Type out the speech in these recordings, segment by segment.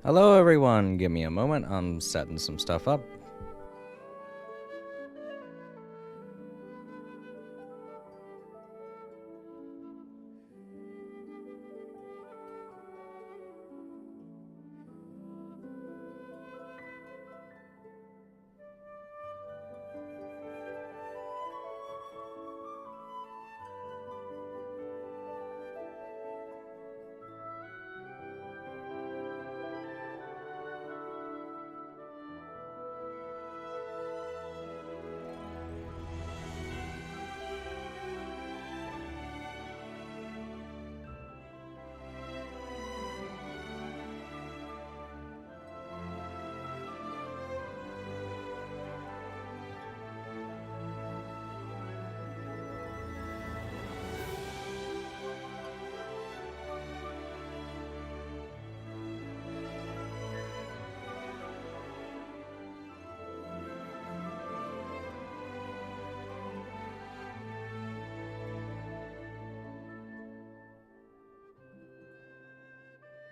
Hello everyone, give me a moment, I'm setting some stuff up.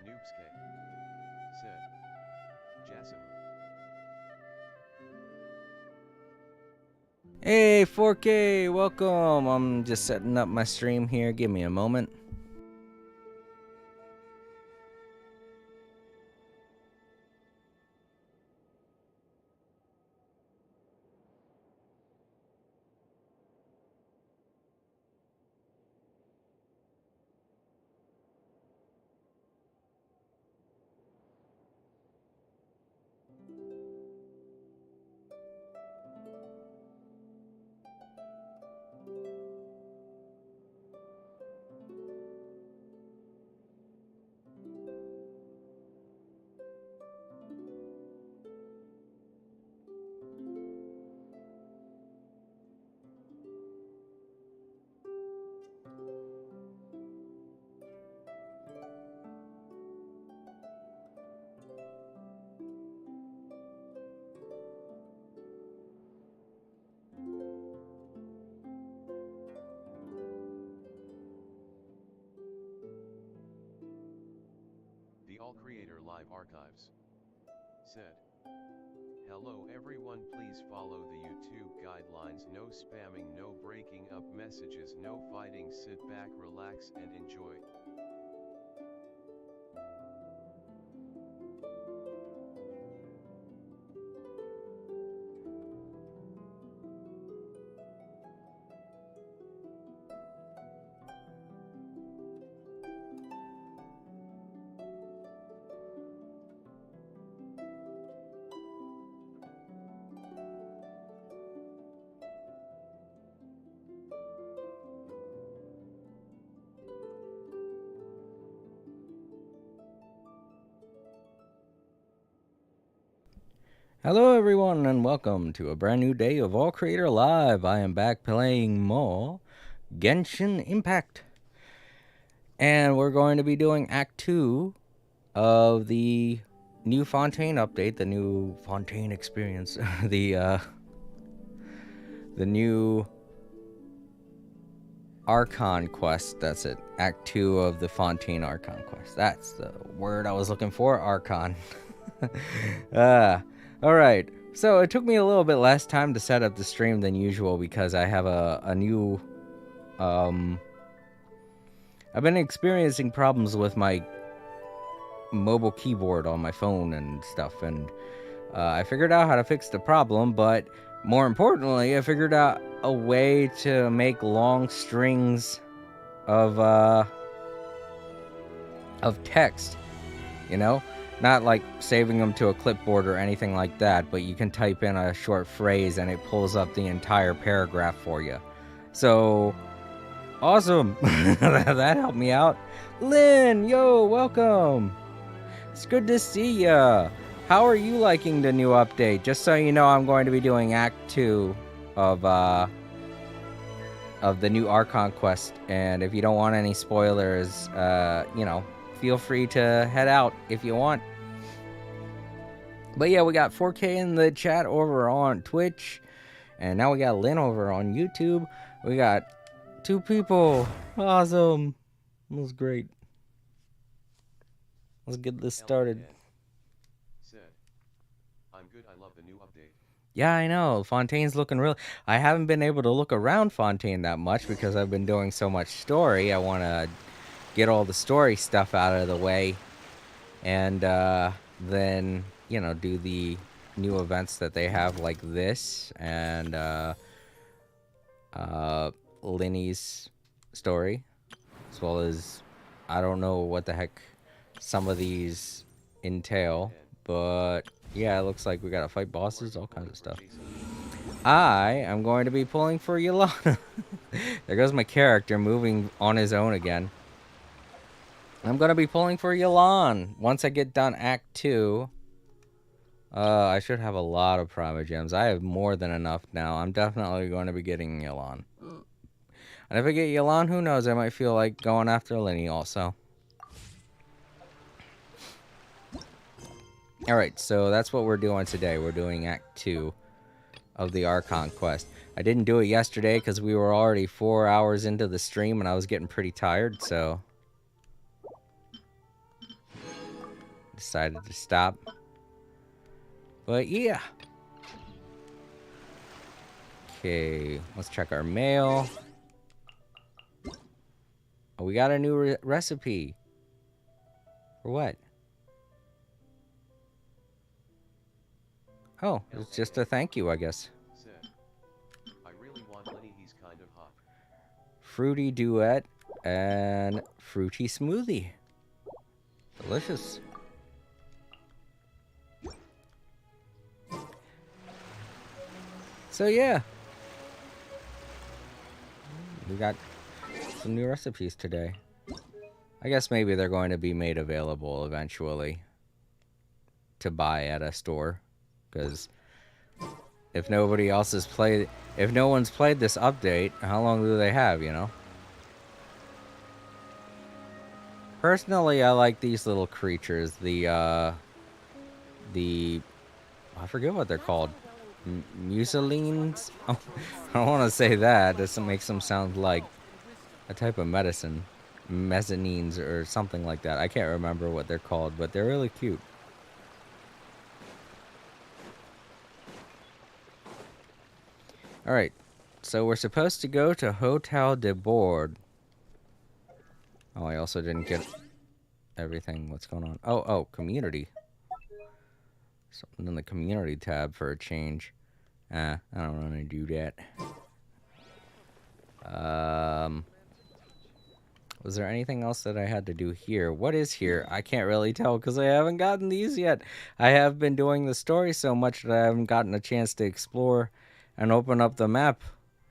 Noobske. Said. Jassim. Hey 4K, welcome! I'm just setting up my stream here, give me a moment. The All Creator Live Archives. Said. Hello everyone, please follow the YouTube guidelines. No spamming, no breaking up messages, no fighting. Sit back, relax and enjoy. Hello everyone and welcome to a brand new day of All Creator Live. I am back playing more Genshin Impact. And we're going to be doing Act 2 of the new Fontaine update, the new Fontaine experience, the new Archon quest. That's it. Act 2 of the Fontaine Archon quest. That's the word I was looking for, Archon. Alright. So it took me a little bit less time to set up the stream than usual because I have a new... I've been experiencing problems with my mobile keyboard on my phone and stuff, and I figured out how to fix the problem, but more importantly, I figured out a way to make long strings of text, you know? Not like saving them to a clipboard or anything like that, but you can type in a short phrase and it pulls up the entire paragraph for you. So, awesome! That helped me out. Lynn, yo, welcome! It's good to see ya! How are you liking the new update? Just so you know, I'm going to be doing Act 2 of the new Archon quest, and if you don't want any spoilers, you know, feel free to head out if you want. But yeah, we got 4K in the chat over on Twitch, and now we got Lynn over on YouTube. We got 2 people. Awesome. That was great. Let's get this started. I'm good, I love the new update. Yeah, I know. Fontaine's looking real. I haven't been able to look around Fontaine that much because I've been doing so much story. I want to get all the story stuff out of the way and then, you know, do the new events that they have like this and Linny's story, as well as I don't know what the heck some of these entail, but yeah, it looks like we gotta fight bosses, all kinds of stuff. I am going to be pulling for Yolanda. There goes my character moving on his own again. I'm going to be pulling for Yolan once I get done Act 2. I should have a lot of Primogems. I have more than enough now. I'm definitely going to be getting Yolan. And if I get Yolan, who knows? I might feel like going after Linny also. Alright, so that's what we're doing today. We're doing Act 2 of the Archon quest. I didn't do it yesterday because we were already 4 hours into the stream and I was getting pretty tired, so decided to stop. But yeah. Okay, let's check our mail. Oh, we got a new recipe. For what? Oh, it's just a thank you, I guess. I really want Lenny, he's kind of hot. Fruity duet and fruity smoothie. Delicious. So yeah. We got some new recipes today. I guess maybe they're going to be made available eventually to buy at a store. Because if nobody else has played, if no one's played this update, how long do they have, you know? Personally, I like these little creatures. I forget what they're called. Muselines? Oh, I don't want to say that. This makes them sound like a type of medicine. Mezzanines or something like that. I can't remember what they're called, but they're really cute. Alright, so we're supposed to go to Hotel de Bord. Oh, I also didn't get everything. What's going on? Oh, community. Something in the community tab for a change. I don't want to do that. Was there anything else that I had to do here? What is here? I can't really tell because I haven't gotten these yet. I have been doing the story so much that I haven't gotten a chance to explore and open up the map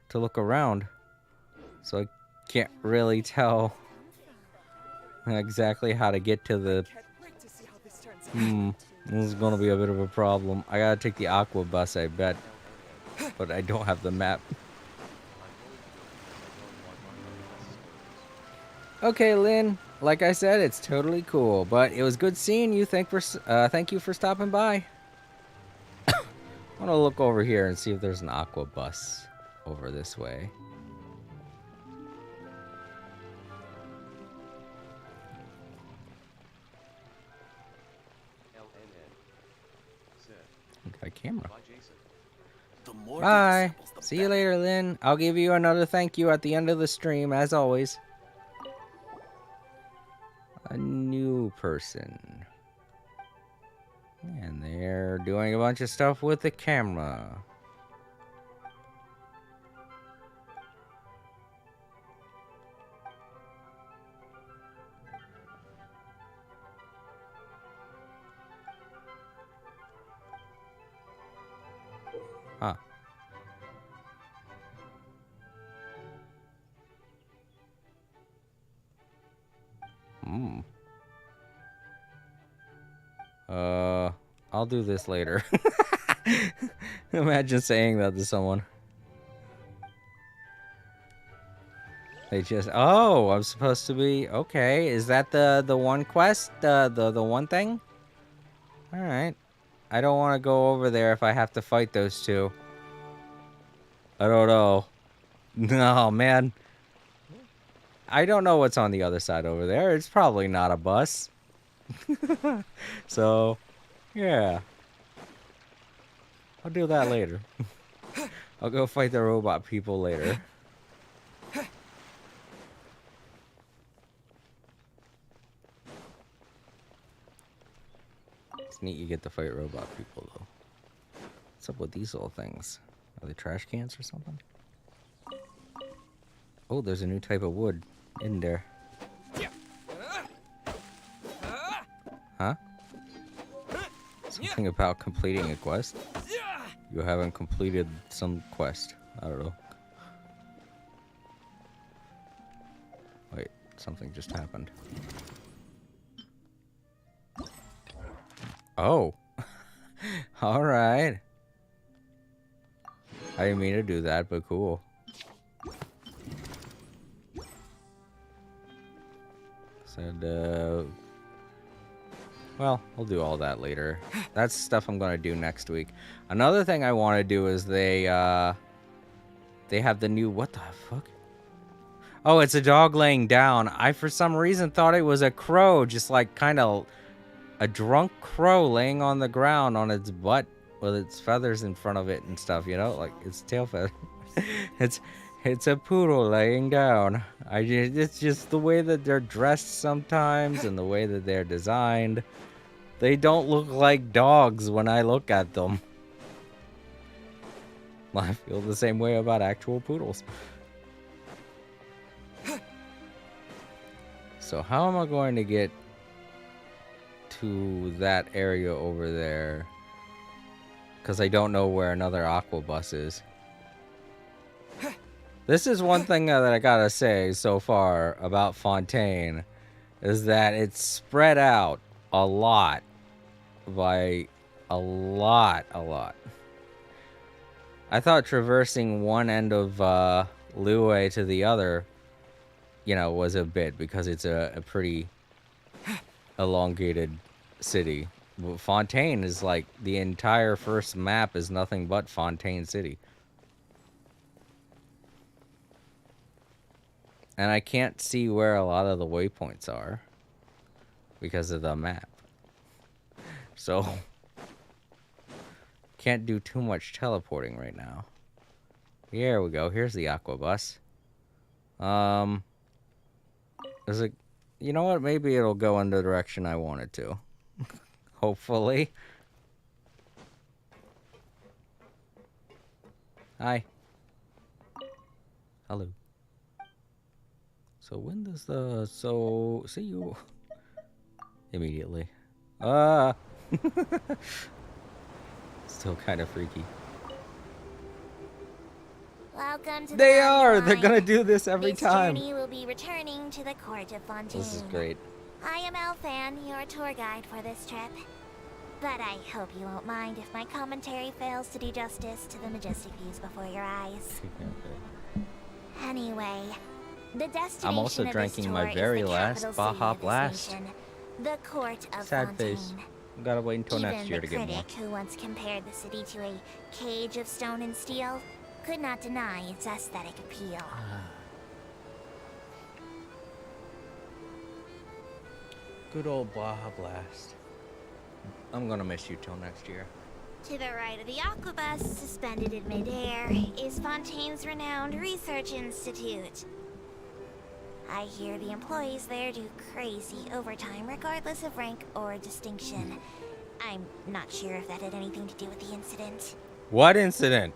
to look around. So I can't really tell exactly how to get to the... This is going to be a bit of a problem. I gotta take the aqua bus, I bet. But I don't have the map. Okay, Lynn. Like I said, it's totally cool. But it was good seeing you. Thank you for stopping by. I want to look over here and see if there's an aqua bus over this way. Got a camera. Bye. See you later, Lynn. I'll give you another thank you at the end of the stream, as always. A new person. And they're doing a bunch of stuff with the camera. Huh. I'll do this later. Imagine saying that to someone. They just, oh, I'm supposed to be, okay. Is that the one quest? The one thing? Alright. I don't want to go over there if I have to fight those two. I don't know. No, man. I don't know what's on the other side over there. It's probably not a bus. So, yeah. I'll do that later. I'll go fight the robot people later. It's neat you get to fight robot people, though. What's up with these little things? Are they trash cans or something? Oh, there's a new type of wood in there. Huh? Something about completing a quest? You haven't completed some quest. I don't know. Wait, something just happened. Oh. Alright. I didn't mean to do that, but cool. Said, well, I'll do all that later. That's stuff I'm gonna do next week. Another thing I want to do is they have the new, what the fuck? Oh, it's a dog laying down. I, for some reason, thought it was a crow, just like kind of a drunk crow laying on the ground on its butt with its feathers in front of it and stuff, you know, like its tail feather. It's a poodle laying down. It's just the way that they're dressed sometimes and the way that they're designed. They don't look like dogs when I look at them. I feel the same way about actual poodles. So how am I going to get to that area over there? Because I don't know where another aqua bus is. This is one thing that I gotta say so far about Fontaine, is that it's spread out a lot by a lot. I thought traversing one end of Liyue to the other, you know, was a bit, because it's a pretty elongated city. But Fontaine is like, the entire first map is nothing but Fontaine City. And I can't see where a lot of the waypoints are because of the map. So, can't do too much teleporting right now. Here we go. Here's the aqua bus. Is it... You know what? Maybe it'll go in the direction I want it to. Hopefully. Hi. Hello. So when does the... So... See you... Immediately. Still kind of freaky. Welcome to They the are! Navia They're gonna line. do this every time. This journey will be returning to the court of Fontaine. This is great. I am Elfan, your tour guide for this trip. But I hope you won't mind if my commentary fails to do justice to the majestic views before your eyes. Anyway, the destination I'm also of this drinking tour my very is the last capital Baja city of this Blast. nation, the court of Sad Fontaine. face. Gotta wait until Even next year to the get more. critic who once compared the city to a cage of stone and steel could not deny its aesthetic appeal. Good old Baja Blast. I'm gonna miss you till next year. To the right of the aquabus, suspended in midair, is Fontaine's renowned research institute. I hear the employees there do crazy overtime regardless of rank or distinction. I'm not sure if that had anything to do with the incident. What incident?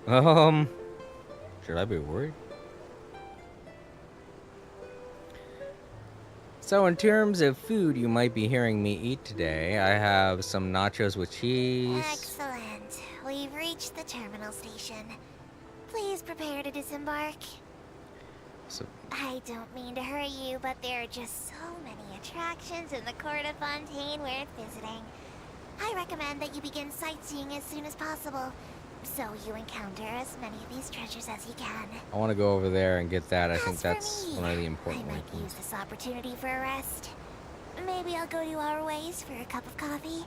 Should I be worried? So in terms of food you might be hearing me eat today, I have some nachos with cheese. Excellent. We've reached the terminal station. Please prepare to disembark. So, I don't mean to hurry you, but there are just so many attractions in the court of Fontaine worth visiting. I recommend that you begin sightseeing as soon as possible, so you encounter as many of these treasures as you can. I want to go over there and get that. I think As for that's me, one of the important I might use ones. this opportunity for a rest. Maybe I'll go to our ways for a cup of coffee.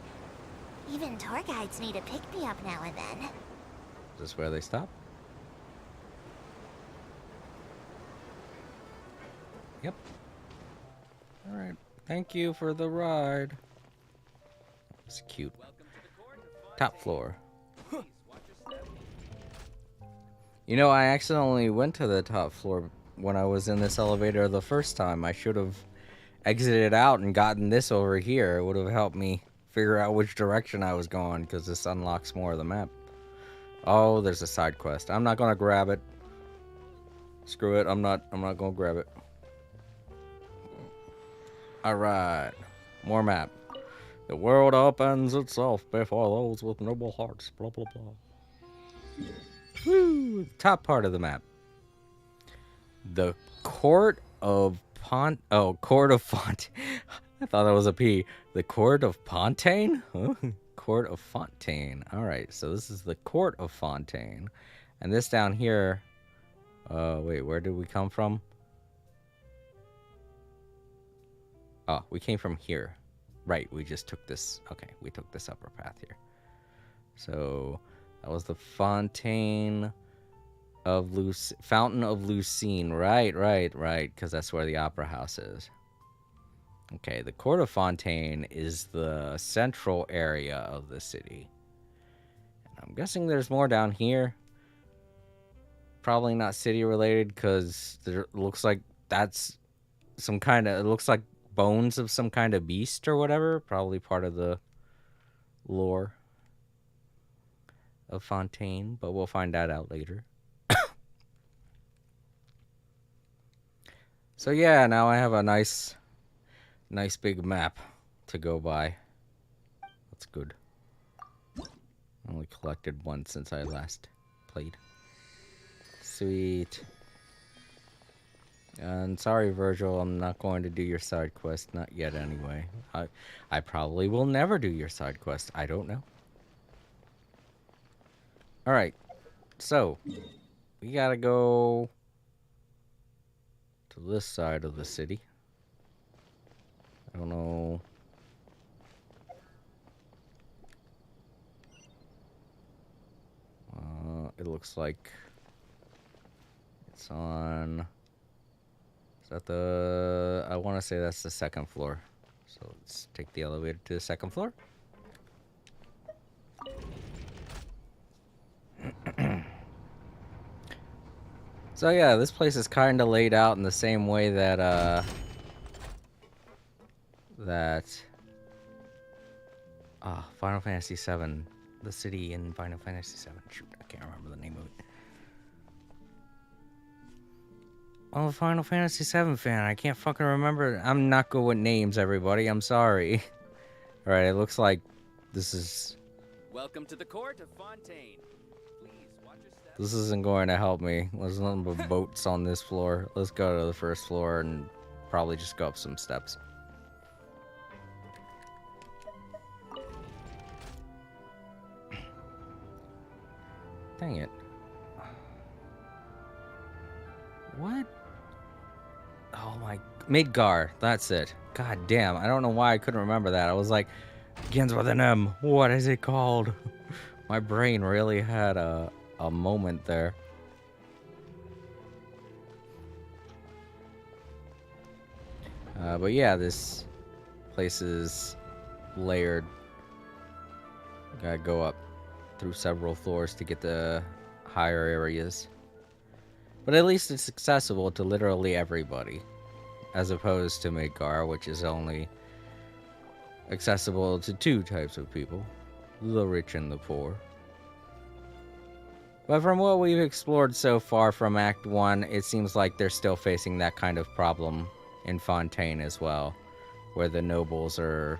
Even tour guides need a pick-me-up now and then. Is this where they stop? Yep. Alright. Thank you for the ride. It's cute. Top floor. You know, I accidentally went to the top floor when I was in this elevator the first time. I should have exited out and gotten this over here. It would have helped me figure out which direction I was going, because this unlocks more of the map. Oh, there's a side quest. I'm not gonna grab it. Screw it. I'm not gonna grab it. Alright. More map. The world opens itself before those with noble hearts. Blah, blah, blah. Woo! Top part of the map. The Court of Court of Font. I thought that was a P. The Court of Fontaine? Huh? Court of Fontaine. Alright, so this is the Court of Fontaine. And this down here... wait, where did we come from? Oh, we came from here. Right, we just took this... Okay, we took this upper path here. So, that was the Fontaine of Fountain of Lucine. Right, because that's where the Opera House is. Okay, the Court of Fontaine is the central area of the city. And I'm guessing there's more down here. Probably not city related, because there looks like that's some kind of... It looks like bones of some kind of beast or whatever. Probably part of the lore of Fontaine, but we'll find that out later. So yeah, now I have a nice big map to go by. That's good. I only collected one since I last played. Sweet. And sorry, Virgil, I'm not going to do your side quest. Not yet, anyway. I probably will never do your side quest. I don't know. Alright. So, we gotta go to this side of the city. I don't know. It looks like it's on... Is that the... I want to say that's the second floor. So let's take the elevator to the second floor. So yeah, this place is kind of laid out in the same way that Final Fantasy VII, the city in Final Fantasy VII. Shoot, I can't remember the name of it. I'm a Final Fantasy VII fan. I can't fucking remember. I'm not good with names, everybody. I'm sorry. All right, it looks like this is... Welcome to the Court of Fontaine. Please watch your steps. This isn't going to help me. There's nothing but boats on this floor. Let's go to the first floor and probably just go up some steps. Dang it. What? Oh my... Midgar. That's it. God damn. I don't know why I couldn't remember that. I was like, begins with an M. What is it called? My brain really had a moment there. But yeah, this place is layered. Gotta go up through several floors to get the higher areas. But at least it's accessible to literally everybody, as opposed to Midgar, which is only accessible to two types of people, the rich and the poor. But from what we've explored so far from Act 1, it seems like they're still facing that kind of problem in Fontaine as well, where the nobles are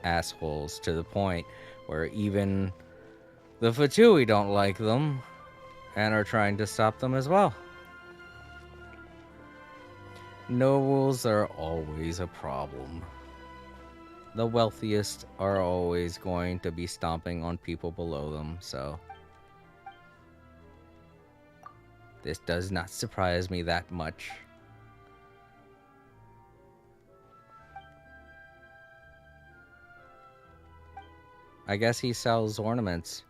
assholes to the point where even the Fatui don't like them and are trying to stop them as well. Nobles are always a problem. The wealthiest are always going to be stomping on people below them, so this does not surprise me that much. I guess he sells ornaments.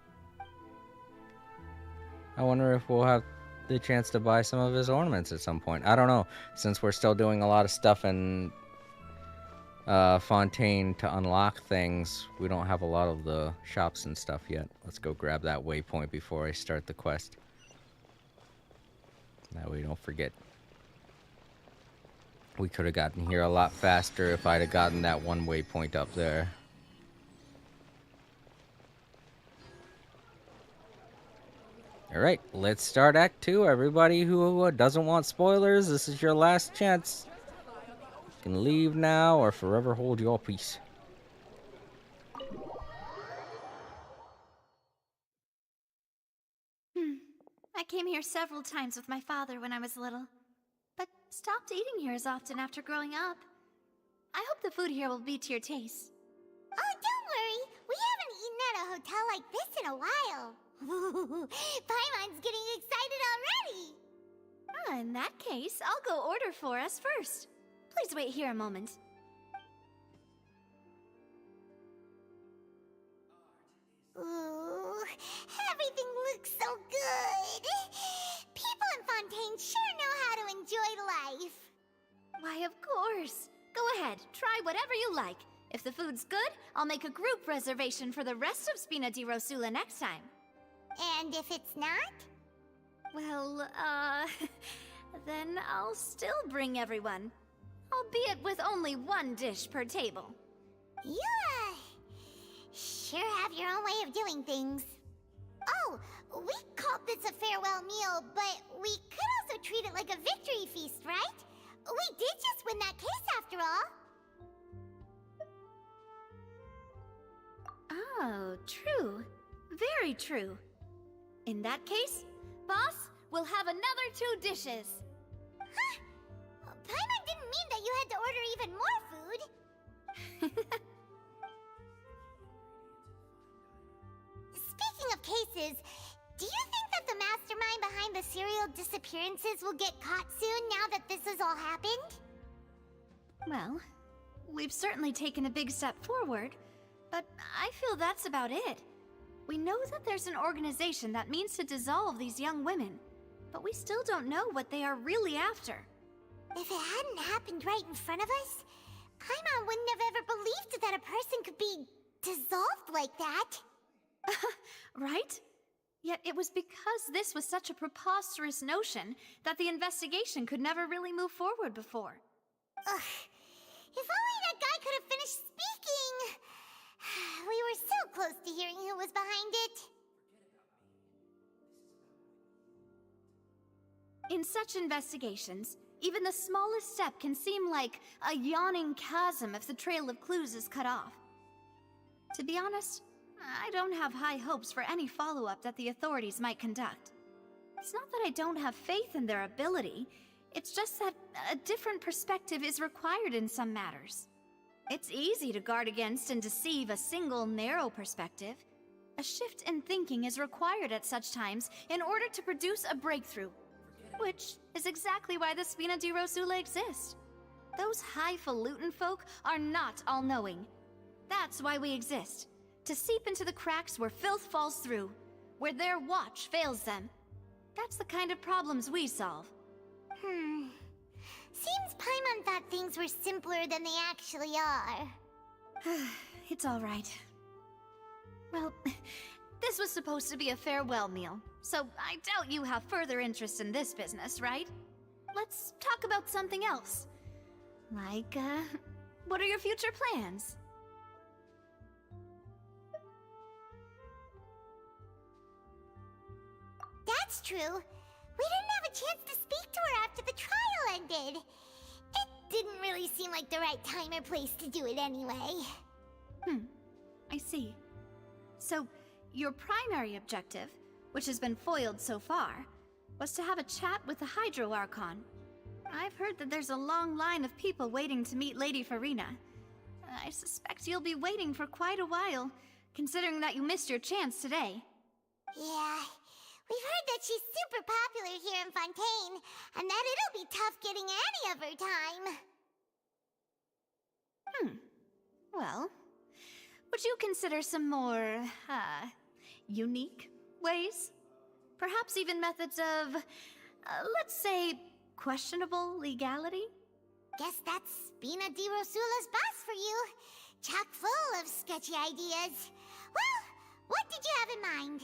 I wonder if we'll have the chance to buy some of his ornaments at some point. I don't know, since we're still doing a lot of stuff in Fontaine to unlock things. We don't have a lot of the shops and stuff yet. Let's go grab that waypoint before I start the quest. That way we don't forget. We could have gotten here a lot faster if I'd have gotten that one waypoint up there. Alright, let's start Act 2. Everybody who doesn't want spoilers, this is your last chance. You can leave now or forever hold your peace. I came here several times with my father when I was little, but stopped eating here as often after growing up. I hope the food here will be to your taste. Oh, don't worry. We haven't eaten at a hotel like this in a while. Paimon's getting excited already. In that case, I'll go order for us first. Please wait here a moment. Ooh, everything looks so good. People in Fontaine sure know how to enjoy life. Why, of course. Go ahead, try whatever you like. If the food's good, I'll make a group reservation for the rest of Spina di Rosula next time. And if it's not? Well, then I'll still bring everyone. Albeit with only one dish per table. You, sure have your own way of doing things. Oh, we called this a farewell meal, but we could also treat it like a victory feast, right? We did just win that case after all. Oh, true. Very true. In that case, boss, we'll have another 2 dishes. Huh? Paimon didn't mean that you had to order even more food. Speaking of cases, do you think that the mastermind behind the serial disappearances will get caught soon now that this has all happened? Well, we've certainly taken a big step forward, but I feel that's about it. We know that there's an organization that means to dissolve these young women, but we still don't know what they are really after. If it hadn't happened right in front of us, Paimon wouldn't have ever believed that a person could be dissolved like that. Right? Yet it was because this was such a preposterous notion that the investigation could never really move forward before. Ugh. If only that guy could have finished speaking! We were so close to hearing who was behind it. In such investigations, even the smallest step can seem like a yawning chasm if the trail of clues is cut off. To be honest, I don't have high hopes for any follow-up that the authorities might conduct. It's not that I don't have faith in their ability, it's just that a different perspective is required in some matters. It's easy to guard against and deceive a single narrow perspective. A shift in thinking is required at such times in order to produce a breakthrough, which is exactly why the Spina di Rosula exist. Those highfalutin folk are not all-knowing. That's why we exist. To seep into the cracks where filth falls through, where their watch fails them. That's the kind of problems we solve. Seems Paimon thought things were simpler than they actually are. It's all right. Well, this was supposed to be a farewell meal, so I doubt you have further interest in this business, right? Let's talk about something else. Like, what are your future plans? That's true. We didn't have a chance to speak to her after the trial ended. It didn't really seem like the right time or place to do it anyway. I see. So, your primary objective, which has been foiled so far, was to have a chat with the Hydro Archon. I've heard that there's a long line of people waiting to meet Lady Farina. I suspect you'll be waiting for quite a while, considering that you missed your chance today. Yeah, we've heard that she's super popular here in Fontaine, and that it'll be tough getting any of her time. Well, would you consider some more, unique ways? Perhaps even methods of, let's say, questionable legality? Guess that's Spina di Rosula's boss for you. Chock full of sketchy ideas. Well, what did you have in mind?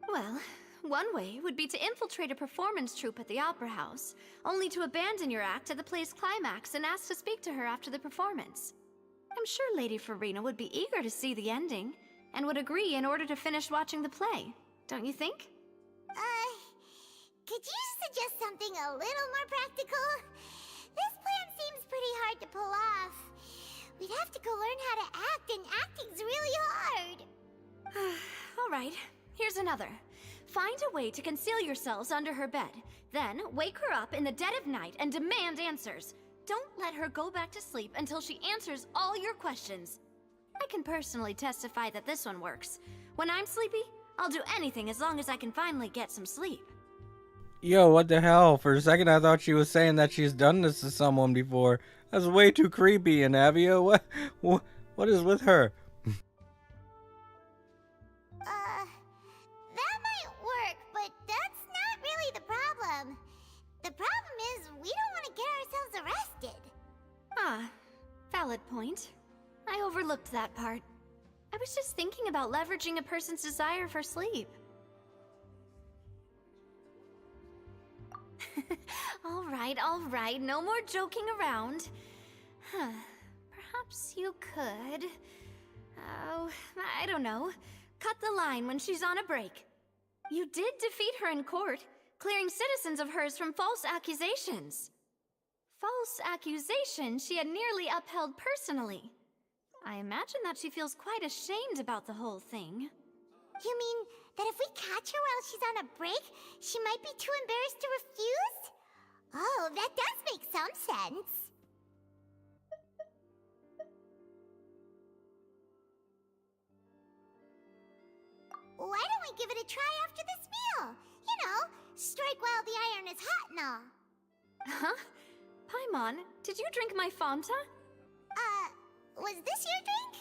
Well, one way would be to infiltrate a performance troupe at the Opera House, only to abandon your act at the play's climax and ask to speak to her after the performance. I'm sure Lady Farina would be eager to see the ending, and would agree in order to finish watching the play. Don't you think? Could you suggest something a little more practical? This plan seems pretty hard to pull off. We'd have to go learn how to act, and acting's really hard. Alright, here's another. Find a way to conceal yourselves under her bed. Then, wake her up in the dead of night and demand answers. Don't let her go back to sleep until she answers all your questions. I can personally testify that this one works. When I'm sleepy, I'll do anything as long as I can finally get some sleep. Yo, what the hell? For a second I thought she was saying that she's done this to someone before. That's way too creepy, Navia. What is with her? That might work, but that's not really the problem. The problem is we don't want to get ourselves arrested. Ah, valid point. I overlooked that part. I was just thinking about leveraging a person's desire for sleep. All right, no more joking around. Perhaps you could... Oh, I don't know. Cut the line when she's on a break. You did defeat her in court, clearing citizens of hers from false accusations. False accusations she had nearly upheld personally. I imagine that she feels quite ashamed about the whole thing. You mean that if we catch her while she's on a break, she might be too embarrassed to refuse? Oh, that does make some sense. Why don't we give it a try after this meal? You know, strike while the iron is hot and all. Huh? Paimon, did you drink my Fanta? Was this your drink?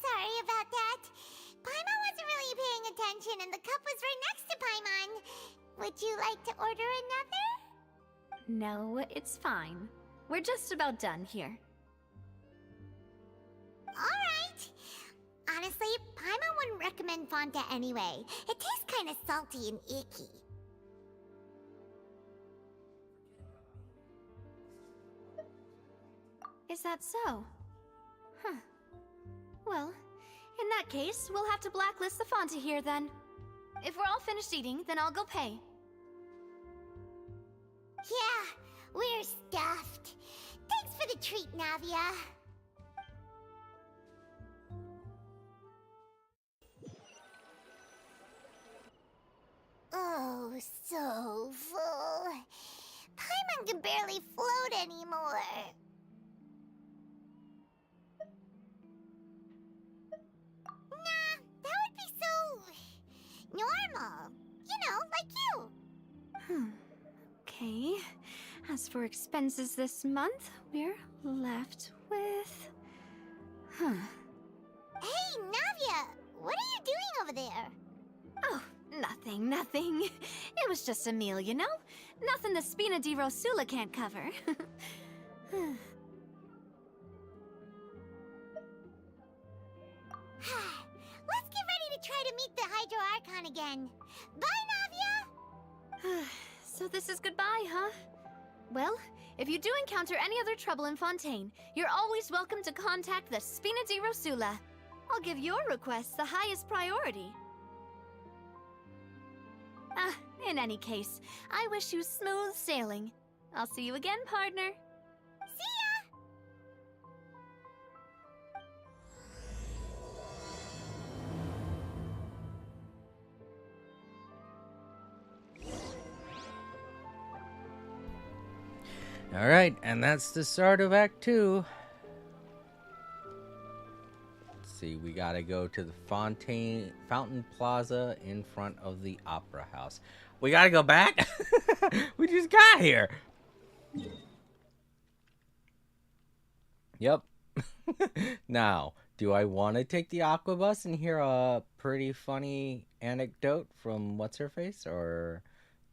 Sorry about that. Paimon wasn't really paying attention and the cup was right next to Paimon. Would you like to order another? No, it's fine. We're just about done here. Alright. Honestly, Paimon wouldn't recommend Fanta anyway. It tastes kind of salty and icky. Is that so? Huh. Well, in that case, we'll have to blacklist the Fanta here then. If we're all finished eating, then I'll go pay. Yeah, we're stuffed. Thanks for the treat, Navia. Oh, so full. Paimon can barely float anymore. Nah, that would be so... normal. You know, like you. Okay. As for expenses this month, we're left with... Hey, Navia! What are you doing over there? Oh, nothing. It was just a meal, you know? Nothing the Spina di Rosula can't cover. Let's get ready to try to meet the Hydro Archon again. Bye, Navia! So this is goodbye, huh? Well, if you do encounter any other trouble in Fontaine, you're always welcome to contact the Spina di Rosula. I'll give your requests the highest priority. In any case, I wish you smooth sailing. I'll see you again, partner. See ya! Alright, and that's the start of Act 2. Let's see, we gotta go to the Fountain Plaza in front of the Opera House. We gotta go back? We just got here! Yep. Now, do I want to take the Aquabus and hear a pretty funny anecdote from What's-Her-Face? Or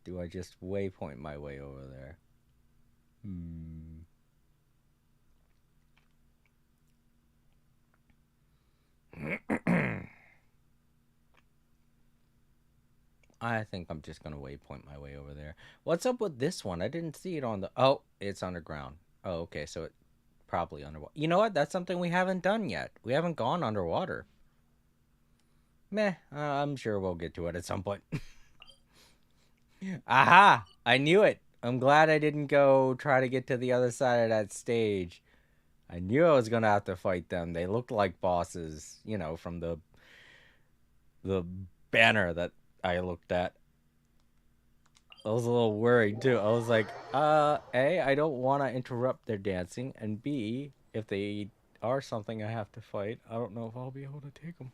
Do I just waypoint my way over there? I think I'm just gonna waypoint my way over there. What's up with this one? I didn't see it on the... Oh, it's underground. Oh, okay, so it probably underwater. You know what? That's something we haven't done yet. We haven't gone underwater. Meh, I'm sure we'll get to it at some point. Aha! I knew it. I'm glad I didn't go try to get to the other side of that stage. I knew I was gonna have to fight them. They looked like bosses, you know, from the banner that I looked at. I was a little worried too. I was like, A, I don't want to interrupt their dancing, and B, if they are something I have to fight, I don't know if I'll be able to take them.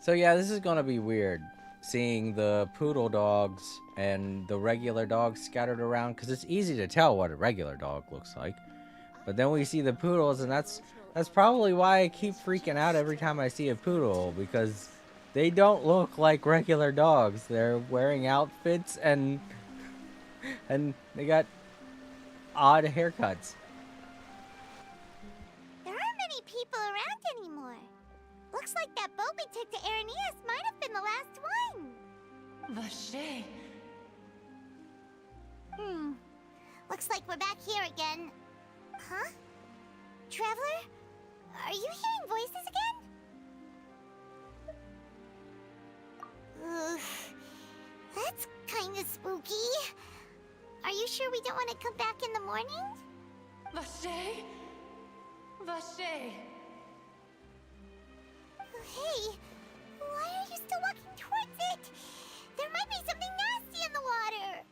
So yeah, this is gonna be weird, seeing the poodle dogs and the regular dogs scattered around, because it's easy to tell what a regular dog looks like. But then we see the poodles, and that's probably why I keep freaking out every time I see a poodle, because they don't look like regular dogs. They're wearing outfits and they got odd haircuts. There aren't many people around anymore. Looks like that boat we took to Araneas might have been the last one. Vache. Looks like we're back here again. Huh? Traveler? Are you hearing voices again? Ugh. That's kinda spooky. Are you sure we don't want to come back in the morning? Vache? Vache. Hey, why are you still walking towards it? There might be something nasty in the water.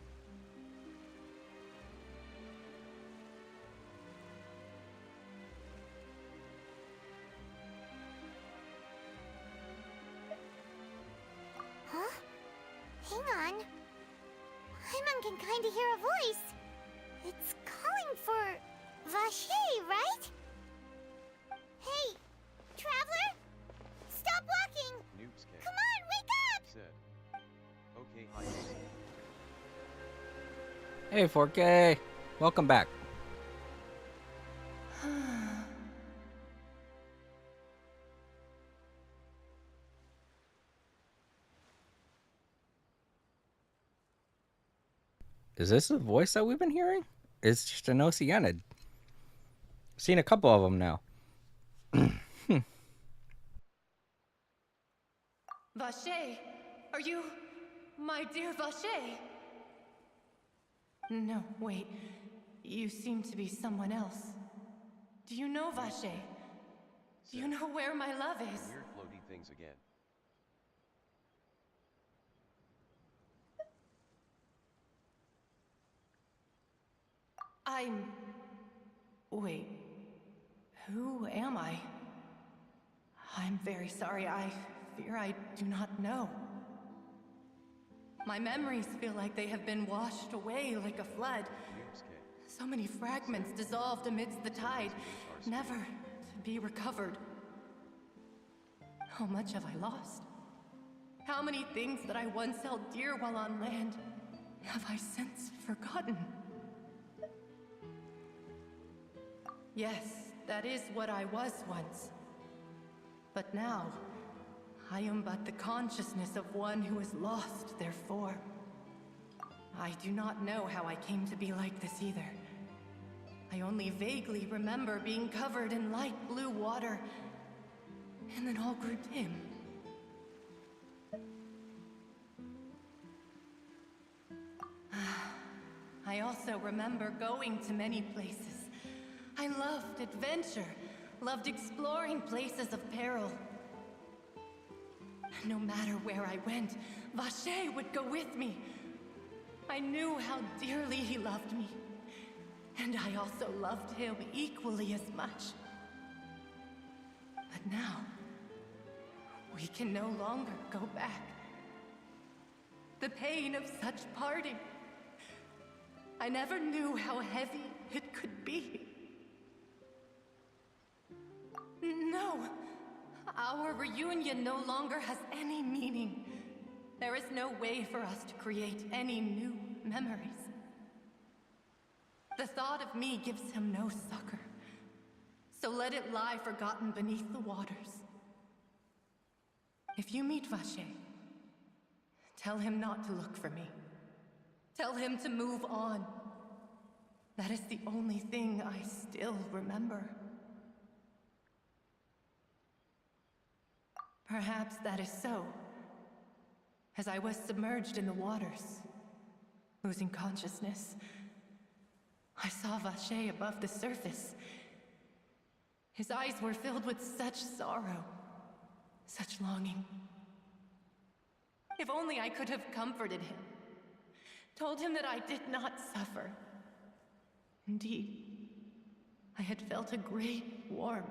Huh? Hang on. Paimon can kinda hear a voice. It's calling for Vache, right? Hey, Traveler? Stop walking! Noobscan Come on, wake up! said. Okay, hi. Hey 4K, welcome back. Is this the voice that we've been hearing? It's just an Oceanid. Seen a couple of them now. Vache, are you my dear Vache? No, wait. You seem to be someone else. Do you know Vache? Do you know where my love is? Weird floaty things again. Wait. Who am I? I'm very sorry. I fear I do not know. My memories feel like they have been washed away like a flood. Noobscan. So many fragments dissolved amidst the tide, never to be recovered. How much have I lost? How many things that I once held dear while on land have I since forgotten? Yes, that is what I was once. But now, I am but the consciousness of one who is lost, therefore. I do not know how I came to be like this either. I only vaguely remember being covered in light blue water, and then all grew dim. I also remember going to many places. I loved adventure, loved exploring places of peril. No matter where I went, Vache would go with me. I knew how dearly he loved me, and I also loved him equally as much. But now, we can no longer go back. The pain of such parting, I never knew how heavy it could be. No, Our reunion no longer has any meaning. There is no way for us to create any new memories. The thought of me gives him no succor. So let it lie forgotten beneath the waters. If you meet Vache, tell him not to look for me. Tell him to move on. That is the only thing I still remember. Perhaps that is so. As I was submerged in the waters, losing consciousness, I saw Vache above the surface. His eyes were filled with such sorrow, such longing. If only I could have comforted him, told him that I did not suffer. Indeed, I had felt a great warmth.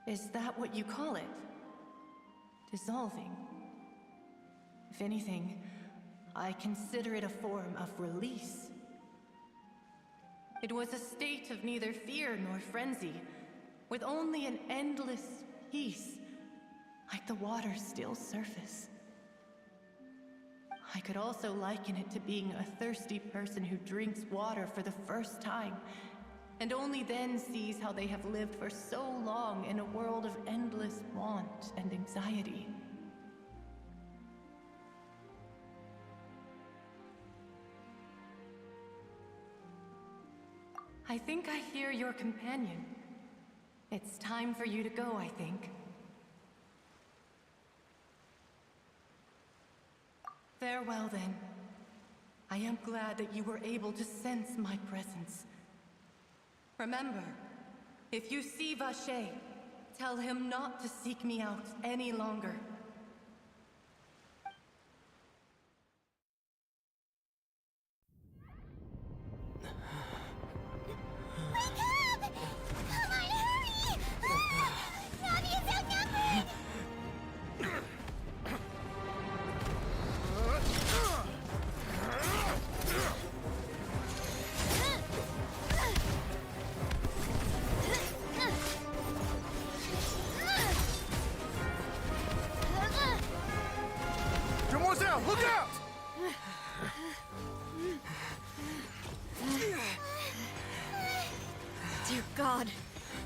Is that what you call it? Dissolving? If anything, I consider it a form of release. It was a state of neither fear nor frenzy, with only an endless peace, like the water's still surface. I could also liken it to being a thirsty person who drinks water for the first time, and only then sees how they have lived for so long in a world of endless want and anxiety. I think I hear your companion. It's time for you to go, I think. Farewell, then. I am glad that you were able to sense my presence. Remember, if you see Vache, tell him not to seek me out any longer. Wake up! Come on, hurry! Navia's outnumbered! Demoiselle, look out! Dear God,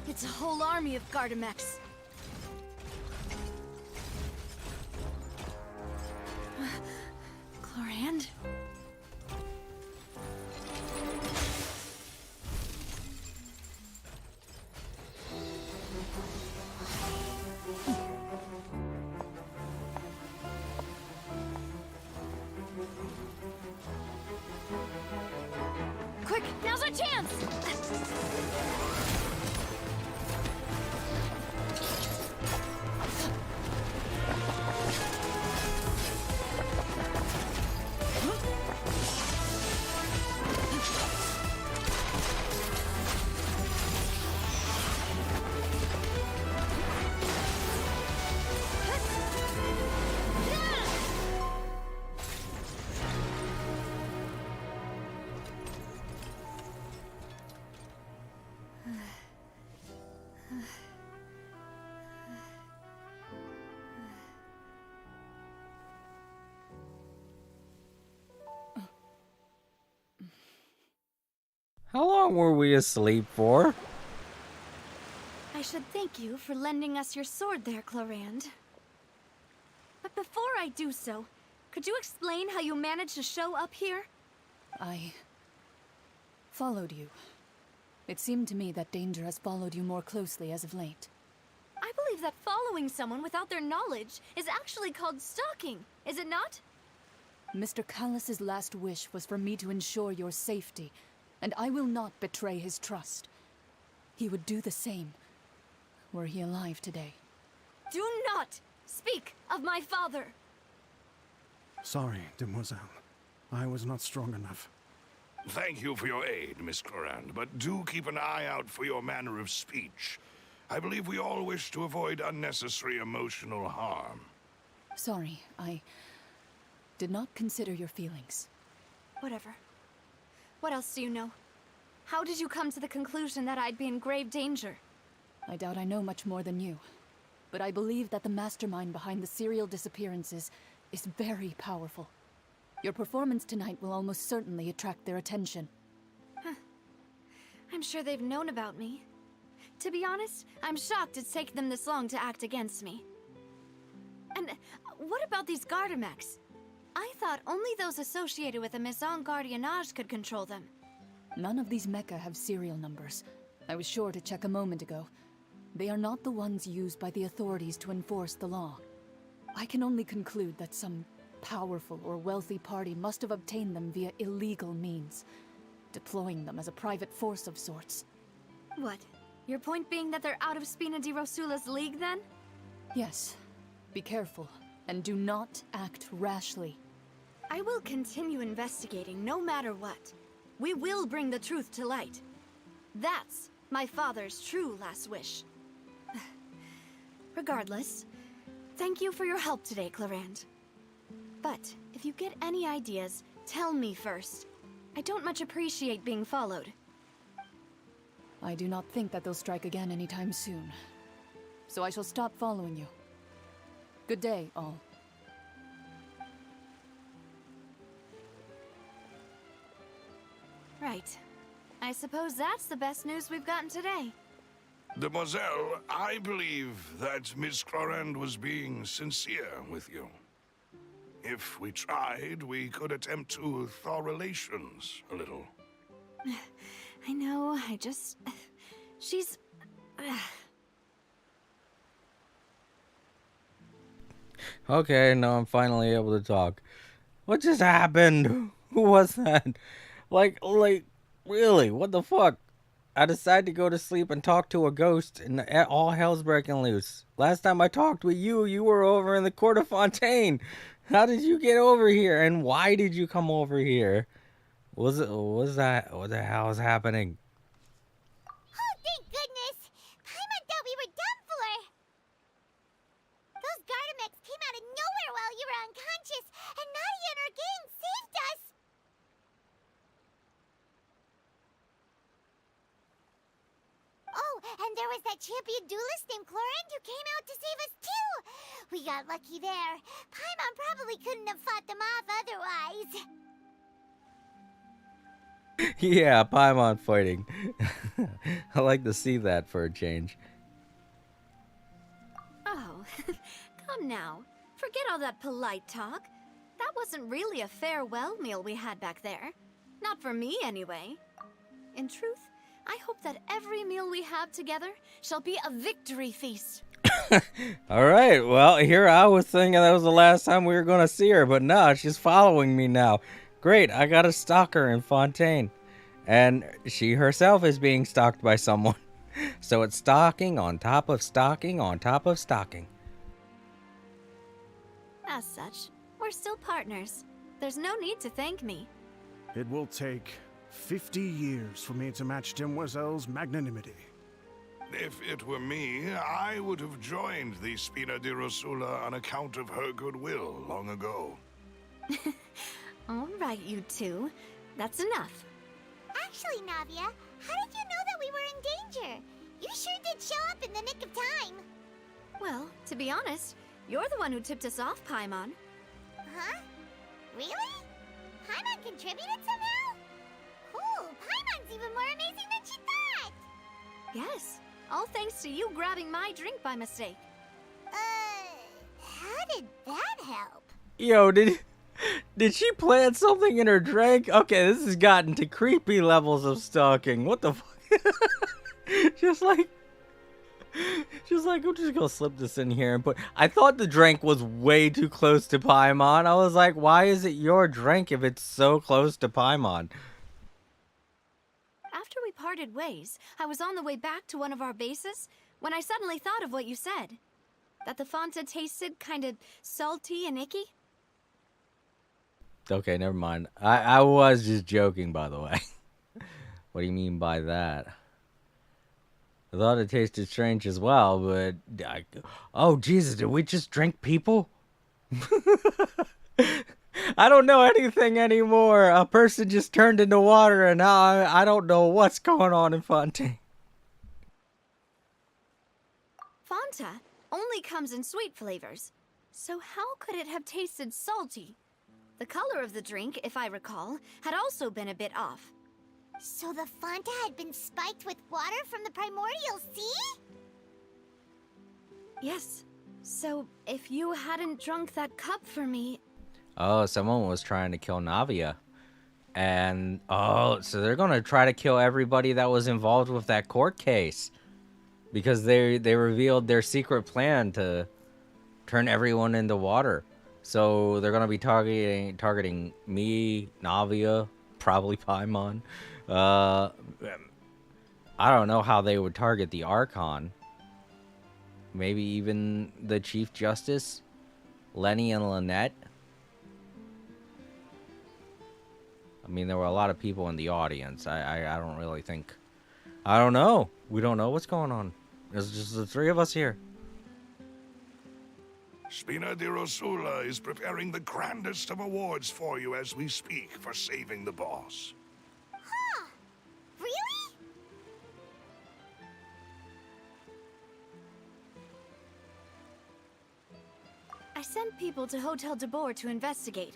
it's a whole army of Gardamex. Clorand? Quick, now's our chance! How long were we asleep for? I should thank you for lending us your sword there, Clorand. But before I do so, could you explain how you managed to show up here? I followed you. It seemed to me that danger has followed you more closely as of late. I believe that following someone without their knowledge is actually called stalking, is it not? Mr. Callus's last wish was for me to ensure your safety, and I will not betray his trust. He would do the same, were he alive today. Do not speak of my father! Sorry, Demoiselle. I was not strong enough. Thank you for your aid, Miss Clorand, but do keep an eye out for your manner of speech. I believe we all wish to avoid unnecessary emotional harm. Sorry, I did not consider your feelings. Whatever. What else do you know? How did you come to the conclusion that I'd be in grave danger? I doubt I know much more than you, but I believe that the mastermind behind the serial disappearances is very powerful. Your performance tonight will almost certainly attract their attention. I'm sure they've known about me. To be honest, I'm shocked it's taken them this long to act against me. And what about these Gardamex? I thought only those associated with the Maison Gardiennage could control them. None of these mecha have serial numbers. I was sure to check a moment ago. They are not the ones used by the authorities to enforce the law. I can only conclude that some powerful or wealthy party must have obtained them via illegal means, deploying them as a private force of sorts. What? Your point being that they're out of Spina di Rosula's league, then? Yes. Be careful, and do not act rashly. I will continue investigating no matter what. We will bring the truth to light. That's my father's true last wish. Regardless, thank you for your help today, Clarand. But if you get any ideas, tell me first. I don't much appreciate being followed. I do not think that they'll strike again anytime soon. So I shall stop following you. Good day, all. Right. I suppose that's the best news we've gotten today. Demoiselle, I believe that Miss Clorand was being sincere with you. If we tried, we could attempt to thaw relations a little. I know, I just... She's... Okay, now I'm finally able to talk. What just happened? Who was that? Like, really? What the fuck? I decided to go to sleep and talk to a ghost, and all hell's breaking loose. Last time I talked with you, you were over in the Court of Fontaine. How did you get over here, and why did you come over here? What the hell is happening? Oh, thank goodness! Paimon thought we were done for! Those Gardamex came out of nowhere while you were unconscious, and Navia and her gang saved us! Oh, and there was that champion duelist named Clorand who came out to save us too! We got lucky there. Paimon probably couldn't have fought them off otherwise. Yeah, Paimon fighting. I like to see that for a change. Oh, come now. Forget all that polite talk. That wasn't really a farewell meal we had back there. Not for me, anyway. In truth, I hope that every meal we have together shall be a victory feast. Alright, well, here I was thinking that was the last time we were going to see her, but no, she's following me now. Great, I got a stalker in Fontaine. And she herself is being stalked by someone. So it's stalking on top of stalking on top of stalking. As such, we're still partners. There's no need to thank me. It will take 50 years for me to match Demoiselle's magnanimity. If it were me, I would have joined the Spina di Rosula on account of her goodwill long ago. All right, you two. That's enough. Actually, Navia, how did you know that we were in danger? You sure did show up in the nick of time. Well, to be honest, you're the one who tipped us off, Paimon. Huh? Really? Paimon contributed somehow? Cool, Paimon's even more amazing than she thought! Yes, all thanks to you grabbing my drink by mistake. How did that help? Yo, did she plant something in her drink? Okay, this has gotten to creepy levels of stalking. What the fuck? just like, I'm just gonna slip this in here and put... I thought the drink was way too close to Paimon. I was like, why is it your drink if it's so close to Paimon? After we parted ways, I was on the way back to one of our bases when I suddenly thought of what you said. That the Fanta tasted kind of salty and icky. Okay, never mind. I was just joking, by the way. What do you mean by that? I thought it tasted strange as well, but... Oh, Jesus, did we just drink people? I don't know anything anymore. A person just turned into water, and now I don't know what's going on in Fontaine. Fanta only comes in sweet flavors. So how could it have tasted salty? The color of the drink, if I recall, had also been a bit off. So the Fanta had been spiked with water from the primordial sea? Yes. So if you hadn't drunk that cup for me... Oh, someone was trying to kill Navia. And, oh, so they're going to try to kill everybody that was involved with that court case. Because they revealed their secret plan to turn everyone into water. So they're going to be targeting me, Navia, probably Paimon. I don't know how they would target the Archon. Maybe even the Chief Justice, Lenny and Lynette. I mean, there were a lot of people in the audience. I don't really think... I don't know. We don't know what's going on. There's just the three of us here. Spina di Rosula is preparing the grandest of awards for you as we speak for saving the boss. Huh. Really? I sent people to Hotel de Boer to investigate,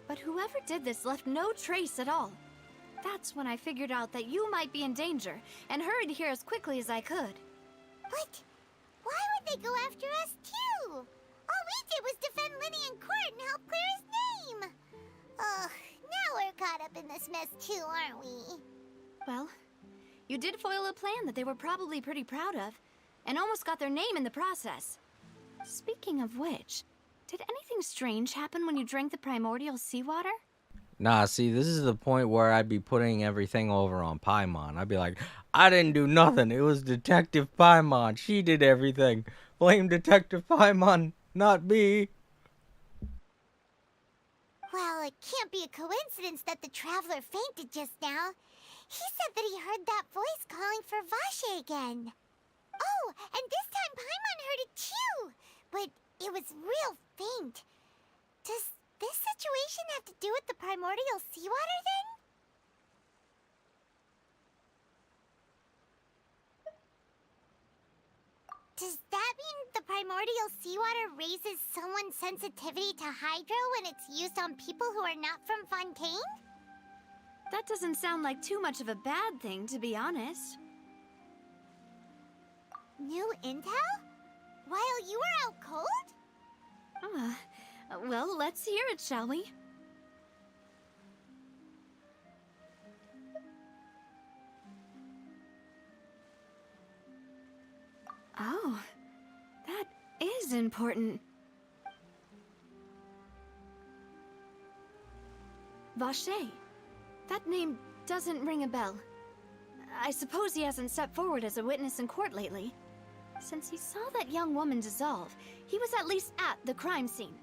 but whoever did this left no trace at all. That's when I figured out that you might be in danger, and hurried here as quickly as I could. But why would they go after us too? All we did was defend Lenny in court and help clear his name. Ugh, now we're caught up in this mess too, aren't we? Well, you did foil a plan that they were probably pretty proud of, and almost got their name in the process. Speaking of which, did anything strange happen when you drank the primordial seawater? Nah, see, this is the point where I'd be putting everything over on Paimon. I'd be like, I didn't do nothing. It was Detective Paimon. She did everything. Blame Detective Paimon, not me. Well, it can't be a coincidence that the traveler fainted just now. He said that he heard that voice calling for Vache again. Oh, and this time Paimon heard it too. But it was real faint. Does this situation have to do with the primordial seawater then? Does that mean the primordial seawater raises someone's sensitivity to hydro when it's used on people who are not from Fontaine? That doesn't sound like too much of a bad thing, to be honest. New intel? While you were out cold? Well, let's hear it, shall we? Oh, that is important. Vache. That name doesn't ring a bell. I suppose he hasn't stepped forward as a witness in court lately. Since he saw that young woman dissolve, he was at least at the crime scene.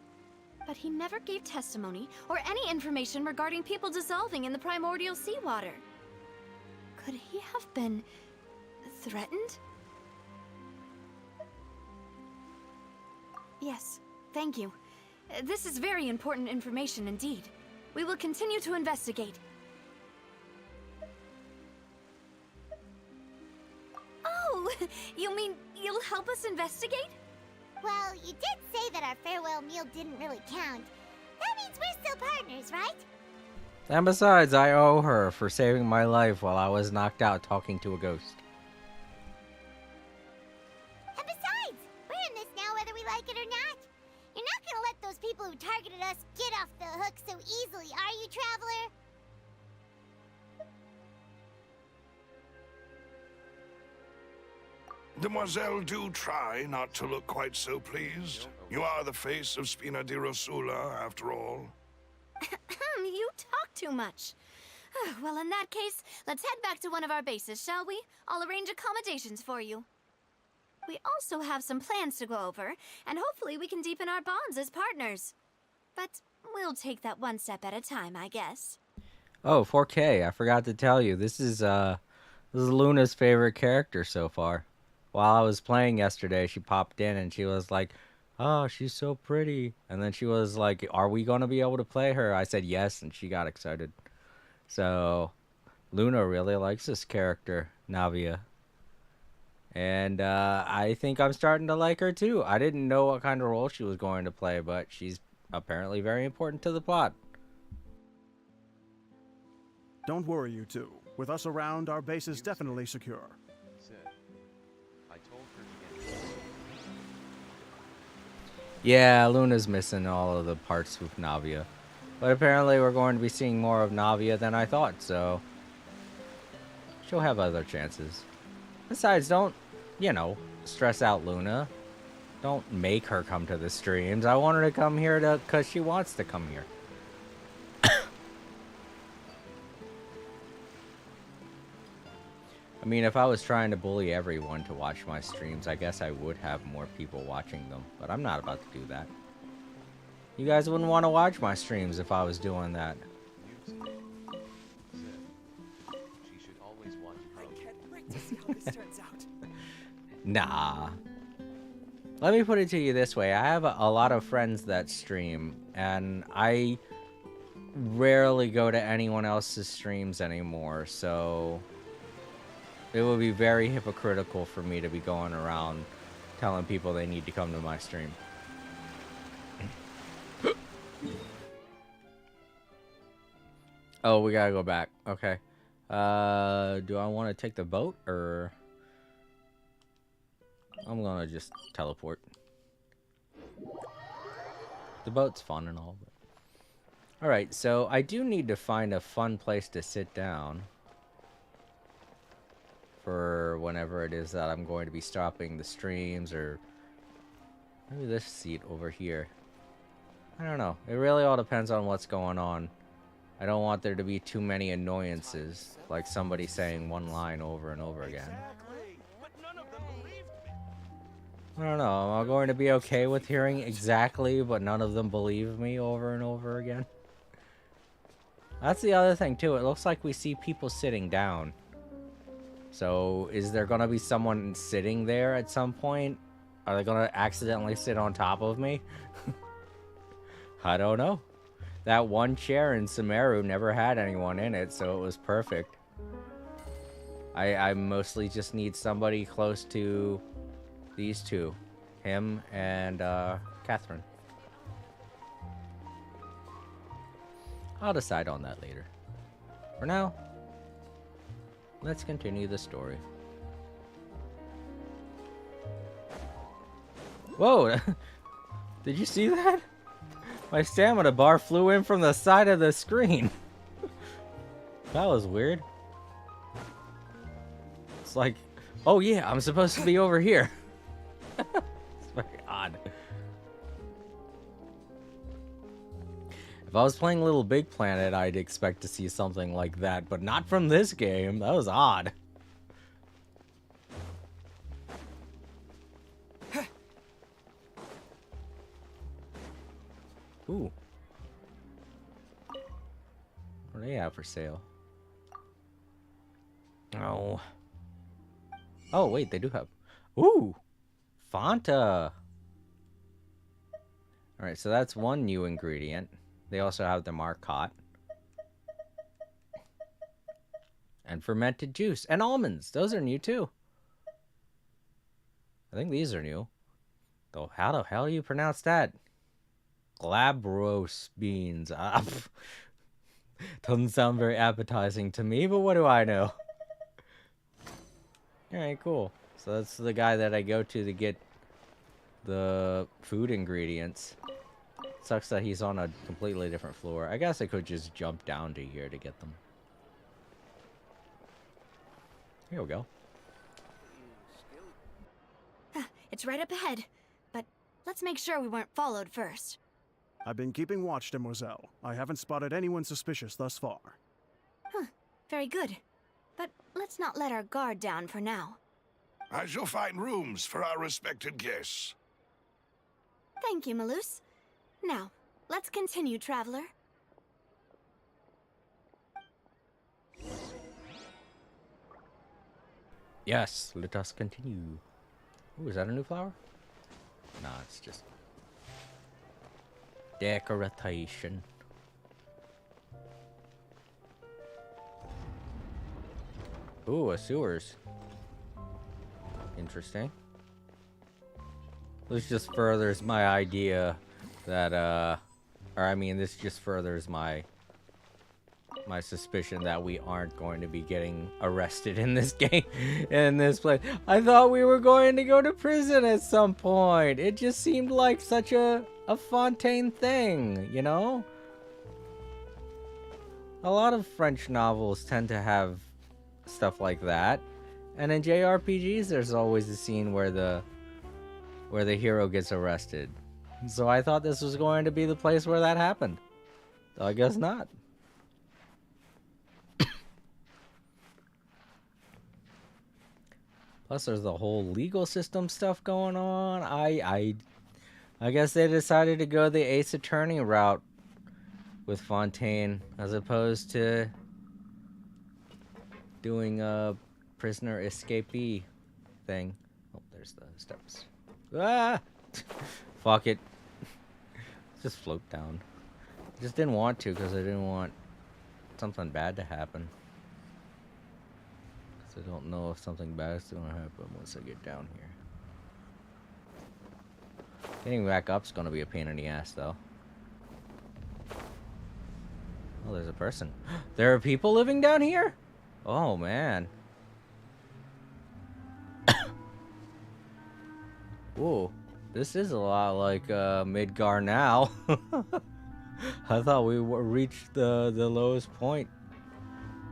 But he never gave testimony or any information regarding people dissolving in the primordial seawater. Could he have been threatened? Yes, thank you. This is very important information indeed. We will continue to investigate. Oh, you mean you'll help us investigate? Well, you did say that our farewell meal didn't really count. That means we're still partners, right? And besides, I owe her for saving my life while I was knocked out talking to a ghost. And besides, we're in this now whether we like it or not. You're not gonna let those people who targeted us get off the hook so easily, are you, Traveler? Demoiselle, do try not to look quite so pleased. You are the face of Spina di Rosula, after all. You talk too much. Well, in that case, let's head back to one of our bases, shall we? I'll arrange accommodations for you. We also have some plans to go over, and hopefully we can deepen our bonds as partners. But we'll take that one step at a time, I guess. Oh, 4K, I forgot to tell you. This is Luna's favorite character so far. While I was playing yesterday, she popped in and she was like, oh, she's so pretty. And then she was like, are we going to be able to play her? I said yes, and she got excited. So Luna really likes this character, Navia. And I think I'm starting to like her too. I didn't know what kind of role she was going to play, but she's apparently very important to the plot. Don't worry, you two. With us around, our base is definitely secure. Said, I told her to get Yeah, Luna's missing all of the parts with Navia. But apparently we're going to be seeing more of Navia than I thought, so she'll have other chances. Besides, don't, you know, stress out Luna. Don't make her come to the streams. I want her to come here because she wants to come here. I mean, if I was trying to bully everyone to watch my streams, I guess I would have more people watching them. But I'm not about to do that. You guys wouldn't want to watch my streams if I was doing that. Said, she should always watch Pro. I can't wait to see how this turns out. Nah. Let me put it to you this way. I have a lot of friends that stream, and I rarely go to anyone else's streams anymore, so it would be very hypocritical for me to be going around telling people they need to come to my stream. Oh, we gotta go back. Okay. Do I want to take the boat, or I'm gonna just teleport. The boat's fun and all, but alright, so I do need to find a fun place to sit down for whenever it is that I'm going to be stopping the streams, or maybe this seat over here. I don't know. It really all depends on what's going on. I don't want there to be too many annoyances, like somebody saying one line over and over again. I don't know. Am I going to be okay with hearing exactly, but none of them believe me over and over again? That's the other thing, too. It looks like we see people sitting down. So, is there going to be someone sitting there at some point? Are they going to accidentally sit on top of me? I don't know. That one chair in Sumeru never had anyone in it, so it was perfect. I mostly just need somebody close to these two. Him and Catherine. I'll decide on that later. For now, let's continue the story. Whoa! Did you see that? My stamina bar flew in from the side of the screen. That was weird. It's like, oh yeah, I'm supposed to be over here. It's very odd. If I was playing Little Big Planet, I'd expect to see something like that, but not from this game. That was odd. Ooh. What do they have for sale? Oh. Oh, wait, they do have... Ooh! Fanta! Alright, so that's one new ingredient. They also have the Marcotte. And fermented juice. And almonds! Those are new, too. I think these are new. Though, how the hell do you pronounce that? Glabros beans. Doesn't sound very appetizing to me, but what do I know? Alright, cool. So that's the guy that I go to get the food ingredients. Sucks that he's on a completely different floor. I guess I could just jump down to here to get them. Here we go. It's right up ahead, but let's make sure we weren't followed first. I've been keeping watch, Demoiselle. I haven't spotted anyone suspicious thus far. Huh, very good. But let's not let our guard down for now. I shall find rooms for our respected guests. Thank you, Malus. Now, let's continue, traveler. Yes, let us continue. Ooh, is that a new flower? Nah, it's just Decoration. Ooh, a sewers. Interesting. This just furthers my idea that, or I mean, this just furthers my suspicion that we aren't going to be getting arrested in this game, in this place. I thought we were going to go to prison at some point. It just seemed like such a Fontaine thing, you know? A lot of French novels tend to have stuff like that. And in JRPGs, there's always a scene where the hero gets arrested. So I thought this was going to be the place where that happened. I guess not. Plus, there's the whole legal system stuff going on. I guess they decided to go the Ace Attorney route with Fontaine, as opposed to doing a prisoner escapee thing. Oh, there's the steps. Ah! Fuck it. Just float down. I just didn't want to because I didn't want something bad to happen. Because I don't know if something bad is going to happen once I get down here. Getting back up's going to be a pain in the ass, though. Oh, there's a person. There are people living down here? Oh, man. Whoa. This is a lot like Midgar now. I thought we reached the lowest point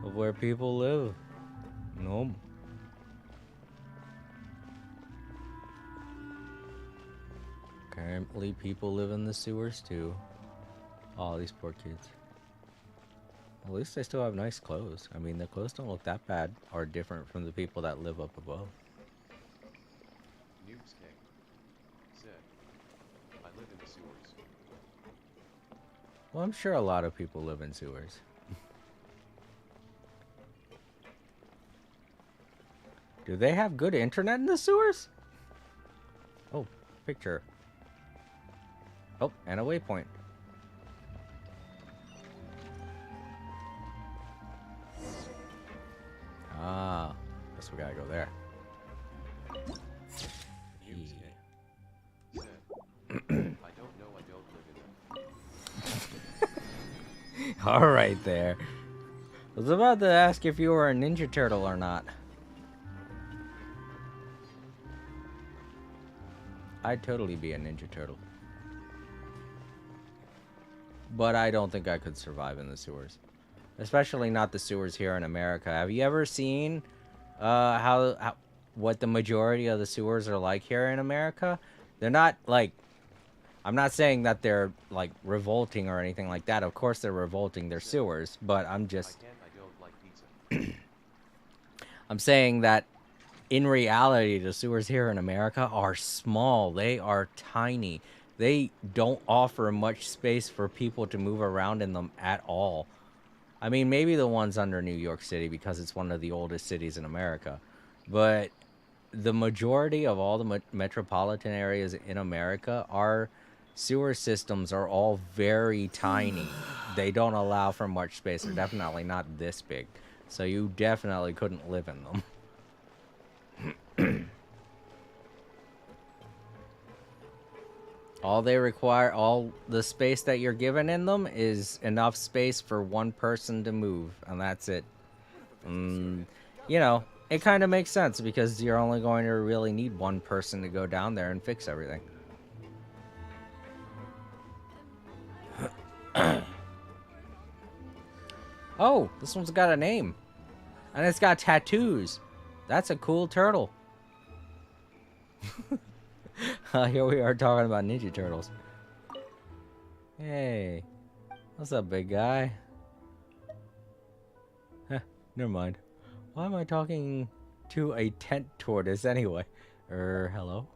of where people live. Nope. Apparently people live in the sewers too. Oh, these poor kids. At least they still have nice clothes. I mean, the clothes don't look that bad or different from the people that live up above. Noobs King said, I live in the sewers. Well, I'm sure a lot of people live in sewers. Do they have good internet in the sewers? Oh, picture. Oh, and a waypoint. Ah, guess we gotta go there. Noobs King said, I don't know, I don't live in them. Alright there. I was about to ask if you were a Ninja Turtle or not. I'd totally be a Ninja Turtle. But I don't think I could survive in the sewers. Especially not the sewers here in America. Have you ever seen what the majority of the sewers are like here in America? They're not like... I'm not saying that they're like revolting or anything like that. Of course they're revolting. They're sewers. But I'm just... I don't like pizza. I'm saying that in reality, the sewers here in America are small. They are tiny. They don't offer much space for people to move around in them at all. I mean, maybe the ones under New York City because it's one of the oldest cities in America. But the majority of all the metropolitan areas in America, our sewer systems are all very tiny. They don't allow for much space. They're definitely not this big. So you definitely couldn't live in them. All they require, all the space that you're given in them is enough space for one person to move, and that's it. You know, it kind of makes sense because you're only going to really need one person to go down there and fix everything. Oh, this one's got a name. And it's got tattoos. That's a cool turtle. Here we are talking about Ninja Turtles. Hey. What's up, big guy? Huh, never mind. Why am I talking to a tent tortoise anyway? Hello?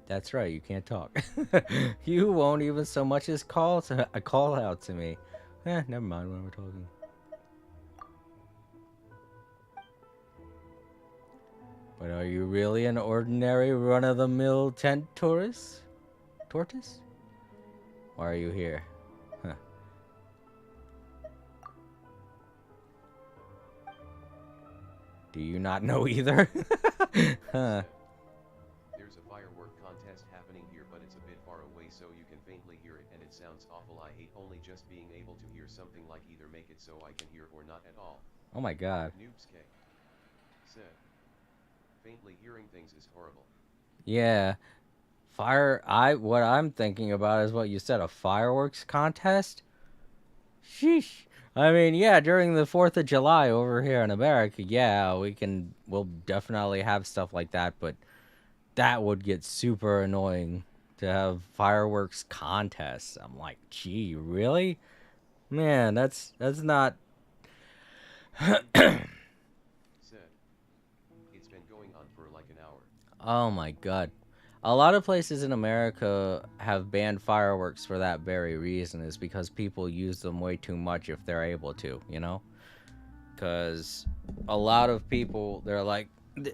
That's right, you can't talk. You won't even so much as call out to me. Never mind when we're talking. But are you really an ordinary run-of-the-mill tent tourist? Tortoise? Why are you here? Huh. Do you not know either? Huh. There's a firework contest happening here, but it's a bit far away, so you can faintly hear it, and it sounds awful. I hate only just being able to hear something like either make it so I can hear or not at all. Oh my god. Noobsky said. Faintly hearing things is horrible. Yeah. What I'm thinking about is what you said, a fireworks contest? Sheesh. I mean, yeah, during the 4th of July over here in America, yeah, we'll definitely have stuff like that, but that would get super annoying to have fireworks contests. I'm like, gee, really? Man, that's not. Said. It's been going on for like an hour. Oh my god. A lot of places in America have banned fireworks for that very reason, is because people use them way too much if they're able to, you know? Because a lot of people, they're like,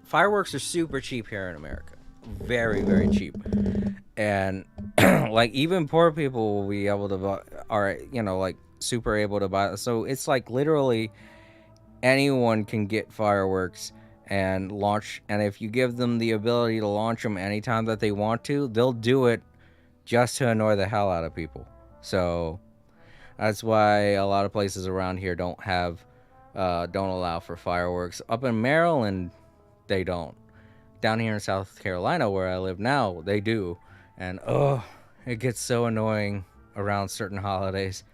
fireworks are super cheap here in America. Very, very cheap. And, like, even poor people will be able to buy, are, you know, like, super able to buy. So it's like literally anyone can get fireworks and launch, and if you give them the ability to launch them anytime that they want to, they'll do it just to annoy the hell out of people. So that's why a lot of places around here don't allow for fireworks. Up in Maryland, they don't. Down here in South Carolina, where I live now, they do. And oh, it gets so annoying around certain holidays.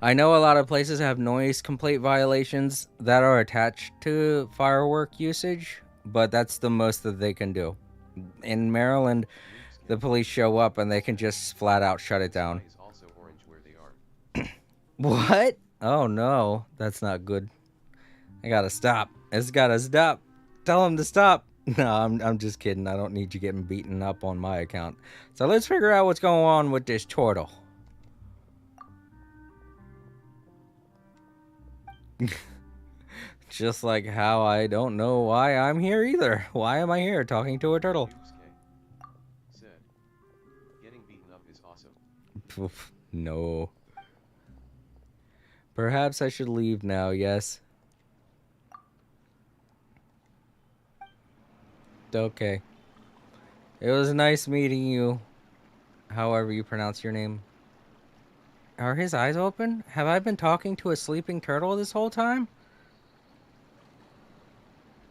I know a lot of places have noise complaint violations that are attached to firework usage, but that's the most that they can do. In Maryland, the police show up and they can just flat out shut it down. Is also orange where they are. What? Oh no, that's not good. I gotta stop. It's gotta stop. Tell him to stop. No, I'm just kidding. I don't need you getting beaten up on my account. So let's figure out what's going on with this turtle. Just like how I don't know why I'm here either. Why am I here talking to a turtle? Said. Getting beaten up is awesome. Oof, no. Perhaps I should leave now, yes. Okay. It was nice meeting you. However you pronounce your name. Are his eyes open? Have I been talking to a sleeping turtle this whole time?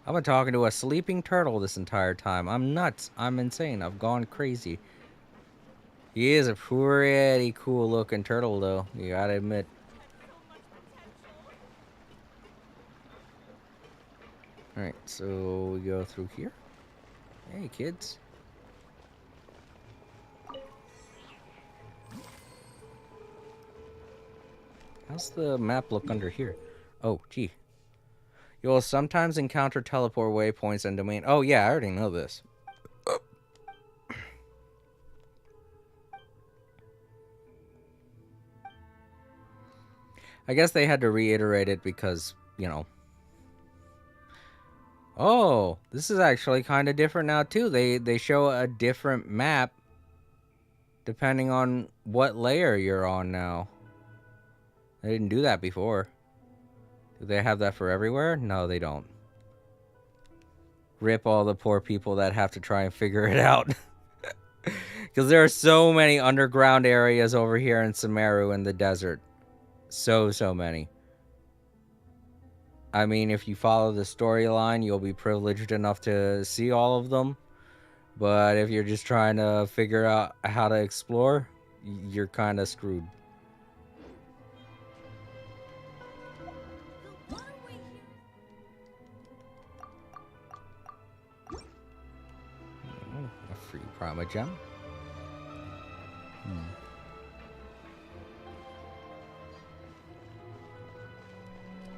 I've been talking to a sleeping turtle this entire time. I'm nuts. I'm insane. I've gone crazy. He is a pretty cool looking turtle though, you gotta admit. Alright, so we go through here. Hey kids. How's the map look under here? Oh, gee. You will sometimes encounter teleport waypoints and domain. Oh, yeah, I already know this. I guess they had to reiterate it because, you know. Oh, this is actually kind of different now, too. They show a different map depending on what layer you're on now. They didn't do that before. Do they have that for everywhere? No, they don't. Rip all the poor people that have to try and figure it out. Because there are so many underground areas over here in Sumeru in the desert. So many. I mean, if you follow the storyline, you'll be privileged enough to see all of them. But if you're just trying to figure out how to explore, you're kind of screwed. A free Prima Gem.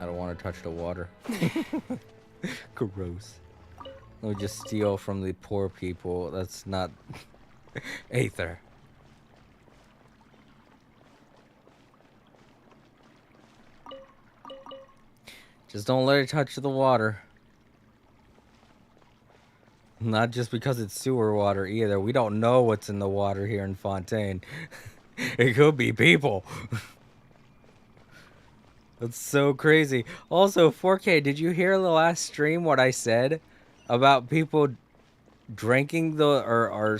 I don't want to touch the water. Gross. Let me just steal from the poor people. That's not Aether. Just don't let it touch the water. Not just because it's sewer water either. We don't know what's in the water here in Fontaine. It could be people. That's so crazy. Also, 4K, did you hear the last stream what I said about people drinking or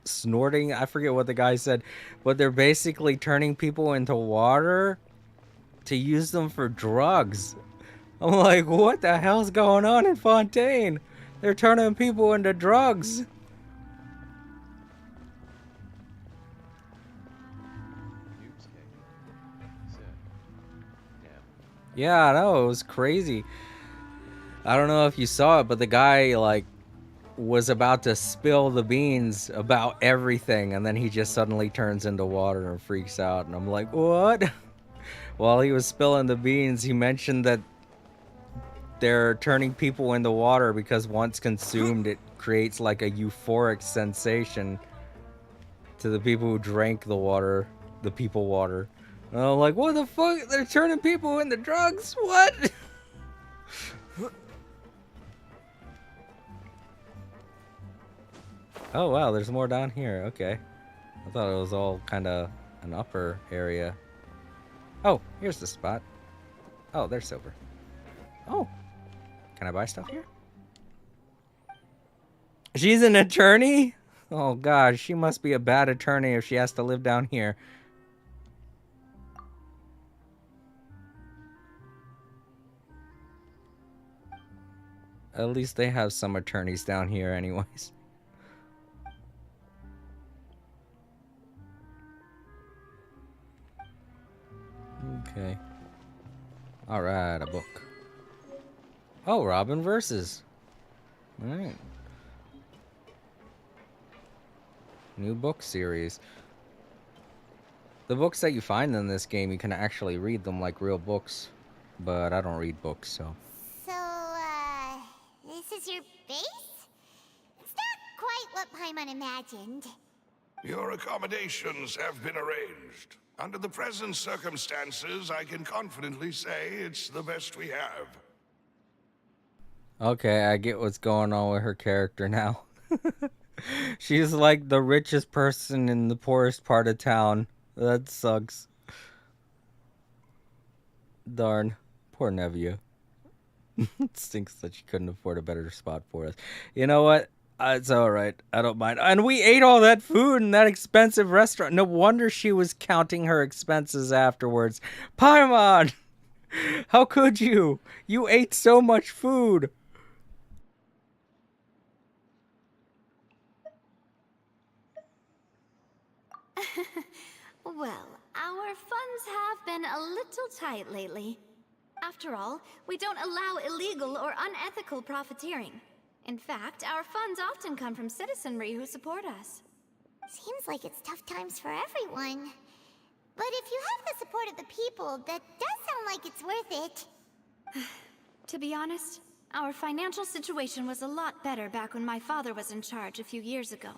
snorting? I forget what the guy said, but they're basically turning people into water to use them for drugs. I'm like, what the hell's going on in Fontaine? They're turning people into drugs. Yeah, I know, it was crazy. I don't know if you saw it, but the guy, like, was about to spill the beans about everything, and then he just suddenly turns into water and freaks out, and I'm like, what? While he was spilling the beans, he mentioned that they're turning people into water because once consumed, it creates, like, a euphoric sensation to the people who drank the water, the people water. And I'm like, what the fuck? They're turning people into drugs? What? Oh wow, there's more down here. Okay. I thought it was all kind of an upper area. Oh, here's the spot. Oh, there's silver. Oh. Can I buy stuff here? She's an attorney? Oh god, she must be a bad attorney if she has to live down here. At least they have some attorneys down here anyways. Okay. Alright, a book. Oh, Robin Versus. Alright. New book series. The books that you find in this game, you can actually read them like real books. But I don't read books, so... So, this is your base? It's not quite what Paimon imagined. Your accommodations have been arranged. Under the present circumstances, I can confidently say it's the best we have. Okay, I get what's going on with her character now. She's like the richest person in the poorest part of town. That sucks. Darn. Poor Navia. It stinks that she couldn't afford a better spot for us. You know what? It's alright. I don't mind. And we ate all that food in that expensive restaurant. No wonder she was counting her expenses afterwards. Paimon! How could you? You ate so much food. Well, our funds have been a little tight lately. After all, we don't allow illegal or unethical profiteering. In fact, our funds often come from citizenry who support us. Seems like it's tough times for everyone. But if you have the support of the people, that does sound like it's worth it. To be honest, our financial situation was a lot better back when my father was in charge a few years ago.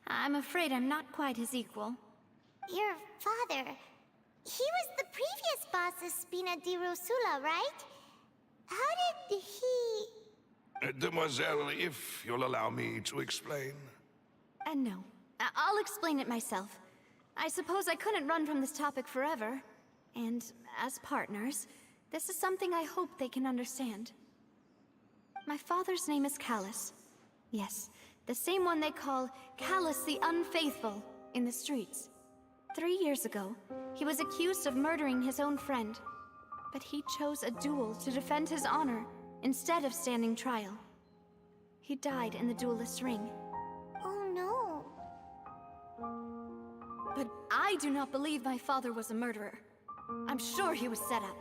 I'm afraid I'm not quite his equal. Your father... he was the previous boss of Spina di Rosula, right? How did he... Demoiselle, if you'll allow me to explain. No. I'll explain it myself. I suppose I couldn't run from this topic forever. And as partners, this is something I hope they can understand. My father's name is Callus. Yes, the same one they call Callus the Unfaithful in the streets. 3 years ago, he was accused of murdering his own friend. But he chose a duel to defend his honor instead of standing trial. He died in the duelist's ring. Oh no. But I do not believe my father was a murderer. I'm sure he was set up.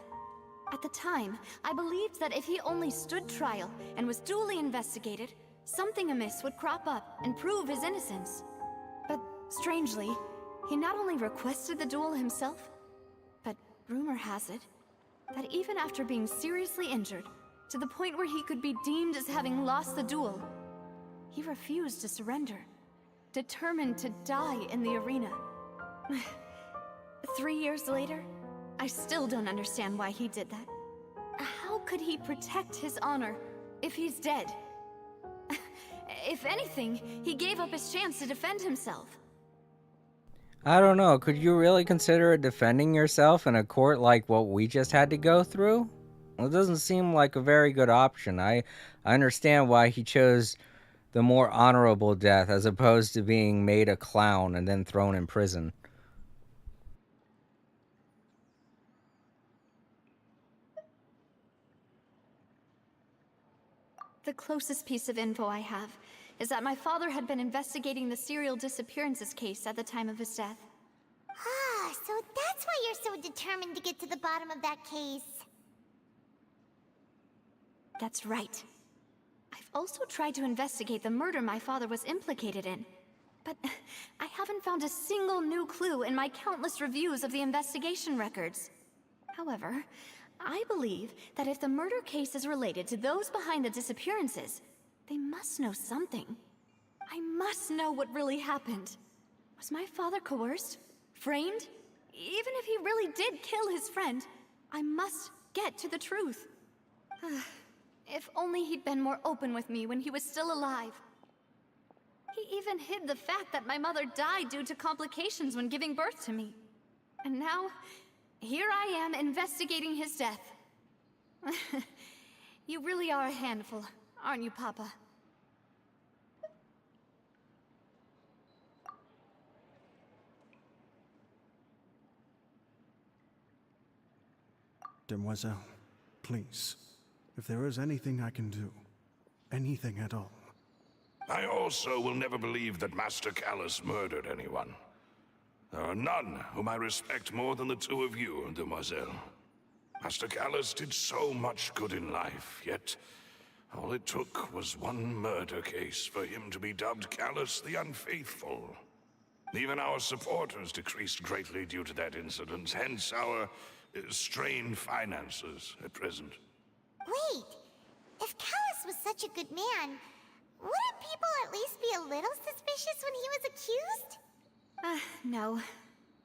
At the time, I believed that if he only stood trial and was duly investigated, something amiss would crop up and prove his innocence. But strangely, he not only requested the duel himself, but rumor has it that even after being seriously injured, to the point where he could be deemed as having lost the duel, he refused to surrender, determined to die in the arena. 3 years later, I still don't understand why he did that. How could he protect his honor if he's dead? If anything, he gave up his chance to defend himself. I don't know, could you really consider defending yourself in a court like what we just had to go through? Well, it doesn't seem like a very good option. I understand why he chose the more honorable death as opposed to being made a clown and then thrown in prison. The closest piece of info I have is that my father had been investigating the serial disappearances case at the time of his death. Ah, so that's why you're so determined to get to the bottom of that case. That's right. I've also tried to investigate the murder my father was implicated in, but I haven't found a single new clue in my countless reviews of the investigation records. However, I believe that if the murder case is related to those behind the disappearances, they must know something. I must know what really happened. Was my father coerced? Framed? Even if he really did kill his friend, I must get to the truth. If only he'd been more open with me when he was still alive. He even hid the fact that my mother died due to complications when giving birth to me. And now, here I am investigating his death. You really are a handful, aren't you, Papa? Demoiselle, please, if there is anything I can do, anything at all. I also will never believe that Master Callus murdered anyone. There are none whom I respect more than the two of you, Demoiselle. Master Callus did so much good in life, yet all it took was one murder case for him to be dubbed Callus the Unfaithful. Even our supporters decreased greatly due to that incident, hence our strained finances at present. Wait, if Callus was such a good man, wouldn't people at least be a little suspicious when he was accused? No.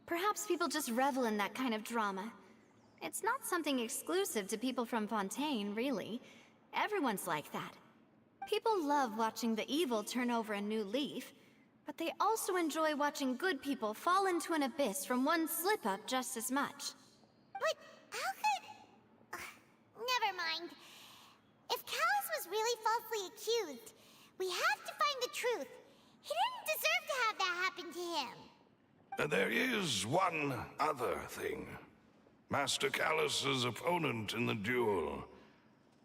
Perhaps people just revel in that kind of drama. It's not something exclusive to people from Fontaine, really. Everyone's like that. People love watching the evil turn over a new leaf, but they also enjoy watching good people fall into an abyss from one slip-up just as much. But how could... never mind. If Callus was really falsely accused, we have to find the truth. He didn't deserve to have that happen to him. There is one other thing. Master Callus's opponent in the duel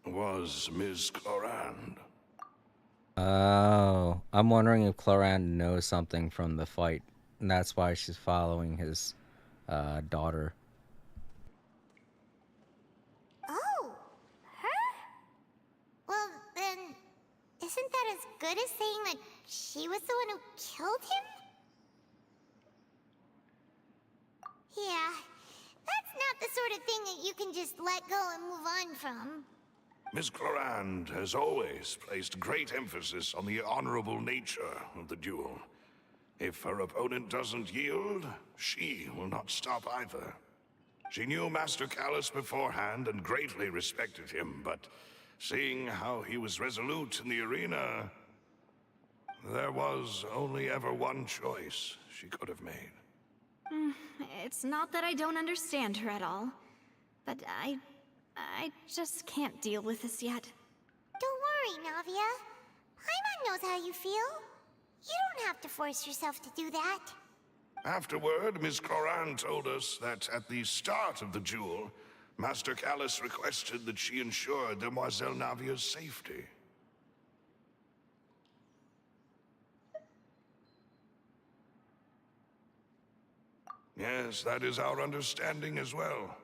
was Ms. Clorand. Oh, I'm wondering if Clorand knows something from the fight, and that's why she's following his daughter. Oh, her? Well, then, isn't that as good as saying that she was the one who killed him? Yeah, that's not the sort of thing that you can just let go and move on from. Miss Clorand has always placed great emphasis on the honorable nature of the duel. If her opponent doesn't yield, she will not stop either. She knew Master Callus beforehand and greatly respected him, but seeing how he was resolute in the arena, there was only ever one choice she could have made. It's not that I don't understand her at all, but I just can't deal with this yet. Don't worry, Navia. Paimon knows how you feel. You don't have to force yourself to do that. Afterward, Miss Clorand told us that at the start of the duel, Master Callus requested that she ensure Demoiselle Navia's safety. Yes, that is our understanding as well.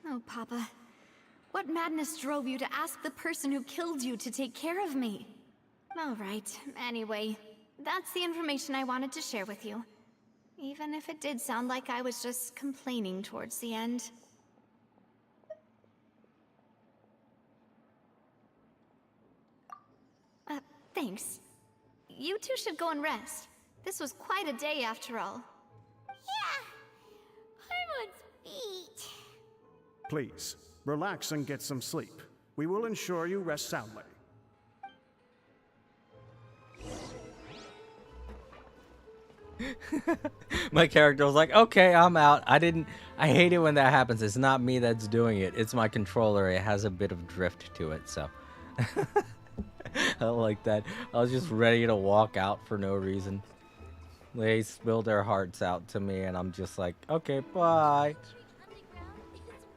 Oh, Papa. What madness drove you to ask the person who killed you to take care of me? All right, anyway, that's the information I wanted to share with you. Even if it did sound like I was just complaining towards the end. Thanks. You two should go and rest. This was quite a day after all. Yeah, Paimon's feet. Please, relax and get some sleep. We will ensure you rest soundly. My character was like, okay, I'm out. I hate it when that happens. It's not me that's doing it. It's my controller. It has a bit of drift to it, so. I don't like that. I was just ready to walk out for no reason. They spilled their hearts out to me, and I'm just like, okay, bye.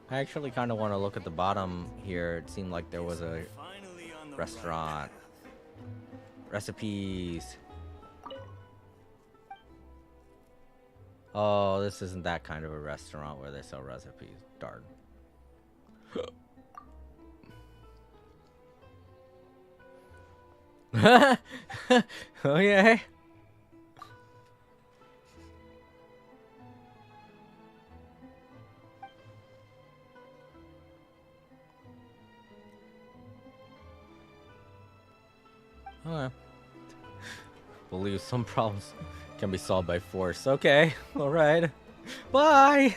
I actually kind of want to look at the bottom here. It seemed like there was a restaurant. Recipes. Oh, this isn't that kind of a restaurant where they sell recipes. Darn. Okay. Okay. Believe some problems can be solved by force. Okay. Alright. Bye!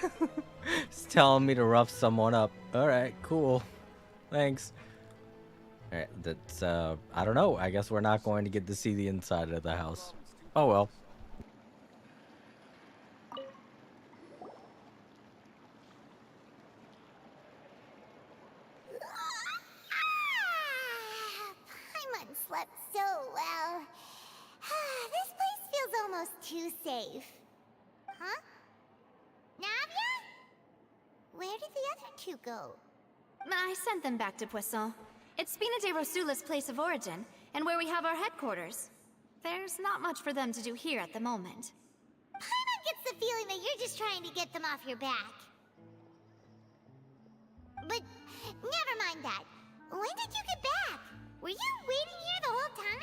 It's telling me to rough someone up. Alright, cool. Thanks. Alright, that's, I don't know. I guess we're not going to get to see the inside of the house. Oh well. Paimon slept so well. This place feels almost too safe. Huh? Navia? Where did the other two go? I sent them back to Poisson. It's Spina de Rosula's place of origin, and where we have our headquarters. There's not much for them to do here at the moment. Paimon gets the feeling that you're just trying to get them off your back. But never mind that. When did you get back? Were you waiting here the whole time?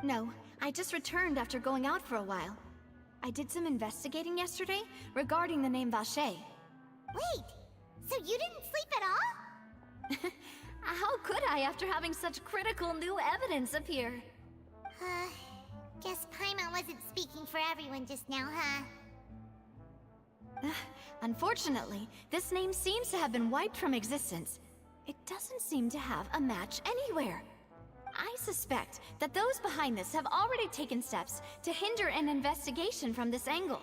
No, I just returned after going out for a while. I did some investigating yesterday regarding the name Vache. Wait, so you didn't sleep at all? How could I after having such critical new evidence appear? Guess Paimon wasn't speaking for everyone just now, huh? Unfortunately, this name seems to have been wiped from existence. It doesn't seem to have a match anywhere. I suspect that those behind this have already taken steps to hinder an investigation from this angle.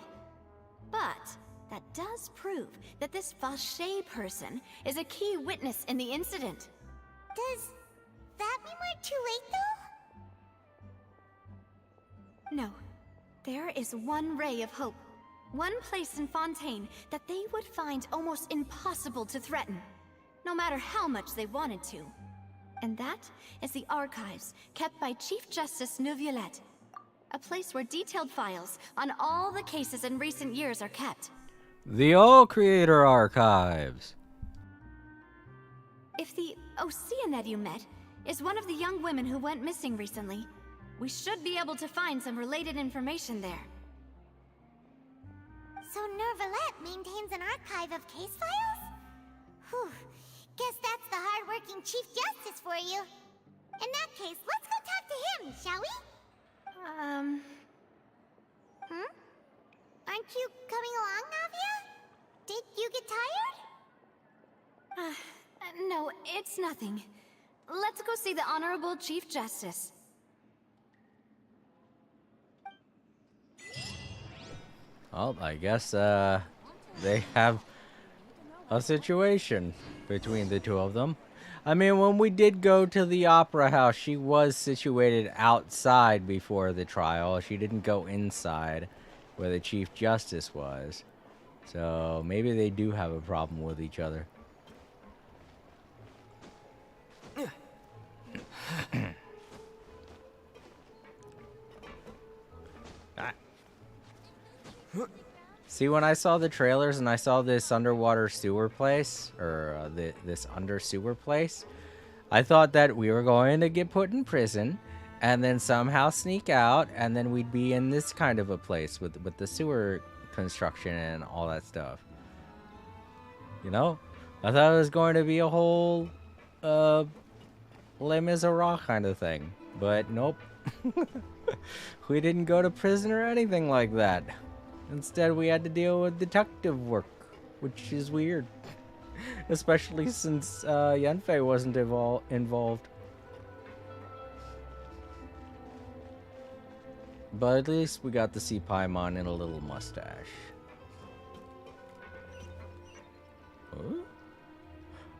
But that does prove that this Vache person is a key witness in the incident. Does that mean we're too late, though? No. There is one ray of hope. One place in Fontaine that they would find almost impossible to threaten, no matter how much they wanted to. And that is the archives kept by Chief Justice Neuvillette. A place where detailed files on all the cases in recent years are kept. The All Creator Archives. If the Oceanette you met is one of the young women who went missing recently, we should be able to find some related information there. So Neuvillette maintains an archive of case files? Whew. Guess that's the hard-working Chief Justice for you. In that case, let's go talk to him, shall we? Aren't you coming along, Navia? Did you get tired? No, it's nothing. Let's go see the Honorable Chief Justice. Well, I guess, they have a situation between the two of them. I mean, when we did go to the Opera House, she was situated outside before the trial. She didn't go inside where the Chief Justice was. So, maybe they do have a problem with each other. See, when I saw the trailers and I saw this underwater sewer place, or this under sewer place, I thought that we were going to get put in prison and then somehow sneak out, and then we'd be in this kind of a place with the sewer construction and all that stuff. You know? I thought it was going to be a whole Les Miserables kind of thing. But nope. We didn't go to prison or anything like that. Instead, we had to deal with detective work, which is weird. Especially since Yenfei wasn't involved. But at least we got to see Paimon in a little mustache. Huh?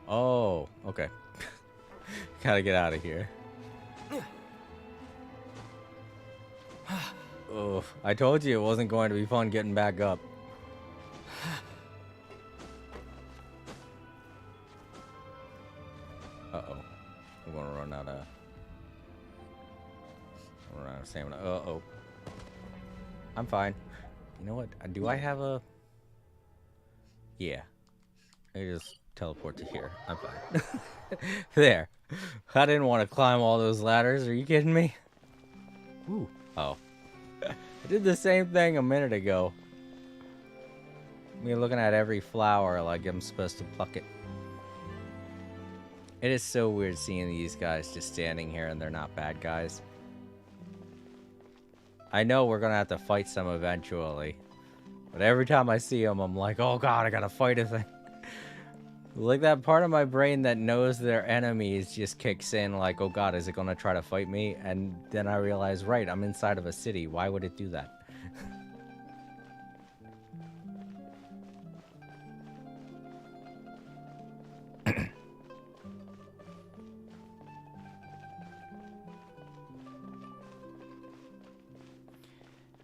Oh, okay. Gotta get out of here. Oh, I told you it wasn't going to be fun getting back up. Uh-oh. I'm gonna run out of stamina. Uh-oh. I'm fine. You know what? Do I have a... Yeah. I just teleport to here. I'm fine. There. I didn't want to climb all those ladders. Are you kidding me? Ooh. Oh. I did the same thing a minute ago. Me looking at every flower like I'm supposed to pluck it. It is so weird seeing these guys just standing here and they're not bad guys. I know we're gonna have to fight some eventually. But every time I see them, I'm like, oh god, I gotta fight a thing. Like that part of my brain that knows they're enemies just kicks in like, oh god, is it gonna try to fight me? And then I realize, right, I'm inside of a city. Why would it do that?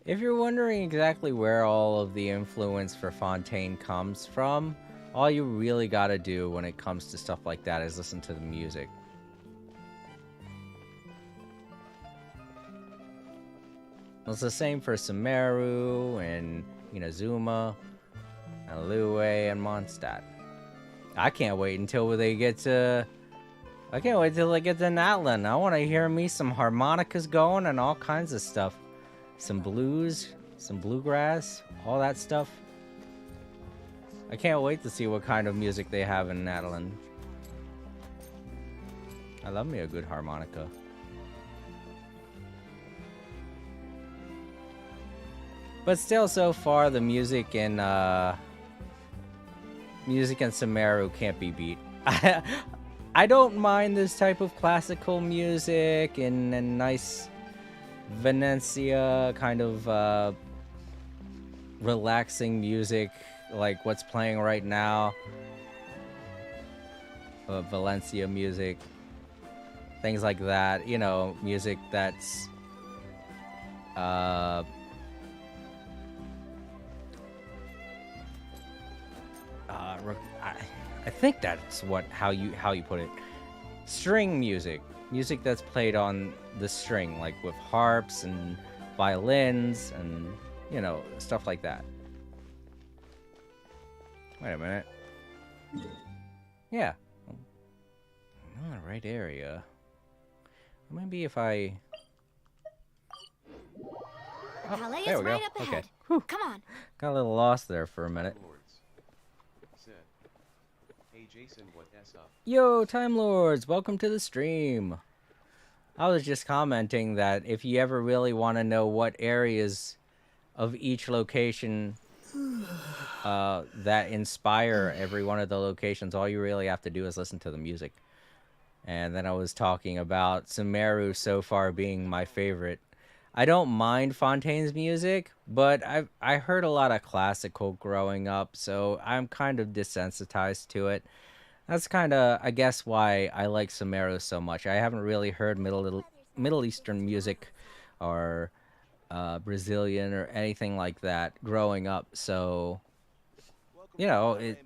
If you're wondering exactly where all of the influence for Fontaine comes from, all you really gotta do when it comes to stuff like that is listen to the music. It's the same for Sumeru and Inazuma and Lue and Mondstadt. I can't wait until they get to... I can't wait till they get to Natlan. I want to hear me some harmonicas going and all kinds of stuff. Some blues, some bluegrass, all that stuff. I can't wait to see what kind of music they have in Natlan. I love me a good harmonica. But still, so far, the music in Sumeru can't be beat. I don't mind this type of classical music and nice Venetia kind of relaxing music like what's playing right now. Valencia music. Things like that. You know, music that's I think that's how you put it. String music. Music that's played on the string, like with harps and violins and, stuff like that. Wait a minute. Yeah. I'm in the right area. Maybe if I... Oh, Palais there is we go. right up ahead. Okay. Whew. Come on. Got a little lost there for a minute. Said, hey Jason, what s up? Yo, Time Lords, welcome to the stream. I was just commenting that if you ever really want to know what areas of each location that inspire every one of the locations, all you really have to do is listen to the music. And then I was talking about Sumeru so far being my favorite. I don't mind Fontaine's music, but I heard a lot of classical growing up, so I'm kind of desensitized to it. That's kind of, I guess, why I like Sumeru so much. I haven't really heard Middle Eastern music or Brazilian or anything like that growing up, so, it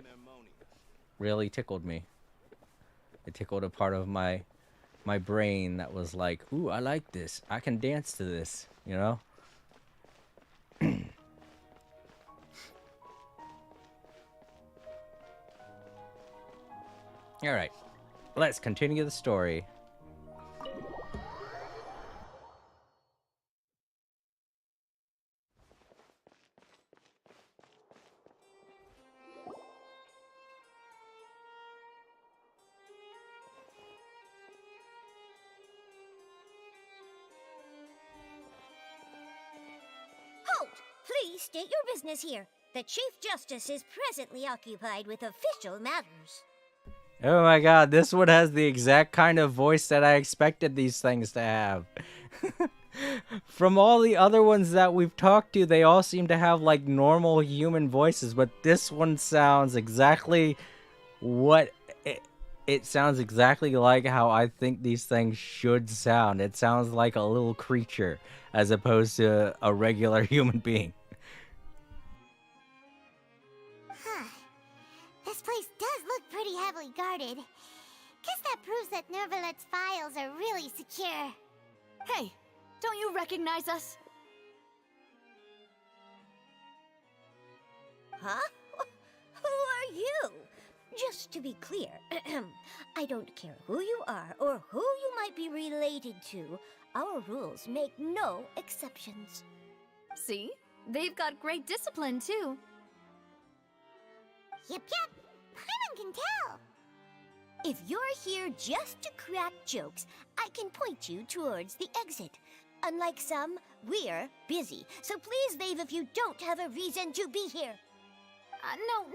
really tickled me. It tickled a part of my brain that was like, ooh, I like this. I can dance to this, Alright, let's continue the story. Halt! Please state your business here. The Chief Justice is presently occupied with official matters. Oh my god, this one has the exact kind of voice that I expected these things to have. From all the other ones that we've talked to, they all seem to have like normal human voices, but this one sounds exactly what it sounds exactly like how I think these things should sound. It sounds like a little creature as opposed to a regular human being. This place does look pretty heavily guarded. Guess that proves that Nervalet's files are really secure. Hey, don't you recognize us? Huh? Who are you? Just to be clear, I don't care who you are or who you might be related to. Our rules make no exceptions. See? They've got great discipline, too. Yep. Paimon can tell. If you're here just to crack jokes, I can point you towards the exit. Unlike some, we're busy, so please leave if you don't have a reason to be here.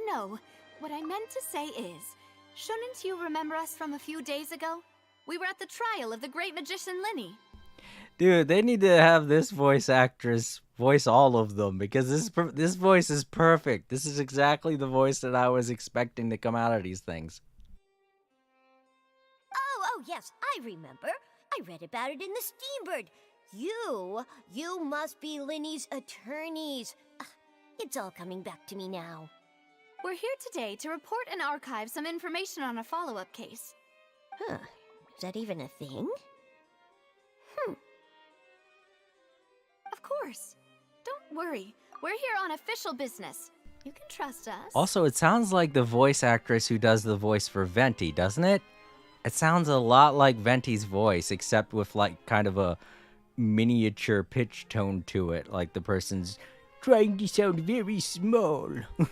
No. What I meant to say is, shouldn't you remember us from a few days ago? We were at the trial of the great magician Linny. Dude, they need to have this voice actress voice all of them, because this voice is perfect. This is exactly the voice that I was expecting to come out of these things. Oh, yes, I remember. I read about it in the Steambird. You must be Linny's attorneys. It's all coming back to me now. We're here today to report and archive some information on a follow-up case. Huh. Is that even a thing? Of course. Don't worry. We're here on official business. You can trust us. Also, it sounds like the voice actress who does the voice for Venti, doesn't it? It sounds a lot like Venti's voice, except with like kind of a miniature pitch tone to it, like the person's trying to sound very small. All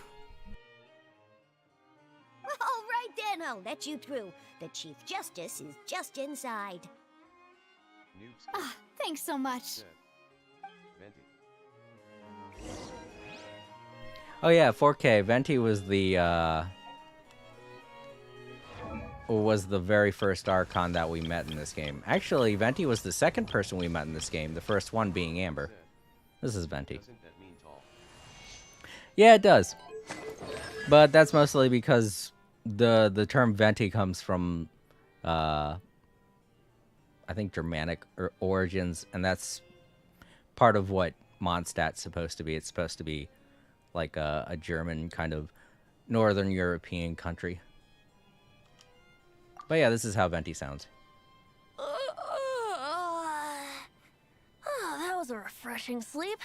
right then, I'll let you through. The Chief Justice is just inside. Thanks so much. Oh yeah, 4K. Venti was the very first Archon that we met in this game. Actually, Venti was the second person we met in this game, the first one being Amber. This is Venti. Yeah, it does. But that's mostly because the term Venti comes from I think Germanic origins, and that's part of what Mondstadt's supposed to be. It's supposed to be like a German kind of Northern European country. But yeah, this is how Venti sounds. That was a refreshing sleep.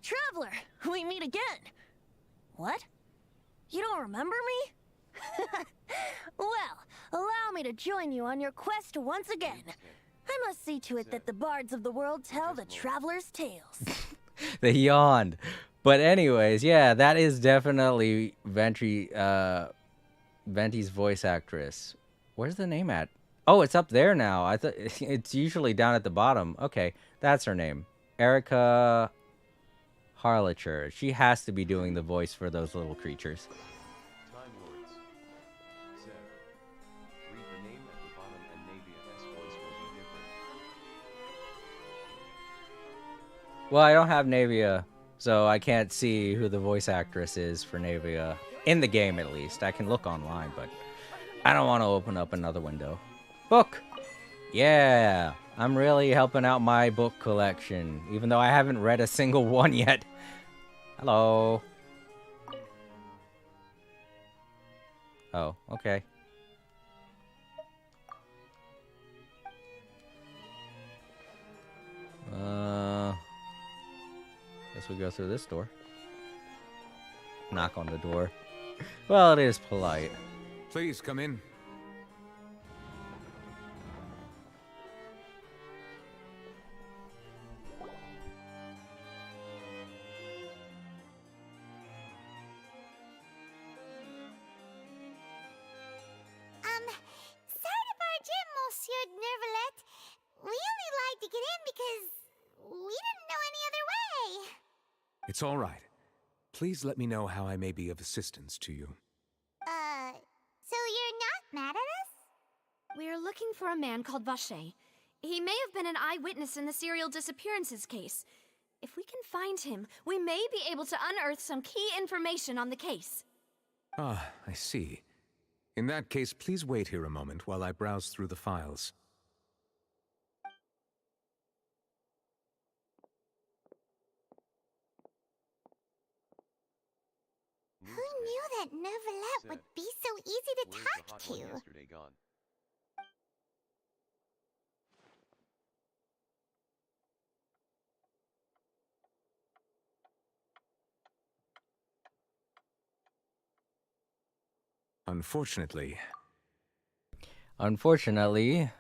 Traveler, we meet again. What? You don't remember me? Well, allow me to join you on your quest once again. I must see to it that the bards of the world tell the traveler's tales. They yawned. But anyways, yeah, that is definitely Venti's voice actress. Where's the name at? Oh, it's up there now. I thought it's usually down at the bottom. Okay, that's her name. Erica Harlacher. She has to be doing the voice for those little creatures. Time Lords. Said. Read the name at the bottom and Navia's voice will be different. Well, I don't have Navia, so I can't see who the voice actress is for Navia. In the game, at least. I can look online, but I don't want to open up another window. Book! Yeah! I'm really helping out my book collection, even though I haven't read a single one yet. Hello. Oh, okay. Guess we go through this door. Knock on the door. Well, it is polite. Please come in. Sorry to barge in, Monsieur Nervalet. We only lied to get in because we didn't know any other way. It's all right. Please let me know how I may be of assistance to you. So you're not mad at us? We're looking for a man called Vache. He may have been an eyewitness in the serial disappearances case. If we can find him, we may be able to unearth some key information on the case. Ah, I see. In that case, please wait here a moment while I browse through the files. Who knew that Neuvillette would be so easy to Where's talk the hot to? one yesterday gone? Unfortunately,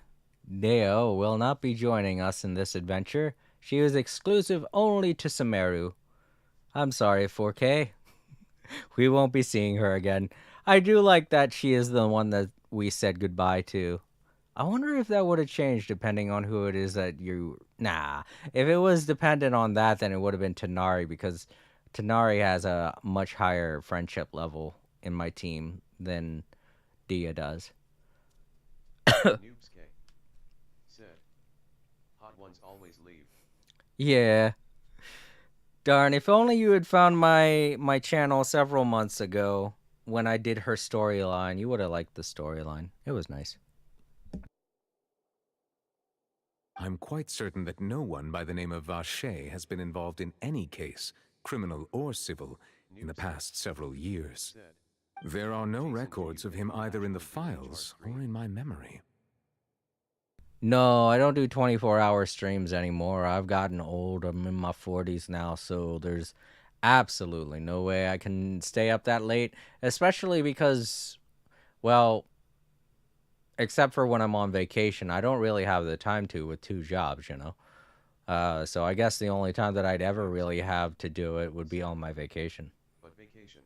Deo will not be joining us in this adventure. She is exclusive only to Sumeru. I'm sorry, 4K. We won't be seeing her again. I do like that she is the one that we said goodbye to. I wonder if that would have changed depending on who it is that you... Nah. If it was dependent on that, then it would have been Tanari, because Tanari has a much higher friendship level in my team than Dia does. Noobs said, hot ones always leave. Yeah. Darn, if only you had found my channel several months ago when I did her storyline. You would have liked the storyline. It was nice. I'm quite certain that no one by the name of Vache has been involved in any case, criminal or civil, in the past several years. There are no records of him either in the files or in my memory. No, I don't do 24-hour streams anymore. I've gotten old. I'm in my 40s now, so there's absolutely no way I can stay up that late, especially because, well, except for when I'm on vacation, I don't really have the time to with 2 jobs, you know? So I guess the only time that I'd ever really have to do it would be on my vacation. But vacation.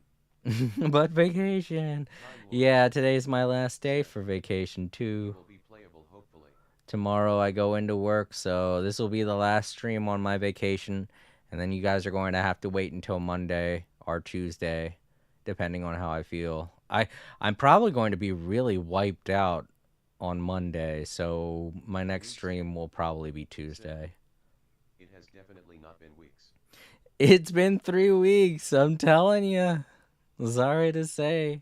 But vacation. Yeah, today's my last day for vacation, too. Will be playable, hopefully. Tomorrow I go into work, so this will be the last stream on my vacation, and then you guys are going to have to wait until Monday or Tuesday, depending on how I feel. I'm probably going to be really wiped out on Monday, so my next stream will probably be Tuesday. It has definitely not been weeks. It's been 3 weeks, I'm telling you. Sorry to say.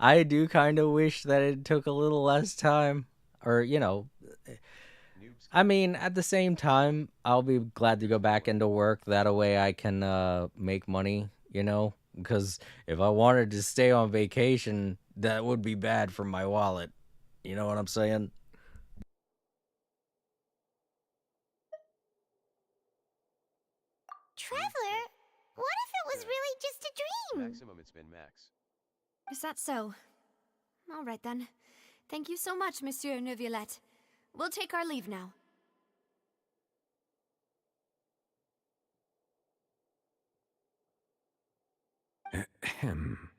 I do kind of wish that it took a little less time, or, you know... I mean, at the same time, I'll be glad to go back into work. That way I can make money, you know? Because if I wanted to stay on vacation, that would be bad for my wallet. You know what I'm saying? Traveler, what if it was really just a dream? Maximum it's been max. Is that so? All right, then. Thank you so much, Monsieur Neuvillette. We'll take our leave now. Ahem.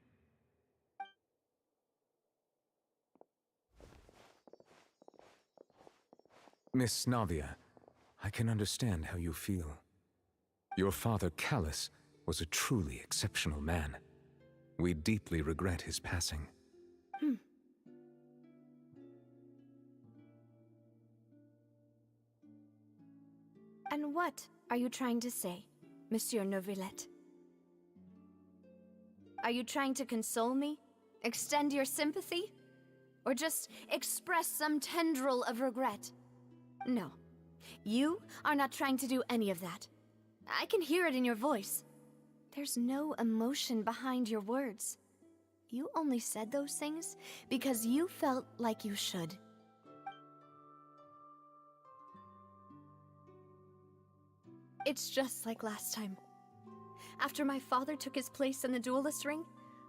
Miss Navia, I can understand how you feel. Your father, Callus, was a truly exceptional man. We deeply regret his passing. And what are you trying to say, Monsieur Neuvillette? Are you trying to console me? Extend your sympathy? Or just express some tendril of regret? No. You are not trying to do any of that. I can hear it in your voice. There's no emotion behind your words. You only said those things because you felt like you should. It's just like last time. After my father took his place in the duelist ring,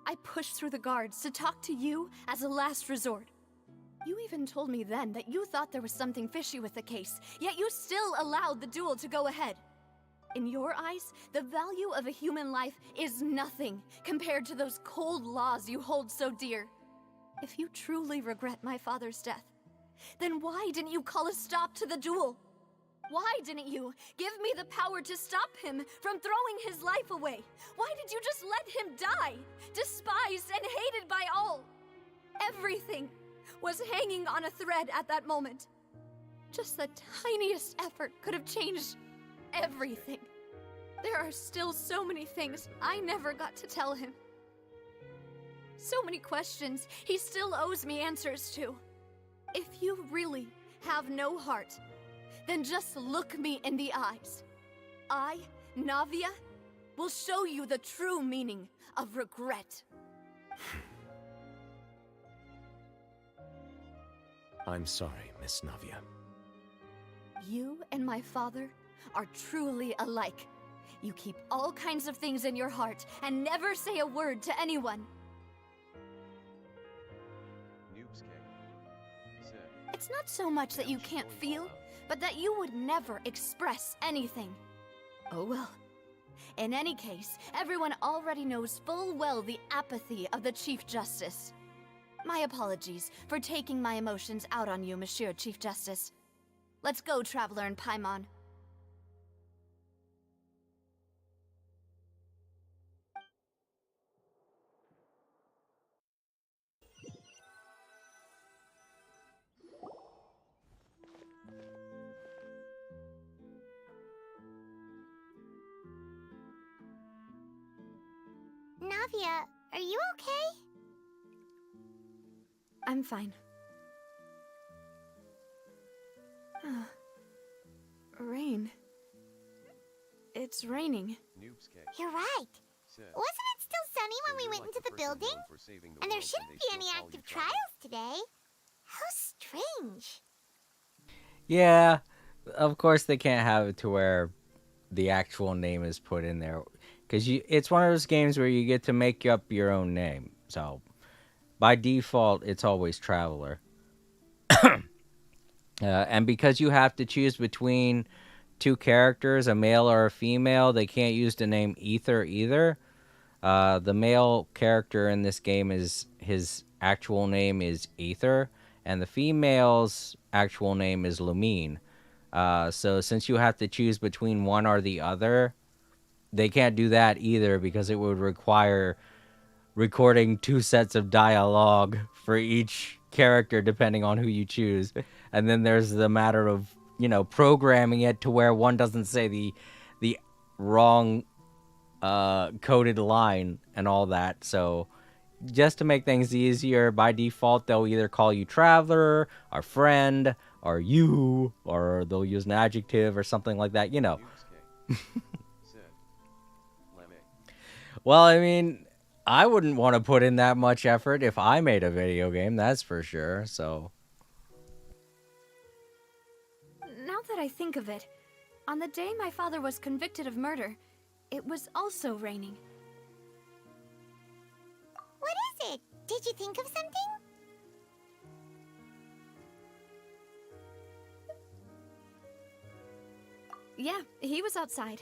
I pushed through the guards to talk to you as a last resort. You even told me then that you thought there was something fishy with the case, yet you still allowed the duel to go ahead. In your eyes, the value of a human life is nothing compared to those cold laws you hold so dear. If you truly regret my father's death, then why didn't you call a stop to the duel? Why didn't you give me the power to stop him from throwing his life away? Why did you just let him die, despised and hated by all? Everything was hanging on a thread at that moment. Just the tiniest effort could have changed everything. There are still so many things I never got to tell him. So many questions he still owes me answers to. If you really have no heart, then just look me in the eyes. I, Navia, will show you the true meaning of regret. I'm sorry, Miss Navia. You and my father are truly alike. You keep all kinds of things in your heart and never say a word to anyone. It's not so much that you can't feel, but that you would never express anything. Oh well. In any case, everyone already knows full well the apathy of the Chief Justice. My apologies for taking my emotions out on you, Monsieur Chief Justice. Let's go, Traveler and Paimon. Navia, are you okay? I'm fine. Rain. It's raining. You're right. Wasn't it still sunny when we went into the building? And there shouldn't be any active trials today. How strange. Yeah, of course they can't have it to where the actual name is put in there. Because it's one of those games where you get to make up your own name. So, by default, it's always Traveler. And because you have to choose between two characters, a male or a female, they can't use the name Ether either. The male character in this game his actual name is Ether, and the female's actual name is Lumine. So since you have to choose between one or the other, they can't do that either because it would require recording 2 sets of dialogue for each character depending on who you choose. And then there's the matter of, programming it to where one doesn't say the wrong coded line and all that. So just to make things easier, by default, they'll either call you Traveler, or Friend, or You, or they'll use an adjective or something like that, Well, I mean, I wouldn't want to put in that much effort if I made a video game, that's for sure, so. Now that I think of it, on the day my father was convicted of murder, it was also raining. What is it? Did you think of something? Yeah, he was outside.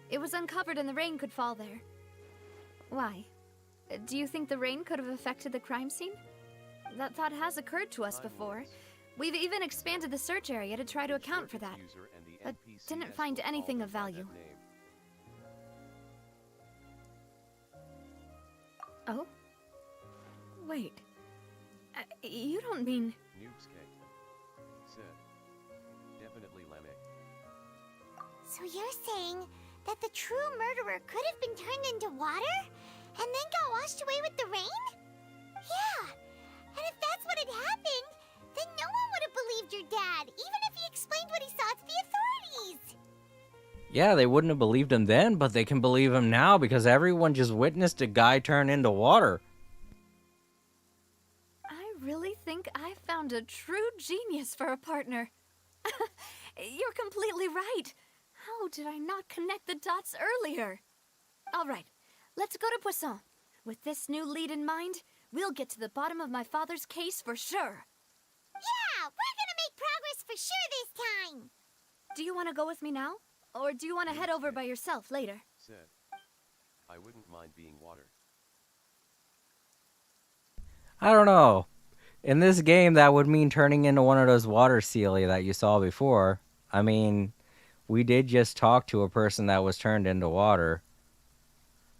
It was uncovered and the rain could fall there. Why? Do you think the rain could have affected the crime scene? That thought has occurred to us before. We've even expanded the search area to try to account for that, but didn't find anything of value. Oh? Wait. You don't mean... So you're saying that the true murderer could have been turned into water? And then got washed away with the rain? Yeah. And if that's what had happened, then no one would have believed your dad, even if he explained what he saw to the authorities. Yeah, they wouldn't have believed him then, but they can believe him now because everyone just witnessed a guy turn into water. I really think I found a true genius for a partner. You're completely right. How did I not connect the dots earlier? All right, let's go to Poisson. With this new lead in mind, we'll get to the bottom of my father's case for sure. Yeah, we're gonna make progress for sure this time. Do you want to go with me now? Or do you want to head over by yourself later? I wouldn't mind being water. I don't know. In this game, that would mean turning into one of those water Celia that you saw before. I mean, we did just talk to a person that was turned into water.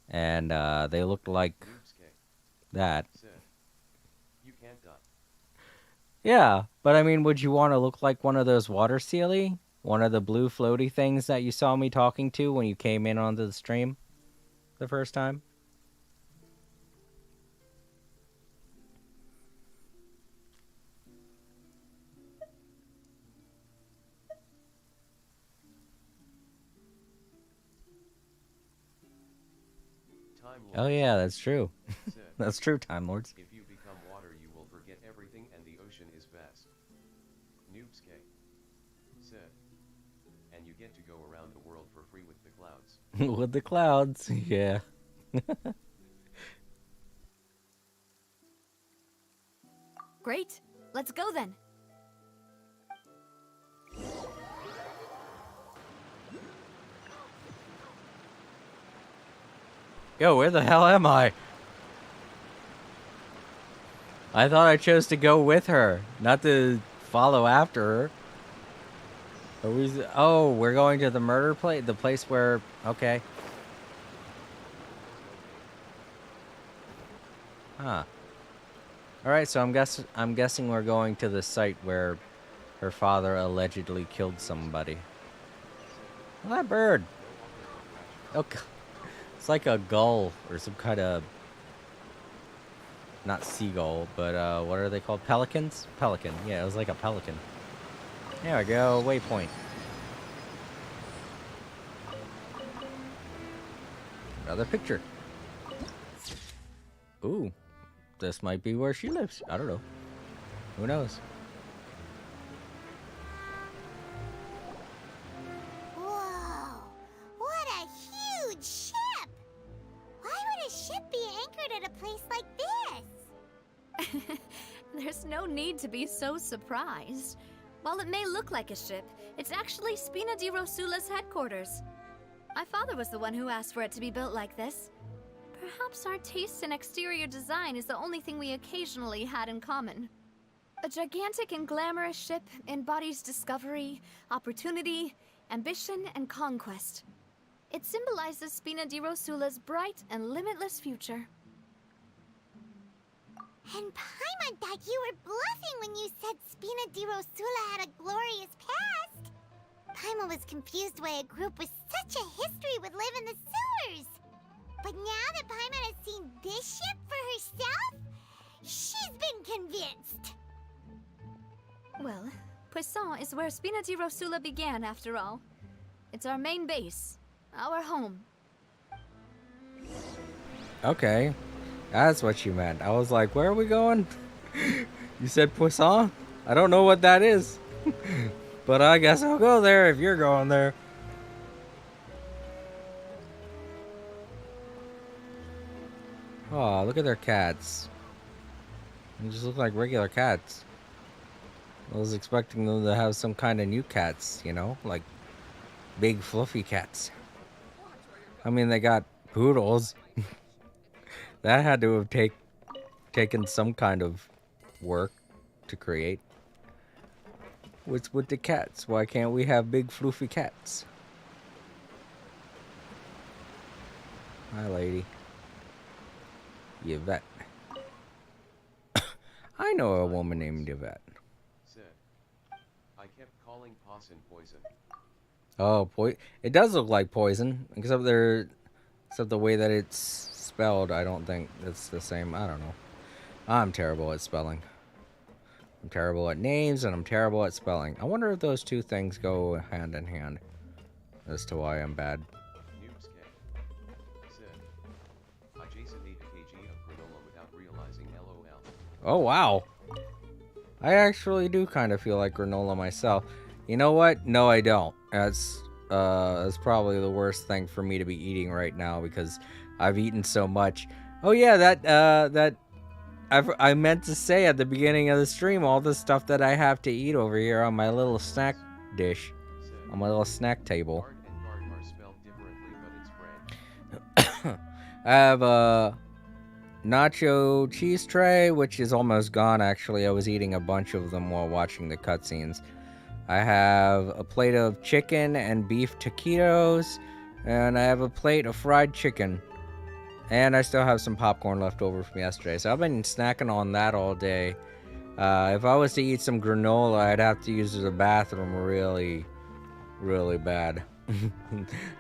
And they looked like that. You can't die. Yeah, but I mean, would you want to look like one of those water sealy? One of the blue floaty things that you saw me talking to when you came in onto the stream the first time? Oh yeah, that's true. That's true, Time Lords. If you become water, you will forget everything, and the ocean is vast. Noobsuke said, and you get to go around the world for free with the clouds. With the clouds, yeah. Great. Let's go then. Yo, where the hell am I? I thought I chose to go with her, not to follow after her. Oh, we're going to the murder place? The place where... Okay. Huh. Alright, so I'm guessing we're going to the site where her father allegedly killed somebody. Oh, that bird! Oh, God. It's like a gull or some kind of... Not seagull, but what are they called? Pelicans? Pelican. Yeah, it was like a pelican. There we go. Waypoint. Another picture. Ooh. This might be where she lives. I don't know. Who knows? Whoa! What a huge ship! Why would a ship be anchored at a place like this? There's no need to be so surprised. While it may look like a ship, it's actually Spina di Rosula's headquarters. My father was the one who asked for it to be built like this. Perhaps our taste in exterior design is the only thing we occasionally had in common. A gigantic and glamorous ship embodies discovery, opportunity, ambition, and conquest. It symbolizes Spina di Rosula's bright and limitless future. And Paimon thought you were bluffing when you said Spina di Rosula had a glorious past. Paimon was confused why a group with such a history would live in the sewers. But now that Paimon has seen this ship for herself, she's been convinced. Well, Poisson is where Spina di Rosula began, after all. It's our main base, our home. Okay. That's what you meant. I was like, where are we going? You said Poisson? I don't know what that is. But I guess I'll go there if you're going there. Oh, look at their cats. They just look like regular cats. I was expecting them to have some kind of new cats, you know? Like big fluffy cats. I mean, they got poodles. That had to have taken some kind of work to create. What's with the cats? Why can't we have big fluffy cats? Hi, lady. Yvette. I know a woman named Yvette. Said, I kept calling poison poison. Oh, it does look like poison, except the way that it's spelled. I don't think it's the same. I don't know. I'm terrible at spelling. I'm terrible at names, and I'm terrible at spelling. I wonder if those two things go hand in hand as to why I'm bad. Noobsuke said, I Jason ate a kg of granola without realizing LOL. Oh, wow. I actually do kind of feel like granola myself. You know what? No, I don't. That's probably the worst thing for me to be eating right now because I've eaten so much. Oh yeah, I meant to say at the beginning of the stream all the stuff that I have to eat over here on my little snack dish, on my little snack table. Guard and guard are spelled differently, but it's brand. I have a nacho cheese tray, which is almost gone actually. I was eating a bunch of them while watching the cutscenes. I have a plate of chicken and beef taquitos, and I have a plate of fried chicken. And I still have some popcorn left over from yesterday, so I've been snacking on that all day. If I was to eat some granola, I'd have to use the bathroom really, really bad.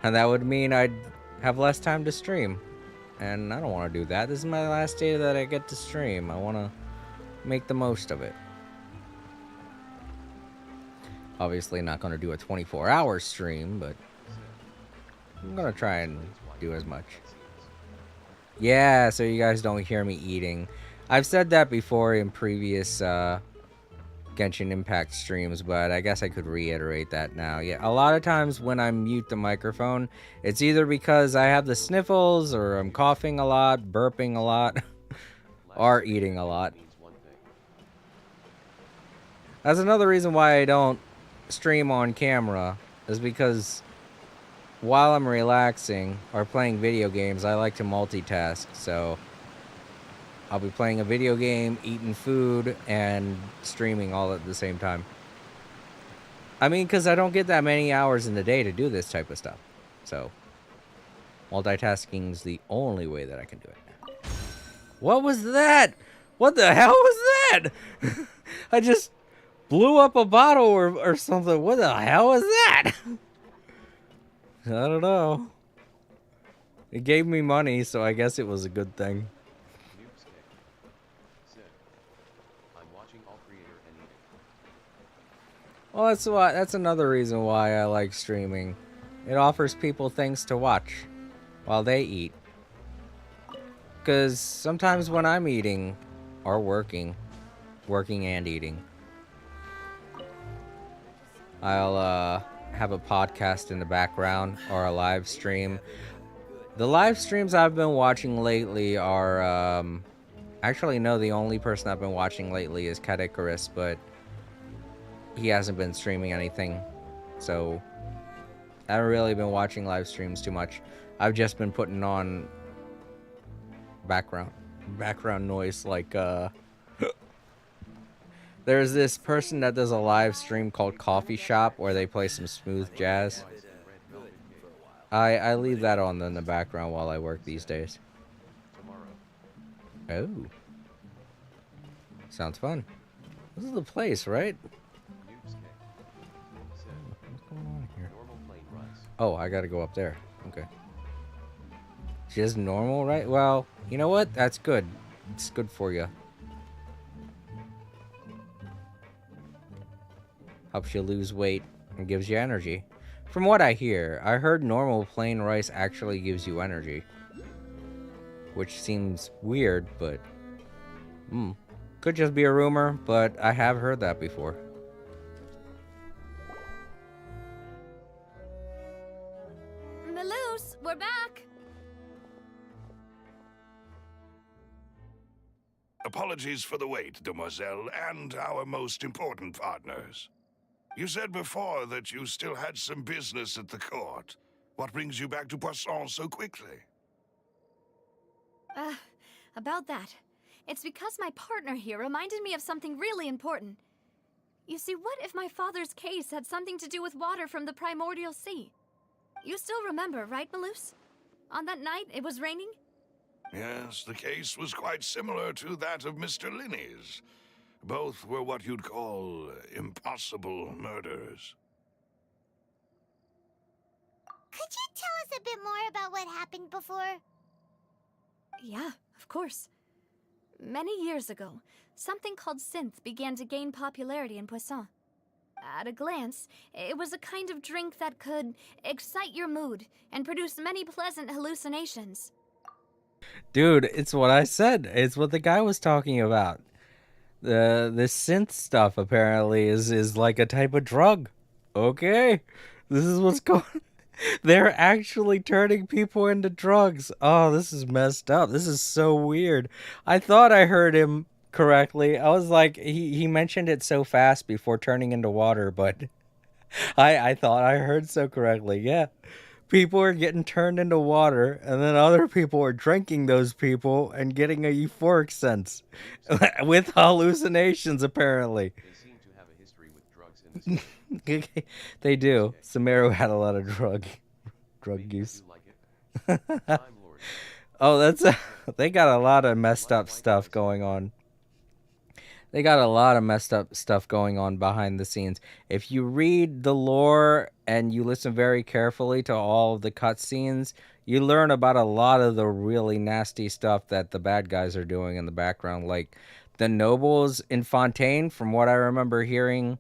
And that would mean I'd have less time to stream. And I don't want to do that. This is my last day that I get to stream. I want to make the most of it. Obviously not going to do a 24-hour stream, but I'm going to try and do as much. Yeah, so you guys don't hear me eating. I've said that before in previous Genshin Impact streams, but I guess I could reiterate that now. Yeah, a lot of times when I mute the microphone, it's either because I have the sniffles, or I'm coughing a lot, burping a lot, or eating a lot. That's another reason why I don't stream on camera, is because while I'm relaxing or playing video games, I like to multitask, so I'll be playing a video game, eating food, and streaming all at the same time. I mean, because I don't get that many hours in the day to do this type of stuff. So, multitasking is the only way that I can do it. What was that? What the hell was that? I just blew up a bottle or something. What the hell was that? I don't know. It gave me money, so I guess it was a good thing. Well, that's another reason why I like streaming. It offers people things to watch while they eat. Because sometimes when I'm eating or working and eating, I'll have a podcast in the background or a live stream. The live streams I've been watching lately are actually no, the only person I've been watching lately is Cat Icarus, but he hasn't been streaming anything, so I haven't really been watching live streams too much. I've just been putting on background noise, like there's this person that does a live stream called Coffee Shop where they play some smooth jazz. I leave that on in the background while I work these days. Oh, sounds fun. This is the place, right? Oh, I gotta go up there. Okay. Just normal, right? Well, you know what? That's good. It's good for you. Helps you lose weight and gives you energy. From what I hear, I heard normal plain rice actually gives you energy. Which seems weird, but could just be a rumor, but I have heard that before. Maloose, we're back! Apologies for the wait, demoiselle, and our most important partners. You said before that you still had some business at the court. What brings you back to Poisson so quickly? About that. It's because my partner here reminded me of something really important. You see, what if my father's case had something to do with water from the primordial sea? You still remember, right, Maloose? On that night, it was raining? Yes, the case was quite similar to that of Mr. Linney's. Both were what you'd call impossible murders. Could you tell us a bit more about what happened before? Yeah, of course. Many years ago, something called synth began to gain popularity in Poisson. At a glance, it was a kind of drink that could excite your mood and produce many pleasant hallucinations. Dude, it's what I said. It's what the guy was talking about. This synth stuff apparently is like a type of drug. Okay, this is what's going. They're actually turning people into drugs. Oh, this is messed up. This is so weird. I thought I heard him correctly. I was like, he mentioned it so fast before turning into water, but I thought I heard so correctly. Yeah. People are getting turned into water, and then other people are drinking those people and getting a euphoric sense with hallucinations, apparently. They seem to have a history with drugs in this They do. Sumeru had a lot of drug use. Oh, that's they got a lot of messed up stuff going on. They got a lot of messed up stuff going on behind the scenes. If you read the lore and you listen very carefully to all of the cutscenes, you learn about a lot of the really nasty stuff that the bad guys are doing in the background. Like the nobles in Fontaine, from what I remember hearing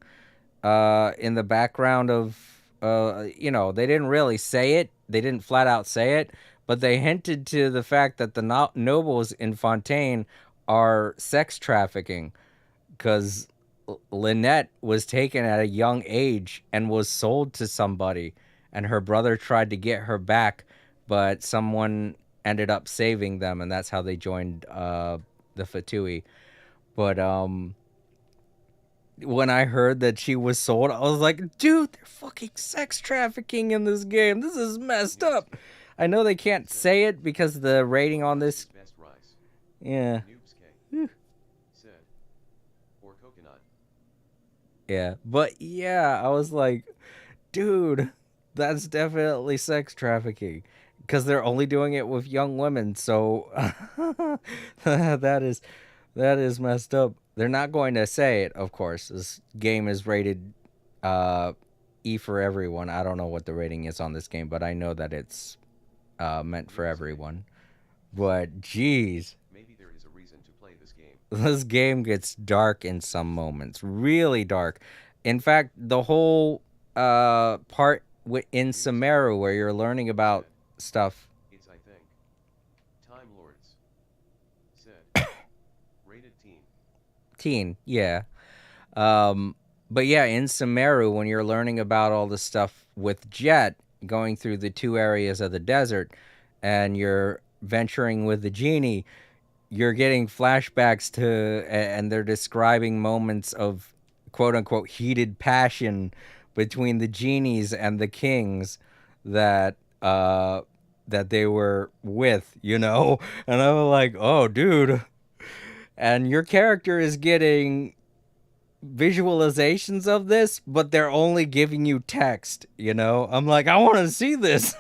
in the background of, they didn't really say it. They didn't flat out say it, but they hinted to the fact that the nobles in Fontaine are sex trafficking, because Lynette was taken at a young age and was sold to somebody, and her brother tried to get her back, but someone ended up saving them, and that's how they joined the Fatui. But when I heard that she was sold, I was like, dude, they're fucking sex trafficking in this game. This is messed up. I know they can't say it because the rating on this... Yeah. Yeah, but yeah, I was like, dude, that's definitely sex trafficking, because they're only doing it with young women. So that is messed up. They're not going to say it, of course. This game is rated E for everyone. I don't know what the rating is on this game, but I know that it's meant for everyone. But geez, maybe there is a reason to play this game. This game gets dark in some moments, really dark. In fact, the whole part in Sumeru where you're learning about stuff. It's, I think, Time Lords said rated teen. Teen, yeah. But yeah, in Sumeru, when you're learning about all the stuff with Jet, going through the 2 areas of the desert, and you're venturing with the genie, you're getting flashbacks to, and they're describing moments of quote-unquote heated passion between the genies and the kings that they were with, and I was like, oh, dude. And your character is getting visualizations of this, but they're only giving you text, I'm like, I want to see this.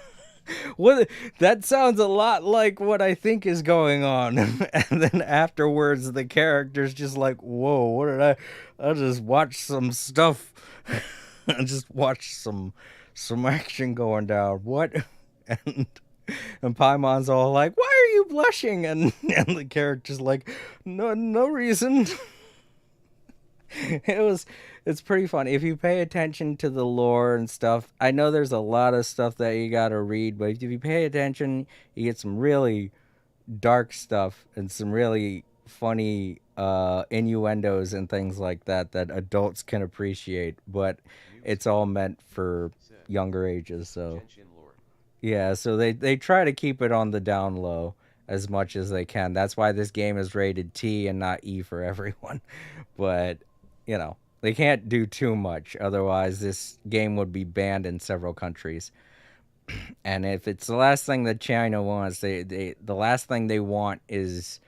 That sounds a lot like what I think is going on. And then afterwards the character's just like, whoa, what did I just watched some stuff. I just watched some action going down. What? And Paimon's all like, why are you blushing? And the character's like, no reason. It's pretty fun if you pay attention to the lore and stuff. I know there's a lot of stuff that you gotta read, but if you pay attention, you get some really dark stuff and some really funny innuendos and things like that adults can appreciate, but it's all meant for younger ages. So yeah, so they try to keep it on the down low as much as they can. That's why this game is rated T and not E for everyone. But they can't do too much, otherwise this game would be banned in several countries. And if it's the last thing that China wants, the last thing they want is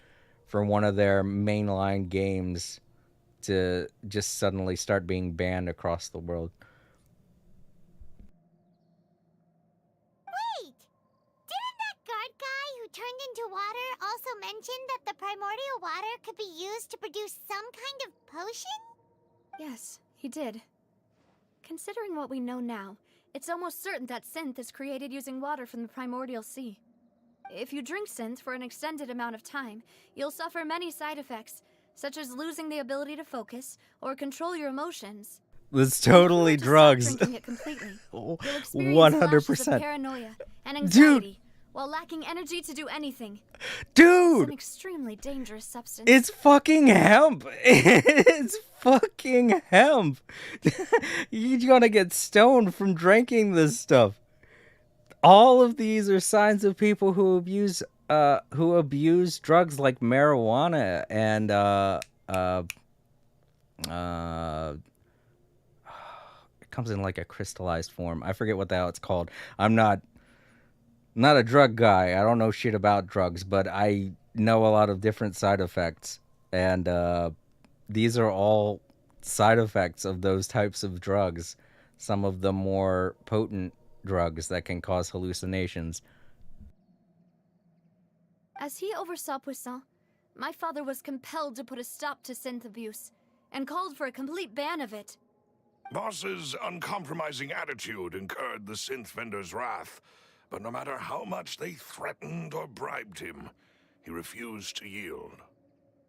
for one of their mainline games to just suddenly start being banned across the world. Wait! Didn't that guard guy who turned into water also mention that the primordial water could be used to produce some kind of potion? Yes, he did. Considering what we know now, it's almost certain that synth is created using water from the primordial sea. If you drink synth for an extended amount of time, you'll suffer many side effects, such as losing the ability to focus or control your emotions. It's totally drugs. Drinking it completely. You'll experience 100%. flashes of paranoia and anxiety, while lacking energy to do anything. Dude! It's an extremely dangerous substance. It's fucking hemp. It's fucking hemp. You're gonna get stoned from drinking this stuff. All of these are signs of people who abuse drugs like marijuana and it comes in like a crystallized form. I forget what the hell it's called. I'm not a drug guy. I don't know shit about drugs, but I know a lot of different side effects, and these are all side effects of those types of drugs. some of the more potent drugs that can cause hallucinations. As he oversaw Puissant, my father was compelled to put a stop to synth abuse and called for a complete ban of it. Boss's uncompromising attitude incurred the synth vendor's wrath, but no matter how much they threatened or bribed him, he refused to yield.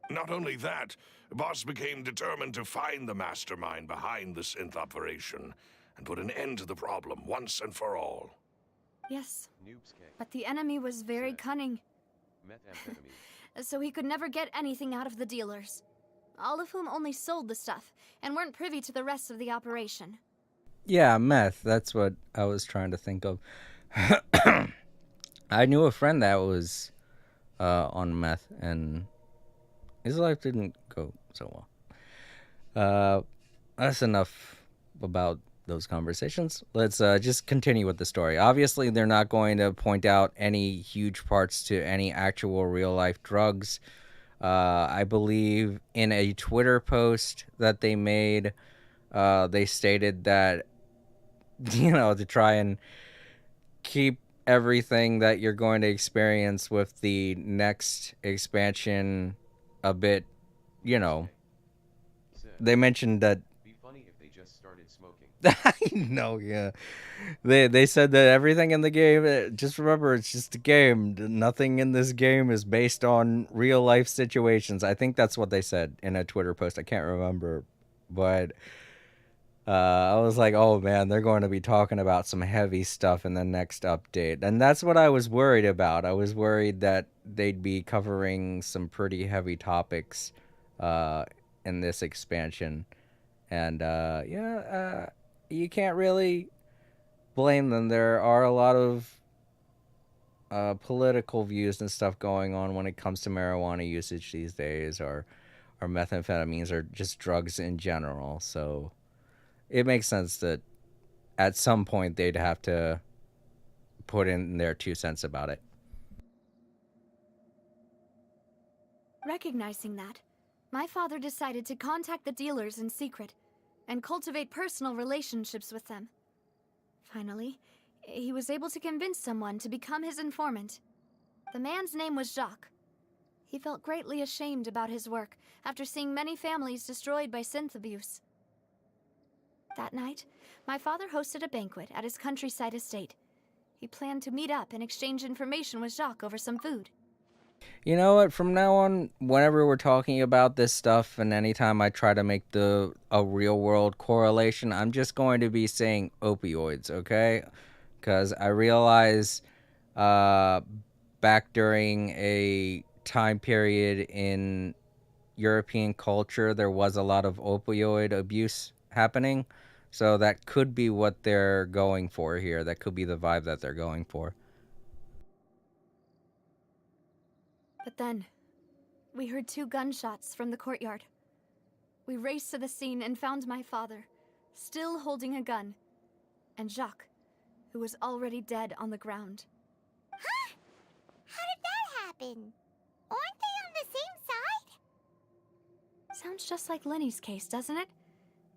Not only that, Boss became determined to find the mastermind behind the synth operation and put an end to the problem once and for all. Yes, but the enemy was very cunning. So he could never get anything out of the dealers, all of whom only sold the stuff and weren't privy to the rest of the operation. Yeah, meth. That's what I was trying to think of. I knew a friend that was on meth, and his life didn't go so well. That's enough about those conversations. Let's just continue with the story. Obviously, they're not going to point out any huge parts to any actual real-life drugs. I believe in a Twitter post that they made, they stated that, to try and keep everything that you're going to experience with the next expansion a bit, they mentioned that. Be funny if they just started smoking. I know, yeah. They said that everything in the game, just remember, it's just a game. Nothing in this game is based on real life situations. I think that's what they said in a Twitter post. I can't remember, but I was like, oh man, they're going to be talking about some heavy stuff in the next update. And that's what I was worried about. I was worried that they'd be covering some pretty heavy topics in this expansion. And you can't really blame them. There are a lot of political views and stuff going on when it comes to marijuana usage these days, or methamphetamines, or just drugs in general. So it makes sense that at some point they'd have to put in their 2 cents about it. Recognizing that, my father decided to contact the dealers in secret and cultivate personal relationships with them. Finally, he was able to convince someone to become his informant. The man's name was Jacques. He felt greatly ashamed about his work after seeing many families destroyed by synth abuse. That night, my father hosted a banquet at his countryside estate. He planned to meet up and exchange information with Jacques over some food. You know what? From now on, whenever we're talking about this stuff, and anytime I try to make a real world correlation, I'm just going to be saying opioids, okay? Because I realize back during a time period in European culture, there was a lot of opioid abuse happening. So that could be what they're going for here. That could be the vibe that they're going for. But then, we heard 2 gunshots from the courtyard. We raced to the scene and found my father, still holding a gun, and Jacques, who was already dead on the ground. Huh? How did that happen? Aren't they on the same side? Sounds just like Lenny's case, doesn't it?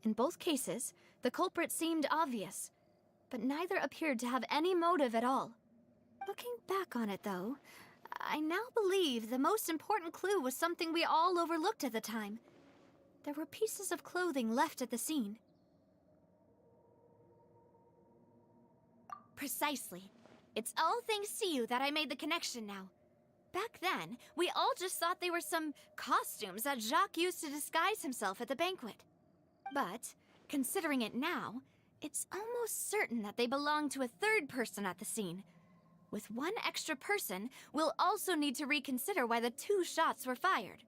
In both cases, the culprit seemed obvious, but neither appeared to have any motive at all. Looking back on it, though, I now believe the most important clue was something we all overlooked at the time. There were pieces of clothing left at the scene. Precisely. It's all thanks to you that I made the connection now. Back then, we all just thought they were some costumes that Jacques used to disguise himself at the banquet. But, considering it now, it's almost certain that they belong to a third person at the scene. With one extra person, we'll also need to reconsider why the 2 shots were fired.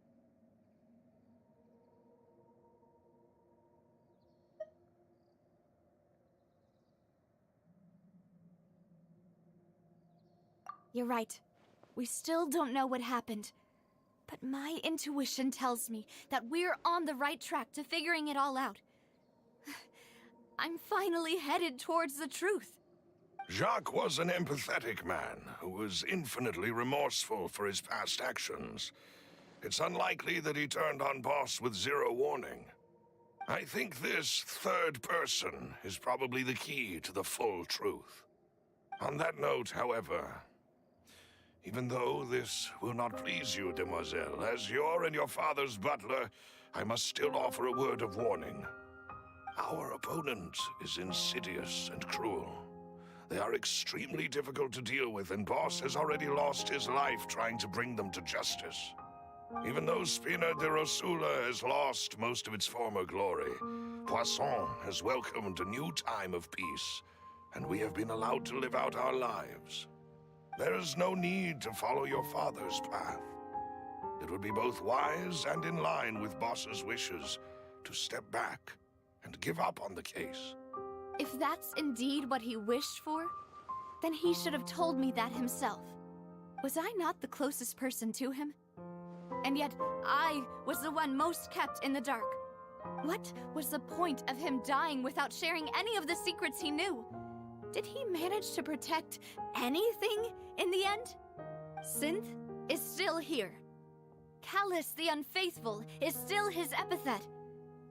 You're right. We still don't know what happened. But my intuition tells me that we're on the right track to figuring it all out. I'm finally headed towards the truth. Jacques was an empathetic man who was infinitely remorseful for his past actions. It's unlikely that he turned on Boss with 0 warning. I think this third person is probably the key to the full truth. On that note, however, even though this will not please you, demoiselle, as your and your father's butler, I must still offer a word of warning. Our opponent is insidious and cruel. They are extremely difficult to deal with, and Boss has already lost his life trying to bring them to justice. Even though Spina de Rosula has lost most of its former glory, Poisson has welcomed a new time of peace, and we have been allowed to live out our lives. There is no need to follow your father's path. It would be both wise and in line with Boss's wishes to step back and give up on the case. If that's indeed what he wished for, then he should have told me that himself. Was I not the closest person to him? And yet, I was the one most kept in the dark. What was the point of him dying without sharing any of the secrets he knew? Did he manage to protect anything in the end? Synth is still here. Callus the Unfaithful is still his epithet.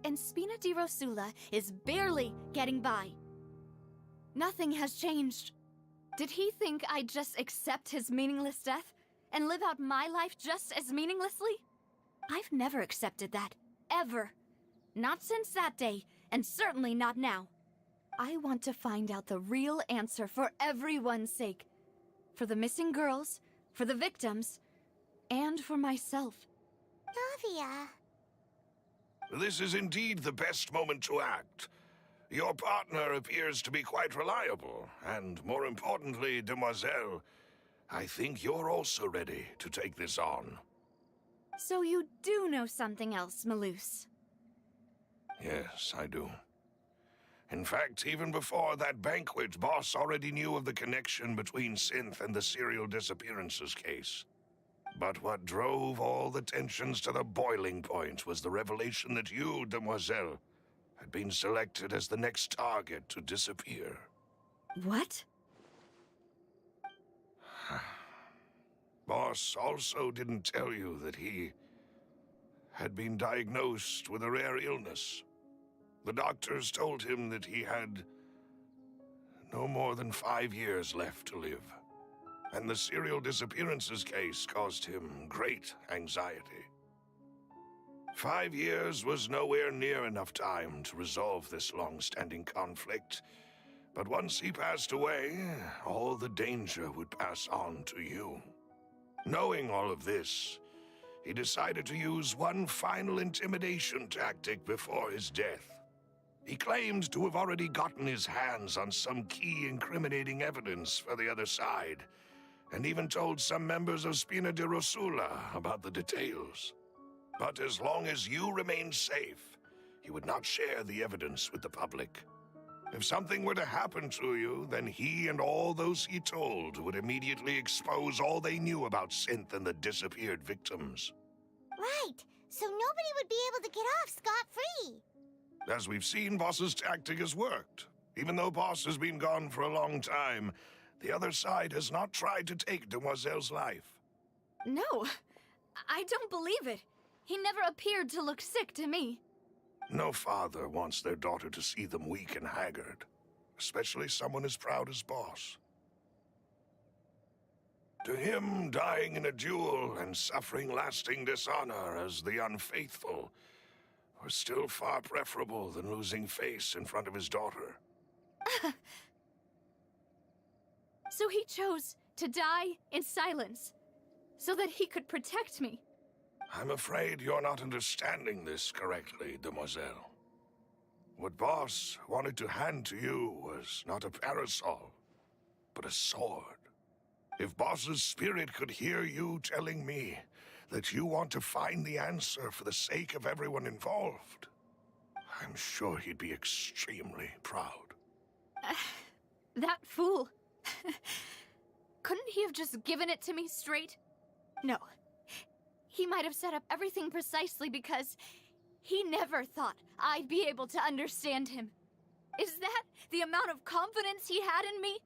And Spina di Rosula is barely getting by. Nothing has changed. Did he think I'd just accept his meaningless death and live out my life just as meaninglessly? I've never accepted that. Ever. Not since that day, and certainly not now. I want to find out the real answer for everyone's sake. For the missing girls, for the victims, and for myself. Navia. This is indeed the best moment to act. Your partner appears to be quite reliable, and more importantly, demoiselle, I think you're also ready to take this on. So you do know something else, Malus? Yes, I do. In fact, even before that banquet, Boss already knew of the connection between Synth and the serial disappearances case. But what drove all the tensions to the boiling point was the revelation that you, demoiselle, had been selected as the next target to disappear. What? Boss also didn't tell you that he had been diagnosed with a rare illness. The doctors told him that he had no more than 5 years left to live. And the serial disappearances case caused him great anxiety. 5 years was nowhere near enough time to resolve this long-standing conflict. But once he passed away, all the danger would pass on to you. Knowing all of this, he decided to use one final intimidation tactic before his death. He claimed to have already gotten his hands on some key incriminating evidence for the other side, and even told some members of Spina de Rosula about the details. But as long as you remained safe, he would not share the evidence with the public. If something were to happen to you, then he and all those he told would immediately expose all they knew about Synth and the disappeared victims. Right, so nobody would be able to get off scot-free. As we've seen, Boss's tactic has worked. Even though Boss has been gone for a long time, the other side has not tried to take Demoiselle's life. No, I don't believe it. He never appeared to look sick to me. No father wants their daughter to see them weak and haggard, especially someone as proud as Boss. To him, dying in a duel and suffering lasting dishonor as the unfaithful were still far preferable than losing face in front of his daughter. So he chose to die in silence, so that he could protect me. I'm afraid you're not understanding this correctly, demoiselle. What Boss wanted to hand to you was not a parasol, but a sword. If Boss's spirit could hear you telling me that you want to find the answer for the sake of everyone involved, I'm sure he'd be extremely proud. That fool. Couldn't he have just given it to me straight? No. He might have set up everything precisely because he never thought I'd be able to understand him. Is that the amount of confidence he had in me?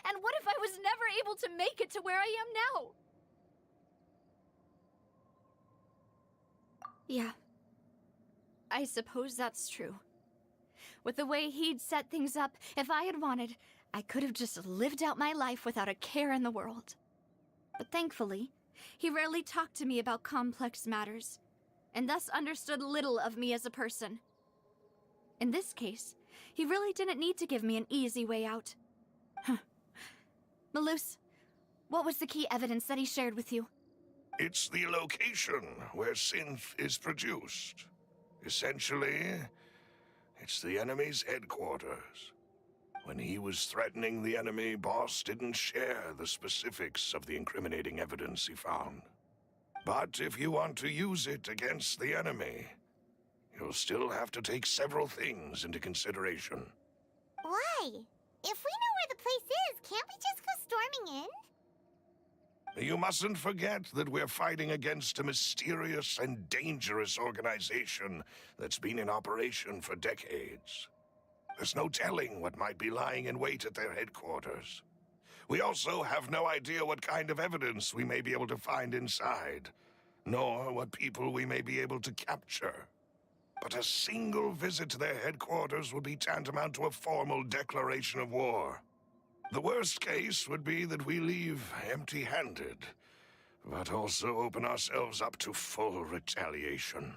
And what if I was never able to make it to where I am now? Yeah. I suppose that's true. With the way he'd set things up, if I had wanted, I could have just lived out my life without a care in the world. But thankfully, he rarely talked to me about complex matters, and thus understood little of me as a person. In this case, he really didn't need to give me an easy way out. Malus, what was the key evidence that he shared with you? It's the location where synth is produced. Essentially, it's the enemy's headquarters. When he was threatening the enemy, Boss didn't share the specifics of the incriminating evidence he found. But if you want to use it against the enemy, you'll still have to take several things into consideration. Why? If we know where the place is, can't we just go storming in? You mustn't forget that we're fighting against a mysterious and dangerous organization that's been in operation for decades. There's no telling what might be lying in wait at their headquarters. We also have no idea what kind of evidence we may be able to find inside, nor what people we may be able to capture. But a single visit to their headquarters would be tantamount to a formal declaration of war. The worst case would be that we leave empty-handed, but also open ourselves up to full retaliation.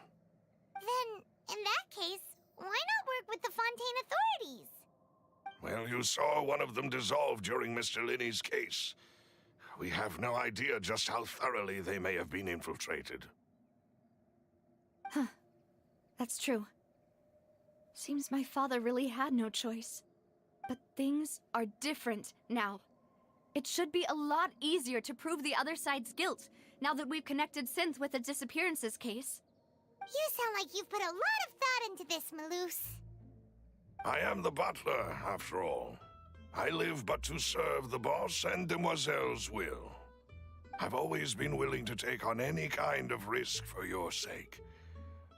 Then, in that case, why not work with the Fontaine authorities? Well, you saw one of them dissolve during Mr. Linney's case. We have no idea just how thoroughly they may have been infiltrated. Huh. That's true. Seems my father really had no choice. But things are different now. It should be a lot easier to prove the other side's guilt, now that we've connected Synth with the disappearances case. You sound like you've put a lot of thought into this, Malus. I am the butler, after all. I live but to serve the boss and Demoiselle's will. I've always been willing to take on any kind of risk for your sake.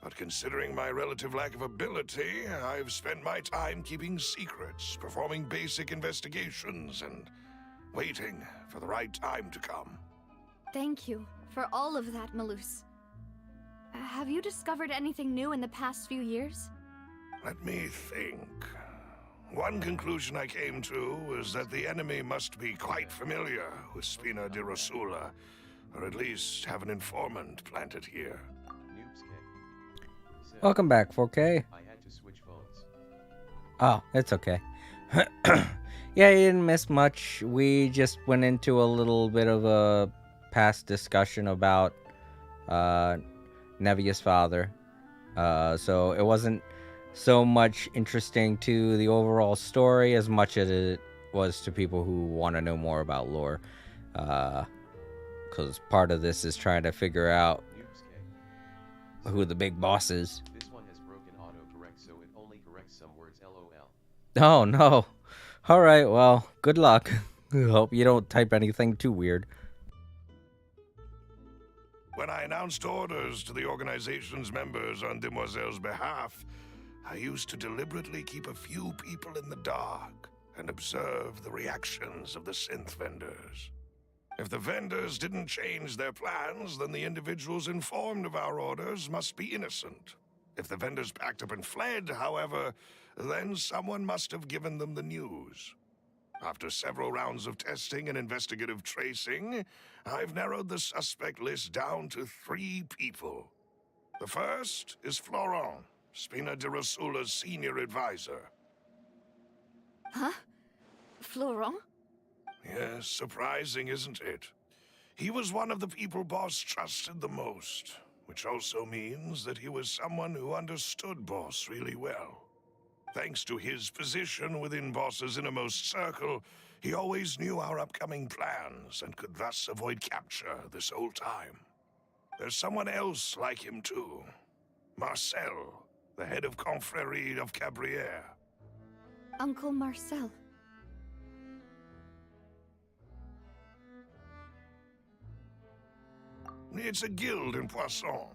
But considering my relative lack of ability, I've spent my time keeping secrets, performing basic investigations, and waiting for the right time to come. Thank you for all of that, Malus. Have you discovered anything new in the past few years? Let me think. One conclusion I came to was that the enemy must be quite familiar with Spina di Rosula, or at least have an informant planted here. Welcome back, 4K. I had to switch phones. Oh, it's okay. Yeah, you didn't miss much. We just went into a little bit of a past discussion about Navia's father. So it wasn't so much interesting to the overall story as much as it was to people who want to know more about lore. Because part of this is trying to figure out who the big boss is. This one has broken autocorrect, so it only corrects some words, LOL. Oh, no. Alright, well, good luck. Hope you don't type anything too weird. When I announced orders to the organization's members on Demoiselle's behalf, I used to deliberately keep a few people in the dark and observe the reactions of the synth vendors. If the vendors didn't change their plans, then the individuals informed of our orders must be innocent. If the vendors packed up and fled, however, then someone must have given them the news. After several rounds of testing and investigative tracing, I've narrowed the suspect list down to 3 people. The first is Florent, Spina di Rosula's senior advisor. Huh? Florent? Yes, surprising, isn't it? He was one of the people Boss trusted the most, which also means that he was someone who understood Boss really well. Thanks to his position within Boss's innermost circle, he always knew our upcoming plans and could thus avoid capture this whole time. There's someone else like him too. Marcel, the head of Confrérie of Cabrières. Uncle Marcel. It's a guild in Poisson.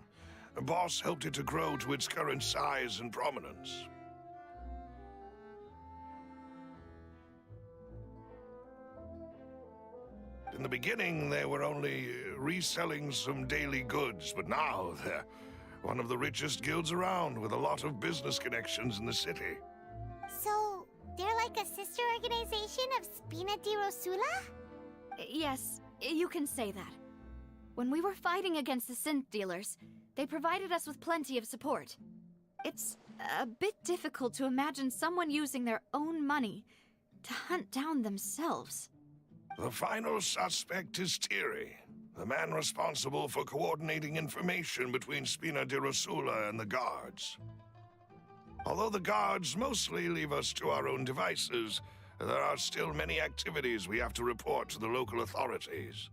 The boss helped it to grow to its current size and prominence. In the beginning, they were only reselling some daily goods, but now One of the richest guilds around, with a lot of business connections in the city. So, they're like a sister organization of Spina di Rosula? Yes, you can say that. When we were fighting against the synth dealers, they provided us with plenty of support. It's a bit difficult to imagine someone using their own money to hunt down themselves. The final suspect is Thierry, the man responsible for coordinating information between Spina di Rosula and the guards. Although the guards mostly leave us to our own devices, there are still many activities we have to report to the local authorities.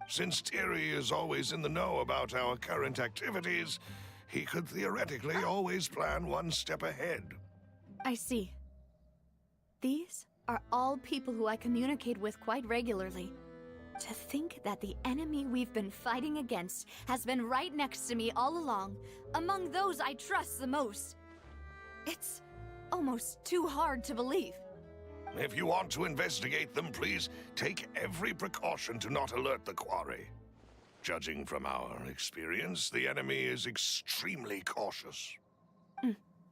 Since Thierry is always in the know about our current activities, he could theoretically always plan one step ahead. I see. These are all people who I communicate with quite regularly. To think that the enemy we've been fighting against has been right next to me all along, among those I trust the most. It's almost too hard to believe. If you want to investigate them, please take every precaution to not alert the quarry. Judging from our experience, the enemy is extremely cautious.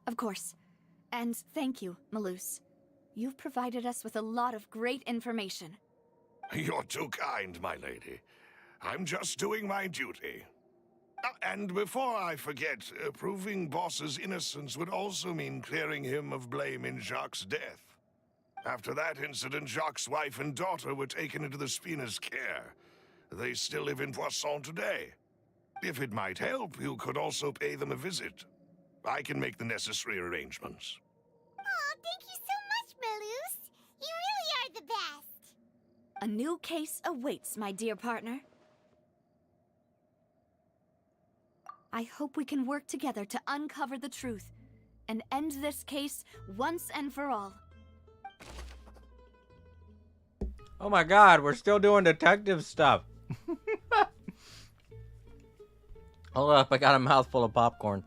Of course. And thank you, Malus. You've provided us with a lot of great information. You're too kind, my lady. I'm just doing my duty. And before I forget, proving Boss's innocence would also mean clearing him of blame in Jacques' death. After that incident, Jacques' wife and daughter were taken into the Spina's care. They still live in Poisson today. If it might help, you could also pay them a visit. I can make the necessary arrangements. Aw, thank you so much, Malus. You really are the best. A new case awaits, my dear partner. I hope we can work together to uncover the truth and end this case once and for all. Oh my god, we're still doing detective stuff. Hold up, I got a mouthful of popcorn.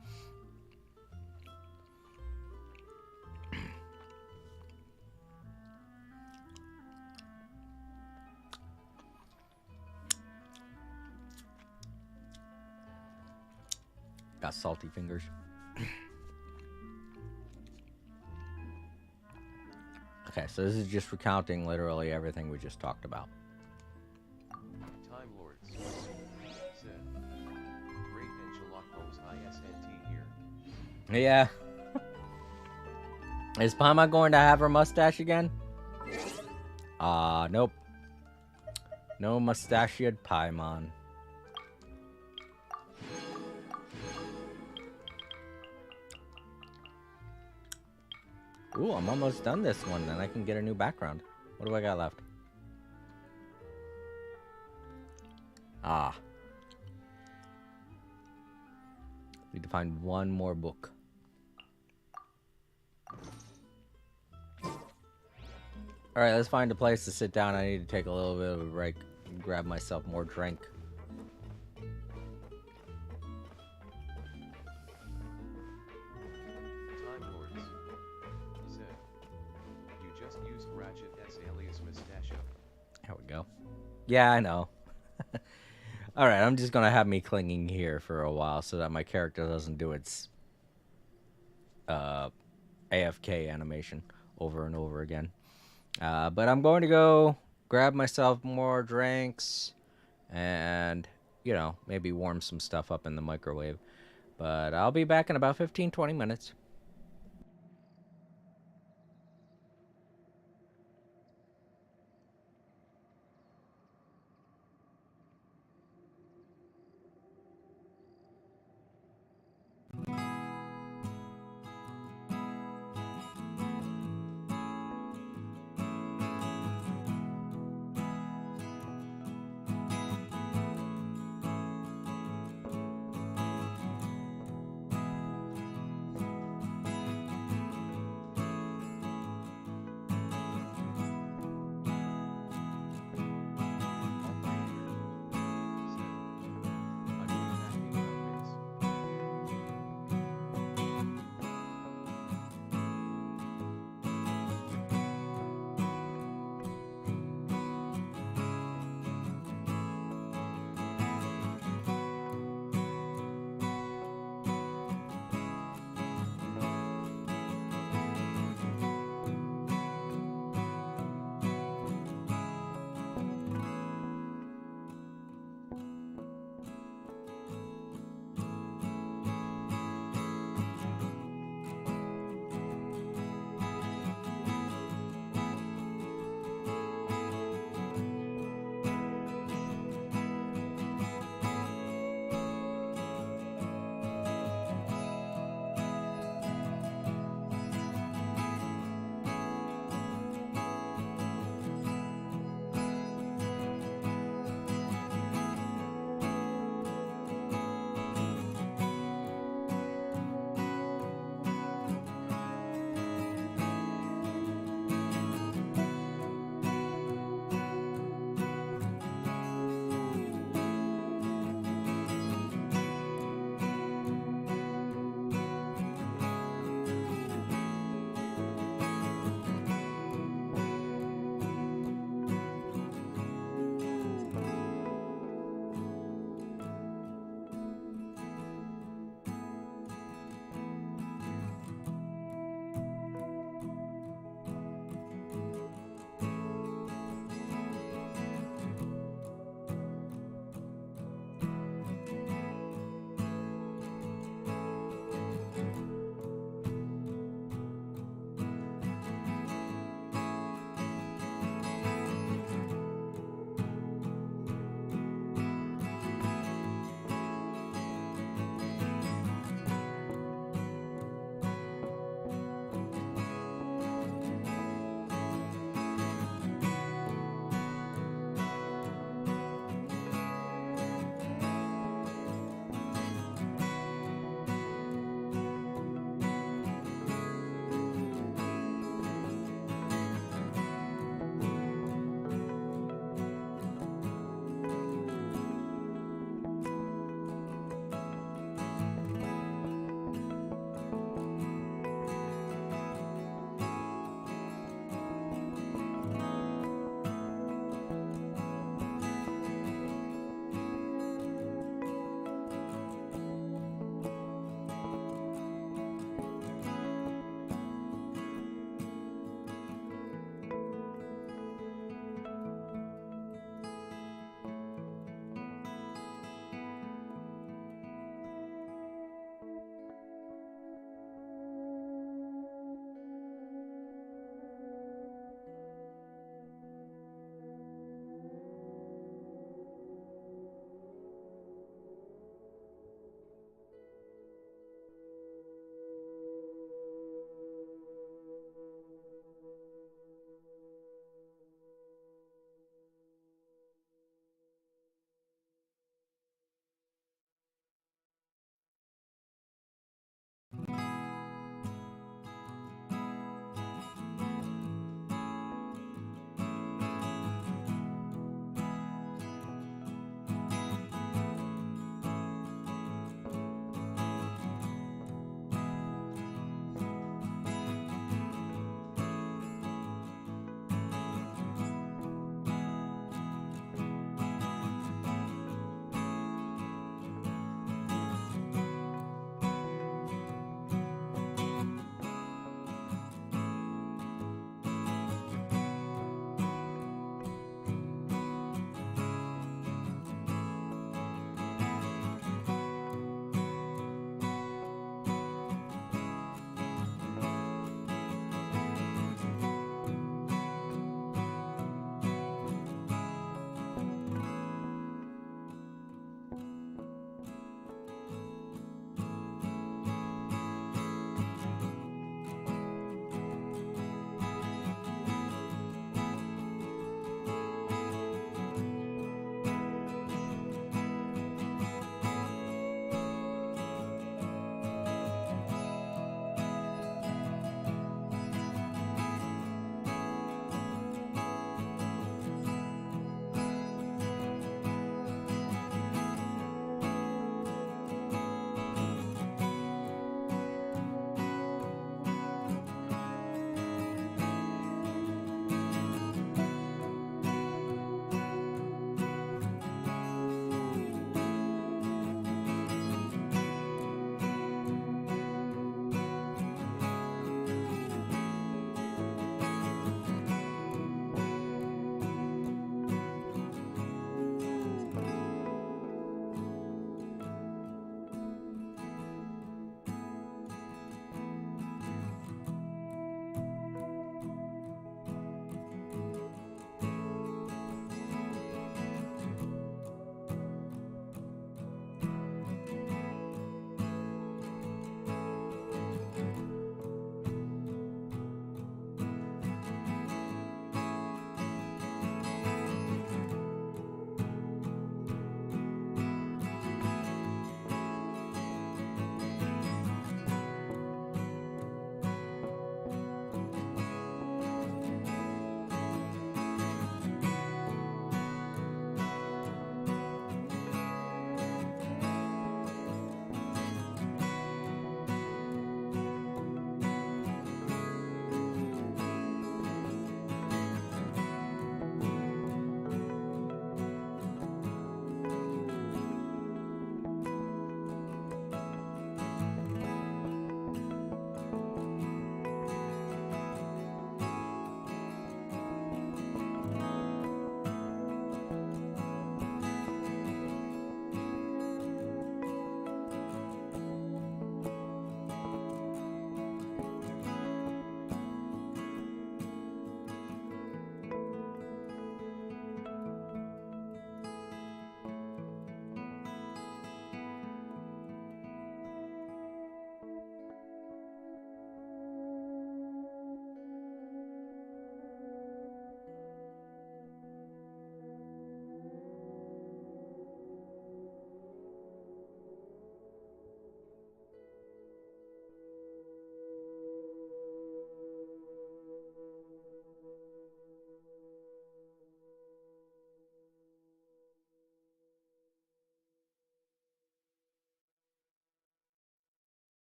Got salty fingers. Okay, so this is just recounting literally everything we just talked about. Time Lords said, Great Angela Holmes ISNT here. Yeah. Is Paimon going to have her mustache again? Nope. No mustachioed Paimon. Ooh, I'm almost done this one, then I can get a new background. What do I got left? Ah. Need to find one more book. Alright, let's find a place to sit down. I need to take a little bit of a break and grab myself more drink. Time Lords said, you just used Ratchet S alias Mustachio. There we go. Yeah, I know. Alright, I'm just gonna have me clinging here for a while so that my character doesn't do its AFK animation over and over again. But I'm going to go grab myself more drinks and, you know, maybe warm some stuff up in the microwave. But I'll be back in about 15-20 minutes.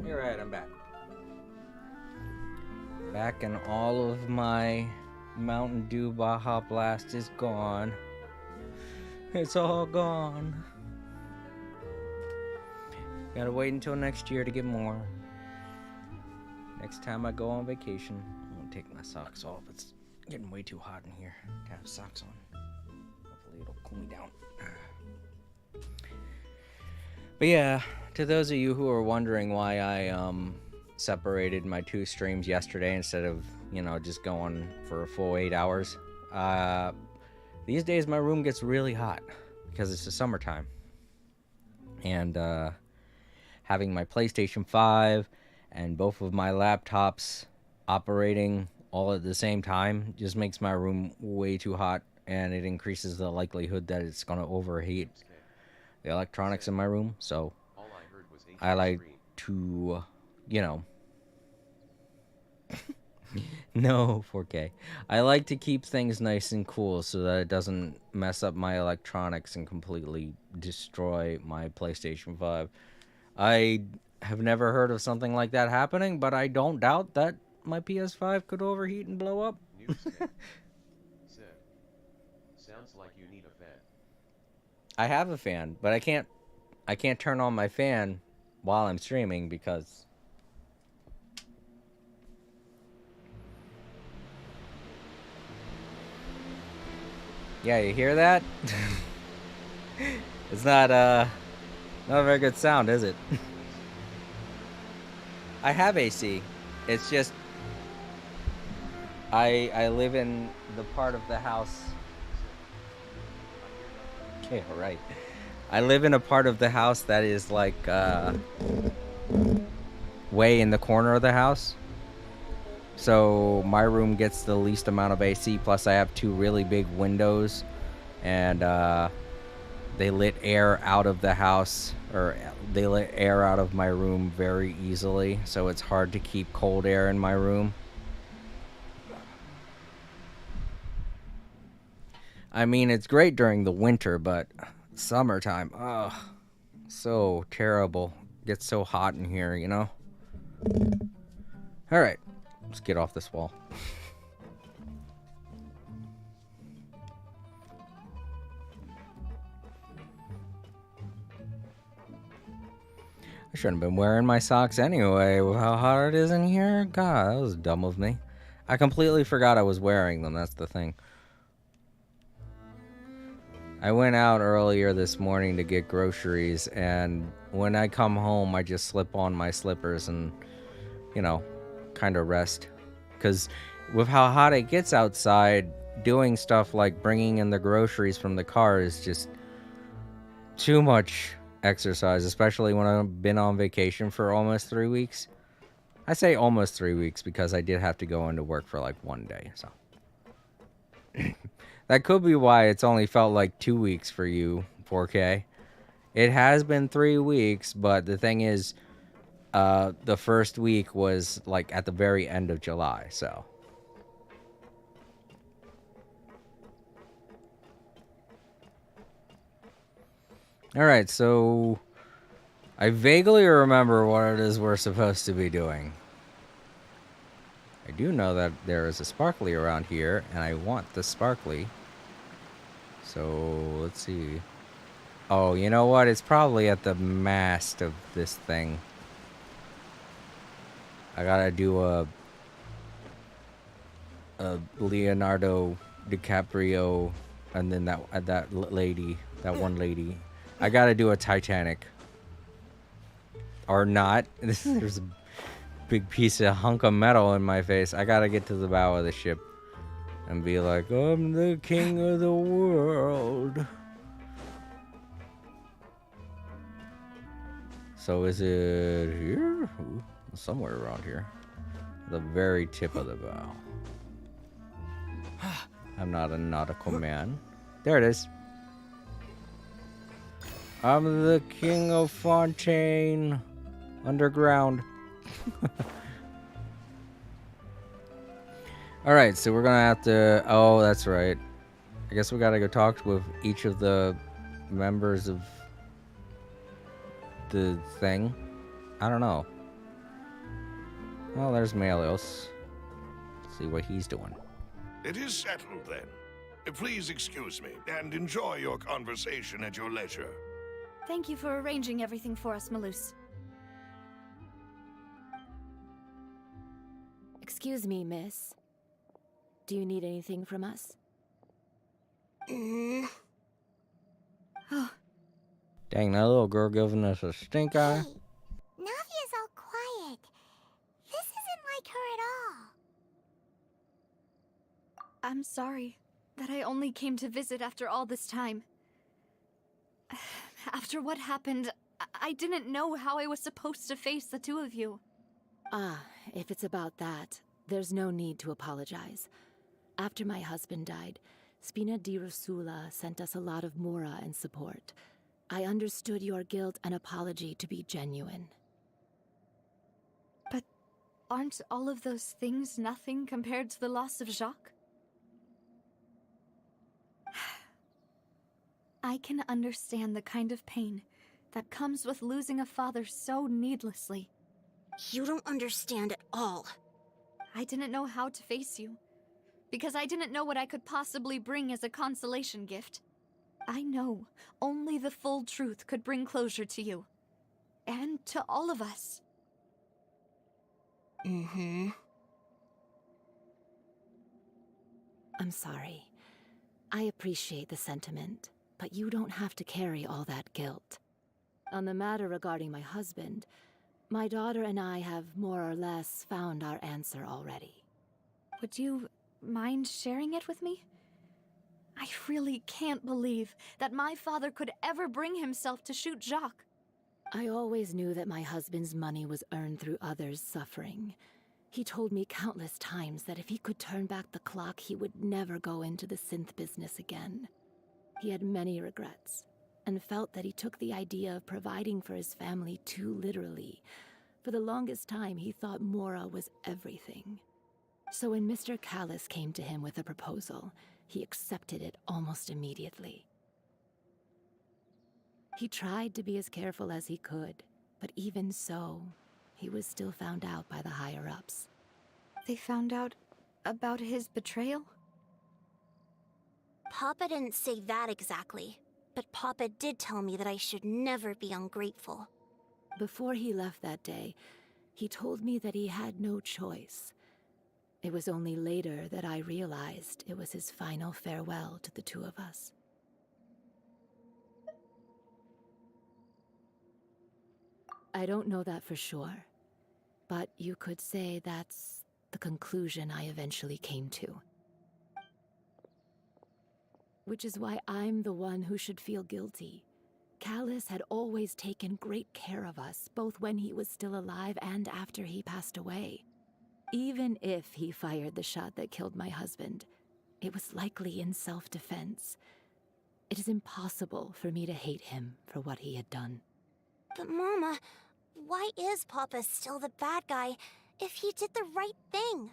Alright, I'm back. Back and all of my Mountain Dew Baja Blast is gone. It's all gone. Gotta wait until next year to get more. Next time I go on vacation, I'm gonna take my socks off. It's getting way too hot in here to have socks on. Hopefully it'll cool me down. But yeah, to those of you who are wondering why I separated my 2 streams yesterday instead of, you know, just going for a full 8 hours. These days my room gets really hot because it's the summertime. And having my PlayStation 5 and both of my laptops operating all at the same time just makes my room way too hot, and it increases the likelihood that it's going to overheat the electronics in my room. So I like to, you know, no 4K. I like to keep things nice and cool so that it doesn't mess up my electronics and completely destroy my PlayStation 5. I have never heard of something like that happening, but I don't doubt that my PS5 could overheat and blow up. Said, sounds like you need a fan. I have a fan, but I can't turn on my fan while I'm streaming because yeah, you hear that? It's not a very good sound, is it? I have AC. It's just I live in the part of the house. Okay, all right. I live in a part of the house that is like way in the corner of the house. So my room gets the least amount of AC, plus I have 2 really big windows, and they let air out of the house, or they let air out of my room very easily, so it's hard to keep cold air in my room. I mean, it's great during the winter, but summertime, ugh, so terrible. Gets so hot in here, you know? Alright, let's get off this wall. I shouldn't have been wearing my socks anyway with how hot it is in here. God, that was dumb of me. I completely forgot I was wearing them, that's the thing. I went out earlier this morning to get groceries, and when I come home, I just slip on my slippers and, you know, kind of rest. Because with how hot it gets outside, doing stuff like bringing in the groceries from the car is just too much exercise, especially when I've been on vacation for almost 3 weeks. I say almost 3 weeks because I did have to go into work for like 1 day, so. That could be why it's only felt like 2 weeks for you, 4K. It has been 3 weeks, but the thing is, the first week was like at the very end of July, so. Alright, so I vaguely remember what it is we're supposed to be doing. I do know that there is a sparkly around here, and I want the sparkly. So, let's see. Oh, you know what? It's probably at the mast of this thing. I gotta do a Leonardo DiCaprio, and then that one lady. I gotta do a Titanic. Or not. There's a big piece of hunk of metal in my face. I gotta get to the bow of the ship and be like, I'm the king of the world. So is it here? Ooh, somewhere around here. The very tip of the bow. I'm not a nautical man. There it is. I'm the king of Fontaine. Underground. Alright, so we're gonna have to... Oh, that's right. I guess we gotta go talk with each of the members of the thing. I don't know. Well, there's Melios. Let's see what he's doing. It is settled then. Please excuse me, and enjoy your conversation at your leisure. Thank you for arranging everything for us, Malus. Excuse me, miss. Do you need anything from us? Mm. Oh, Dang, that little girl giving us a stink eye. Hey, Navia's all quiet. This isn't like her at all. I'm sorry that I only came to visit after all this time. After what happened, I didn't know how I was supposed to face the two of you. Ah, if it's about that, there's no need to apologize. After my husband died, Spina di Rosula sent us a lot of mora and support. I understood your guilt and apology to be genuine. But aren't all of those things nothing compared to the loss of Jacques? I can understand the kind of pain that comes with losing a father so needlessly. You don't understand at all. I didn't know how to face you, because I didn't know what I could possibly bring as a consolation gift. I know only the full truth could bring closure to you. And to all of us. Mm-hmm. I'm sorry. I appreciate the sentiment, but you don't have to carry all that guilt. On the matter regarding my husband, my daughter and I have more or less found our answer already. Would you mind sharing it with me? I really can't believe that my father could ever bring himself to shoot Jacques. I always knew that my husband's money was earned through others' suffering. He told me countless times that if he could turn back the clock, he would never go into the synth business again. He had many regrets, and felt that he took the idea of providing for his family too literally. For the longest time, he thought Mora was everything. So when Mr. Callis came to him with a proposal, he accepted it almost immediately. He tried to be as careful as he could, but even so, he was still found out by the higher-ups. They found out about his betrayal? Papa didn't say that exactly, but Papa did tell me that I should never be ungrateful. Before he left that day, he told me that he had no choice. It was only later that I realized it was his final farewell to the two of us. I don't know that for sure, but you could say that's the conclusion I eventually came to. Which is why I'm the one who should feel guilty. Callis had always taken great care of us, both when he was still alive and after he passed away. Even if he fired the shot that killed my husband, it was likely in self-defense. It is impossible for me to hate him for what he had done. But Mama, why is Papa still the bad guy if he did the right thing?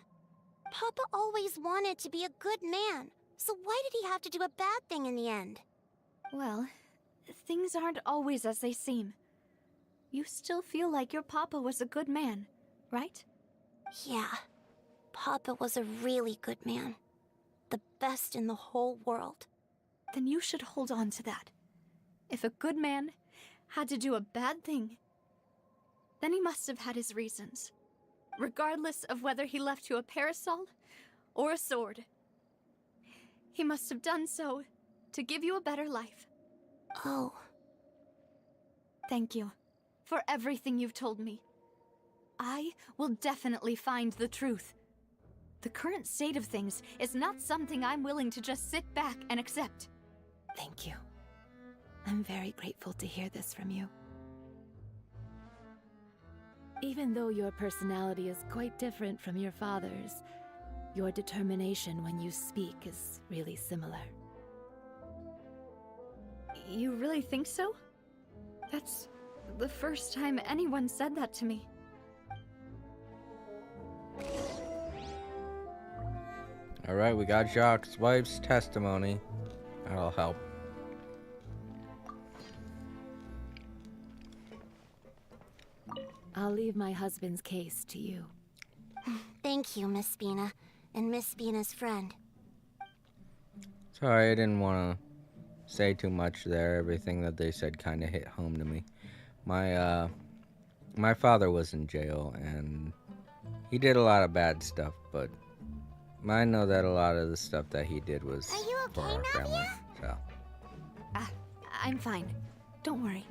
Papa always wanted to be a good man, so why did he have to do a bad thing in the end? Well, things aren't always as they seem. You still feel like your Papa was a good man, right? Yeah, Papa was a really good man. The best in the whole world. Then you should hold on to that. If a good man had to do a bad thing, then he must have had his reasons. Regardless of whether he left you a parasol or a sword. He must have done so to give you a better life. Oh. Thank you for everything you've told me. I will definitely find the truth. The current state of things is not something I'm willing to just sit back and accept. Thank you. I'm very grateful to hear this from you. Even though your personality is quite different from your father's, your determination when you speak is really similar. You really think so? That's the first time anyone said that to me. Alright, we got Jacques' wife's testimony. That'll help. I'll leave my husband's case to you. Thank you, Miss Spina, and Miss Spina's friend. Sorry, I didn't want to say too much there. Everything that they said kind of hit home to me. My father was in jail, and he did a lot of bad stuff, but I know that a lot of the stuff that he did was for our family, so. I'm fine. Don't worry.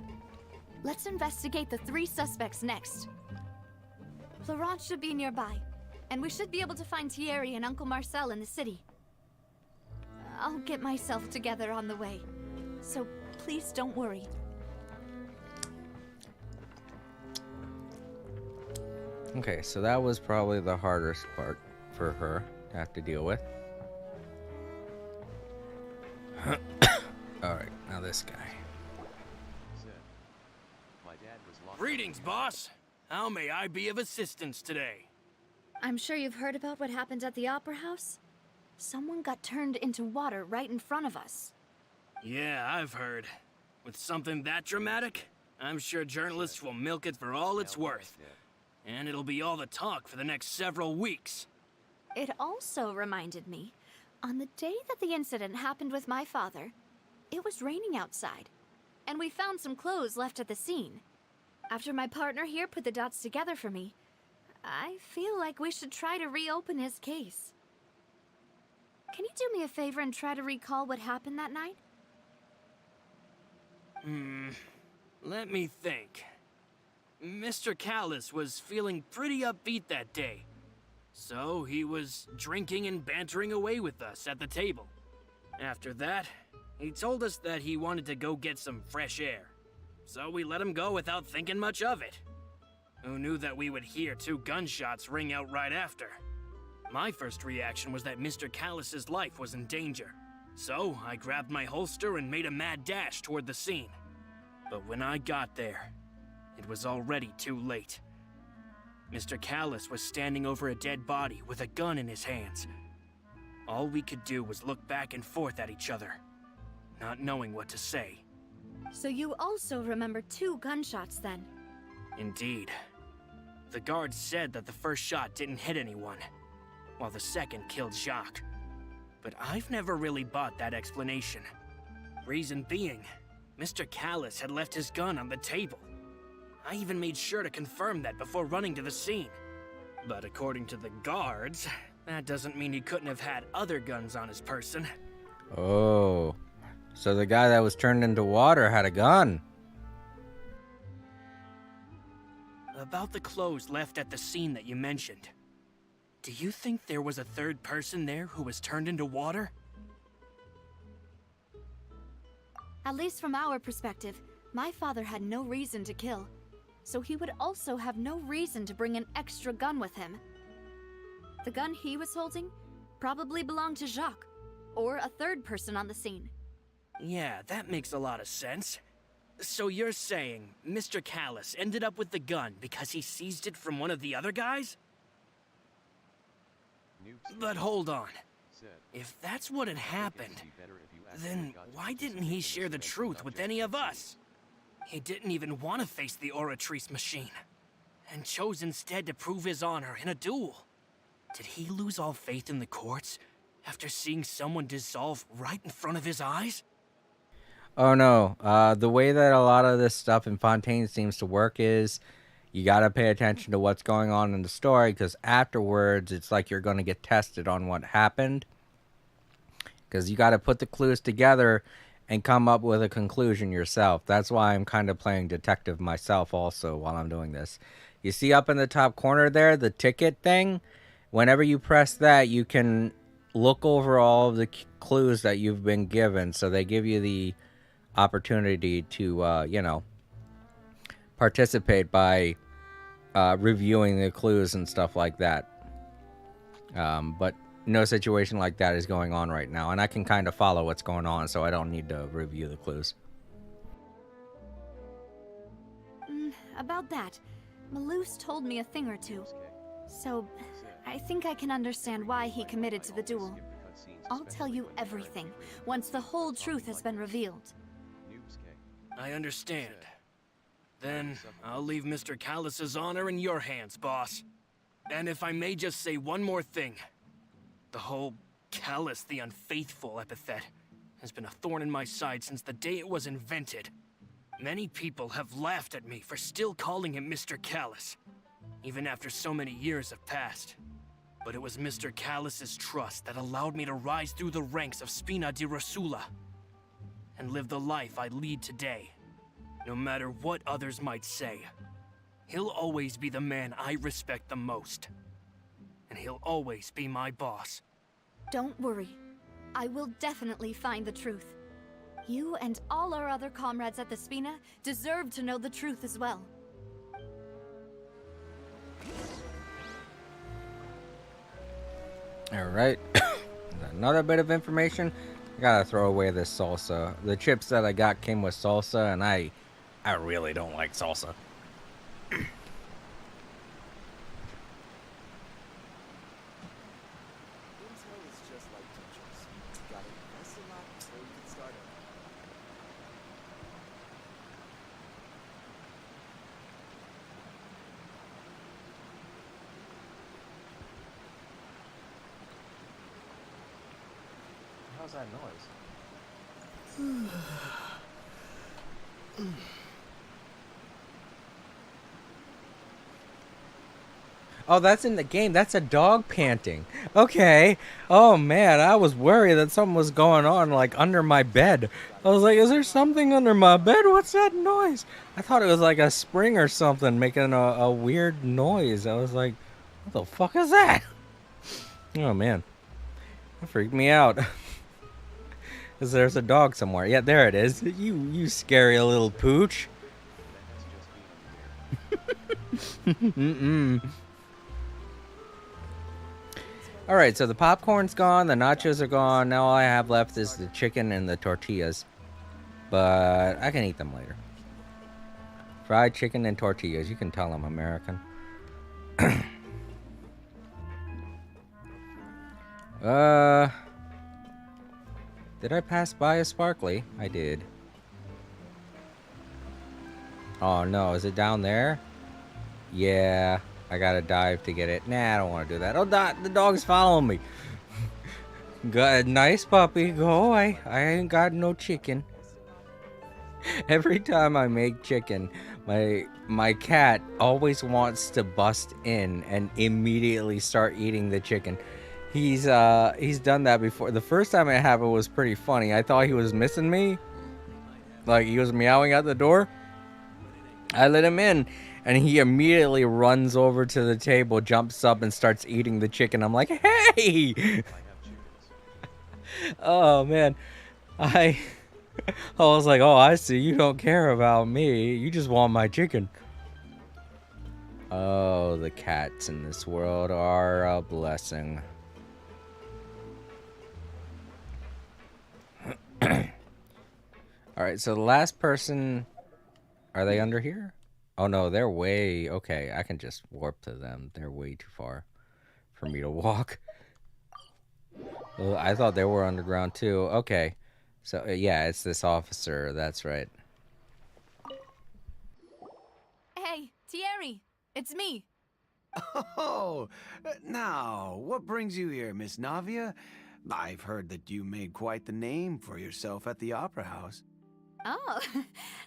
Let's investigate the 3 suspects next. Florent should be nearby, and we should be able to find Thierry and Uncle Marcel in the city. I'll get myself together on the way, so please don't worry. Okay, so that was probably the hardest part for her to have to deal with. Alright, now this guy. Greetings, boss. How may I be of assistance today? I'm sure you've heard about what happened at the Opera House? Someone got turned into water right in front of us. Yeah, I've heard. With something that dramatic, I'm sure journalists will milk it for all it's worth. And it'll be all the talk for the next several weeks. It also reminded me, on the day that the incident happened with my father, it was raining outside, and we found some clothes left at the scene. After my partner here put the dots together for me, I feel like we should try to reopen his case. Can you do me a favor and try to recall what happened that night? Let me think. Mr. Callis was feeling pretty upbeat that day. So he was drinking and bantering away with us at the table. After that, he told us that he wanted to go get some fresh air. So we let him go without thinking much of it. Who knew that we would hear 2 gunshots ring out right after? My first reaction was that Mr. Callis's life was in danger. So I grabbed my holster and made a mad dash toward the scene. But when I got there, it was already too late. Mr. Callis was standing over a dead body with a gun in his hands. All we could do was look back and forth at each other, not knowing what to say. So you also remember 2 gunshots then? Indeed. The guards said that the first shot didn't hit anyone, while the second killed Jacques. But I've never really bought that explanation. Reason being, Mr. Callis had left his gun on the table. I even made sure to confirm that before running to the scene. But according to the guards, that doesn't mean he couldn't have had other guns on his person. Oh, so the guy that was turned into water had a gun. About the clothes left at the scene that you mentioned. Do you think there was a 3rd person there who was turned into water? At least from our perspective, my father had no reason to kill. So he would also have no reason to bring an extra gun with him. The gun he was holding probably belonged to Jacques, or a 3rd person on the scene. Yeah, that makes a lot of sense. So you're saying Mr. Callis ended up with the gun because he seized it from one of the other guys? But hold on. If that's what had happened, then why didn't he share the truth with any of us? He didn't even want to face the Oratrice machine, and chose instead to prove his honor in a duel. Did he lose all faith in the courts after seeing someone dissolve right in front of his eyes? Oh no, the way that a lot of this stuff in Fontaine seems to work is you gotta pay attention to what's going on in the story, because afterwards it's like you're gonna get tested on what happened. Because you gotta put the clues together and come up with a conclusion yourself. That's why I'm kind of playing detective myself also while I'm doing this. You see up in the top corner there, the ticket thing? Whenever you press that, you can look over all of the clues that you've been given. So they give you the opportunity to, you know, participate by reviewing the clues and stuff like that. But no situation like that is going on right now, and I can kind of follow what's going on, so I don't need to review the clues. About that, Malus told me a thing or two, so I think I can understand why he committed to the duel. I'll tell you everything once the whole truth has been revealed. I understand. Then I'll leave Mr. Callis's honor in your hands, boss. And if I may just say one more thing. The whole callous the unfaithful epithet has been a thorn in my side since the day it was invented. Many people have laughed at me for still calling him Mr. Callous, even after so many years have passed. But it was Mr. Callous's trust that allowed me to rise through the ranks of Spina di Rosula and live the life I lead today. No matter what others might say, he'll always be the man I respect the most. And he'll always be my boss. Don't worry. I will definitely find the truth. You and all our other comrades at the Spina deserve to know the truth as well. Alright. Another bit of information. I gotta throw away this salsa. The chips that I got came with salsa, and I really don't like salsa. How's that noise? Oh, that's in the game. That's a dog panting. Okay. Oh, man. I was worried that something was going on, like, under my bed. I was like, is there something under my bed? What's that noise? I thought it was like a spring or something making a weird noise. I was like, what the fuck is that? Oh, man. That freaked me out. Because there's a dog somewhere. Yeah, there it is. You scary little pooch. Alright, so the popcorn's gone, the nachos are gone. Now all I have left is the chicken and the tortillas. But I can eat them later. Fried chicken and tortillas. You can tell I'm American. Did I pass by a sparkly? I did. Oh no, is it down there? Yeah, I gotta dive to get it. Nah, I don't want to do that. Oh, the dog's following me. Good, nice puppy. Go away. I ain't got no chicken. Every time I make chicken, my cat always wants to bust in and immediately start eating the chicken. He's done that before. The first time it happened was pretty funny. I thought he was missing me. Like, he was meowing at the door. I let him in, and he immediately runs over to the table, jumps up, and starts eating the chicken. I'm like, hey! Oh, man. I was like, oh, I see. You don't care about me. You just want my chicken. Oh, the cats in this world are a blessing. Alright, so the last person... Are they under here? Oh no, they're way... Okay, I can just warp to them. They're way too far for me to walk. Well, I thought they were underground too. Okay. So, yeah, it's this officer. That's right. Hey, Thierry! It's me! Oh, now, what brings you here, Miss Navia? I've heard that you made quite the name for yourself at the Opera House. Oh,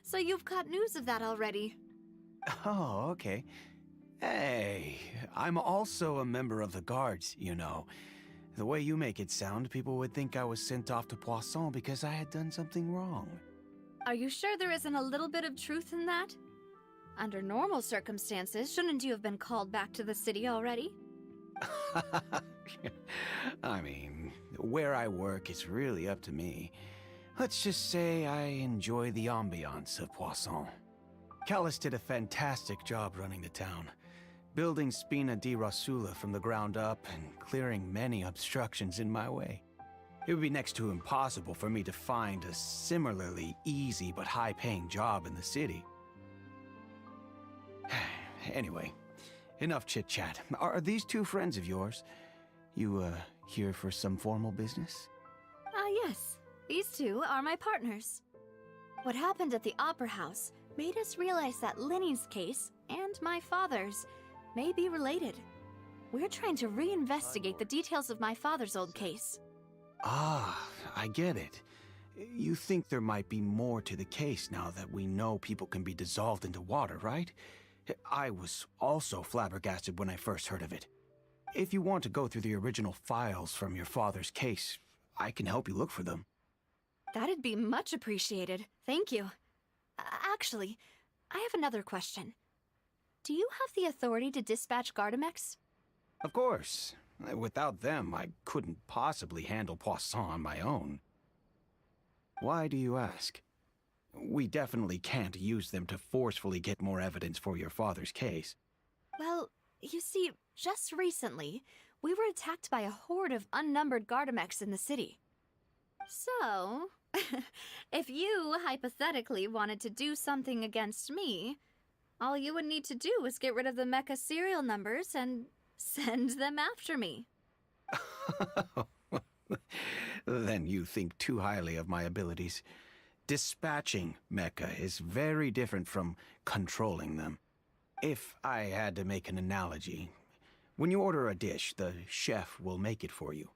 so you've caught news of that already. Oh, okay. Hey, I'm also a member of the guards, you know. The way you make it sound, people would think I was sent off to Poisson because I had done something wrong. Are you sure there isn't a little bit of truth in that? Under normal circumstances, shouldn't you have been called back to the city already? I mean, where I work is really up to me. Let's just say I enjoy the ambiance of Poisson. Callus did a fantastic job running the town, building Spina di Rosula from the ground up and clearing many obstructions in my way. It would be next to impossible for me to find a similarly easy but high-paying job in the city. Anyway, enough chit-chat. Are these two friends of yours? You, here for some formal business? Yes. These two are my partners. What happened at the Opera House made us realize that Linny's case and my father's may be related. We're trying to reinvestigate the details of my father's old case. Ah, I get it. You think there might be more to the case now that we know people can be dissolved into water, right? I was also flabbergasted when I first heard of it. If you want to go through the original files from your father's case, I can help you look for them. That'd be much appreciated. Thank you. Actually, I have another question. Do you have the authority to dispatch Gardamex? Of course. Without them, I couldn't possibly handle Poisson on my own. Why do you ask? We definitely can't use them to forcefully get more evidence for your father's case. Well, you see, just recently, we were attacked by a horde of unnumbered Gardamex in the city. So, if you hypothetically wanted to do something against me, all you would need to do is get rid of the mecha serial numbers and send them after me. Then you think too highly of my abilities. Dispatching mecha is very different from controlling them. If I had to make an analogy, when you order a dish, the chef will make it for you.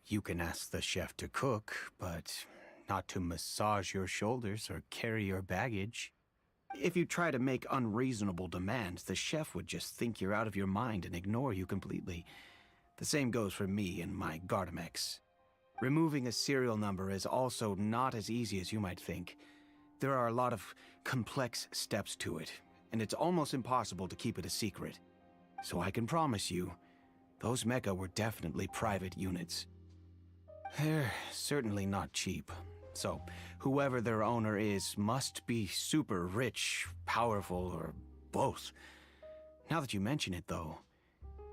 You can ask the chef to cook, but not to massage your shoulders or carry your baggage. If you try to make unreasonable demands, the chef would just think you're out of your mind and ignore you completely. The same goes for me and my Gardamex. Removing a serial number is also not as easy as you might think. There are a lot of complex steps to it, and it's almost impossible to keep it a secret. So I can promise you, those mecha were definitely private units. They're certainly not cheap. So, whoever their owner is must be super rich, powerful, or both. Now that you mention it, though,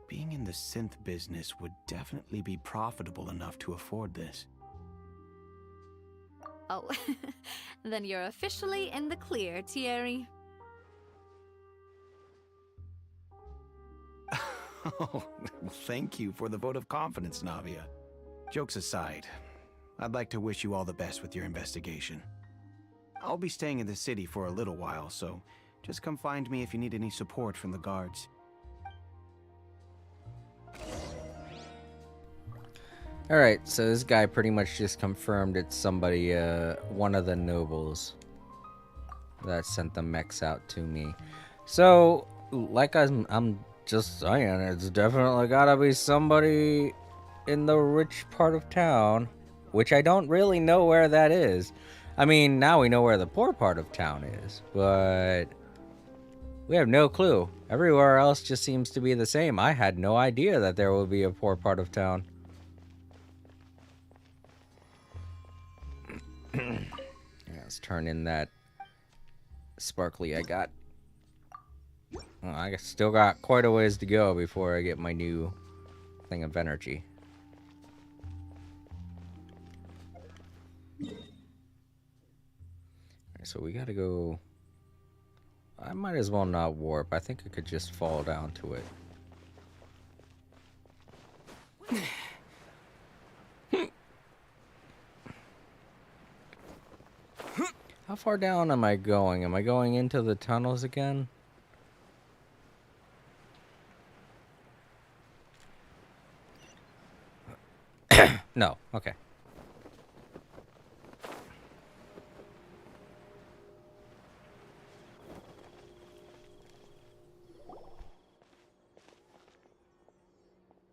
being in the synth business would definitely be profitable enough to afford this. Oh, then you're officially in the clear, Thierry. Oh, thank you for the vote of confidence, Navia. Jokes aside, I'd like to wish you all the best with your investigation. I'll be staying in the city for a little while, so just come find me if you need any support from the guards. Alright, so this guy pretty much just confirmed it's somebody, one of the nobles that sent the mechs out to me. So, like I'm just saying, it's definitely gotta be somebody in the rich part of town, which I don't really know where that is. I mean, now we know where the poor part of town is, but we have no clue. Everywhere else just seems to be the same. I had no idea that there would be a poor part of town. Yeah, let's turn in that sparkly I got. Well, I still got quite a ways to go before I get my new thing of energy. Alright, so we gotta go. I might as well not warp. I think I could just fall down to it. How far down am I going? Am I going into the tunnels again? No, okay.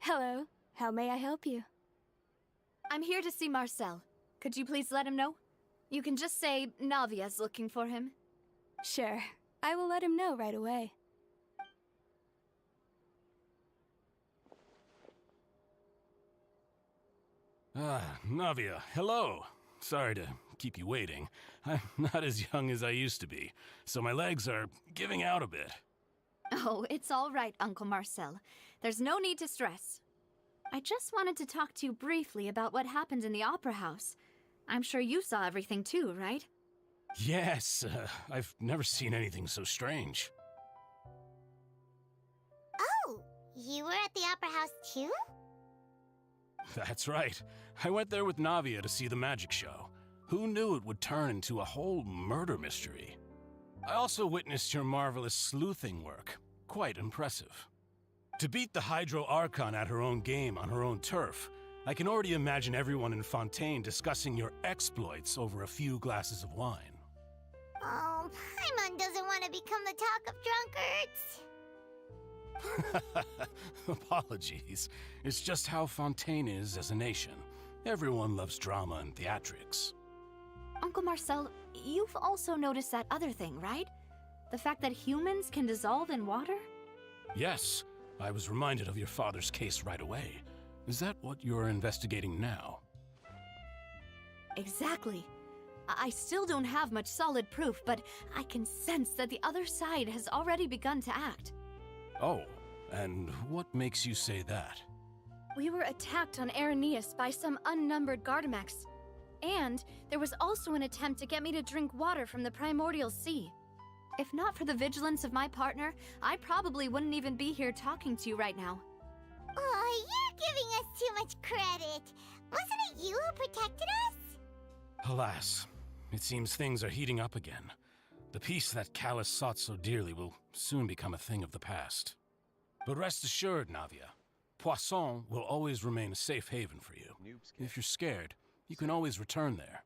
Hello. How may I help you? I'm here to see Marcel. Could you please let him know? You can just say Navia's looking for him. Sure. I will let him know right away. Navia, hello. Sorry to keep you waiting. I'm not as young as I used to be, so my legs are giving out a bit. Oh, it's all right, Uncle Marcel. There's no need to stress. I just wanted to talk to you briefly about what happened in the Opera House. I'm sure you saw everything too, right? Yes, I've never seen anything so strange. Oh, you were at the Opera House too? That's right. I went there with Navia to see the magic show. Who knew it would turn into a whole murder mystery? I also witnessed your marvelous sleuthing work. Quite impressive. To beat the Hydro Archon at her own game on her own turf, I can already imagine everyone in Fontaine discussing your exploits over a few glasses of wine. Oh, Paimon doesn't want to become the talk of drunkards. Apologies. It's just how Fontaine is as a nation. Everyone loves drama and theatrics. Uncle Marcel, you've also noticed that other thing, right? The fact that humans can dissolve in water? Yes, I was reminded of your father's case right away. Is that what you're investigating now? Exactly. I still don't have much solid proof, but I can sense that the other side has already begun to act. Oh, and what makes you say that? We were attacked on Araneus by some unnumbered Gardamex. And there was also an attempt to get me to drink water from the primordial sea. If not for the vigilance of my partner, I probably wouldn't even be here talking to you right now. Oh, you're giving us too much credit. Wasn't it you who protected us? Alas, it seems things are heating up again. The peace that Callus sought so dearly will soon become a thing of the past. But rest assured, Navia, Poisson will always remain a safe haven for you. If you're scared, you can always return there.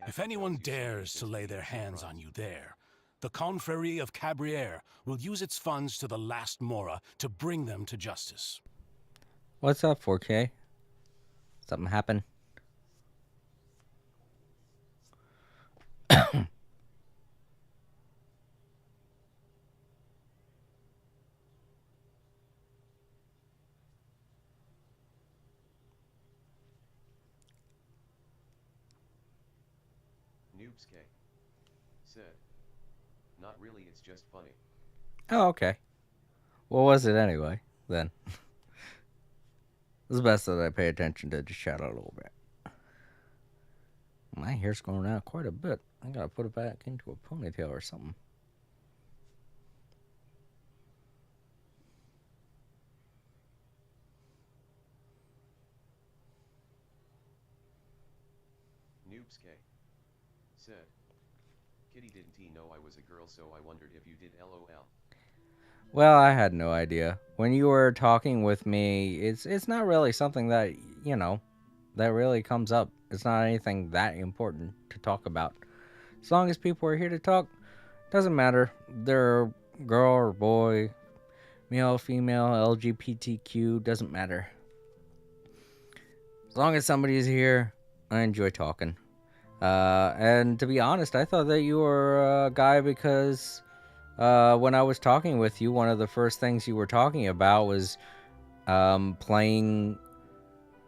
If anyone dares to lay their hands on you there, the Confrérie of Cabrières will use its funds to the last Mora to bring them to justice. What's up, 4K? Something happened? Noobsky said, "Not really, it's just funny." Oh, okay. What was it anyway, then? It's best that I pay attention to the chat a little bit. My hair's growing out quite a bit. I gotta put it back into a ponytail or something. Noobsky said, "Kitty, didn't he know I was a girl, so I wondered if you did, LOL." Well, I had no idea. When you were talking with me, it's not really something that, you know, that really comes up. It's not anything that important to talk about. As long as people are here to talk, doesn't matter. They're girl or boy, male, female, LGBTQ, doesn't matter. As long as somebody's here, I enjoy talking. And to be honest, I thought that you were a guy because when I was talking with you, one of the first things you were talking about was playing,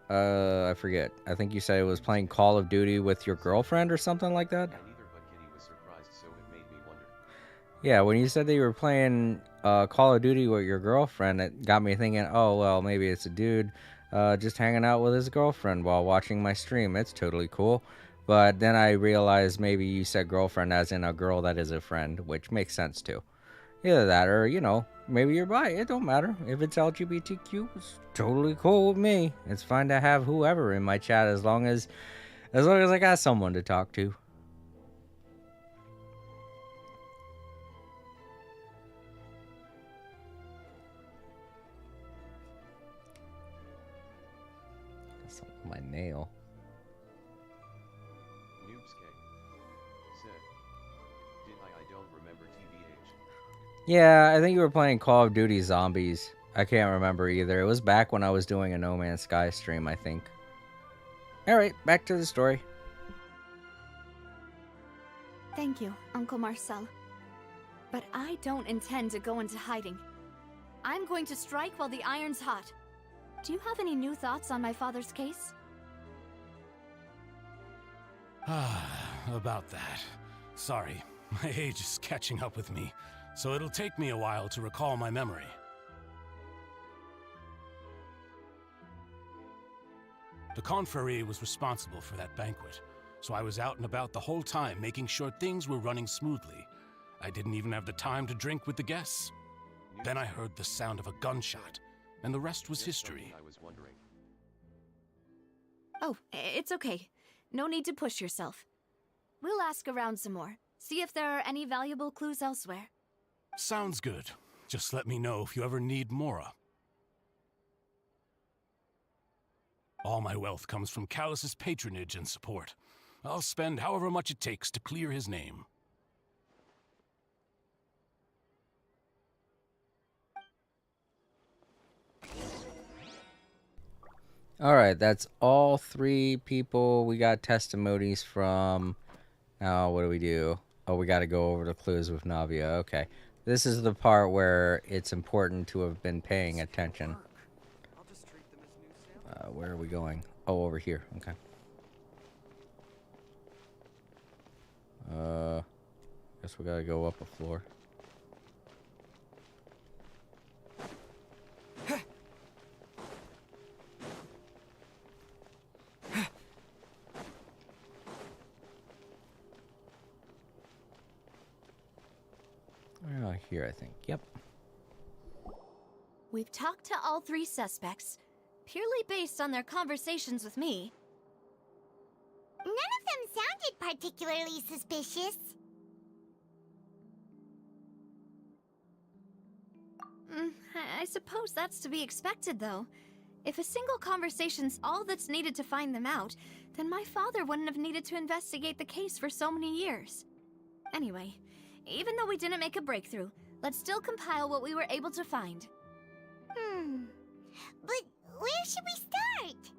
I forget. I think you said it was playing Call of Duty with your girlfriend or something like that. Neither, but Kitty was surprised, so it made me wonder. Yeah, when you said that you were playing Call of Duty with your girlfriend, it got me thinking, oh, well, maybe it's a dude just hanging out with his girlfriend while watching my stream. It's totally cool. But then I realized maybe you said girlfriend as in a girl that is a friend, which makes sense too. Either that or, you know, maybe you're bi. It don't matter. If it's LGBTQ, it's totally cool with me. It's fine to have whoever in my chat as long as I got someone to talk to. My nail. Noobsky said, "Did I don't remember TVH." Yeah, I think you were playing Call of Duty Zombies. I can't remember either. It was back when I was doing a No Man's Sky stream, I think. Alright, back to the story. Thank you, Uncle Marcel. But I don't intend to go into hiding. I'm going to strike while the iron's hot. Do you have any new thoughts on my father's case? About that. Sorry, my age is catching up with me, so it'll take me a while to recall my memory. The Confrérie was responsible for that banquet, so I was out and about the whole time making sure things were running smoothly. I didn't even have the time to drink with the guests. Then I heard the sound of a gunshot, and the rest was history. I was wondering. Oh, it's okay. No need to push yourself. We'll ask around some more. See if there are any valuable clues elsewhere. Sounds good. Just let me know if you ever need Mora. All my wealth comes from Callus's patronage and support. I'll spend however much it takes to clear his name. Alright, that's all 3 people. We got testimonies from... Now, what do we do? Oh, we gotta go over the clues with Navia. Okay. This is the part where it's important to have been paying attention. Where are we going? Oh, over here. Okay. Guess we gotta go up a floor. Here, I think. Yep. We've talked to all 3 suspects, purely based on their conversations with me. None of them sounded particularly suspicious. I suppose that's to be expected, though. If a single conversation's all that's needed to find them out, then my father wouldn't have needed to investigate the case for so many years. Anyway, even though we didn't make a breakthrough, let's still compile what we were able to find. But where should we start?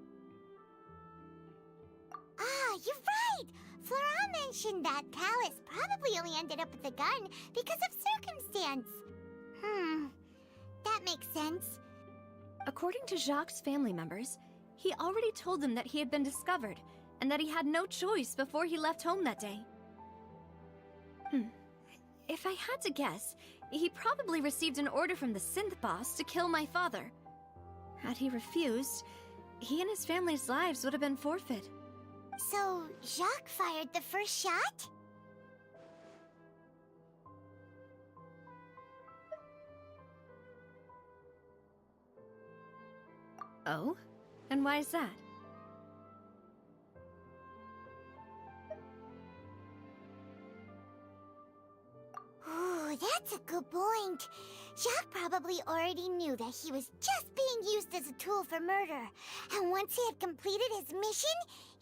Ah, you're right! Flora mentioned that Callus probably only ended up with the gun because of circumstance. That makes sense. According to Jacques' family members, he already told them that he had been discovered, and that he had no choice before he left home that day. If I had to guess, he probably received an order from the synth boss to kill my father. Had he refused, he and his family's lives would have been forfeit. So, Jacques fired the first shot? Oh? And why is that? Ooh, that's a good point. Jacques probably already knew that he was just being used as a tool for murder. And once he had completed his mission,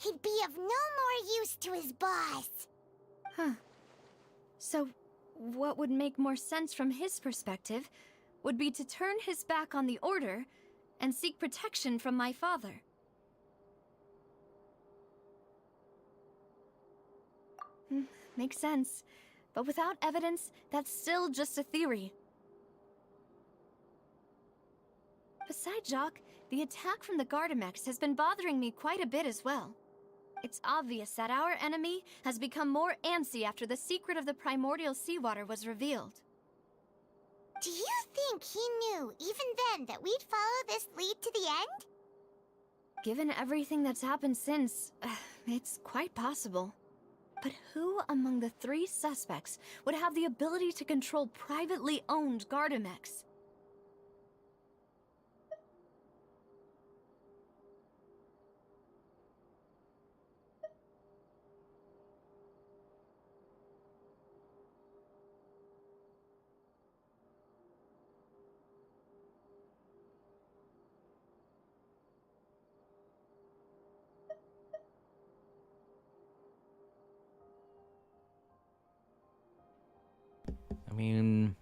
he'd be of no more use to his boss. So, what would make more sense from his perspective would be to turn his back on the order and seek protection from my father. Makes sense. But without evidence, that's still just a theory. Besides Jacques, the attack from the Gardamex has been bothering me quite a bit as well. It's obvious that our enemy has become more antsy after the secret of the primordial seawater was revealed. Do you think he knew, even then, that we'd follow this lead to the end? Given everything that's happened since, it's quite possible. But who among the 3 suspects would have the ability to control privately owned Gardamex? I mean,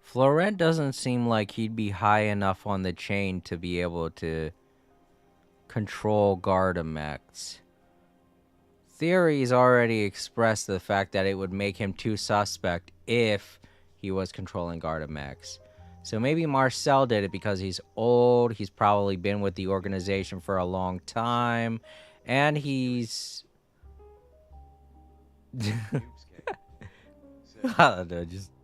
Florent doesn't seem like he'd be high enough on the chain to be able to control Gardamex. Theories already expressed the fact that it would make him too suspect if he was controlling Gardamex. So maybe Marcel did it because he's old, he's probably been with the organization for a long time, and he's... I don't know,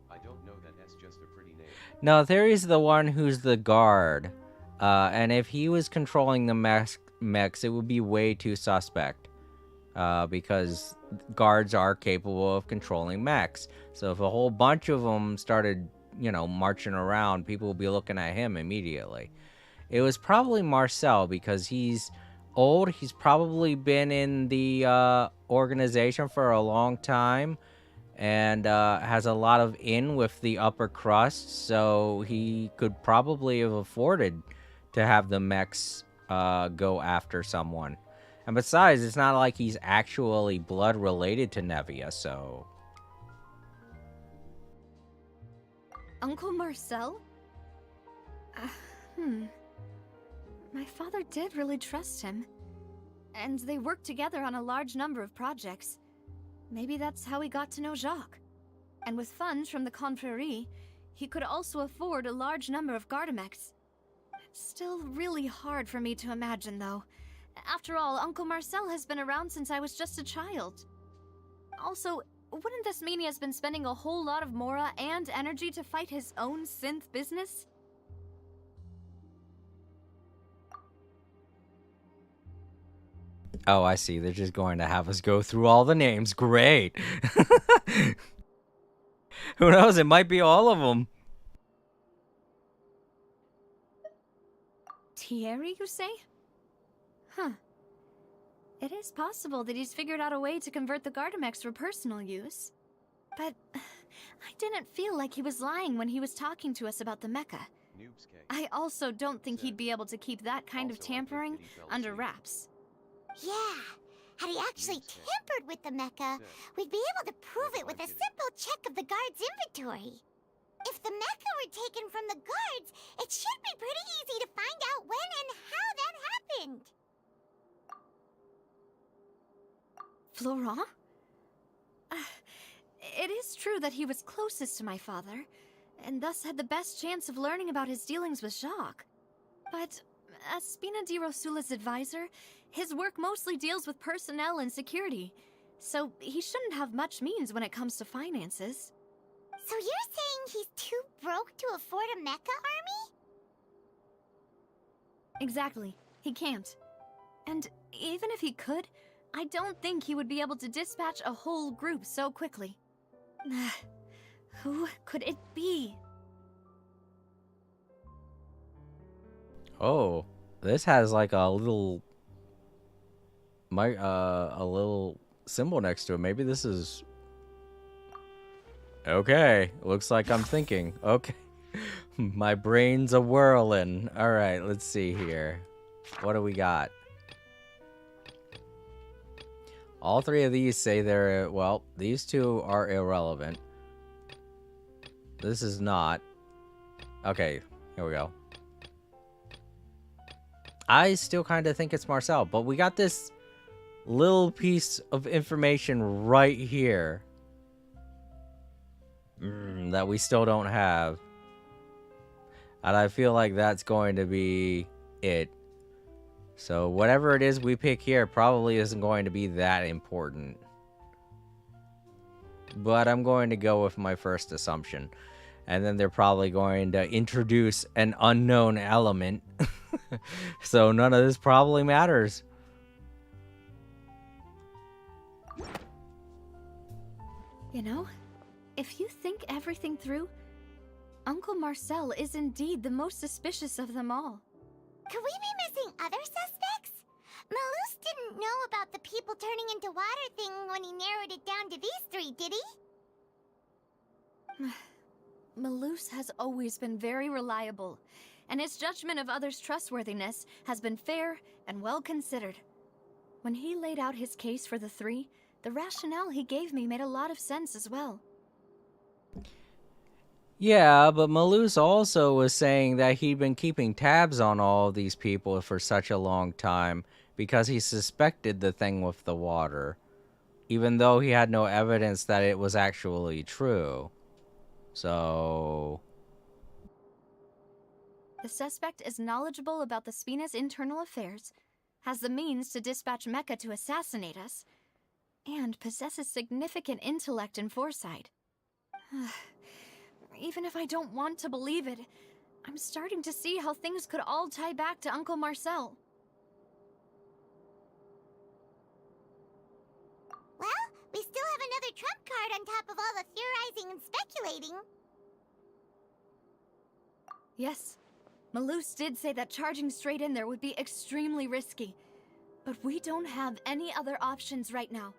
I don't know, that's just a pretty name. No, Theory's the one who's the guard. And if he was controlling the mechs, it would be way too suspect. Because guards are capable of controlling mechs. So if a whole bunch of them started, you know, marching around, people would be looking at him immediately. It was probably Marcel because he's old. He's probably been in the organization for a long time. And has a lot of in with the upper crust, so he could probably have afforded to have the mechs go after someone. And besides, it's not like he's actually blood related to Navia, so... Uncle Marcel? My father did really trust him. And they worked together on a large number of projects. Maybe that's how he got to know Jacques. And with funds from the Confrérie, he could also afford a large number of Gardamex. It's still really hard for me to imagine, though. After all, Uncle Marcel has been around since I was just a child. Also, wouldn't this mean he has been spending a whole lot of mora and energy to fight his own synth business? Oh, I see. They're just going to have us go through all the names. Great. Who knows? It might be all of them. Thierry, you say? Huh. It is possible that he's figured out a way to convert the Gardamex for personal use. But I didn't feel like he was lying when he was talking to us about the mecha. I also don't think he'd be able to keep that kind of tampering under wraps. Yeah, had he actually tampered with the mecha, we'd be able to prove it with a simple check of the guard's inventory. If the mecha were taken from the guards, it should be pretty easy to find out when and how that happened. Florent? It is true that he was closest to my father, and thus had the best chance of learning about his dealings with Jacques. But as Spina di Rosula's advisor, his work mostly deals with personnel and security, so he shouldn't have much means when it comes to finances. So you're saying he's too broke to afford a mecha army? Exactly. He can't. And even if he could, I don't think he would be able to dispatch a whole group so quickly. Who could it be? Oh, this has like a little symbol next to it. Maybe this is... Okay, looks like I'm thinking. Okay. My brain's a whirling. Alright, let's see here. What do we got? All three of these say they're... Well, these two are irrelevant. This is not. Okay, here we go. I still kind of think it's Marcel, but we got this little piece of information right here. That we still don't have. And I feel like that's going to be it. So whatever it is we pick here probably isn't going to be that important. But I'm going to go with my first assumption. And then they're probably going to introduce an unknown element. So none of this probably matters. You know, if you think everything through, Uncle Marcel is indeed the most suspicious of them all. Could we be missing other suspects? Malus didn't know about the people turning into water thing when he narrowed it down to these three, did he? Malus has always been very reliable, and his judgment of others' trustworthiness has been fair and well considered. When he laid out his case for the three, the rationale he gave me made a lot of sense as well. Yeah, but Malus also was saying that he'd been keeping tabs on all of these people for such a long time because he suspected the thing with the water, even though he had no evidence that it was actually true. So... The suspect is knowledgeable about the Spina's internal affairs, has the means to dispatch Mecha to assassinate us, and possesses significant intellect and foresight. Even if I don't want to believe it, I'm starting to see how things could all tie back to Uncle Marcel. Well, we still have another trump card on top of all the theorizing and speculating. Yes, Malus did say that charging straight in there would be extremely risky, but we don't have any other options right now.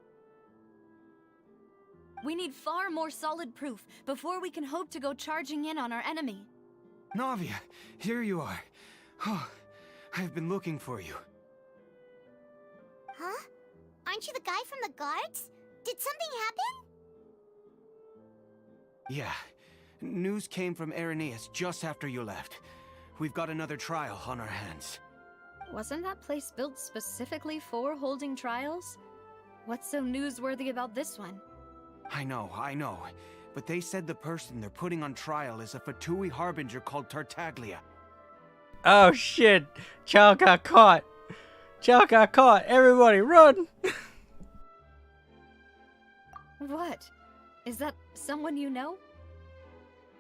We need far more solid proof before we can hope to go charging in on our enemy. Navia, here you are. Oh, I've been looking for you. Huh? Aren't you the guy from the guards? Did something happen? Yeah. News came from Irenaeus just after you left. We've got another trial on our hands. Wasn't that place built specifically for holding trials? What's so newsworthy about this one? I know. But they said the person they're putting on trial is a Fatui harbinger called Tartaglia. Oh shit! Chow got caught! Chow got caught! Everybody run! What? Is that someone you know?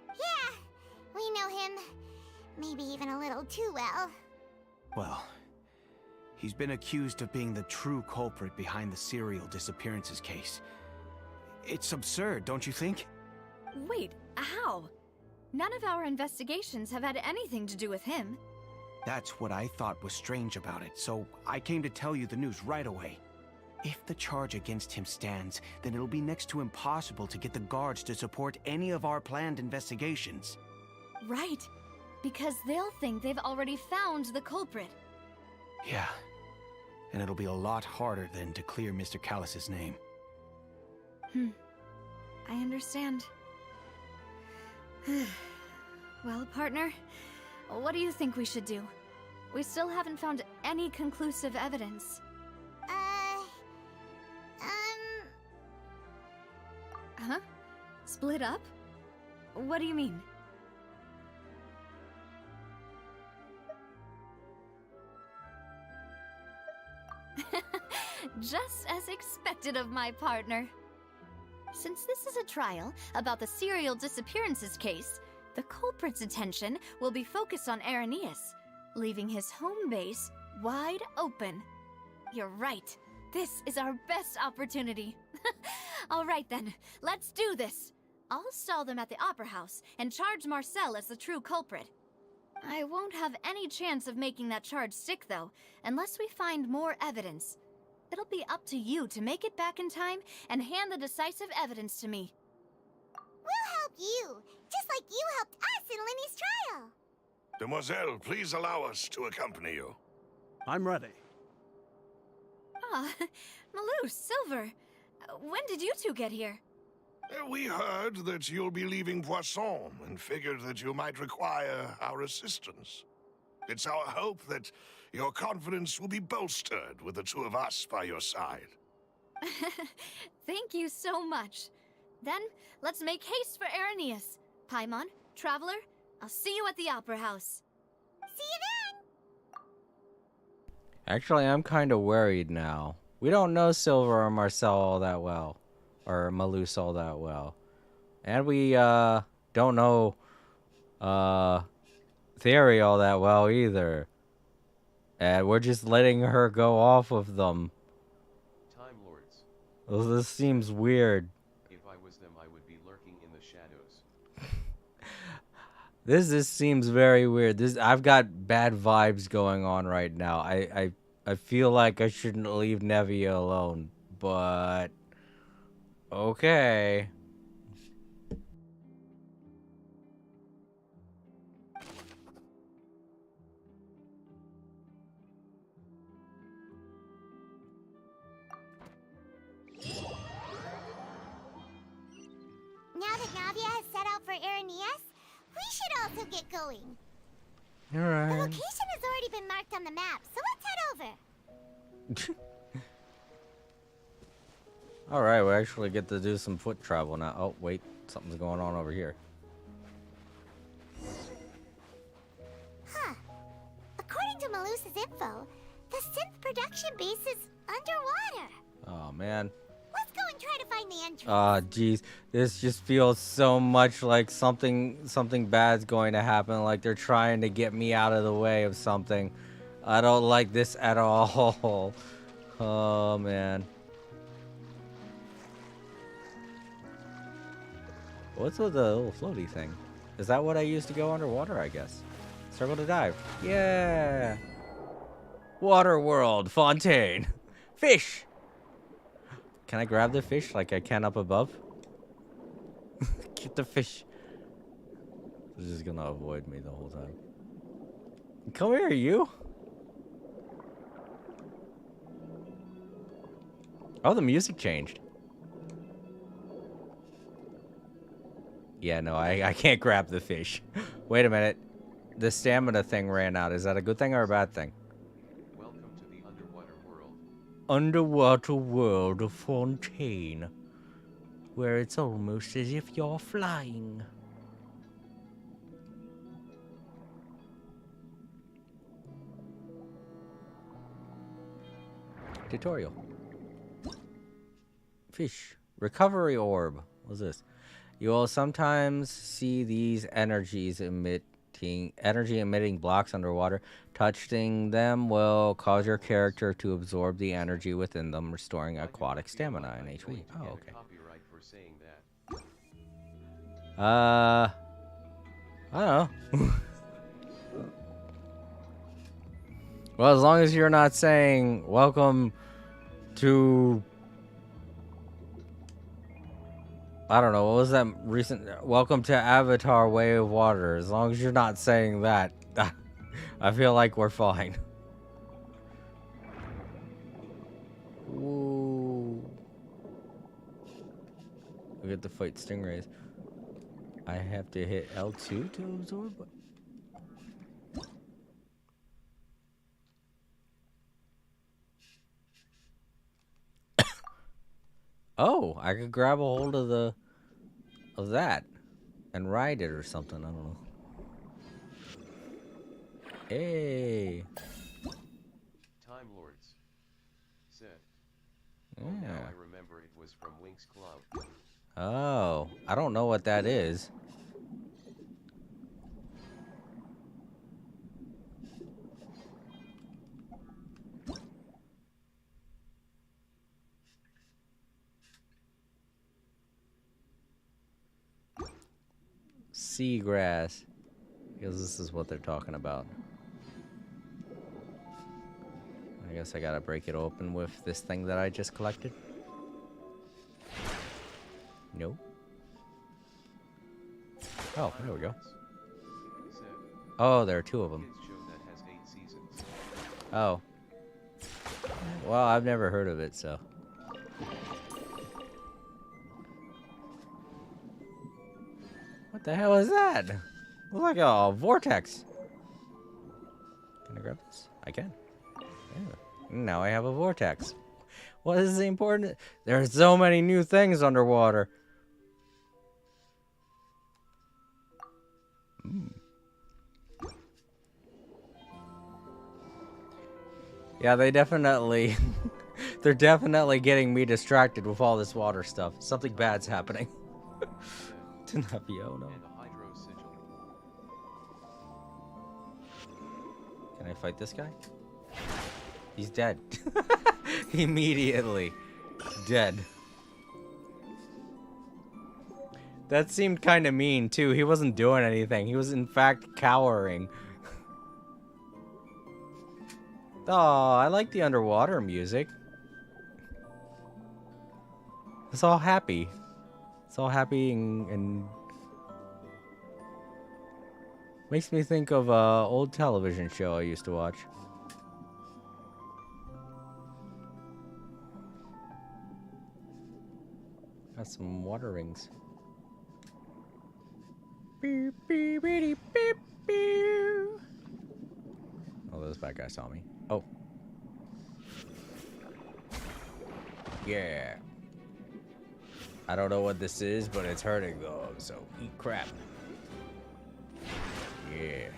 Yeah, we know him. Maybe even a little too well. Well, he's been accused of being the true culprit behind the serial disappearances case. It's absurd, don't you think? Wait, how? None of our investigations have had anything to do with him. That's what I thought was strange about it, so I came to tell you the news right away. If the charge against him stands, then it'll be next to impossible to get the guards to support any of our planned investigations. Right, because they'll think they've already found the culprit. Yeah, and it'll be a lot harder then to clear Mr. Callus's name. I understand. Well, partner, what do you think we should do? We still haven't found any conclusive evidence. Huh? Split up? What do you mean? Just as expected of my partner. Since this is a trial about the serial disappearances case, the culprit's attention will be focused on Irenaeus, leaving his home base wide open. You're right. This is our best opportunity. All right then, let's do this. I'll stall them at the Opera House and charge Marcel as the true culprit. I won't have any chance of making that charge stick, though, unless we find more evidence. It'll be up to you to make it back in time and hand the decisive evidence to me. We'll help you, just like you helped us in Linny's trial. Demoiselle, please allow us to accompany you. I'm ready. Ah, Malou, Silver, when did you two get here? We heard that you'll be leaving Poisson and figured that you might require our assistance. It's our hope that your confidence will be bolstered with the two of us by your side. Thank you so much. Then, let's make haste for Irenaeus. Paimon, Traveler, I'll see you at the Opera House. See you then! Actually, I'm kind of worried now. We don't know Silver or Marcel all that well. Or Malus all that well. And we, don't know, Theory all that well either. And we're just letting her go off of them. Time Lords. Well, this seems weird. If I was them, I would be lurking in the shadows. This seems very weird. I've got bad vibes going on right now. I feel like I shouldn't leave Navia alone, but okay. Now that Navia has set out for Irenaeus, we should also get going. The Alright. location has already been marked on the map, so let's head over. Alright, we actually get to do some foot travel now. Oh, wait. Something's going on over here. Huh. According to Malus's info, the synth production base is underwater. Oh, man. Let's go and try to find the entrance. Oh, jeez. This just feels so much like something bad's going to happen. Like they're trying to get me out of the way of something. I don't like this at all. Oh, man. What's with the little floaty thing? Is that what I used to go underwater, I guess? Circle to dive. Yeah. Water world. Fontaine. Fish. Can I grab the fish like I can up above? Get the fish. It's just gonna avoid me the whole time. Come here, you. Oh, the music changed. Yeah, no, I can't grab the fish. Wait a minute. The stamina thing ran out. Is that a good thing or a bad thing? Welcome to the underwater world. Underwater world of Fontaine, where it's almost as if you're flying. Tutorial. Fish. Recovery orb. What's this? You will sometimes see these energy emitting blocks underwater. Touching them will cause your character to absorb the energy within them, restoring aquatic stamina and HP. Oh, okay. I don't know. Well, as long as you're not saying welcome to, I don't know, what was that recent, welcome to Avatar Way of Water. As long as you're not saying that, I feel like we're fine. Whoa. We get to fight stingrays. I have to hit L2 to absorb. Oh, I could grab a hold of that and ride it or something. I don't know. Hey. Time Lords said. Yeah. Oh, now I remember it was from Winx Club. Oh, I don't know what that is. Seagrass. Because this is what they're talking about. I guess I gotta break it open with this thing that I just collected. Nope. Oh, there we go. Oh, there are two of them. Oh. Well, I've never heard of it, so. What the hell is that? Looks like a vortex. Can I grab this? I can. Yeah. Now I have a vortex. What is the important? There are so many new things underwater. Yeah, they definitely... they're definitely getting me distracted with all this water stuff. Something bad's happening. To Navia, oh no. Can I fight this guy? He's dead. Immediately. Dead. That seemed kind of mean, too. He wasn't doing anything. He was, in fact, cowering. Oh, I like the underwater music. It's all happy. It's all happy and makes me think of an old television show I used to watch. Got some water rings. Beep, beep, beep, beep, beep. Oh, this bad guy saw me. Oh. Yeah. I don't know what this is, but it's hurting though, so eat crap. Yeah.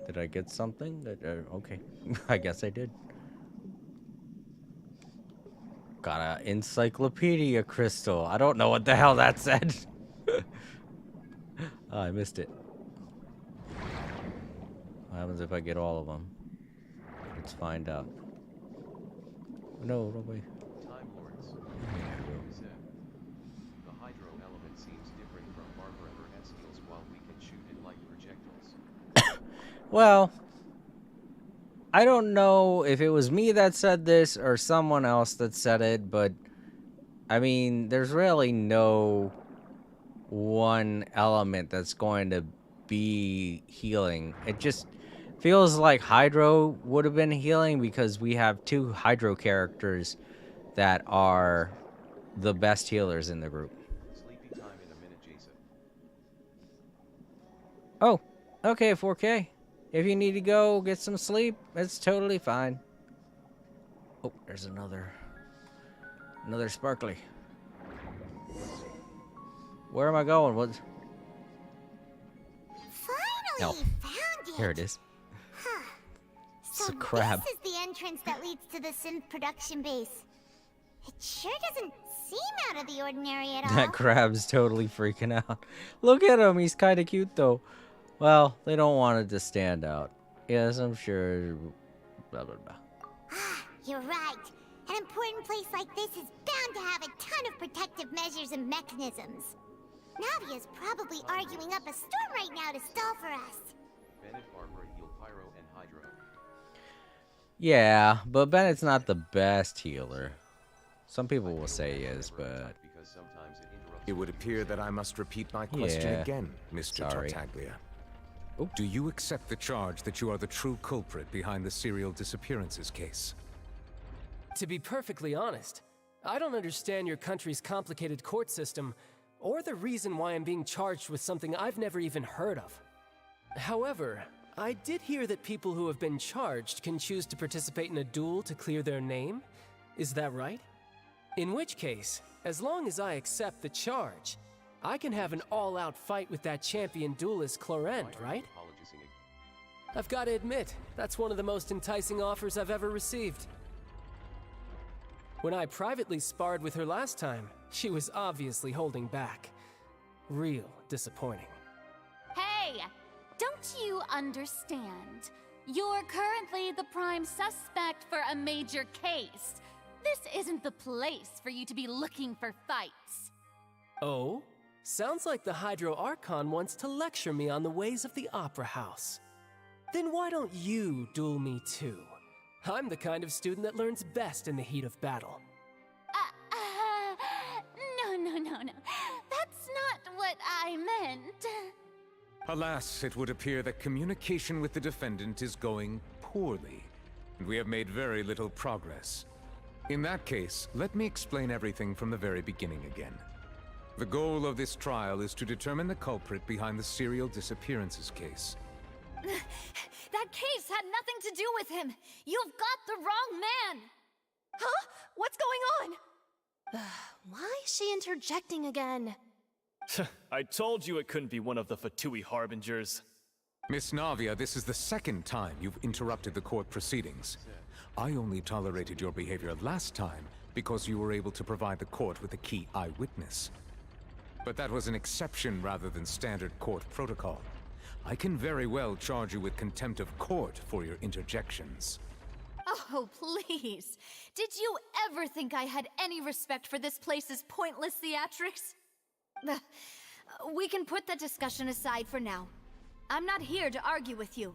Did I get something? Okay. I guess I did. Got an encyclopedia crystal. I don't know what the hell that said. Oh, I missed it. What happens if I get all of them? Let's find out. No, no way. Time Lords said. The hydro element seems different from Barbara or Eskil's while we can shoot it like projectiles. Well, I don't know if it was me that said this or someone else that said it, but I mean, there's really no one element that's going to be healing. It just feels like Hydro would have been healing because we have two Hydro characters that are the best healers in the group. Sleepy time in a minute, Jason. Oh, okay, 4K. If you need to go get some sleep, it's totally fine. Oh, there's another sparkly. Where am I going? What? Finally found it. Here it is. Huh. It's So a crab. this is the entrance that leads to the synth production base. It sure doesn't seem out of the ordinary at all. That crab's totally freaking out. Look at him. He's kind of cute, though. Well, they don't want it to stand out. Yes, I'm sure. Blah, blah, blah. You're right. An important place like this is bound to have a ton of protective measures and mechanisms. Navia's probably arguing up a storm right now to stall for us. Bennett, Barbara, heal Pyro, and Hydra. Yeah, but Bennett's not the best healer. Some people will say he is, but... Because sometimes it interrupts. It would appear that I must repeat my question Yeah. again, Mr. Sorry. Tartaglia. Do you accept the charge that you are the true culprit behind the serial disappearances case? To be perfectly honest, I don't understand your country's complicated court system, or the reason why I'm being charged with something I've never even heard of. However, I did hear that people who have been charged can choose to participate in a duel to clear their name. Is that right? In which case, as long as I accept the charge, I can have an all-out fight with that champion duelist Clorend, right? I've got to admit, that's one of the most enticing offers I've ever received. When I privately sparred with her last time, she was obviously holding back. Real disappointing. Hey! Don't you understand? You're currently the prime suspect for a major case. This isn't the place for you to be looking for fights. Oh? Sounds like the Hydro Archon wants to lecture me on the ways of the Opera House. Then why don't you duel me too? I'm the kind of student that learns best in the heat of battle. No. That's not what I meant. Alas, it would appear that communication with the defendant is going poorly, and we have made very little progress. In that case, let me explain everything from the very beginning again. The goal of this trial is to determine the culprit behind the serial disappearances case. That case had nothing to do with him. You've got the wrong man. Huh? What's going on? Why is she interjecting again? I told you it couldn't be one of the Fatui Harbingers. Miss Navia, this is the second time you've interrupted the court proceedings. I only tolerated your behavior last time because you were able to provide the court with a key eyewitness. But that was an exception rather than standard court protocol. I can very well charge you with contempt of court for your interjections. Oh, please. Did you ever think I had any respect for this place's pointless theatrics? We can put that discussion aside for now. I'm not here to argue with you.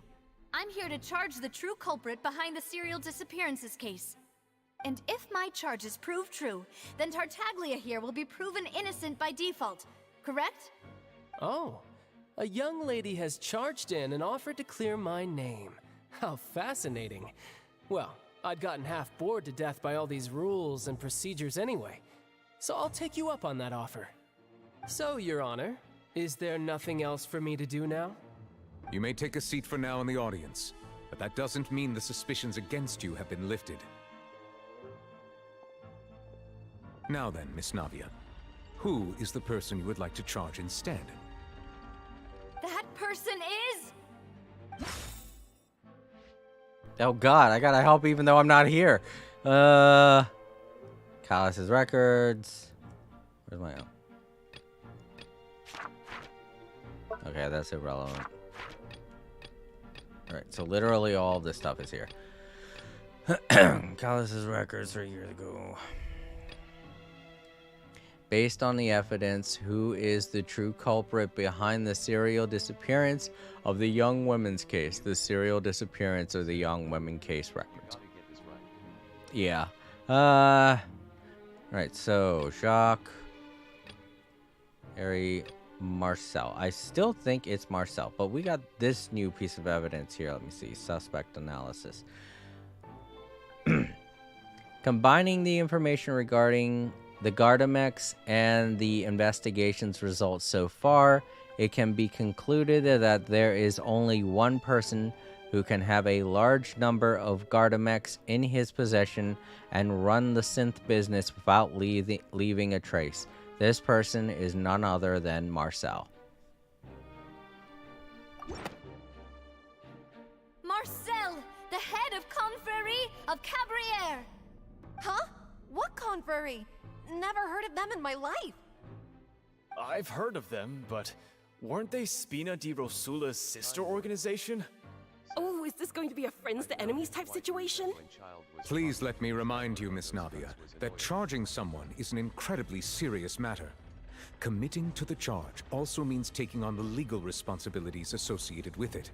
I'm here to charge the true culprit behind the serial disappearances case. And if my charges prove true, then Tartaglia here will be proven innocent by default, correct? Oh, a young lady has charged in and offered to clear my name. How fascinating. Well, I'd gotten half bored to death by all these rules and procedures anyway, so I'll take you up on that offer. So, Your Honor, is there nothing else for me to do now? You may take a seat for now in the audience, but that doesn't mean the suspicions against you have been lifted. Now then, Miss Navia, who is the person you would like to charge instead? That person is... Oh god, I gotta help even though I'm not here. Callus's records. Where's my own? Okay, that's irrelevant. Alright, so literally all of this stuff is here. Callus's records 3 years ago. Based on the evidence, who is the true culprit behind the serial disappearance of the young women's case? The serial disappearance of the young women case records. Yeah. Right, so Jacques, Harry, Marcel. I still think it's Marcel, but we got this new piece of evidence here. Let me see. Suspect analysis. Combining the information regarding the Gardamex and the investigation's results so far, it can be concluded that there is only one person who can have a large number of Gardamex in his possession and run the synth business without leaving a trace. This person is none other than Marcel. Marcel, the head of Confrérie of Cabrières! Huh? What confrérie? Never heard of them in my life. I've heard of them, but weren't they Spina di Rosula's sister organization? Oh, is this going to be a friends to enemies type situation? Please let me remind you, Miss Navia, that charging someone is an incredibly serious matter. Committing to the charge also means taking on the legal responsibilities associated with it.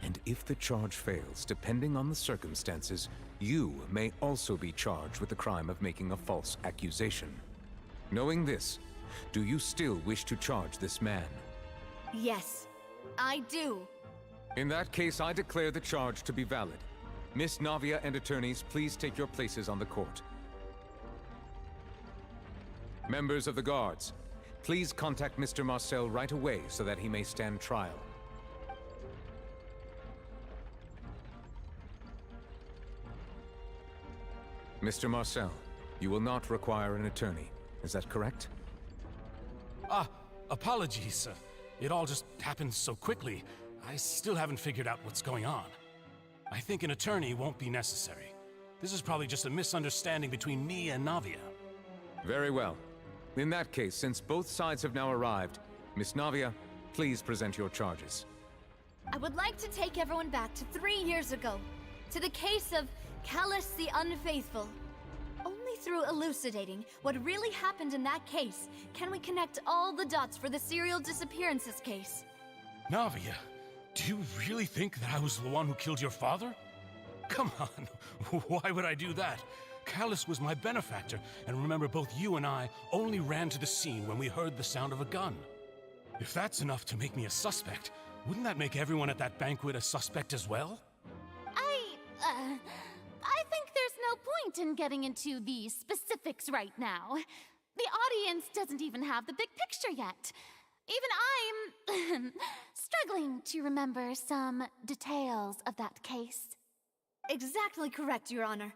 And if the charge fails, depending on the circumstances, you may also be charged with the crime of making a false accusation. Knowing this, do you still wish to charge this man? Yes, I do. In that case, I declare the charge to be valid. Miss Navia and attorneys, please take your places on the court. Members of the guards, please contact Mr. Marcel right away so that he may stand trial. Mr. Marcel, you will not require an attorney. Is that correct? Apologies. It all just happened so quickly. I still haven't figured out what's going on. I think an attorney won't be necessary. This is probably just a misunderstanding between me and Navia. Very well. In that case, since both sides have now arrived, Miss Navia, please present your charges. I would like to take everyone back to 3 years ago, to the case of Callus the Unfaithful. Only through elucidating what really happened in that case can we connect all the dots for the serial disappearances case. Navia, do you really think that I was the one who killed your father? Come on, why would I do that? Callus was my benefactor, and remember, both you and I only ran to the scene when we heard the sound of a gun. If that's enough to make me a suspect, wouldn't that make everyone at that banquet a suspect as well? I think there's no point in getting into the specifics right now. The audience doesn't even have the big picture yet. Even I'm struggling to remember some details of that case. Exactly correct, Your Honor.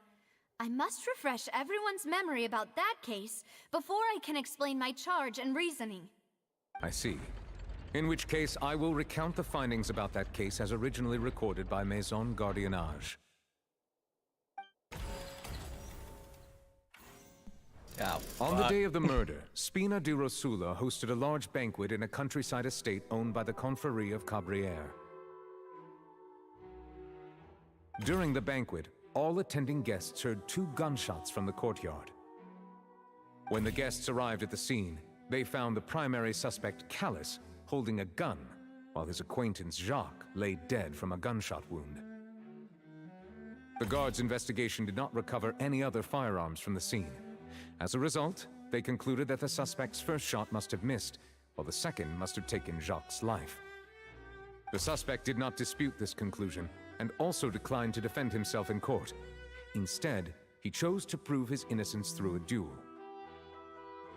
I must refresh everyone's memory about that case before I can explain my charge and reasoning. I see. In which case, I will recount the findings about that case as originally recorded by Maison Gardiennage. On the day of the murder, Spina di Rosula hosted a large banquet in a countryside estate owned by the Confrérie of Cabrières. During the banquet, all attending guests heard 2 gunshots from the courtyard. When the guests arrived at the scene, they found the primary suspect, Callus, holding a gun, while his acquaintance, Jacques, lay dead from a gunshot wound. The guards' investigation did not recover any other firearms from the scene. As a result, they concluded that the suspect's first shot must have missed, while the second must have taken Jacques' life. The suspect did not dispute this conclusion, and also declined to defend himself in court. Instead, he chose to prove his innocence through a duel.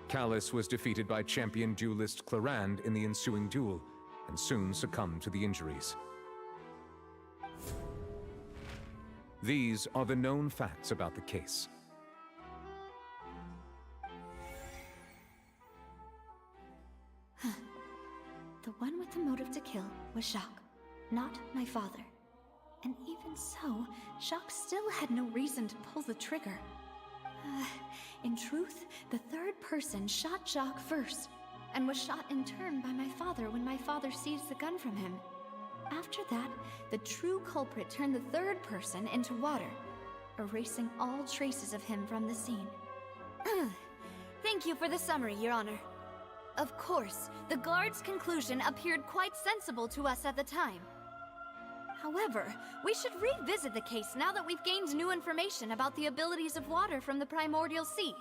Callus was defeated by champion duelist Clarand in the ensuing duel, and soon succumbed to the injuries. These are the known facts about the case. The one with the motive to kill was Jacques, not my father. And even so, Jacques still had no reason to pull the trigger. In truth, the third person shot Jacques first, and was shot in turn by my father when my father seized the gun from him. After that, the true culprit turned the third person into water, erasing all traces of him from the scene. Thank you for the summary, Your Honor. Of course, the guard's conclusion appeared quite sensible to us at the time. However, we should revisit the case now that we've gained new information about the abilities of water from the primordial sea.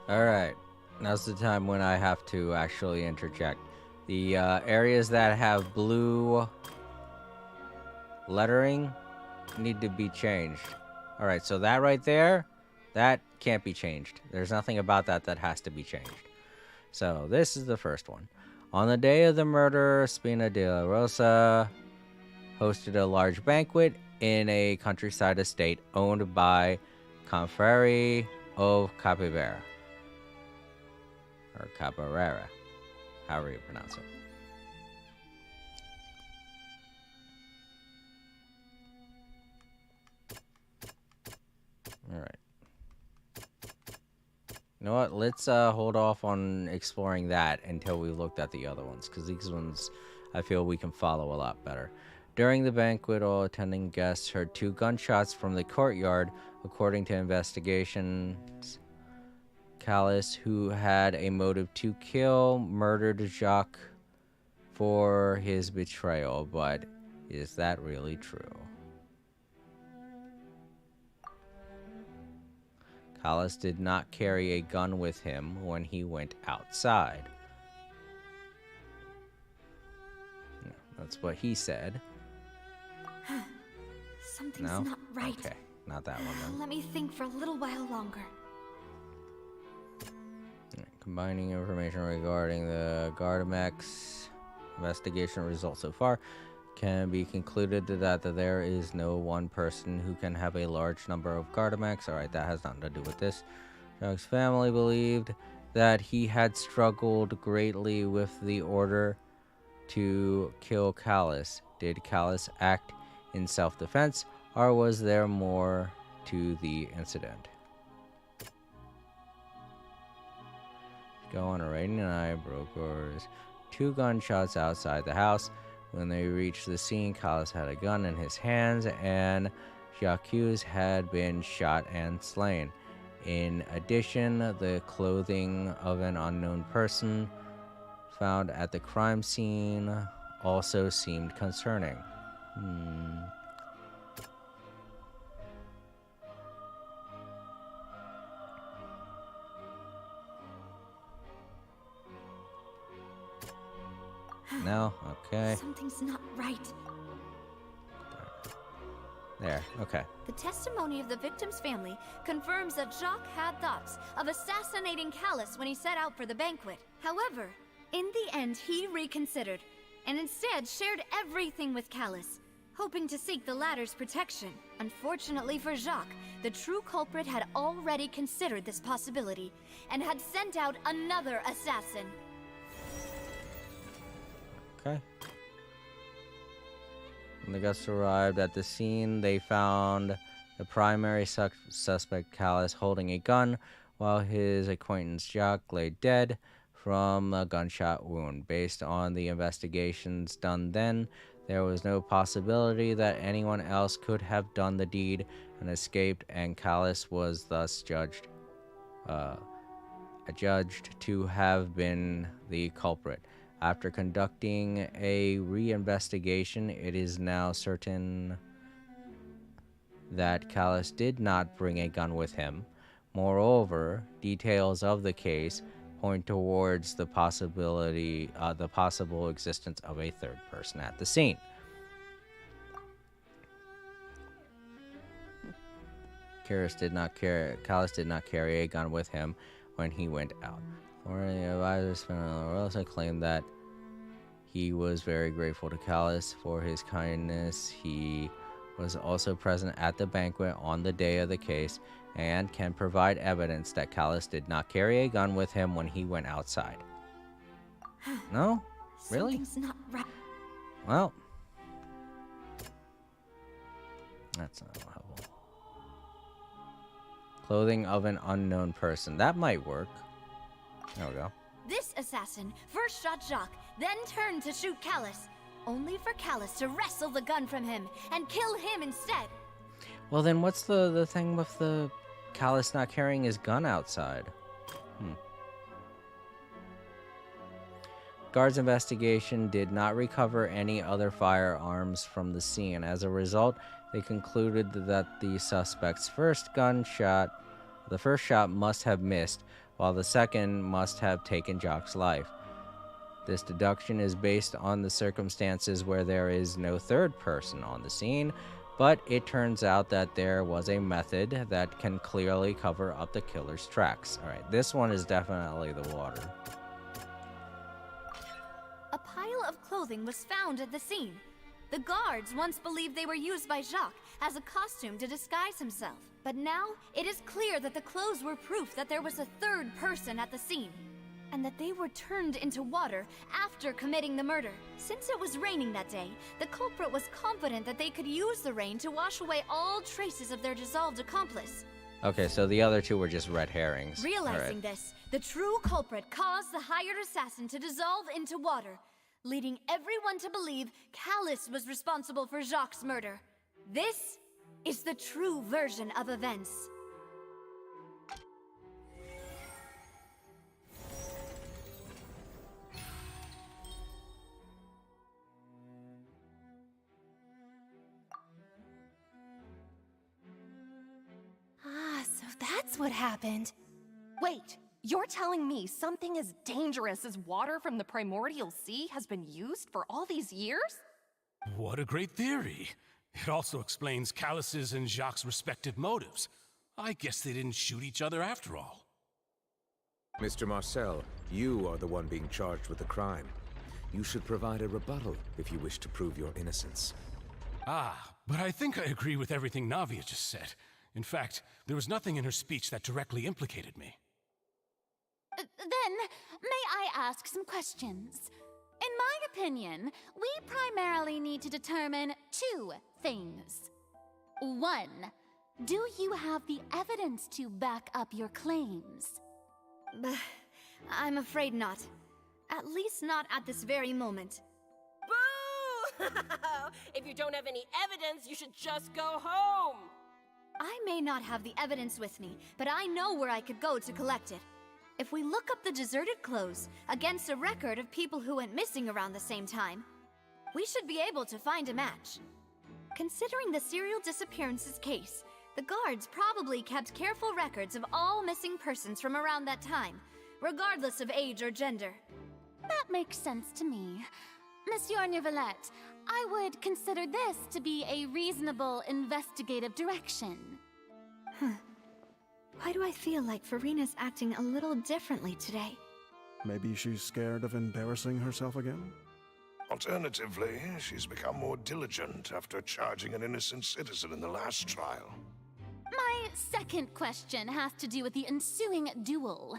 Alright, now's the time when I have to actually interject. The areas that have blue lettering need to be changed. Alright, so that right there, that can't be changed. There's nothing about that that has to be changed. So, this is the first one. On the day of the murder, Spina de la Rosa hosted a large banquet in a countryside estate owned by Confreri of Capybara. Or Cabarera, however you pronounce it. Alright. You know what? Let's hold off on exploring that until we looked at the other ones, because these ones I feel we can follow a lot better. During the banquet, all attending guests heard 2 gunshots from the courtyard. According to investigations, Callus, who had a motive to kill, murdered Jacques for his betrayal. But is that really true? Callus did not carry a gun with him when he went outside. That's what he said. Something's No? not right. Okay, not that one then. Let me think for a little while longer. Combining information regarding the Gardamex investigation results so far, can be concluded that there is no one person who can have a large number of Gardamex. Alright, that has nothing to do with this. Jacques' family believed that he had struggled greatly with the order to kill Callus. Did Callus act in self-defense, or was there more to the incident? Go on a rainy night, brokers 2 gunshots outside the house. When they reached the scene, Callus had a gun in his hands, and Jacques had been shot and slain. In addition, the clothing of an unknown person found at the crime scene also seemed concerning. No? Okay. Something's not right. There, okay. The testimony of the victim's family confirms that Jacques had thoughts of assassinating Callus when he set out for the banquet. However, in the end, he reconsidered and instead shared everything with Callus, hoping to seek the latter's protection. Unfortunately for Jacques, the true culprit had already considered this possibility and had sent out another assassin. Okay. When the guests arrived at the scene, they found the primary suspect, Callus, holding a gun, while his acquaintance Jacques lay dead from a gunshot wound. Based on the investigations done then, there was no possibility that anyone else could have done the deed and escaped, and Callus was thus adjudged to have been the culprit. After conducting a re-investigation, it is now certain that Callus did not bring a gun with him. Moreover, details of the case point towards the possible existence of a third person at the scene. Callus did not carry a gun with him when he went out. One of the advisors, Spina Rosa, claimed that he was very grateful to Callus for his kindness. He was also present at the banquet on the day of the case and can provide evidence that Callus did not carry a gun with him when he went outside. No? Really? Something's not right. Well, that's not helpful. Clothing of an unknown person. That might work. There we go. This assassin first shot Jacques, then turned to shoot Callus, only for Callus to wrestle the gun from him and kill him instead. Well, then what's the thing with the Callus not carrying his gun outside? Guards' investigation did not recover any other firearms from the scene. As a result, they concluded that the suspect's first gunshot The first shot must have missed, while the second must have taken Jacques' life. This deduction is based on the circumstances where there is no third person on the scene, but it turns out that there was a method that can clearly cover up the killer's tracks. Alright, this one is definitely the water. A pile of clothing was found at the scene. The guards once believed they were used by Jacques as a costume to disguise himself. But now, it is clear that the clothes were proof that there was a third person at the scene, and that they were turned into water after committing the murder. Since it was raining that day, the culprit was confident that they could use the rain to wash away all traces of their dissolved accomplice. Okay, so the other two were just red herrings. Realizing this, the true culprit caused the hired assassin to dissolve into water, leading everyone to believe Callus was responsible for Jacques' murder. This is the true version of events. Ah, so that's what happened. Wait, you're telling me something as dangerous as water from the primordial sea has been used for all these years? What a great theory. It also explains Callus's and Jacques' respective motives. I guess they didn't shoot each other after all. Mr. Marcel, you are the one being charged with the crime. You should provide a rebuttal if you wish to prove your innocence. Ah, but I think I agree with everything Navia just said. In fact, there was nothing in her speech that directly implicated me. Then, may I ask some questions? In my opinion, we primarily need to determine two things. One, do you have the evidence to back up your claims? I'm afraid not. At least not at this very moment. Boo! If you don't have any evidence, you should just go home! I may not have the evidence with me, but I know where I could go to collect it. If we look up the deserted clothes against a record of people who went missing around the same time, we should be able to find a match. Considering the serial disappearances case, the guards probably kept careful records of all missing persons from around that time, regardless of age or gender. That makes sense to me. Monsieur Neuvillette, I would consider this to be a reasonable investigative direction. Why do I feel like Farina's acting a little differently today? Maybe she's scared of embarrassing herself again? Alternatively, she's become more diligent after charging an innocent citizen in the last trial. My second question has to do with the ensuing duel.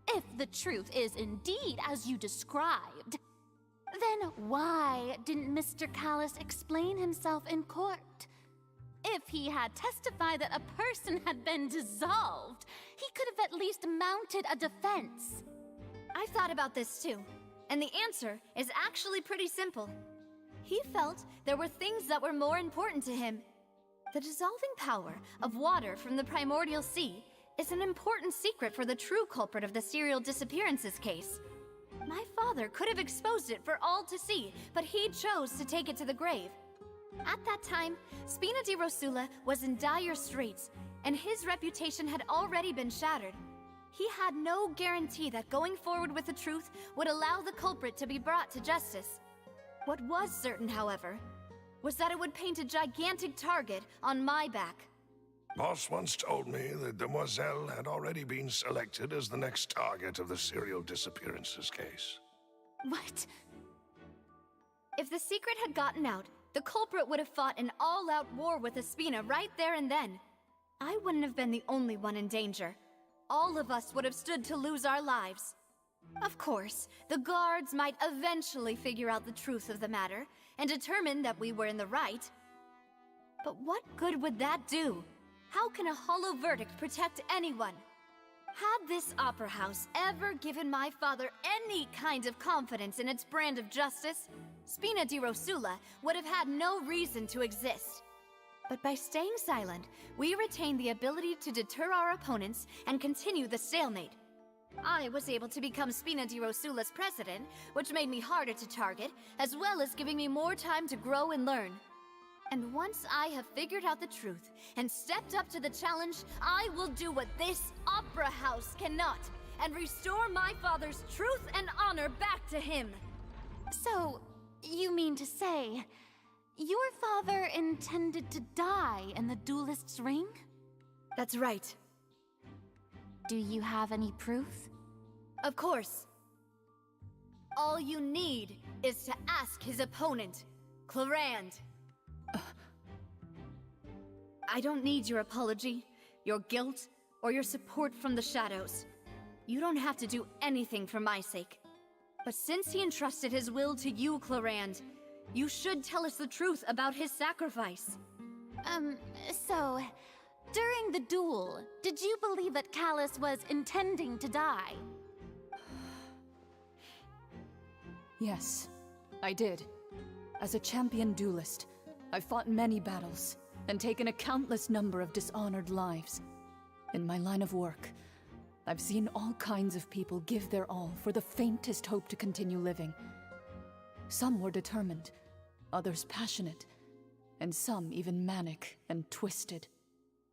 If the truth is indeed as you described, then why didn't Mr. Callus explain himself in court? If he had testified that a person had been dissolved, he could have at least mounted a defense. I've thought about this too, and the answer is actually pretty simple. He felt there were things that were more important to him. The dissolving power of water from the primordial sea is an important secret for the true culprit of the serial disappearances case. My father could have exposed it for all to see, but he chose to take it to the grave. At that time, Spina di Rosula was in dire straits, and his reputation had already been shattered. He had no guarantee that going forward with the truth would allow the culprit to be brought to justice. What was certain, however, was that it would paint a gigantic target on my back. Boss once told me that Demoiselle had already been selected as the next target of the serial disappearances case. What? If the secret had gotten out, the culprit would have fought an all-out war with Espina right there and then. I wouldn't have been the only one in danger. All of us would have stood to lose our lives. Of course, the guards might eventually figure out the truth of the matter and determine that we were in the right. But what good would that do? How can a hollow verdict protect anyone? Had this opera house ever given my father any kind of confidence in its brand of justice, Spina di Rosula would have had no reason to exist. But by staying silent, we retained the ability to deter our opponents and continue the stalemate. I was able to become Spina di Rosula's president, which made me harder to target, as well as giving me more time to grow and learn. And once I have figured out the truth and stepped up to the challenge, I will do what this opera house cannot and restore my father's truth and honor back to him. So, you mean to say, your father intended to die in the duelist's ring? That's right. Do you have any proof? Of course. All you need is to ask his opponent, Clarand. I don't need your apology, your guilt, or your support from the shadows. You don't have to do anything for my sake. But since he entrusted his will to you, Clarand, you should tell us the truth about his sacrifice. So, during the duel, did you believe that Callus was intending to die? Yes, I did. As a champion duelist, I've fought many battles and taken a countless number of dishonored lives. In my line of work, I've seen all kinds of people give their all for the faintest hope to continue living. Some were determined, others passionate, and some even manic and twisted.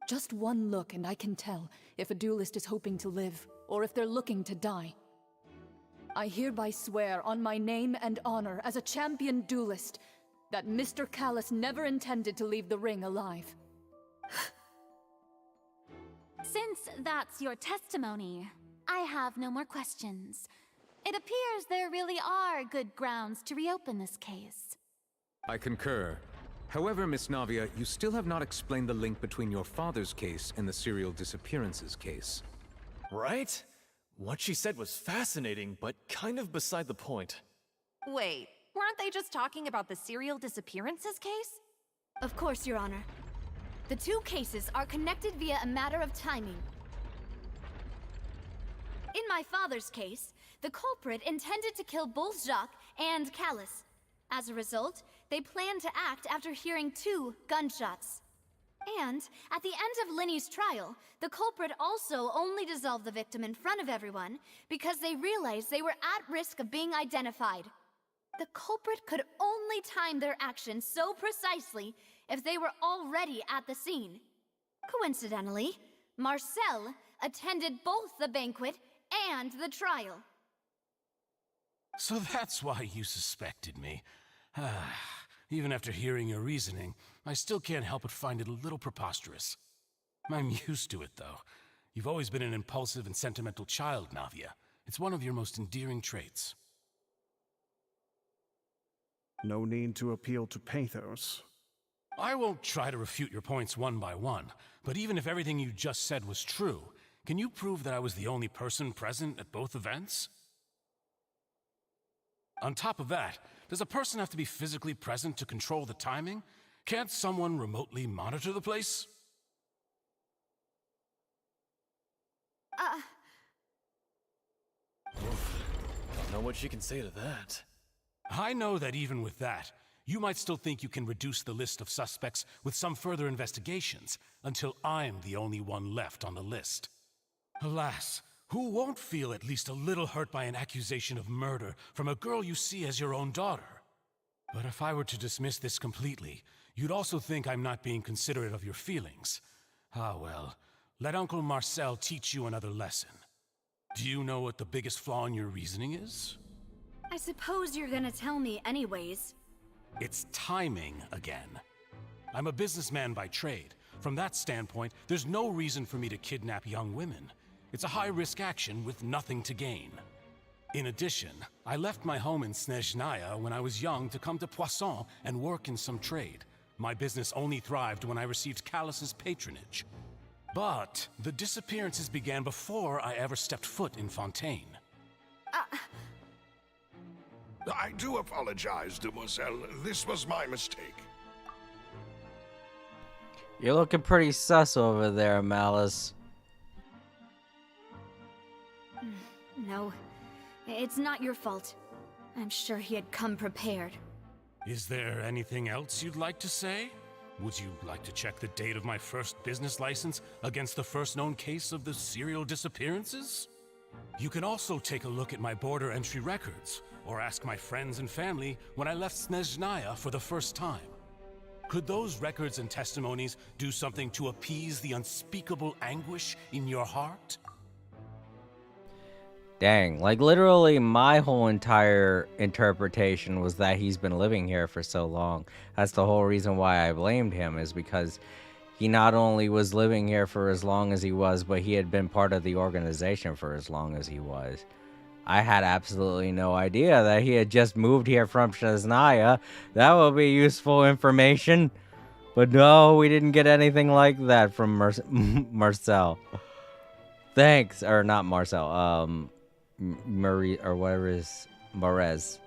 Just one look and I can tell if a duelist is hoping to live or if they're looking to die. I hereby swear on my name and honor as a champion duelist that Mr. Callus never intended to leave the ring alive. Since that's your testimony, I have no more questions. It appears there really are good grounds to reopen this case. I concur. However, Miss Navia, you still have not explained the link between your father's case and the serial disappearances case. Right? What she said was fascinating, but kind of beside the point. Wait, weren't they just talking about the serial disappearances case? Of course, Your Honor. The two cases are connected via a matter of timing. In my father's case, the culprit intended to kill both Jacques and Callus. As a result, they planned to act after hearing 2 gunshots. And, at the end of Linny's trial, the culprit also only dissolved the victim in front of everyone because they realized they were at risk of being identified. The culprit could only time their actions so precisely if they were already at the scene. Coincidentally, Marcel attended both the banquet and the trial. So that's why you suspected me. Even after hearing your reasoning, I still can't help but find it a little preposterous. I'm used to it, though. You've always been an impulsive and sentimental child, Navia. It's one of your most endearing traits. No need to appeal to pathos. I won't try to refute your points one by one, but even if everything you just said was true, can you prove that I was the only person present at both events? On top of that, does a person have to be physically present to control the timing? Can't someone remotely monitor the place? Don't know what she can say to that. I know that even with that, you might still think you can reduce the list of suspects with some further investigations until I'm the only one left on the list. Alas, who won't feel at least a little hurt by an accusation of murder from a girl you see as your own daughter? But if I were to dismiss this completely, you'd also think I'm not being considerate of your feelings. Ah well, let Uncle Marcel teach you another lesson. Do you know what the biggest flaw in your reasoning is? I suppose you're gonna tell me anyways. It's timing again. I'm a businessman by trade. From that standpoint, there's no reason for me to kidnap young women. It's a high-risk action with nothing to gain. In addition, I left my home in Snezhnaya when I was young to come to Poisson and work in some trade. My business only thrived when I received Callus's patronage. But the disappearances began before I ever stepped foot in Fontaine. I do apologize, demoiselle. This was my mistake. You're looking pretty sus over there, Malice. No, it's not your fault. I'm sure he had come prepared. Is there anything else you'd like to say? Would you like to check the date of my first business license against the first known case of the serial disappearances? You can also take a look at my border entry records, or ask my friends and family when I left Snezhnaya for the first time. Could those records and testimonies do something to appease the unspeakable anguish in your heart? Dang, like literally my whole entire interpretation was that he's been living here for so long. That's the whole reason why I blamed him, is because he not only was living here for as long as he was, but he had been part of the organization for as long as he was. I had absolutely no idea that he had just moved here from Shaznaya. That would be useful information. But no, we didn't get anything like that from Marcel. Thanks. Or not Marcel. Marie, or whatever is Marez.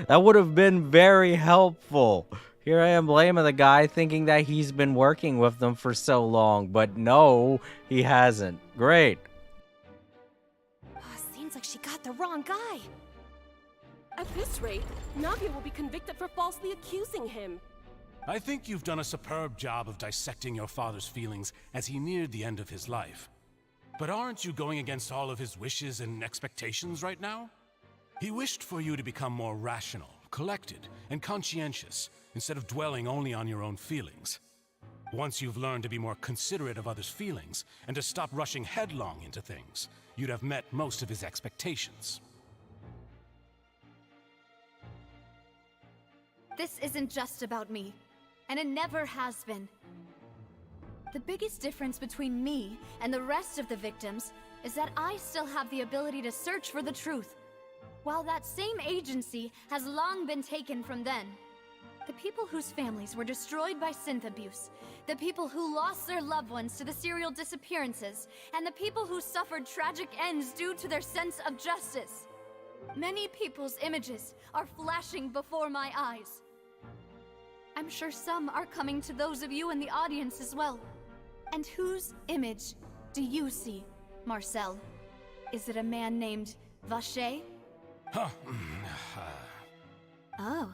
That would have been very helpful. Here I am blaming the guy thinking that he's been working with them for so long. But no, he hasn't. Great. Seems like she got the wrong guy. At this rate, Navia will be convicted for falsely accusing him. I think you've done a superb job of dissecting your father's feelings as he neared the end of his life. But aren't you going against all of his wishes and expectations right now? He wished for you to become more rational, collected, and conscientious, instead of dwelling only on your own feelings. Once you've learned to be more considerate of others' feelings, and to stop rushing headlong into things, you'd have met most of his expectations. This isn't just about me, and it never has been. The biggest difference between me and the rest of the victims is that I still have the ability to search for the truth, while that same agency has long been taken from them. The people whose families were destroyed by synth abuse, the people who lost their loved ones to the serial disappearances, and the people who suffered tragic ends due to their sense of justice. Many people's images are flashing before my eyes. I'm sure some are coming to those of you in the audience as well. And whose image do you see, Marcel? Is it a man named Vacher? Oh,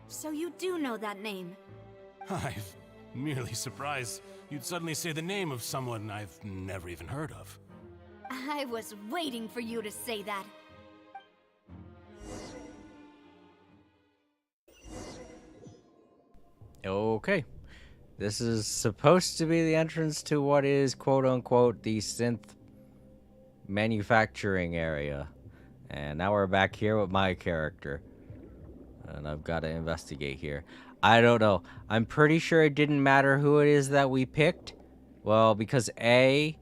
so you do know that name. I'm merely surprised you'd suddenly say the name of someone I've never even heard of. I was waiting for you to say that. Okay. This is supposed to be the entrance to what is, quote-unquote, the synth manufacturing area. And now we're back here with my character. And I've got to investigate here. I don't know. I'm pretty sure it didn't matter who it is that we picked. Well, because A,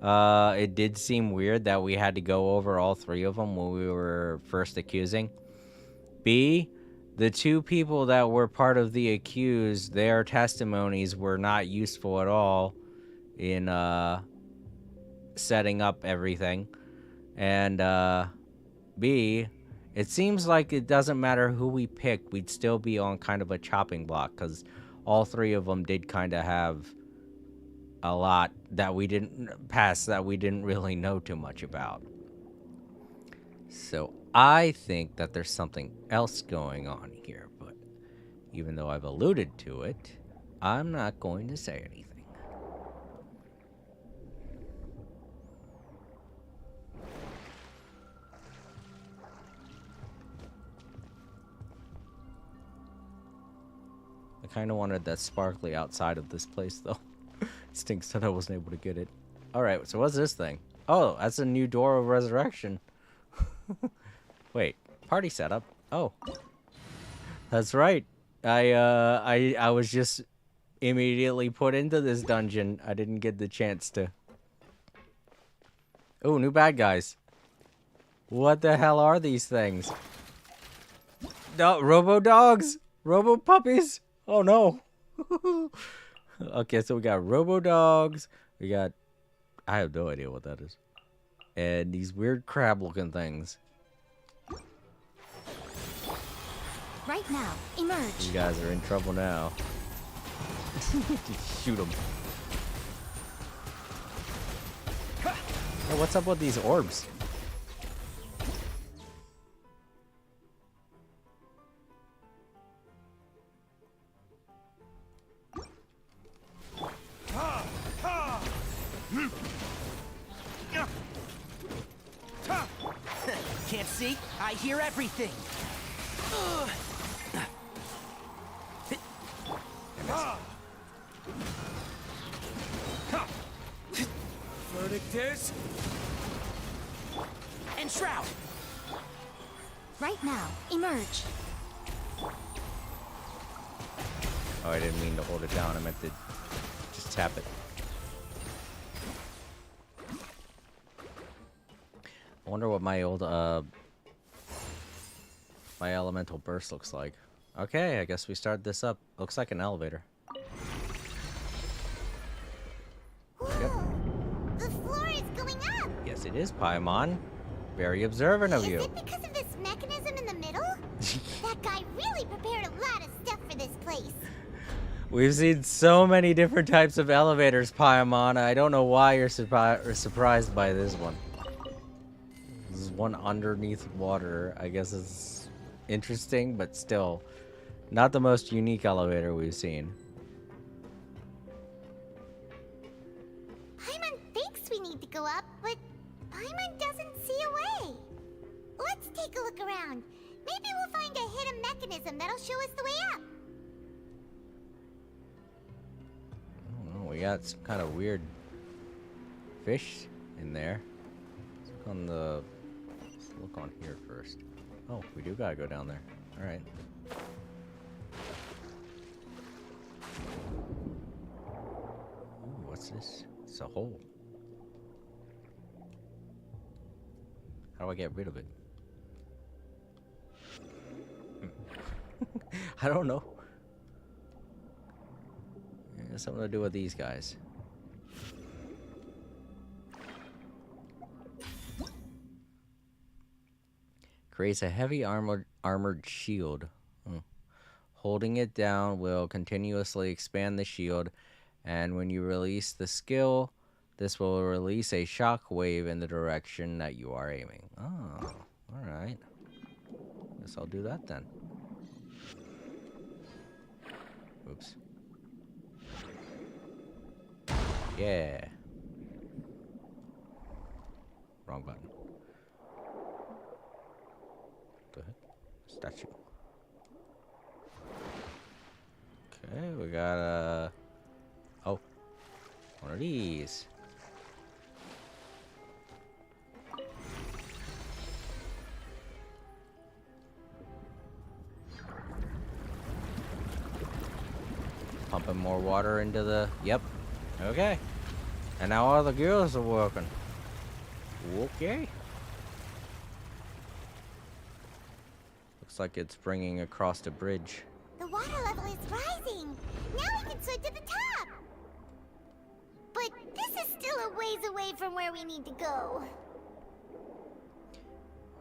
it did seem weird that we had to go over all three of them when we were first accusing. B, the two people that were part of the accused, their testimonies were not useful at all in setting up everything. And B, it seems like it doesn't matter who we picked, we'd still be on kind of a chopping block, because all three of them did kind of have a lot that we didn't pass, that we didn't really know too much about. So I think that there's something else going on here, but even though I've alluded to it, I'm not going to say anything. I kind of wanted that sparkly outside of this place, though. Stinks that I wasn't able to get it. Alright, so what's this thing? Oh, that's a new door of resurrection. Wait, party setup. Oh, that's right. I was just immediately put into this dungeon. I didn't get the chance to. Oh, new bad guys. What the hell are these things? Robo dogs, robo puppies. Oh no. Okay, so we got robo dogs. We got. I have no idea what that is. And these weird crab-looking things. Right now, emerge. You guys are in trouble now. Just shoot them. Hey, what's up with these orbs? Can't see? I hear everything. Verdict is... Enshroud! Right now, emerge. Oh, I didn't mean to hold it down. I meant to just tap it. I wonder what my old, my elemental burst looks like. Okay, I guess we start this up. Looks like an elevator. Yep. The floor is going up! Yes, it is, Paimon. Very observant of you. Is it because of this mechanism in the middle? That guy really prepared a lot of stuff for this place. We've seen so many different types of elevators, Paimon. I don't know why you're surprised by this one. This is one underneath water. I guess it's interesting, but still not the most unique elevator we've seen. Paimon thinks we need to go up, but Paimon doesn't see a way. Let's take a look around. Maybe we'll find a hidden mechanism that'll show us the way up. We got some kind of weird fish in there. Let's look on here first. Oh, we do gotta go down there. All right. Ooh, what's this? It's a hole. How do I get rid of it? I don't know. Something to do with these guys. Creates a heavy armored shield. Holding it down will continuously expand the shield, and when you release the skill, this will release a shock wave in the direction that you are aiming. Oh, alright. Guess I'll do that then. Oops. Yeah. Wrong button. What the heck? Statue. Okay, we got oh, one of these. Pumping more water into the... Yep. Okay. And now all the girls are working. Okay. Looks like it's bringing across the bridge. The water level is rising. Now we can swim to the top. But this is still a ways away from where we need to go.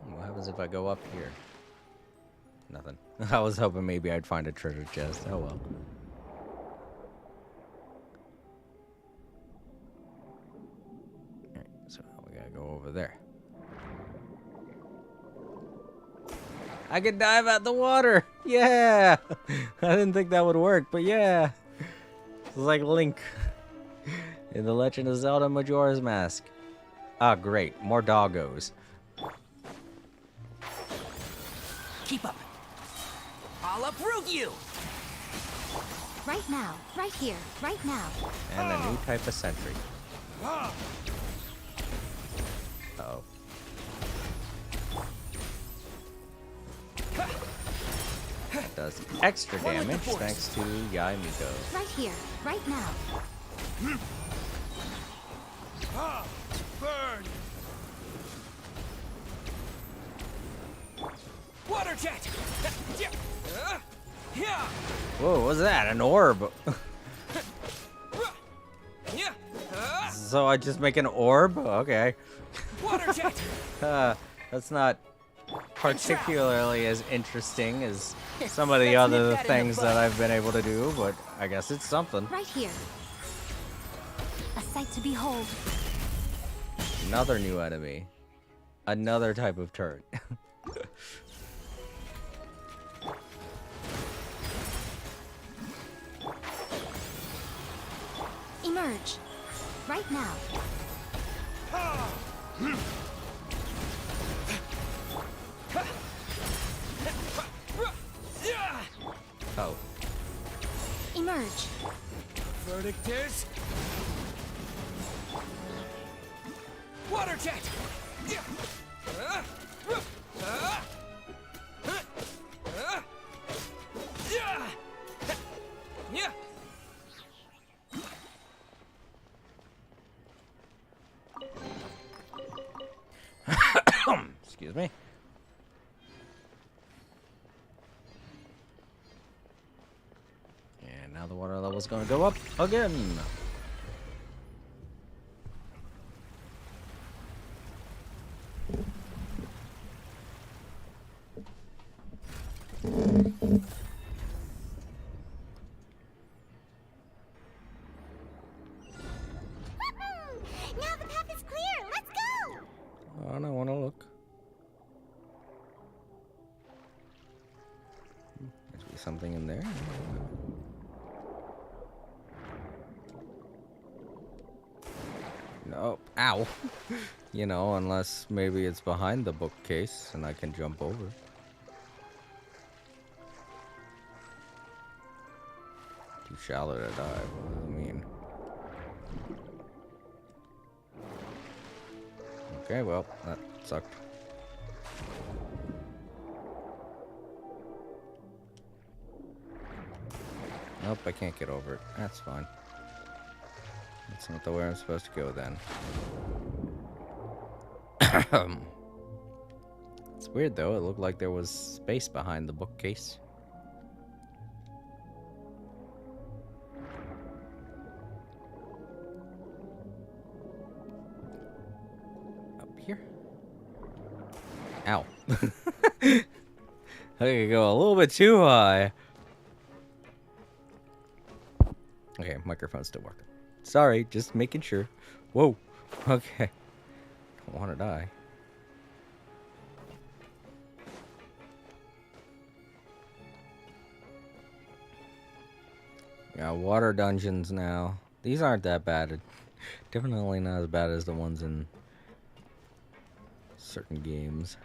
What happens if I go up here? Nothing. I was hoping maybe I'd find a treasure chest. Oh well. Go over there. I can dive out the water. Yeah. I didn't think that would work, but yeah. It's like Link in The Legend of Zelda Majora's Mask. Ah, great. More doggos. Keep up. I'll uproot you. Right now. Right here. Right now. And a new type of sentry. Uh-oh. That does extra damage thanks to Yaimiko. Right here, right now. Burn! Water jet! Whoa, what was that? An orb? So I just make an orb? Okay. Water jet! That's not particularly as interesting as some of the other things that I've been able to do, but I guess it's something. Right here. A sight to behold. Another new enemy. Another type of turret. Emerge. Right now. Oh. Emerge. Verdict is... Water jet! Excuse me. And now the water level's gonna go up again. Now the path is clear. Let's go. I don't want to look. Must be something in there. No. Ow. You know, unless maybe it's behind the bookcase and I can jump over. Too shallow to dive. What do you mean? Okay, well, that sucked. Nope, I can't get over it. That's fine. That's not the way I'm supposed to go then. It's weird though, it looked like there was space behind the bookcase. Up here? Ow. I could go a little bit too high. Okay, microphone's still working. Sorry, just making sure. Whoa. Okay. Don't want to die. Yeah, water dungeons now. These aren't that bad. Definitely not as bad as the ones in certain games.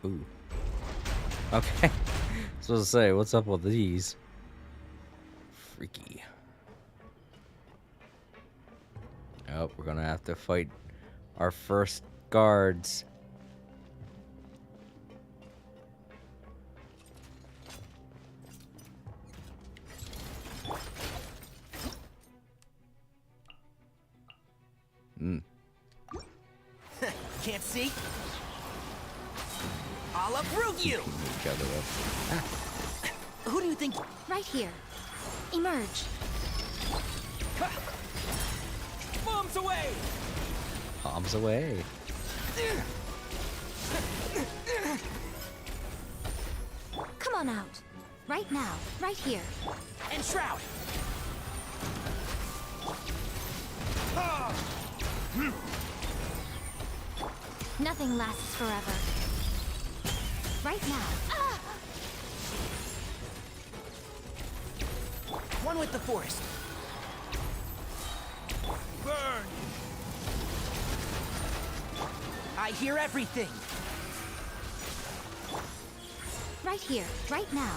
Ooh. Okay. Supposed to say, what's up with these? Freaky. Oh, we're gonna have to fight our first guards. Can't see? I'll uproot you! Each other up. Who do you think? Right here. Emerge. Bombs away! Bombs away. Come on out. Right now. Right here. And Shroud! Nothing lasts forever. Right now. One with the forest. Burn! I hear everything. Right here. Right now.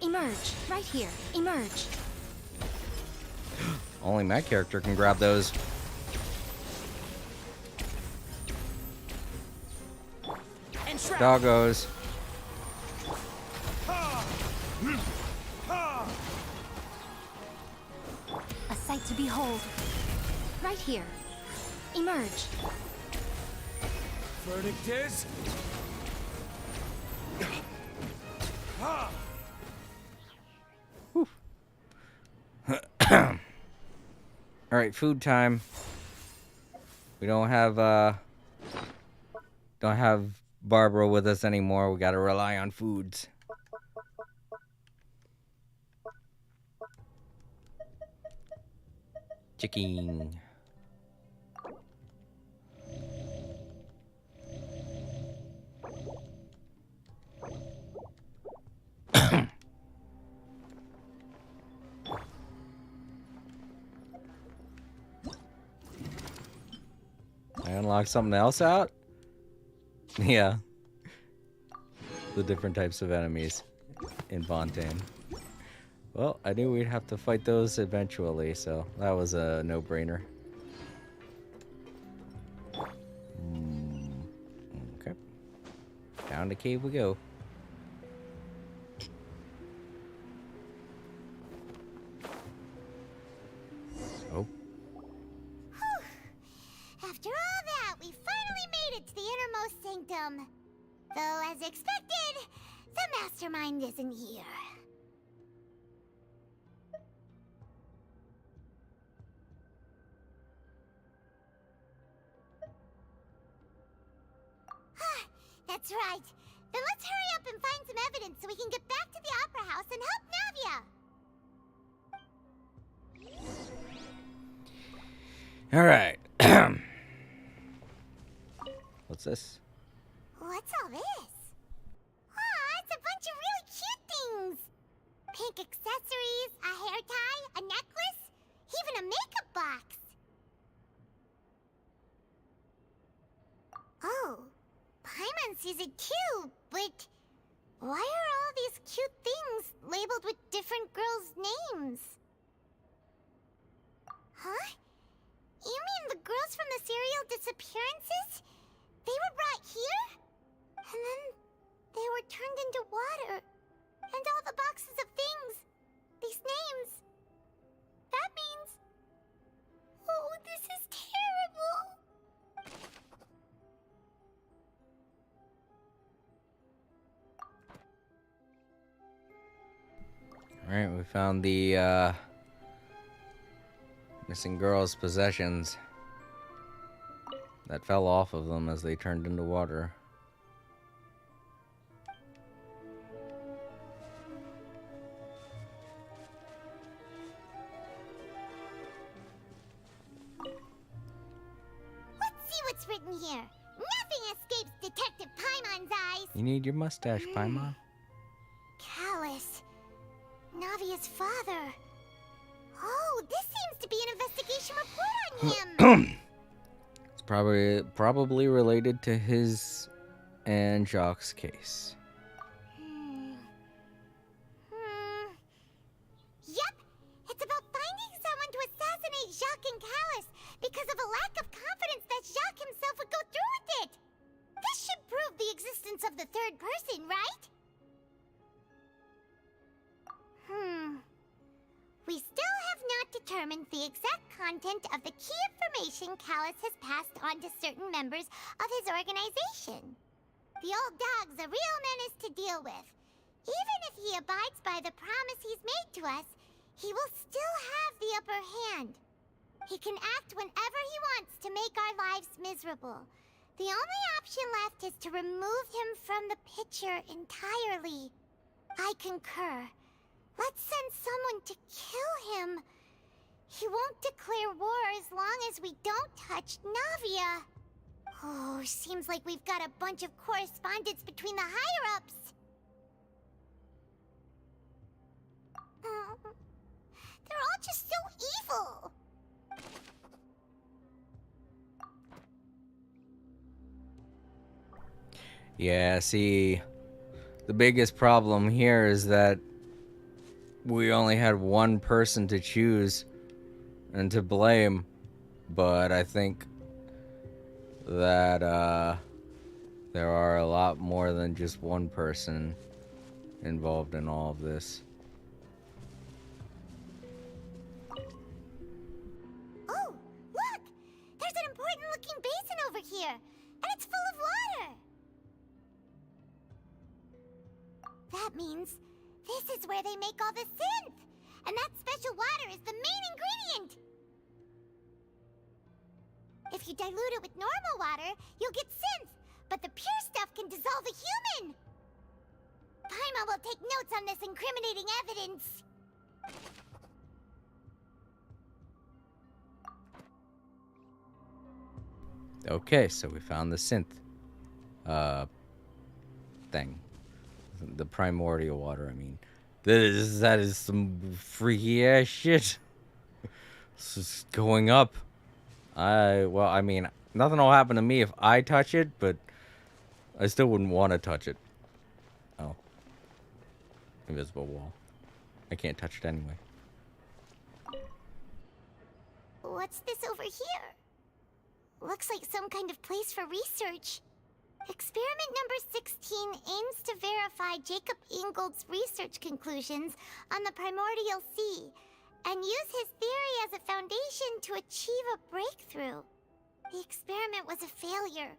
Emerge. Right here. Emerge. Only my character can grab those. Doggos. A sight to behold. Right here. Emerge. Verdict is... All right, food time. We don't have Barbara with us anymore. We gotta rely on foods. Chicken. unlock something else out? Yeah. The different types of enemies in Fontaine. Well, I knew we'd have to fight those eventually, so that was a no-brainer. Okay. Down the cave we go. Oh. After all that, we finally made it to the innermost sanctum. Though, as expected, the mastermind isn't here. That's right. Then let's hurry up and find some evidence so we can get back to the Opera House and help Navia. All right. What's this? What's all this? Aw, it's a bunch of really cute things. Pink accessories, a hair tie, a necklace, even a makeup box. Oh, Paimon sees it too, but why are all these cute things labeled with different girls' names? Huh? You mean the girls from the serial disappearances? They were brought here? And then they were turned into water. And all the boxes of things. These names. That means... Oh, this is terrible. Alright, we found the missing girl's possessions that fell off of them as they turned into water. Let's see what's written here. Nothing escapes Detective Paimon's eyes. You need your mustache, Paimon. Callus. Navia's father. Oh, this seems to be an investigation report on him. It's probably related to his and Jacques' case. Yep, it's about finding someone to assassinate Jacques and Callus because of a lack of confidence that Jacques himself would go through with it. This should prove the existence of the third person, right? We still have not determined the exact content of the key information Callus has passed on to certain members of his organization. The old dog's a real menace to deal with. Even if he abides by the promise he's made to us, he will still have the upper hand. He can act whenever he wants to make our lives miserable. The only option left is to remove him from the picture entirely. I concur. Let's send someone to kill him. He won't declare war as long as we don't touch Navia. Oh, seems like we've got a bunch of correspondence between the higher-ups. They're all just so evil. Yeah, see, the biggest problem here is that we only had one person to choose and to blame, but I think that there are a lot more than just one person involved in all of this. Oh, look! There's an important-looking basin over here, and it's full of water. That means this is where they make all the synth! And that special water is the main ingredient! If you dilute it with normal water, you'll get synth, but the pure stuff can dissolve a human! Paimon will take notes on this incriminating evidence. Okay, so we found the synth thing. The primordial water, I mean. That is some freaky ass shit. This is going up. I mean, Nothing will happen to me if I touch it, but I still wouldn't want to touch it. Oh. Invisible wall. I can't touch it anyway. What's this over here? Looks like some kind of place for research. Experiment number 16 aims to verify Jacob Ingold's research conclusions on the primordial sea and use his theory as a foundation to achieve a breakthrough. The experiment was a failure.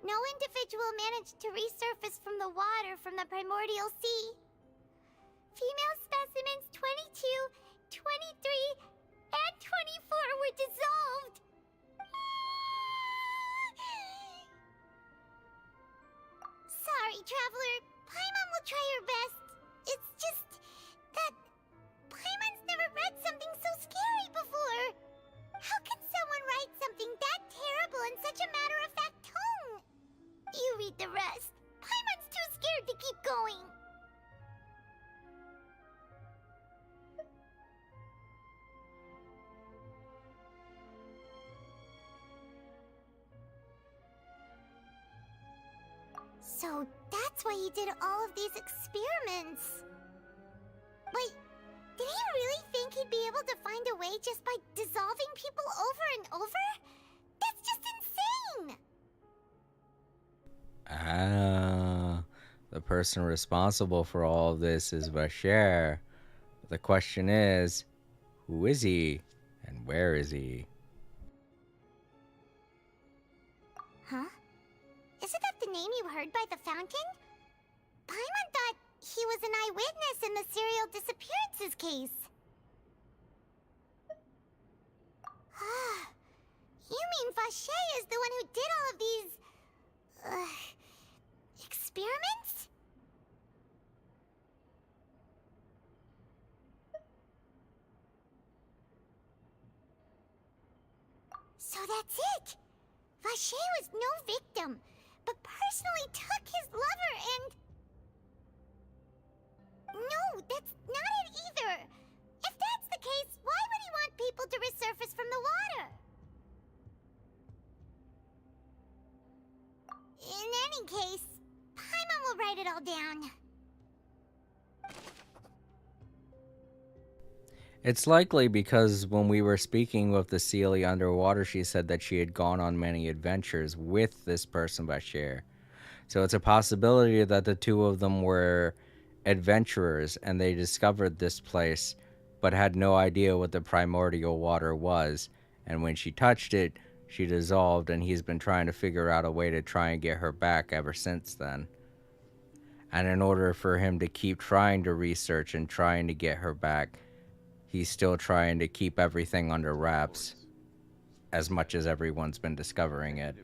No individual managed to resurface from the water from the primordial sea. Female specimens 22, 23, and 24 were dissolved. Sorry, Traveler. Paimon will try her best. It's just that Paimon's never read something so scary before. How can someone write something that terrible in such a matter-of-fact tone? You read the rest. Paimon's too scared to keep going. So that's why he did all of these experiments. Wait, did he really think he'd be able to find a way just by dissolving people over and over? That's just insane! Ah, the person responsible for all of this is Bashir. The question is, who is he and where is he? Huh? Isn't that the name you heard by the fountain? Paimon thought he was an eyewitness in the serial disappearances case. You mean Vache is the one who did all of these... experiments? So that's it! Vache was no victim, but personally took his lover and... No, that's not it either! If that's the case, why would he want people to resurface from the water? In any case, Paimon will write it all down. It's likely because when we were speaking with the Sealy underwater, she said that she had gone on many adventures with this person Bashir. So it's a possibility that the two of them were adventurers and they discovered this place but had no idea what the primordial water was. And when she touched it, she dissolved, and he's been trying to figure out a way to try and get her back ever since then. And in order for him to keep trying to research and trying to get her back, he's still trying to keep everything under wraps, as much as everyone's been discovering it.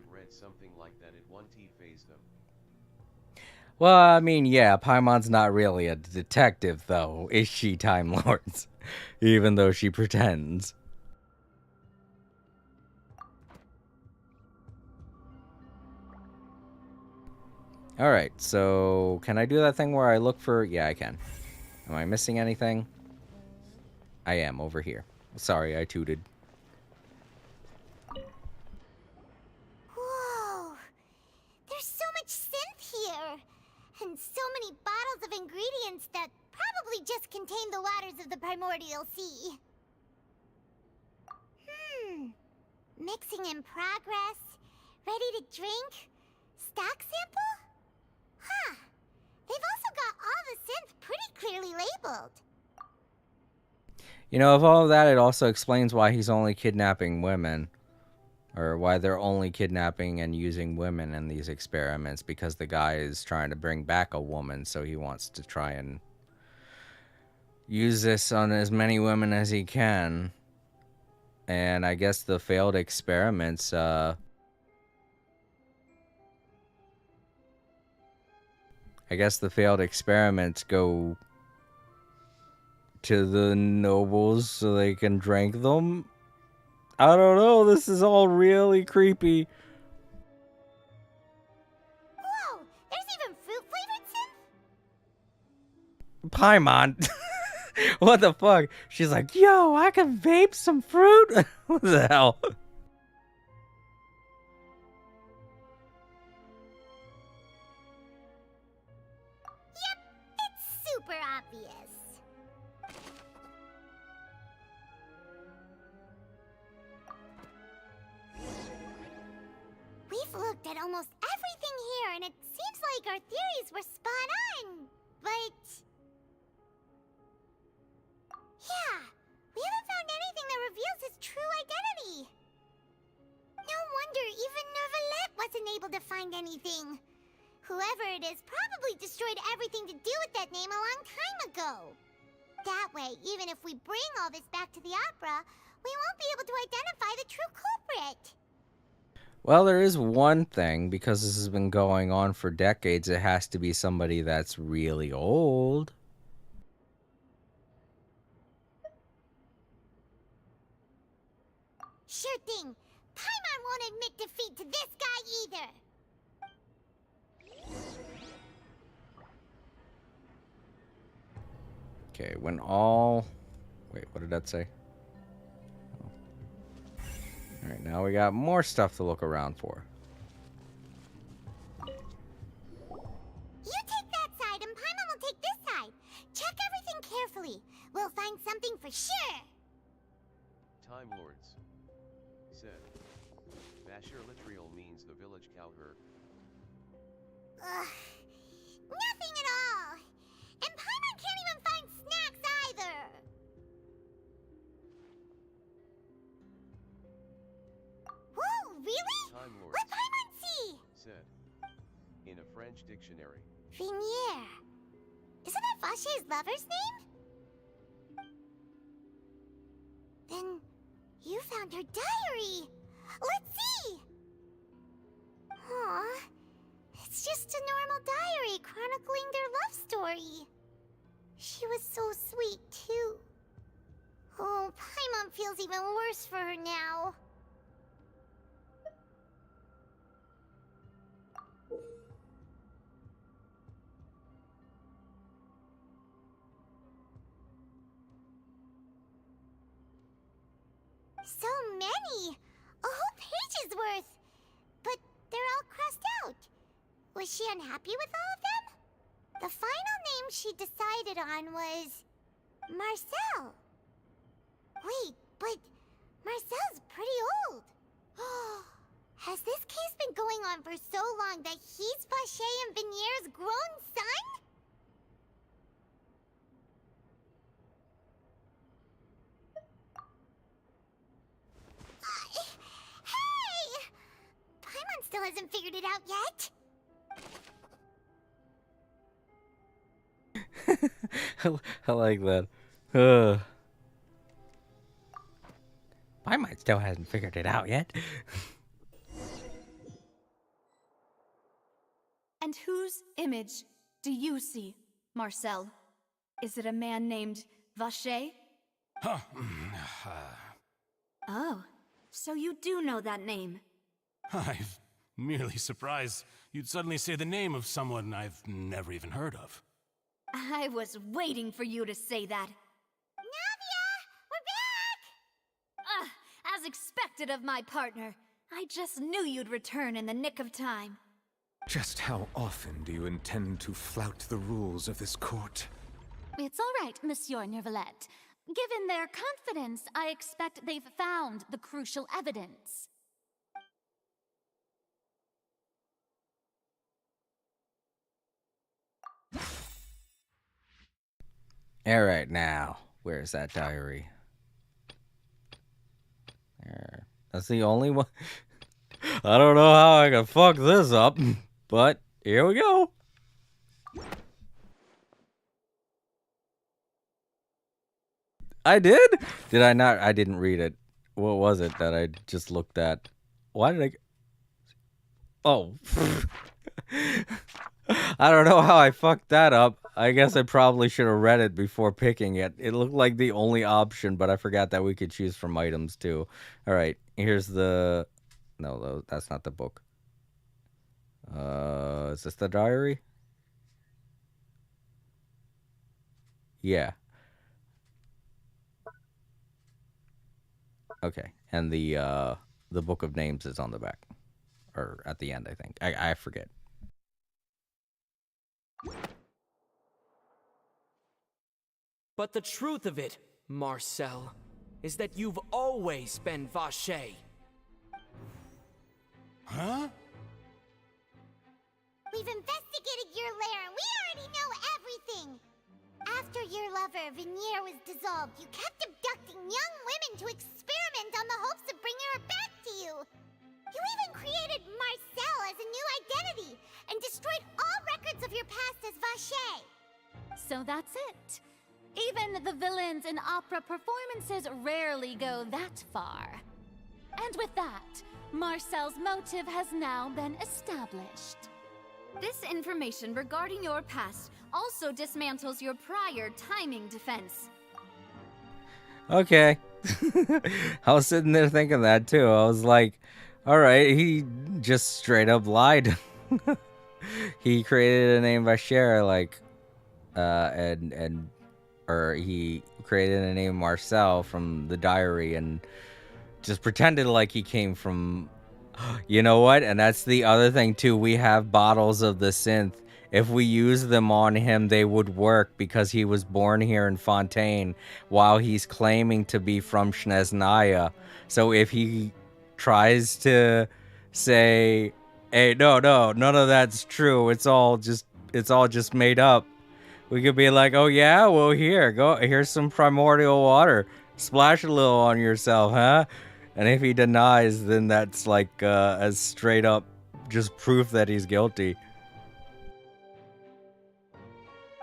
Well, I mean, yeah, Paimon's not really a detective, though, is she, Time Lords? Even though she pretends. Alright, so can I do that thing where I look for... Yeah, I can. Am I missing anything? I am, over here. Sorry, I tooted. Whoa! There's so much synth here! And so many bottles of ingredients that probably just contain the waters of the primordial sea. Mixing in progress. Ready to drink? Stock sample? Huh. They've also got all the synth pretty clearly labeled. You know, of all of that, it also explains why he's only kidnapping women. Or why they're only kidnapping and using women in these experiments. Because the guy is trying to bring back a woman, so he wants to try and use this on as many women as he can. And I guess the failed experiments, I guess the failed experiments go to the nobles so they can drink them. I don't know, this is all really creepy. Whoa! There's even fruit-flavored synth? Paimon. What the fuck? She's like, yo, I can vape some fruit? What the hell? like our theories were spot on, but... Yeah, we haven't found anything that reveals his true identity. No wonder even Neuvillette wasn't able to find anything. Whoever it is probably destroyed everything to do with that name a long time ago. That way, even if we bring all this back to the opera, we won't be able to identify the true culprit. Well, there is one thing, because this has been going on for decades, it has to be somebody that's really old. Sure thing. Paimon won't admit defeat to this guy either. Okay, when all... Wait, what did that say? Oh. Alright, now we got more stuff to look around for. You take that side and Paimon will take this side. Check everything carefully. We'll find something for sure. Time Lords said. Bashir Litriel means the village cowherd. Ugh. Nothing at all. And Paimon can't even find snacks either. Whoa, really? Time Lords What Paimon see? said. In a French dictionary. Vinier. Isn't that Vache's lover's name? Then you found her diary. Let's see. Aw. It's just a normal diary chronicling their love story. She was so sweet, too. Oh, Paimon feels even worse for her now. So many! A whole page's worth! But they're all crossed out. Was she unhappy with all of them? The final name she decided on was... Marcel. Wait, but Marcel's pretty old. Has this case been going on for so long that he's Vache and Vinier's grown son? Hey! Paimon still hasn't figured it out yet. I like that. Paimon still hasn't figured it out yet. And whose image do you see, Marcel? Is it a man named Vache? Oh, so you do know that name. I'm merely surprised you'd suddenly say the name of someone I've never even heard of. I was waiting for you to say that. Navia! We're back! As expected of my partner. I just knew you'd return in the nick of time. Just how often do you intend to flout the rules of this court? It's all right, Monsieur Neuvillette. Given their confidence, I expect they've found the crucial evidence. Alright, now, where's that diary? There. That's the only one. I don't know how I can fuck this up, but here we go. I did? Did I not? I didn't read it. What was it that I just looked at? Why did I... Oh. I don't know how I fucked that up. I guess I probably should have read it before picking it. It looked like the only option, but I forgot that we could choose from items too. All right, here's the... No, that's not the book. Is this the diary? Yeah. Okay, and the book of names is on the back. Or at the end, I think. I forget. But the truth of it, Marcel, is that you've always been Vache. Huh? We've investigated your lair and we already know everything! After your lover, Vinier, was dissolved, you kept abducting young women to experiment on the hopes of bringing her back to you! You even created Marcel as a new identity and destroyed all records of your past as Vacher! So that's it. Even the villains in opera performances rarely go that far. And with that, Marcel's motive has now been established. This information regarding your past also dismantles your prior timing defense. Okay. I was sitting there thinking that too. I was like, alright, he just straight up lied. He created a name Vacher, like, or he created a name Marcel from the diary and just pretended like he came from, you know what? And that's the other thing too. We have bottles of the synth. If we use them on him, they would work because he was born here in Fontaine while he's claiming to be from Snezhnaya. So if he tries to say, hey, no, none of that's true. It's all just made up. We could be like, oh yeah, well here's some primordial water. Splash a little on yourself, huh? And if he denies, then that's like as straight up just proof that he's guilty.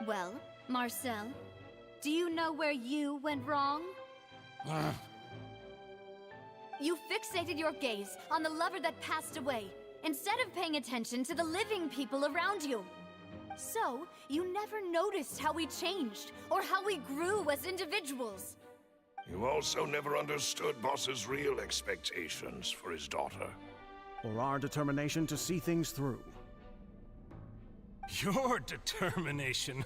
Well, Marcel, do you know where you went wrong? You fixated your gaze on the lover that passed away, instead of paying attention to the living people around you. So, you never noticed how we changed, or how we grew as individuals. You also never understood Boss's real expectations for his daughter. Or our determination to see things through. Your determination.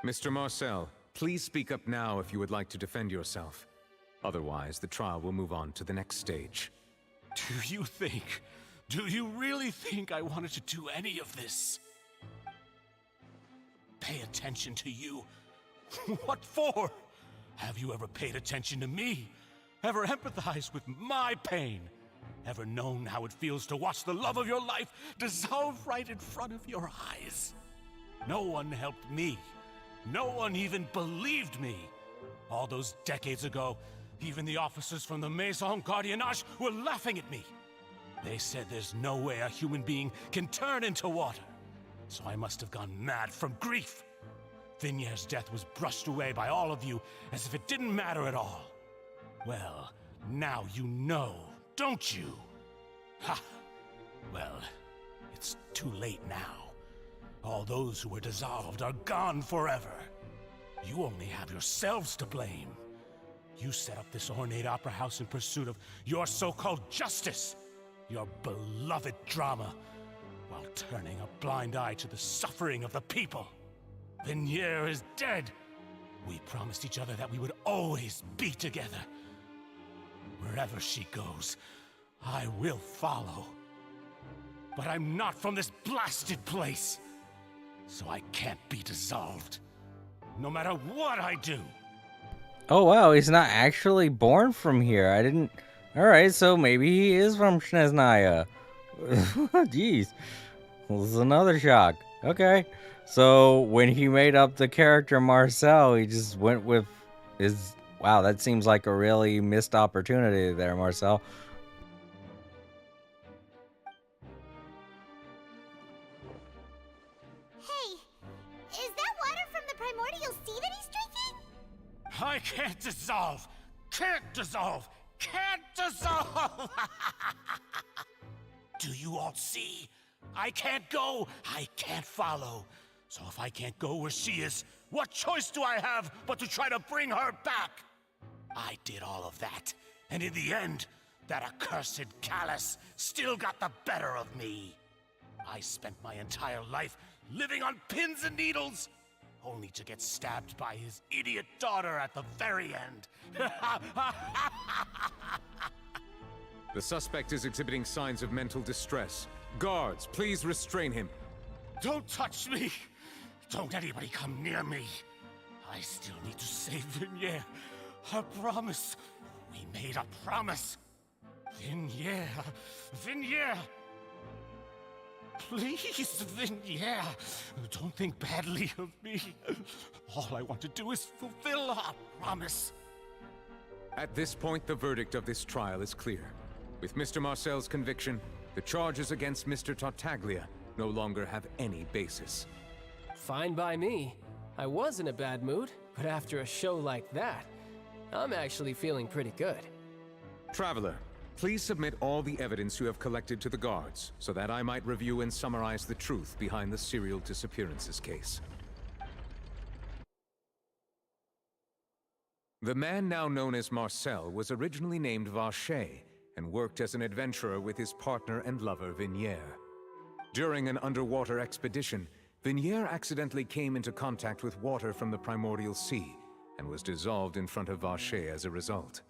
Mr. Marcel, please speak up now if you would like to defend yourself. Otherwise, the trial will move on to the next stage. Do you really think I wanted to do any of this? Pay attention to you? What for? Have you ever paid attention to me? Ever empathized with my pain? Ever known how it feels to watch the love of your life dissolve right in front of your eyes? No one helped me. No one even believed me. All those decades ago, even the officers from the Maison Gardiennage were laughing at me. They said there's no way a human being can turn into water. So I must have gone mad from grief. Vinier's death was brushed away by all of you as if it didn't matter at all. Well, now you know, don't you? Ha! Well, it's too late now. All those who were dissolved are gone forever. You only have yourselves to blame. You set up this ornate opera house in pursuit of your so-called justice, your beloved drama, while turning a blind eye to the suffering of the people. Vinier is dead. We promised each other that we would always be together. Wherever she goes, I will follow. But I'm not from this blasted place, so I can't be dissolved, no matter what I do. Oh wow, he's not actually born from here. I didn't... Alright, so maybe he is from Snezhnaya. Jeez. This is another shock. Okay. So when he made up the character Marcel, he just went with his... Wow, that seems like a really missed opportunity there, Marcel. Hey, is that water from the primordial sea that he's drinking? I can't dissolve! Can't dissolve! Can't dissolve! Do you all see? I can't go! I can't follow! So if I can't go where she is, what choice do I have but to try to bring her back? I did all of that, and in the end, that accursed Callus still got the better of me. I spent my entire life living on pins and needles, only to get stabbed by his idiot daughter at the very end. The suspect is exhibiting signs of mental distress. Guards, please restrain him. Don't touch me! Don't anybody come near me! I still need to save Vinier. A promise. We made a promise. Vinier. Please, Vignere, don't think badly of me. All I want to do is fulfill our promise. At this point, the verdict of this trial is clear. With Mr. Marcel's conviction, the charges against Mr. Tartaglia no longer have any basis. Fine by me. I was in a bad mood, but after a show like that, I'm actually feeling pretty good. Traveler, please submit all the evidence you have collected to the guards, so that I might review and summarize the truth behind the serial disappearances case. The man now known as Marcel was originally named Vacher and worked as an adventurer with his partner and lover Vignere. During an underwater expedition, Vignere accidentally came into contact with water from the primordial sea and was dissolved in front of Vacher as a result.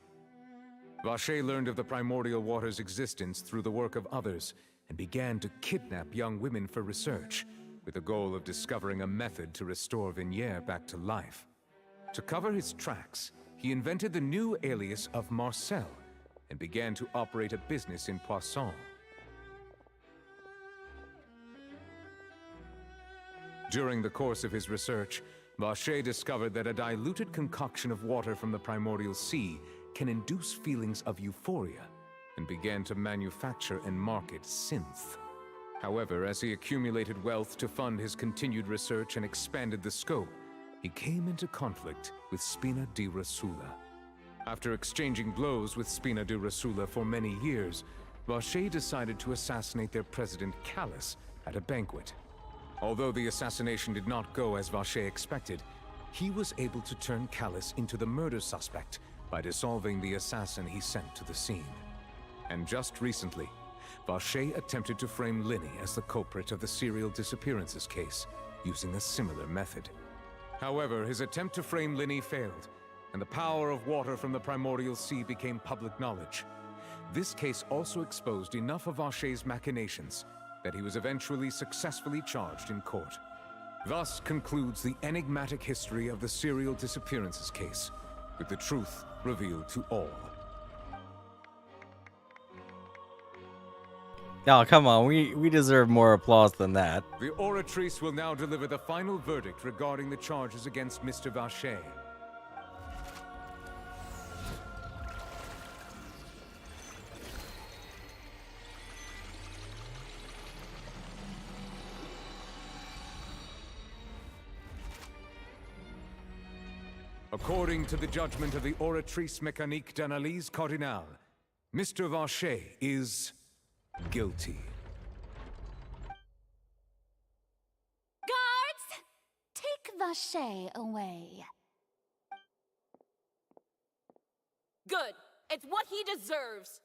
Vacher learned of the primordial water's existence through the work of others and began to kidnap young women for research, with the goal of discovering a method to restore Vignere back to life. To cover his tracks, he invented the new alias of Marcel and began to operate a business in Poisson. During the course of his research, Vacher discovered that a diluted concoction of water from the primordial sea can induce feelings of euphoria, and began to manufacture and market synth. However, as he accumulated wealth to fund his continued research and expanded the scope, he came into conflict with Spina di Rosula. After exchanging blows with Spina di Rosula for many years, Vacher decided to assassinate their president Callus at a banquet. Although the assassination did not go as Vacher expected, he was able to turn Callus into the murder suspect by dissolving the assassin he sent to the scene. And just recently, Vacher attempted to frame Linny as the culprit of the serial disappearances case, using a similar method. However, his attempt to frame Linny failed, and the power of water from the primordial sea became public knowledge. This case also exposed enough of Vacher's machinations that he was eventually successfully charged in court. Thus concludes the enigmatic history of the serial disappearances case, with the truth revealed to all. Oh, come on, we deserve more applause than that. The oratrice will now deliver the final verdict regarding the charges against Mr. Vacher. According to the judgment of the Oratrice Mécanique d'Analyse Cardinale, Mr. Vacher is guilty. Guards! Take Vacher away. Good. It's what he deserves.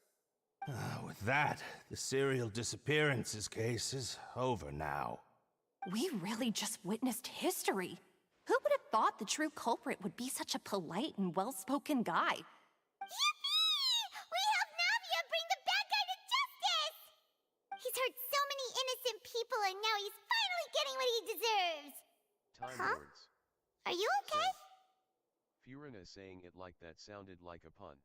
With that, the serial disappearances case is over now. We really just witnessed history. Who would have thought the true culprit would be such a polite and well-spoken guy? Yippee! We helped Navia bring the bad guy to justice! He's hurt so many innocent people and now he's finally getting what he deserves! Time Lords. Are you okay? Furina saying it like that sounded like a pun.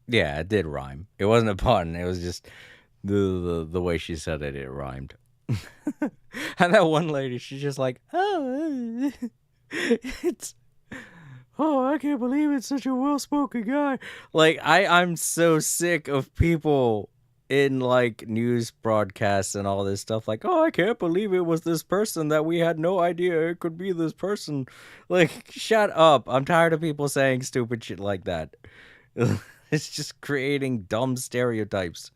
Yeah, it did rhyme. It wasn't a pun. It was just the way she said it. It rhymed. And that one lady, she's just like, oh, I can't believe it's such a well-spoken guy. Like, I'm so sick of people in like news broadcasts and all this stuff. Like, oh, I can't believe it was this person that we had no idea it could be this person. Like, shut up. I'm tired of people saying stupid shit like that. It's just creating dumb stereotypes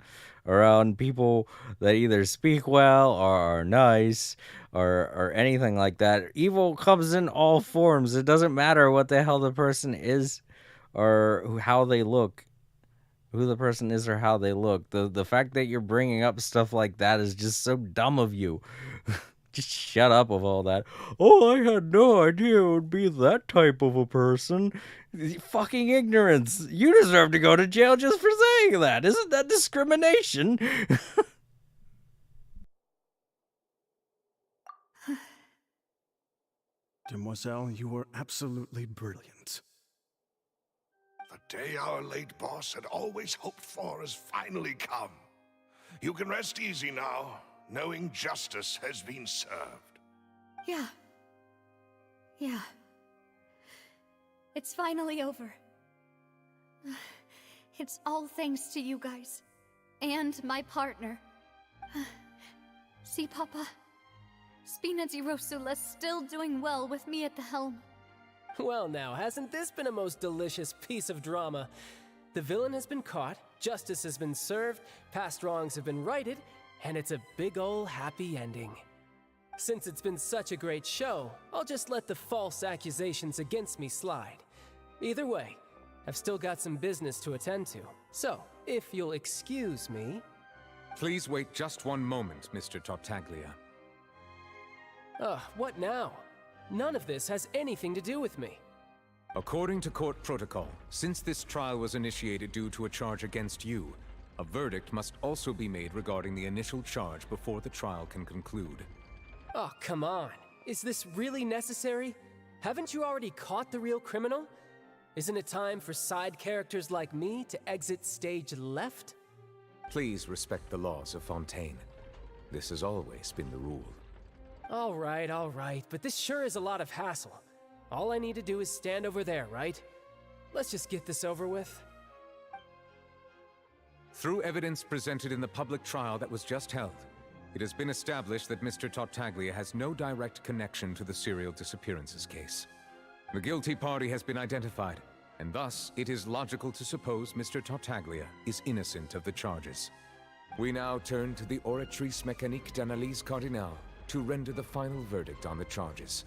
around people that either speak well or are nice or anything like that. Evil comes in all forms. It doesn't matter what the hell the person is or how they look. Who the person is or how they look. The fact that you're bringing up stuff like that is just so dumb of you. Just shut up with all that. Oh, I had no idea it would be that type of a person. Fucking ignorance. You deserve to go to jail just for saying that. Isn't that discrimination? Demoiselle, you were absolutely brilliant. The day our late boss had always hoped for has finally come. You can rest easy now, knowing justice has been served. Yeah. Yeah. It's finally over. It's all thanks to you guys. And my partner. See, Papa? Spina di Rosula's still doing well with me at the helm. Well now, hasn't this been a most delicious piece of drama? The villain has been caught, justice has been served, past wrongs have been righted, and it's a big ol' happy ending. Since it's been such a great show, I'll just let the false accusations against me slide. Either way, I've still got some business to attend to, so if you'll excuse me... Please wait just one moment, Mr. Tartaglia. What now? None of this has anything to do with me. According to court protocol, since this trial was initiated due to a charge against you, a verdict must also be made regarding the initial charge before the trial can conclude. Oh, come on. Is this really necessary? Haven't you already caught the real criminal? Isn't it time for side characters like me to exit stage left? Please respect the laws of Fontaine. This has always been the rule. All right, but this sure is a lot of hassle. All I need to do is stand over there, right? Let's just get this over with. Through evidence presented in the public trial that was just held, it has been established that Mr. Tartaglia has no direct connection to the serial disappearances case. The guilty party has been identified, and thus it is logical to suppose Mr. Tartaglia is innocent of the charges. We now turn to the Oratrice Mécanique d'Analyse Cardinale to render the final verdict on the charges.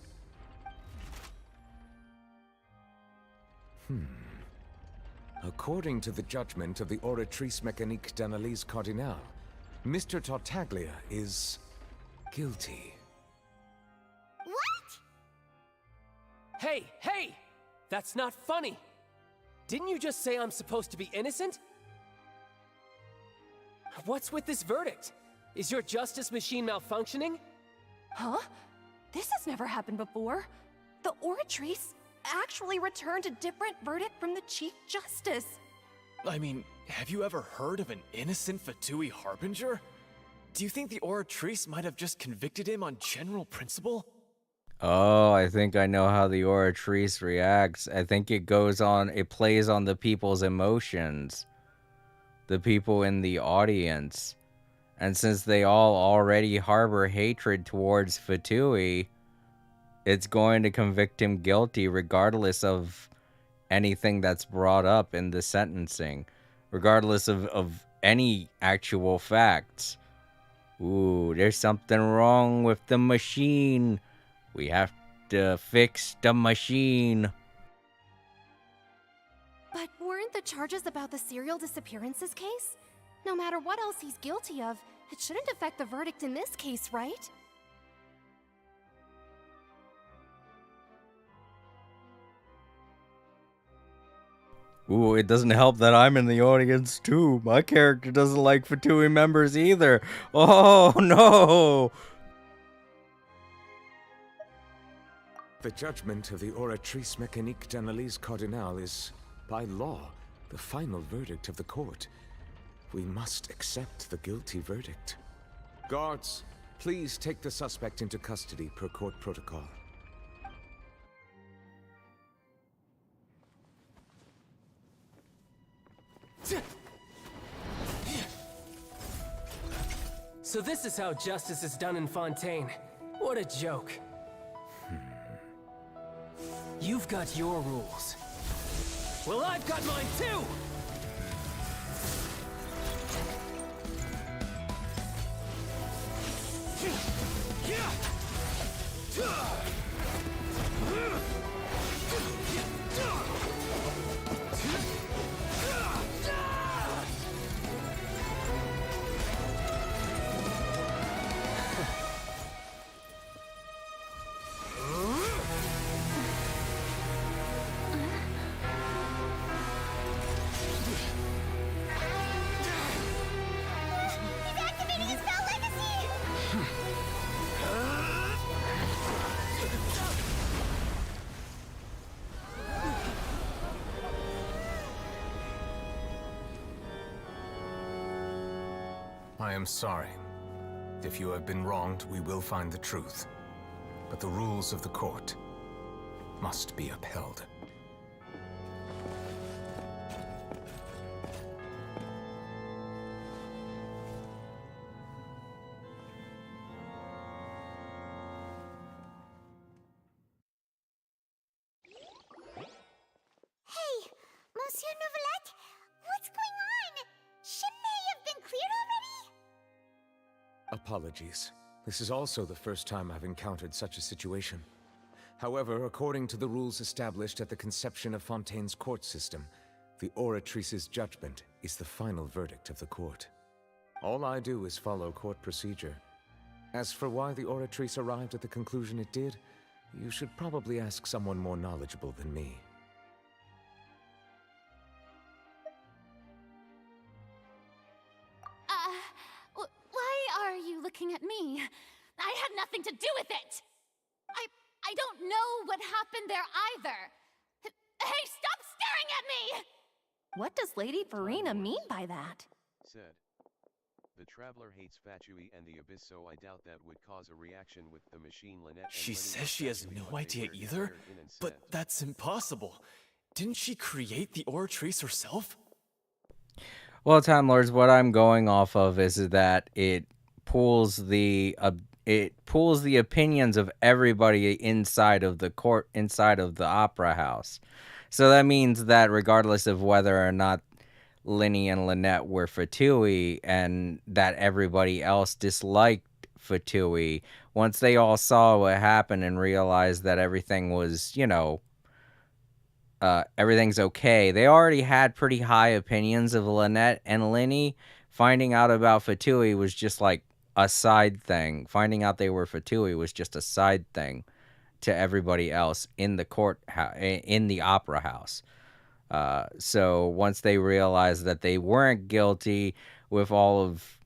According to the judgment of the Oratrice Mécanique d'Analyse Cardinale, Mr. Tartaglia is guilty. What? Hey! That's not funny! Didn't you just say I'm supposed to be innocent? What's with this verdict? Is your justice machine malfunctioning? Huh? This has never happened before. The Oratrice actually returned a different verdict from the Chief Justice. I mean, have you ever heard of an innocent Fatui Harbinger? Do you think the Oratrice might have just convicted him on general principle? Oh, I think I know how the Oratrice reacts. I think it plays on the people's emotions. The people in the audience. And since they all already harbor hatred towards Fatui, it's going to convict him guilty regardless of anything that's brought up in the sentencing. Regardless of any actual facts. Ooh, there's something wrong with the machine. We have to fix the machine. But weren't the charges about the serial disappearances case? No matter what else he's guilty of, it shouldn't affect the verdict in this case, right? Ooh, it doesn't help that I'm in the audience too. My character doesn't like Fatui members either. Oh no! The judgment of the Oratrice Mécanique d'Analyse Cardinale is, by law, the final verdict of the court. We must accept the guilty verdict. Guards, please take the suspect into custody per court protocol. So this is how justice is done in Fontaine. What a joke. You've got your rules. Well, I've got mine too! He's activating his spell legacy! am sorry. If you have been wronged, we will find the truth. But the rules of the court must be upheld. Hey, Monsieur Nouvelette, what's going on? Shouldn't they have been cleared already? Apologies. This is also the first time I've encountered such a situation. However, according to the rules established at the conception of Fontaine's court system, the Oratrice's judgment is the final verdict of the court. All I do is follow court procedure. As for why the Oratrice arrived at the conclusion it did, you should probably ask someone more knowledgeable than me. Why are you looking at me? I had nothing to do with it! I don't know what happened there either! Hey, stop staring at me! What does Lady Farina mean by that? Said. The traveler hates Fatui and the Abyss, so I doubt that would cause a reaction with the machine Lynette. She says she has no idea either? But that's impossible. Didn't she create the Oratrice herself? Well, Time Lords, what I'm going off of is that it pulls the opinions of everybody inside of the court, inside of the opera house. So that means that regardless of whether or not Linny and Lynette were Fatui and that everybody else disliked Fatui, once they all saw what happened and realized that everything was, everything's okay, they already had pretty high opinions of Lynette and Linny. Finding out about Fatui was just like a side thing. Finding out they were Fatui was just a side thing to everybody else in the in the opera house. So once they realized that they weren't guilty with all of,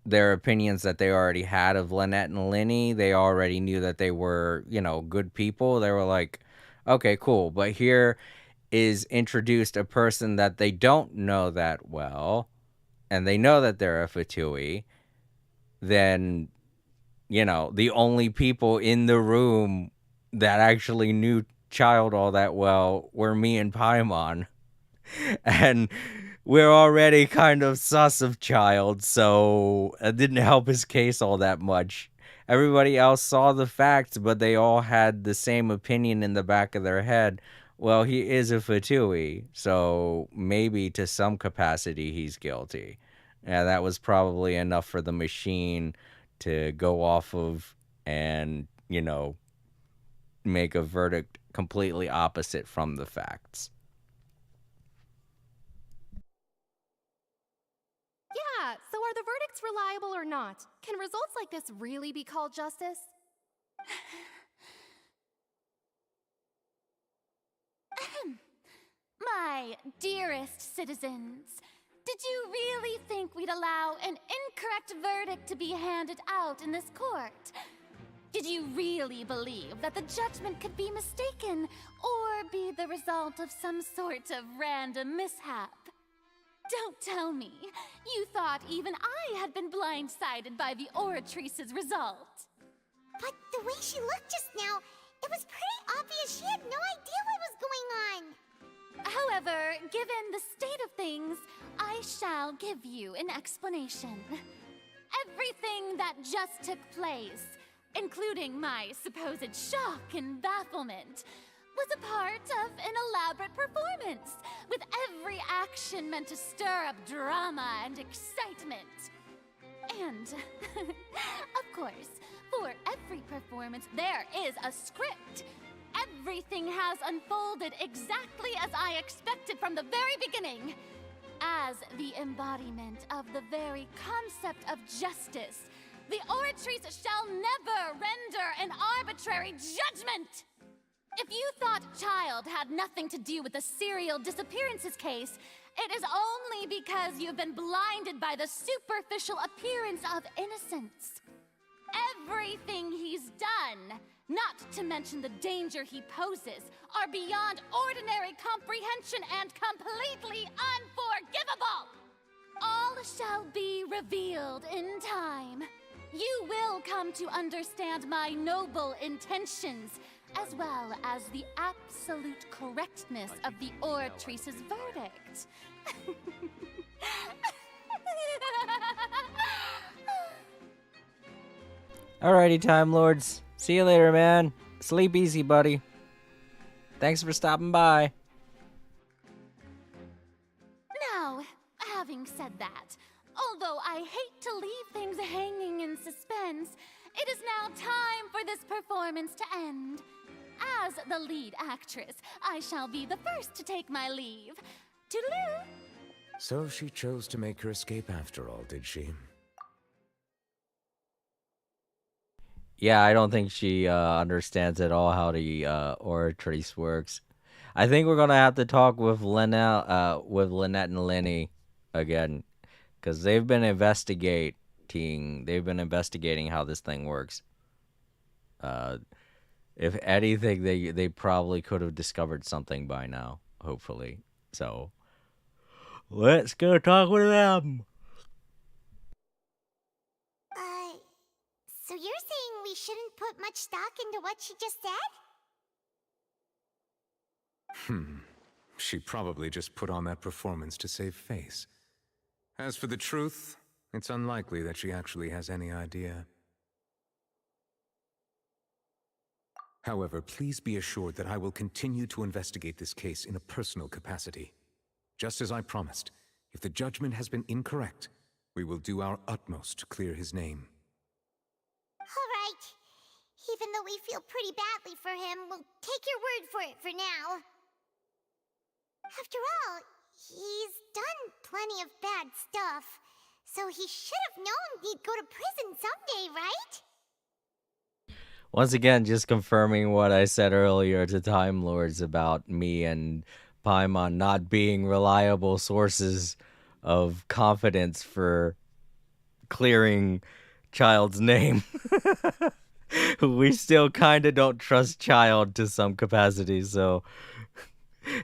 their opinions that they already had of Lynette and Linny, they already knew that they were, good people. They were like, okay, cool. But here is introduced a person that they don't know that well, and they know that they're a Fatui. Then, the only people in the room that actually knew Child all that well were me and Paimon. And we're already kind of sus of Child, so it didn't help his case all that much. Everybody else saw the facts, but they all had the same opinion in the back of their head. Well, he is a Fatui, so maybe to some capacity he's guilty. Yeah, that was probably enough for the machine to go off of and, make a verdict completely opposite from the facts. Yeah, so are the verdicts reliable or not? Can results like this really be called justice? My dearest citizens, did you really think we'd allow an incorrect verdict to be handed out in this court? Did you really believe that the judgment could be mistaken or be the result of some sort of random mishap? Don't tell me you thought even I had been blindsided by the Oratrice's result. But the way she looked just now, it was pretty obvious she had no idea what was going on. However, given the state of things, I shall give you an explanation. Everything that just took place, including my supposed shock and bafflement, was a part of an elaborate performance, with every action meant to stir up drama and excitement. And, of course, for every performance there is a script. Everything has unfolded exactly as I expected from the very beginning. As the embodiment of the very concept of justice, the Oratrice shall never render an arbitrary judgment! If you thought Child had nothing to do with the serial disappearances case, it is only because you've been blinded by the superficial appearance of innocence. Everything he's done, not to mention the danger he poses, are beyond ordinary comprehension and completely unforgivable! All shall be revealed in time. You will come to understand my noble intentions, as well as the absolute correctness of the Oratrice's verdict. Alrighty, Time Lords. See you later, man. Sleep easy, buddy. Thanks for stopping by. Now, having said that, although I hate to leave things hanging in suspense, it is now time for this performance to end. As the lead actress, I shall be the first to take my leave. Toodaloo! So she chose to make her escape after all, did she? Yeah, I don't think she understands at all how the Oratrice works. I think we're gonna have to talk with Lynette and Lenny again, because they've been investigating. They've been investigating how this thing works. If anything, they probably could have discovered something by now. Hopefully, so let's go talk with them. So you're saying we shouldn't put much stock into what she just said? She probably just put on that performance to save face. As for the truth, it's unlikely that she actually has any idea. However, please be assured that I will continue to investigate this case in a personal capacity. Just as I promised, if the judgment has been incorrect, we will do our utmost to clear his name. Alright. Even though we feel pretty badly for him, we'll take your word for it for now. After all, he's done plenty of bad stuff, so he should have known he'd go to prison someday, right? Once again, just confirming what I said earlier to Time Lords about me and Paimon not being reliable sources of confidence for clearing Child's name. We still kind of don't trust Child to some capacity, so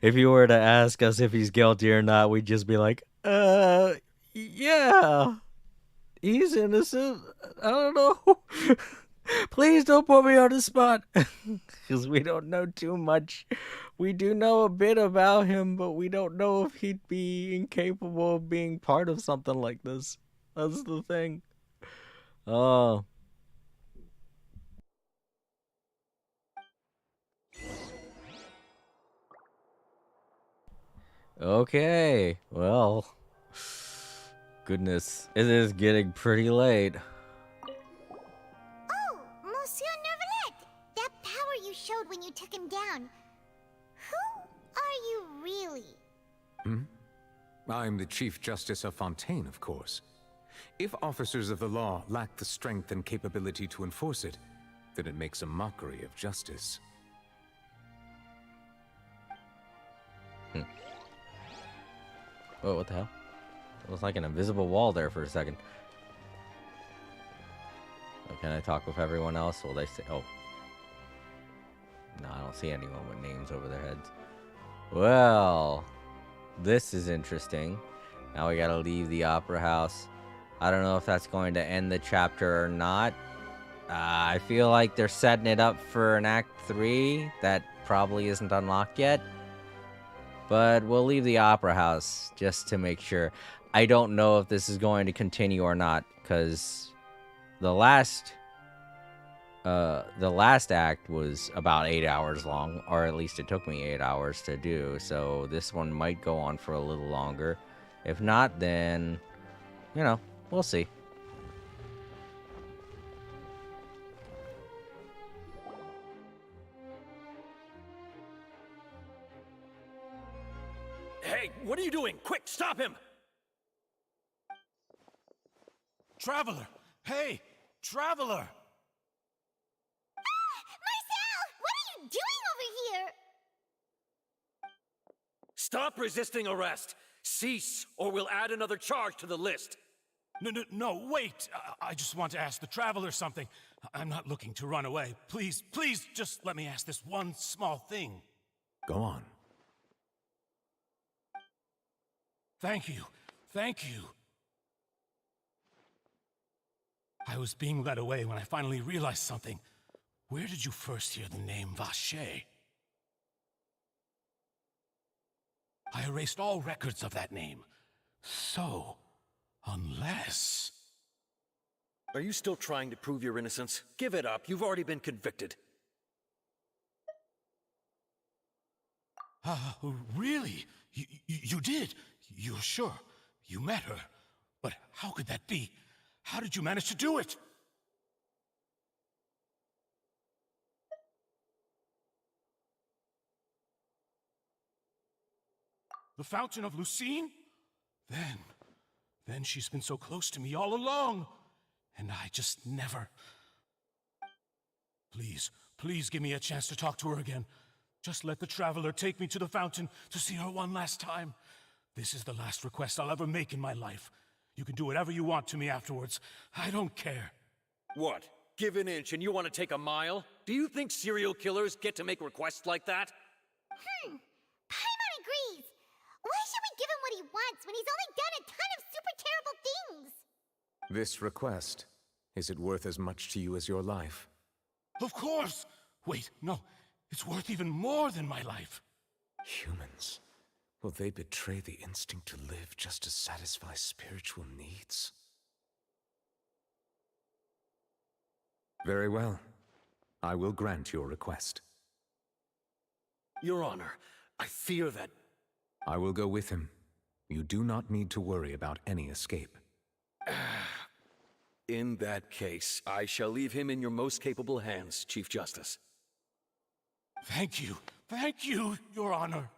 if you were to ask us if he's guilty or not, we'd just be like, yeah, he's innocent. I don't know. Please don't put me on the spot, because we don't know too much. We do know a bit about him, but we don't know if he'd be incapable of being part of something like this. That's the thing. Oh. Okay, well, goodness, it is getting pretty late. Oh, Monsieur Nervalet! That power you showed when you took him down. Who are you really? I'm the Chief Justice of Fontaine, of course. If officers of the law lack the strength and capability to enforce it, then it makes a mockery of justice. Oh, what the hell? It was like an invisible wall there for a second. Oh, can I talk with everyone else? Will they say, oh. No, I don't see anyone with names over their heads. Well, this is interesting. Now we gotta leave the opera house. I don't know if that's going to end the chapter or not. I feel like they're setting it up for an Act 3 that probably isn't unlocked yet. But we'll leave the opera house just to make sure. I don't know if this is going to continue or not, because the last act was about 8 hours long, or at least it took me 8 hours to do. So this one might go on for a little longer. If not, then, you know, we'll see. Hey, what are you doing? Quick, stop him! Traveler! Hey! Traveler! Marcel! What are you doing over here? Stop resisting arrest! Cease, or we'll add another charge to the list. No, wait! I just want to ask the Traveler something. I'm not looking to run away. Please, just let me ask this one small thing. Go on. Thank you. I was being led away when I finally realized something. Where did you first hear the name Vache? I erased all records of that name. So, unless... Are you still trying to prove your innocence? Give it up. You've already been convicted. Really? You did? You're sure? You met her? But how could that be? How did you manage to do it? The Fountain of Lucine? Then she's been so close to me all along. And I just never... Please give me a chance to talk to her again. Just let the Traveler take me to the fountain to see her one last time. This is the last request I'll ever make in my life. You can do whatever you want to me afterwards. I don't care. What? Give an inch and you want to take a mile? Do you think serial killers get to make requests like that? Paimon agrees. Why should we give him what he wants when he's only done a ton of super terrible things? This request, is it worth as much to you as your life? Of course! Wait, no. It's worth even more than my life. Humans. Will they betray the instinct to live just to satisfy spiritual needs? Very well. I will grant your request. Your Honor, I fear that... I will go with him. You do not need to worry about any escape. In that case, I shall leave him in your most capable hands, Chief Justice. Thank you, Your Honor.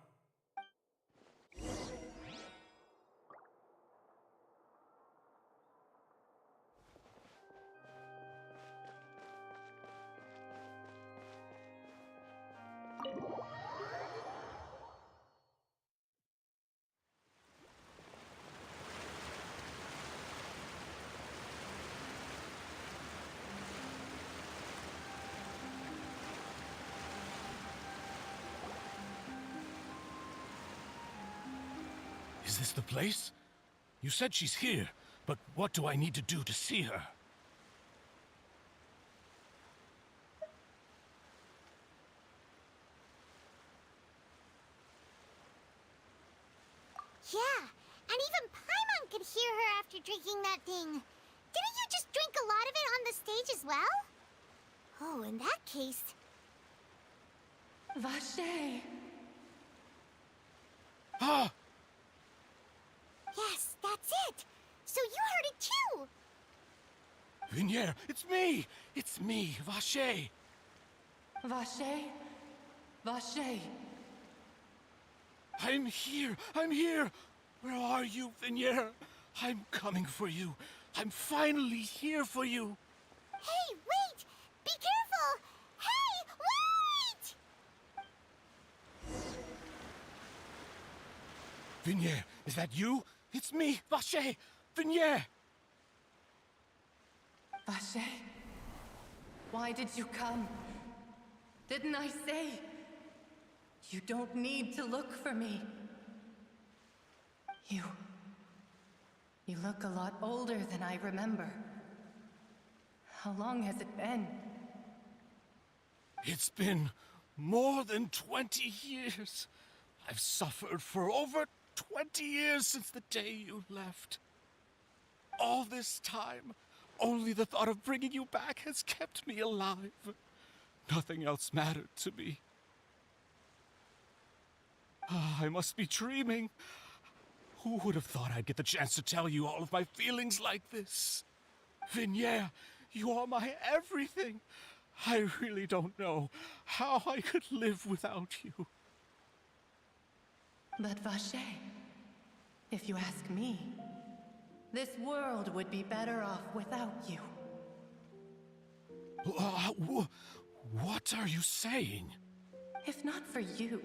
Is this the place? You said she's here, but what do I need to do to see her? Yeah, and even Paimon could hear her after drinking that thing. Didn't you just drink a lot of it on the stage as well? Oh, in that case... Vache! Ah! Yes, that's it! So you heard it too! Vignier, it's me! It's me, Vache! Vache? Vache? I'm here! Where are you, Vignier? I'm coming for you. I'm finally here for you. Hey, wait! Be careful! Hey, wait! Vignier, is that you? It's me, Vache! Vignier! Vache? Why did you come? Didn't I say? You don't need to look for me. You look a lot older than I remember. How long has it been? It's been more than 20 years. I've suffered for over 20 years since the day you left. All this time, only the thought of bringing you back has kept me alive. Nothing else mattered to me. I must be dreaming. Who would have thought I'd get the chance to tell you all of my feelings like this? Vignier, you are my everything. I really don't know how I could live without you. But Vache, if you ask me, this world would be better off without you. What are you saying? If not for you,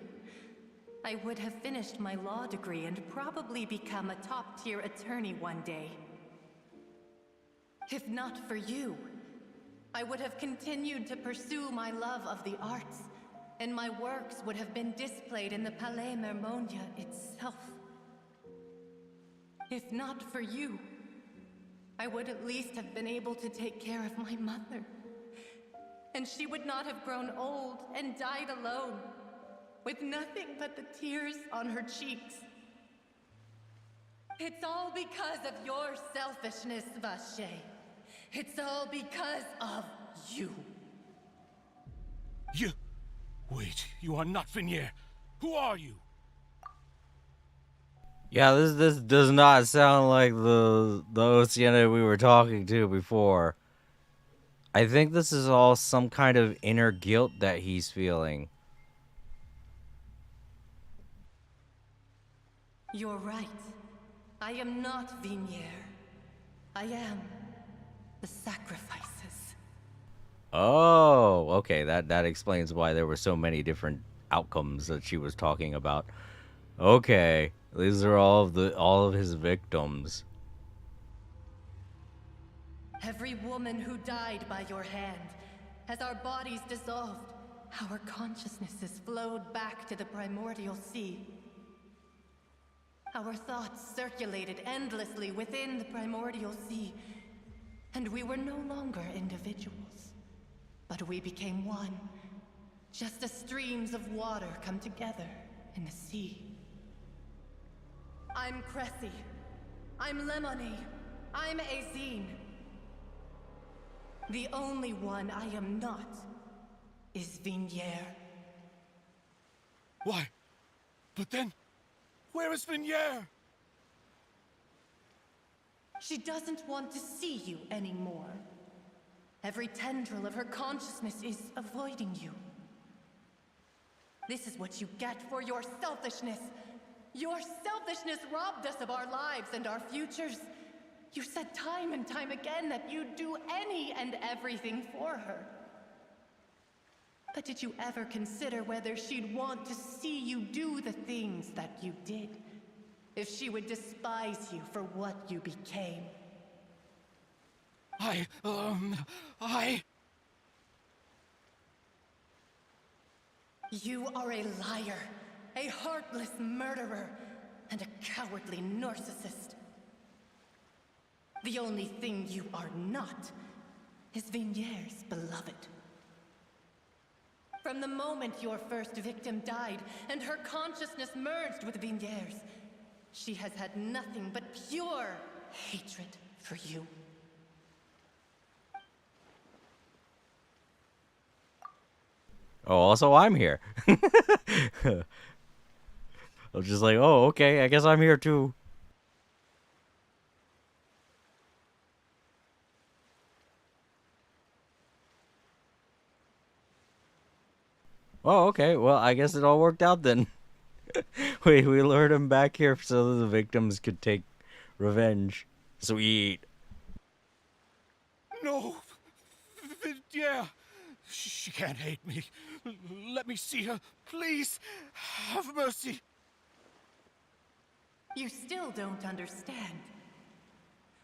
I would have finished my law degree and probably become a top-tier attorney one day. If not for you, I would have continued to pursue my love of the arts, and my works would have been displayed in the Palais Mermonia itself. If not for you, I would at least have been able to take care of my mother. And she would not have grown old and died alone, with nothing but the tears on her cheeks. It's all because of your selfishness, Vache. It's all because of you. You... Wait, you are not Vinier. Who are you? Yeah, this does not sound like the Oceana we were talking to before. I think this is all some kind of inner guilt that he's feeling. You're right. I am not Vinier. I am the sacrifices. Oh, okay, that explains why there were so many different outcomes that she was talking about. Okay, these are all of his victims. Every woman who died by your hand, as our bodies dissolved, our consciousnesses flowed back to the primordial sea. Our thoughts circulated endlessly within the primordial sea, and we were no longer individuals, but we became one, just as streams of water come together in the sea. I'm Cressy. I'm Lemony. I'm Azine. The only one I am not is Vinier. Why? But then, where is Vinier? She doesn't want to see you anymore. Every tendril of her consciousness is avoiding you. This is what you get for your selfishness. Your selfishness robbed us of our lives and our futures. You said time and time again that you'd do any and everything for her. But did you ever consider whether she'd want to see you do the things that you did? If she would despise you for what you became? You are a liar, a heartless murderer, and a cowardly narcissist. The only thing you are not is Vinier's beloved. From the moment your first victim died and her consciousness merged with Vinier's, she has had nothing but pure hatred for you. Oh, also I'm here. I was just like, oh, okay, I guess I'm here too. Oh, okay, well, I guess it all worked out then. We lured him back here so that the victims could take revenge. Sweet. No! Yeah! She can't hate me. Let me see her. Please! Have mercy! You still don't understand.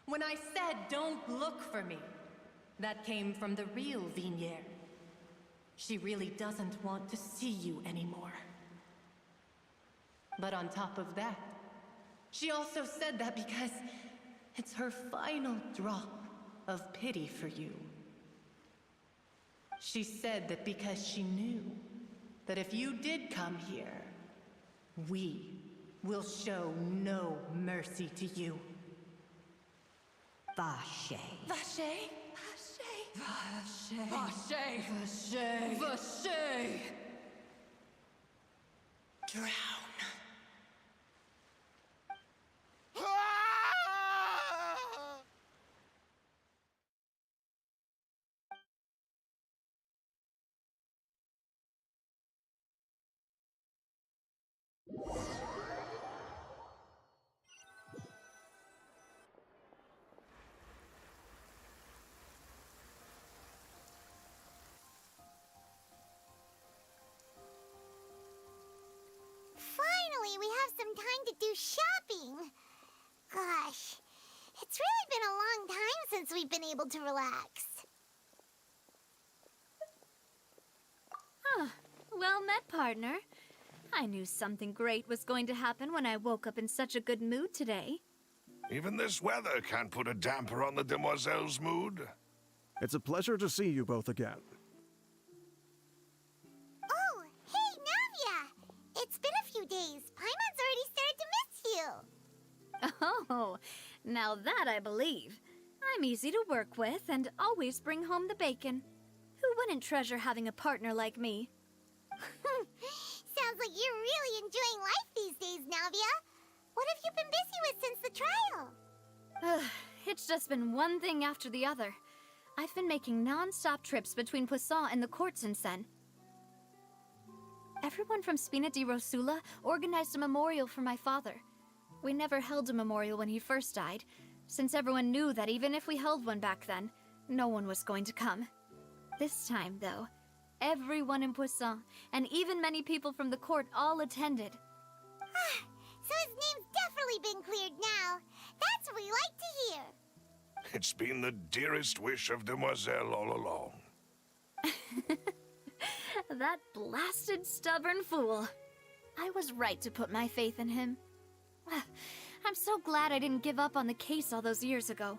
When I said don't look for me, that came from the real Vinier. She really doesn't want to see you anymore. But on top of that, she also said that because it's her final drop of pity for you. She said that because she knew that if you did come here, we will show no mercy to you. Vache. Vache? Vache. Vache. Vache. Vache. Drown. Finally, we have some time to do shopping. Gosh, it's really been a long time since we've been able to relax. Ah, well met, partner. I knew something great was going to happen when I woke up in such a good mood today. Even this weather can't put a damper on the demoiselle's mood. It's a pleasure to see you both again. Oh, hey, Navia! It's been a few days. Paimon's already started to miss you. Oh, now that I believe. I'm easy to work with and always bring home the bacon. Who wouldn't treasure having a partner like me? Sounds like you're really enjoying life these days, Navia. What have you been busy with since the trial? It's just been one thing after the other. I've been making non-stop trips between Poisson and the courts in Sen. Everyone from Spina di Rosula organized a memorial for my father. We never held a memorial when he first died, since everyone knew that even if we held one back then, no one was going to come. This time, though, everyone in Poisson, and even many people from the court, all attended. So his name's definitely been cleared now. That's what we like to hear. It's been the dearest wish of Demoiselle all along. That blasted stubborn fool. I was right to put my faith in him. I'm so glad I didn't give up on the case all those years ago.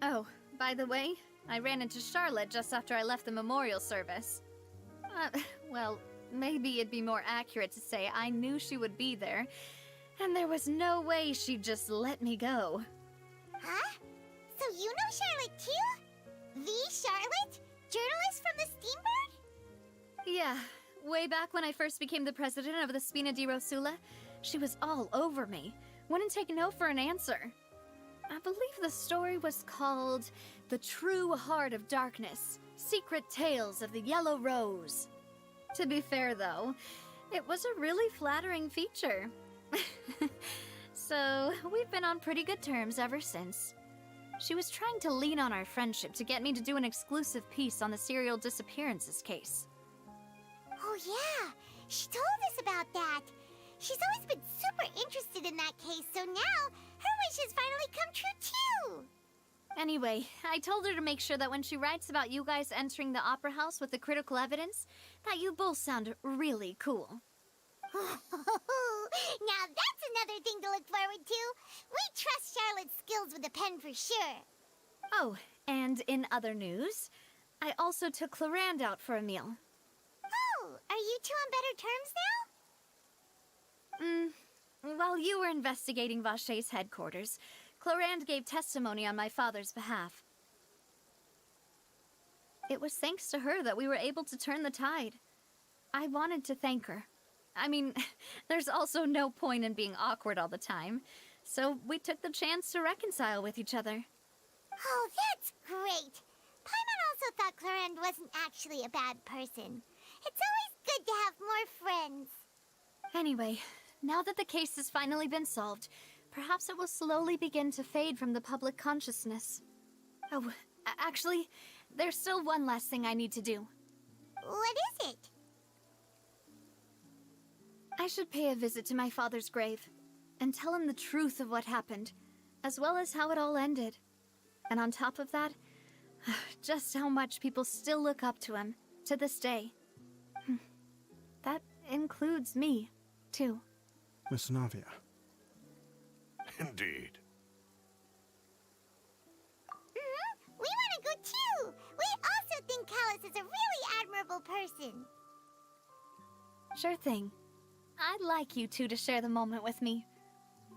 Oh, by the way, I ran into Charlotte just after I left the memorial service. Well, maybe it'd be more accurate to say I knew she would be there, and there was no way she'd just let me go. Huh? So you know Charlotte too? The Charlotte? Journalist from the Steambird? Yeah, way back when I first became the president of the Spina di Rosula, she was all over me. Wouldn't take no for an answer. I believe the story was called The True Heart of Darkness, Secret Tales of the Yellow Rose. To be fair, though, it was a really flattering feature. So, we've been on pretty good terms ever since. She was trying to lean on our friendship to get me to do an exclusive piece on the serial disappearances case. Oh yeah, she told us about that. She's always been super interested in that case, so now her wish has finally come true too. Anyway, I told her to make sure that when she writes about you guys entering the opera house with the critical evidence, that you both sound really cool. Now that's another thing to look forward to. We trust Charlotte's skills with a pen for sure. Oh, and in other news, I also took Clarand out for a meal. Oh, are you two on better terms now? While you were investigating Vaché's headquarters, Clarand gave testimony on my father's behalf. It was thanks to her that we were able to turn the tide. I wanted to thank her. I mean, there's also no point in being awkward all the time, so we took the chance to reconcile with each other. Oh, that's great. Paimon also thought Clarand wasn't actually a bad person. It's always good to have more friends. Anyway, now that the case has finally been solved, perhaps it will slowly begin to fade from the public consciousness. Oh, actually, there's still one last thing I need to do. What is it? I should pay a visit to my father's grave, and tell him the truth of what happened, as well as how it all ended. And on top of that, just how much people still look up to him, to this day. That includes me, too. Miss Navia. Indeed. We want to go too! We also think Callus is a really admirable person. Sure thing. I'd like you two to share the moment with me.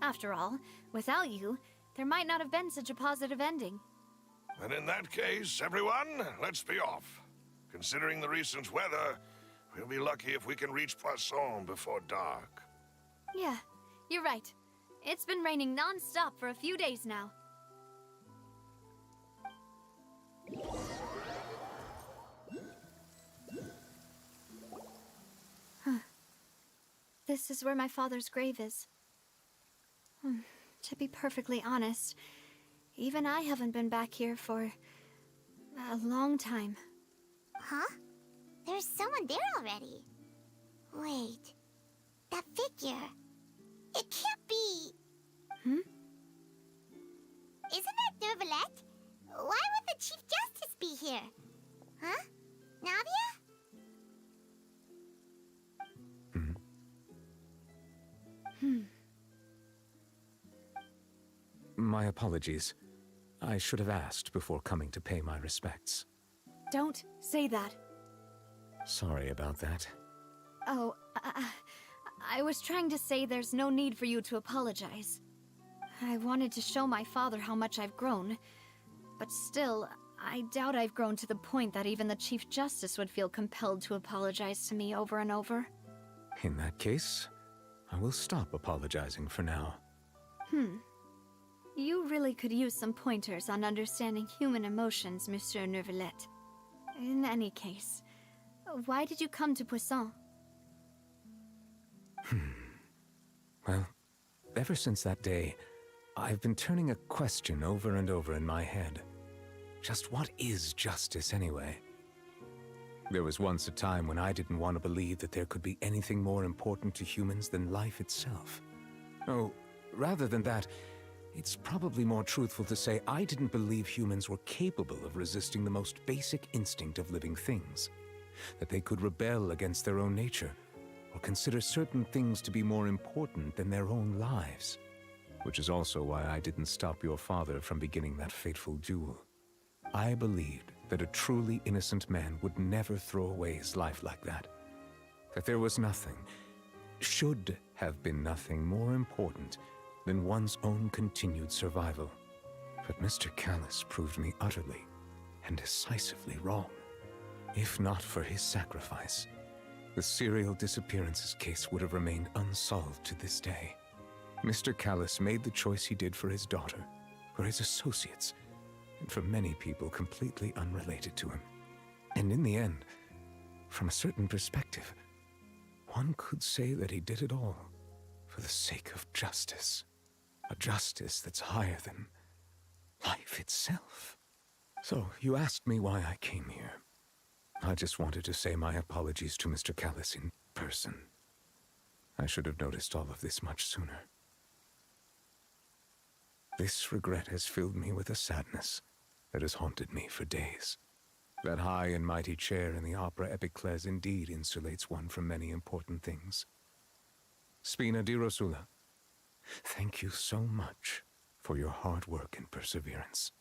After all, without you, there might not have been such a positive ending. And in that case, everyone, let's be off. Considering the recent weather, we'll be lucky if we can reach Poisson before dark. Yeah, you're right. It's been raining non-stop for a few days now. This is where my father's grave is. To be perfectly honest, even I haven't been back here for a long time. Huh? There's someone there already. Wait. That figure. It can't be. Isn't that Nervalette? Why would the Chief Justice be here? Huh? Navia? My apologies. I should have asked before coming to pay my respects. Don't say that. Sorry about that. Oh, I was trying to say there's no need for you to apologize. I wanted to show my father how much I've grown, but still, I doubt I've grown to the point that even the Chief Justice would feel compelled to apologize to me over and over. In that case, I will stop apologizing for now. You really could use some pointers on understanding human emotions, Monsieur Neuvillette. In any case, why did you come to Poisson? Well, ever since that day, I've been turning a question over and over in my head. Just what is justice anyway? There was once a time when I didn't want to believe that there could be anything more important to humans than life itself. Oh, rather than that, it's probably more truthful to say I didn't believe humans were capable of resisting the most basic instinct of living things. That they could rebel against their own nature, or consider certain things to be more important than their own lives. Which is also why I didn't stop your father from beginning that fateful duel. I believed that a truly innocent man would never throw away his life like that. That there was nothing, should have been nothing more important than one's own continued survival. But Mr. Callis proved me utterly and decisively wrong. If not for his sacrifice, the serial disappearances case would have remained unsolved to this day. Mr. Callis made the choice he did for his daughter, for his associates, and for many people completely unrelated to him. And in the end, from a certain perspective, one could say that he did it all for the sake of justice. A justice that's higher than life itself. So, you asked me why I came here. I just wanted to say my apologies to Mr. Callis in person. I should have noticed all of this much sooner. This regret has filled me with a sadness that has haunted me for days. That high and mighty chair in the opera Epiclese indeed insulates one from many important things. Spina di Rosula, thank you so much for your hard work and perseverance.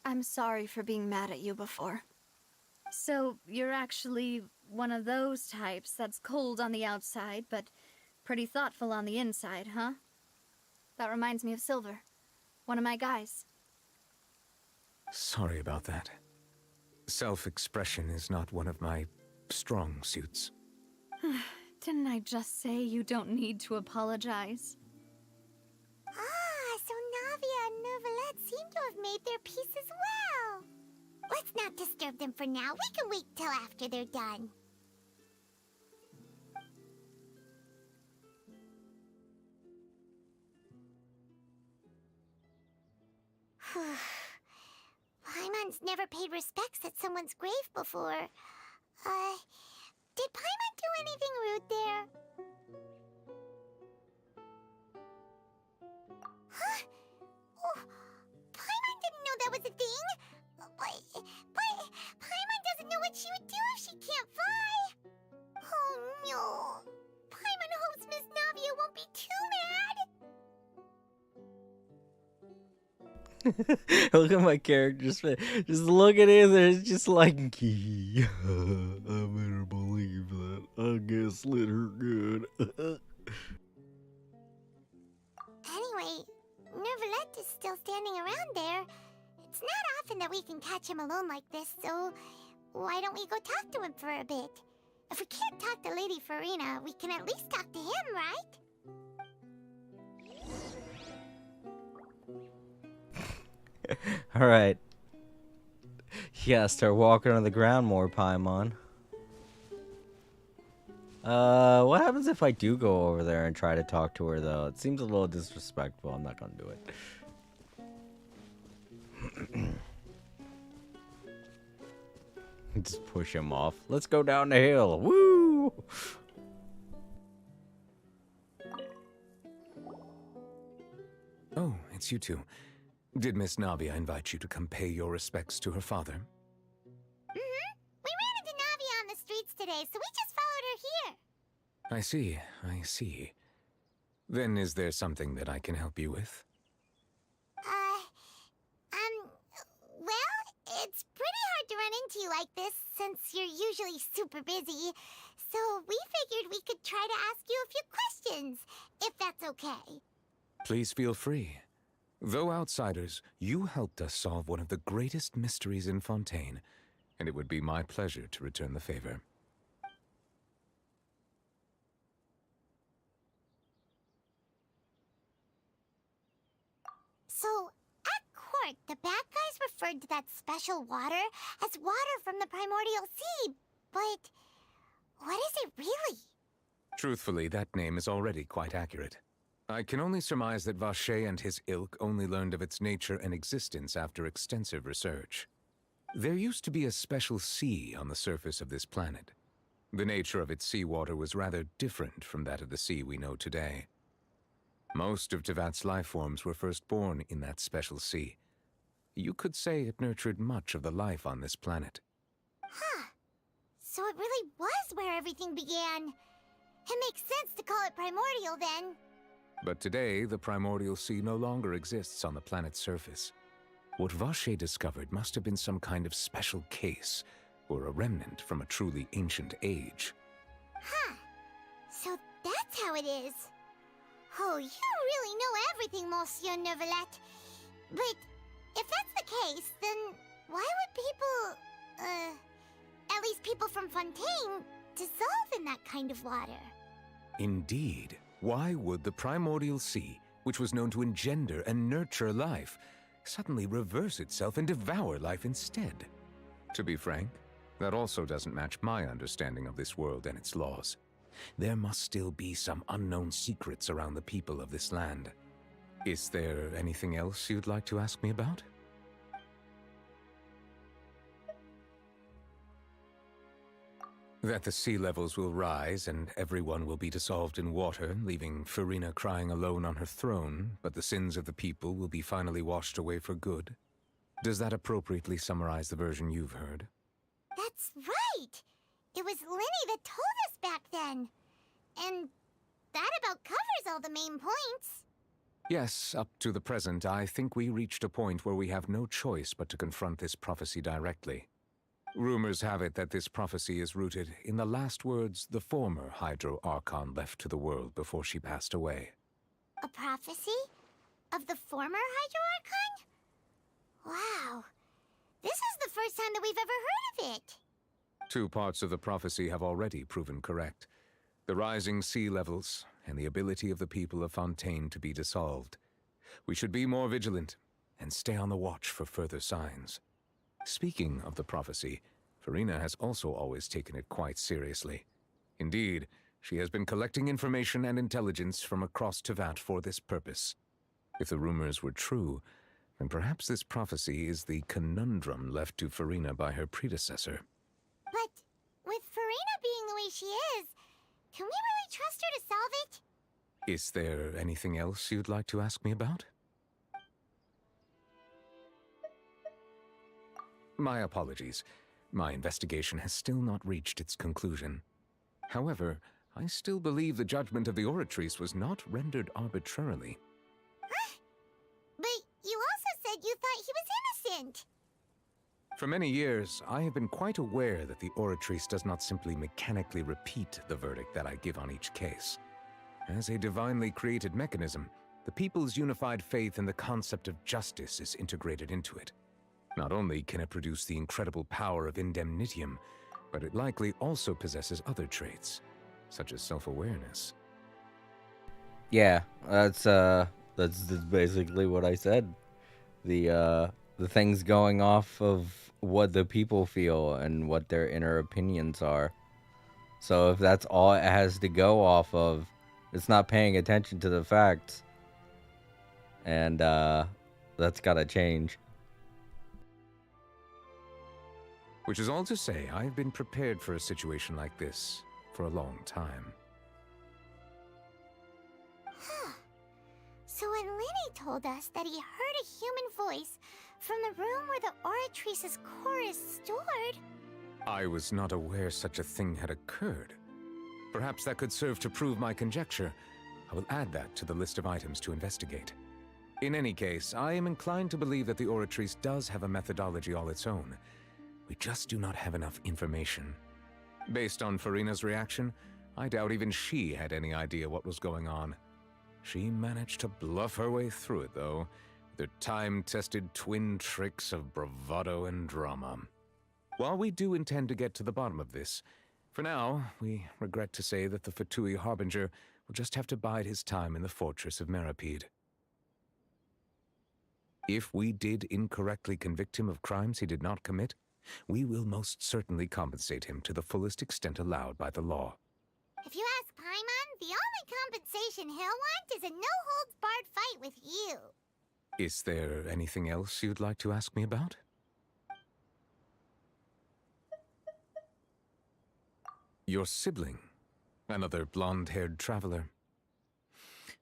I'm sorry for being mad at you before. So, you're actually one of those types that's cold on the outside, but pretty thoughtful on the inside, huh? That reminds me of Silver, one of my guys. Sorry about that. Self-expression is not one of my strong suits. Didn't I just say you don't need to apologize? So Navia and Neuvillette seem to have made their peace as well. Let's not disturb them for now. We can wait till after they're done. Paimon's never paid respects at someone's grave before. Did Paimon do anything rude there? Huh? Oh, Paimon didn't know that was a thing. But Paimon doesn't know what she would do if she can't fly. Oh no. Paimon hopes Miss Navia won't be too mad. Look at my character's face. Just look at it. It's just like, yeah, I made her believe that. I guess let her good. Anyway, Neuvillette is still standing around there. It's not often that we can catch him alone like this, so why don't we go talk to him for a bit? If we can't talk to Lady Farina, we can at least talk to him, right? Alright. Yeah, start walking on the ground more, Paimon. What happens if I do go over there and try to talk to her, though? It seems a little disrespectful. I'm not gonna do it. Just push him off. Let's go down the hill. Woo! Oh, it's you two. Did Miss Navia invite you to come pay your respects to her father? We ran into Navia on the streets today, so we just followed her here. I see. Then is there something that I can help you with? Well, it's pretty hard to run into you like this since you're usually super busy. So we figured we could try to ask you a few questions, if that's okay. Please feel free. Though outsiders, you helped us solve one of the greatest mysteries in Fontaine, and it would be my pleasure to return the favor. So, at court, the bad guys referred to that special water as water from the primordial sea, but what is it really? Truthfully, that name is already quite accurate. I can only surmise that Vacher and his ilk only learned of its nature and existence after extensive research. There used to be a special sea on the surface of this planet. The nature of its seawater was rather different from that of the sea we know today. Most of Tevat's life forms were first born in that special sea. You could say it nurtured much of the life on this planet. Huh. So it really was where everything began. It makes sense to call it primordial then. But today, the primordial sea no longer exists on the planet's surface. What Vacher discovered must have been some kind of special case, or a remnant from a truly ancient age. Huh. So that's how it is. Oh, you really know everything, Monsieur Neuvillette. But if that's the case, then why would people, at least people from Fontaine, dissolve in that kind of water? Indeed. Why would the primordial sea, which was known to engender and nurture life, suddenly reverse itself and devour life instead? To be frank, that also doesn't match my understanding of this world and its laws. There must still be some unknown secrets around the people of this land. Is there anything else you'd like to ask me about? That the sea levels will rise and everyone will be dissolved in water, leaving Farina crying alone on her throne, but the sins of the people will be finally washed away for good. Does that appropriately summarize the version you've heard? That's right! It was Linny that told us back then. And that about covers all the main points. Yes, up to the present, I think we reached a point where we have no choice but to confront this prophecy directly. Rumors have it that this prophecy is rooted in the last words the former Hydro Archon left to the world before she passed away. A prophecy? Of the former Hydro Archon? Wow. This is the first time that we've ever heard of it. 2 parts of the prophecy have already proven correct. The rising sea levels and the ability of the people of Fontaine to be dissolved. We should be more vigilant and stay on the watch for further signs. Speaking of the prophecy, Farina has also always taken it quite seriously. Indeed, she has been collecting information and intelligence from across Tevat for this purpose. If the rumors were true, then perhaps this prophecy is the conundrum left to Farina by her predecessor. But with Farina being the way she is, can we really trust her to solve it? Is there anything else you'd like to ask me about? My apologies. My investigation has still not reached its conclusion. However, I still believe the judgment of the Oratrice was not rendered arbitrarily. But you also said you thought he was innocent. For many years, I have been quite aware that the Oratrice does not simply mechanically repeat the verdict that I give on each case. As a divinely created mechanism, the people's unified faith in the concept of justice is integrated into it. Not only can it produce the incredible power of indemnitium, but it likely also possesses other traits, such as self-awareness. Yeah, that's basically what I said. The things going off of what the people feel and what their inner opinions are. So if that's all it has to go off of, it's not paying attention to the facts. And that's gotta change. Which is all to say, I've been prepared for a situation like this for a long time. Huh. So when Linny told us that he heard a human voice from the room where the Oratrice's core is stored... I was not aware such a thing had occurred. Perhaps that could serve to prove my conjecture. I will add that to the list of items to investigate. In any case, I am inclined to believe that the Oratrice does have a methodology all its own. We just do not have enough information. Based on Farina's reaction, I doubt even she had any idea what was going on. She managed to bluff her way through it, though, with her time-tested twin tricks of bravado and drama. While we do intend to get to the bottom of this, for now, we regret to say that the Fatui Harbinger will just have to bide his time in the fortress of Meripede. If we did incorrectly convict him of crimes he did not commit, we will most certainly compensate him to the fullest extent allowed by the law. If you ask Paimon, the only compensation he'll want is a no-holds-barred fight with you. Is there anything else you'd like to ask me about? Your sibling, another blonde-haired traveler.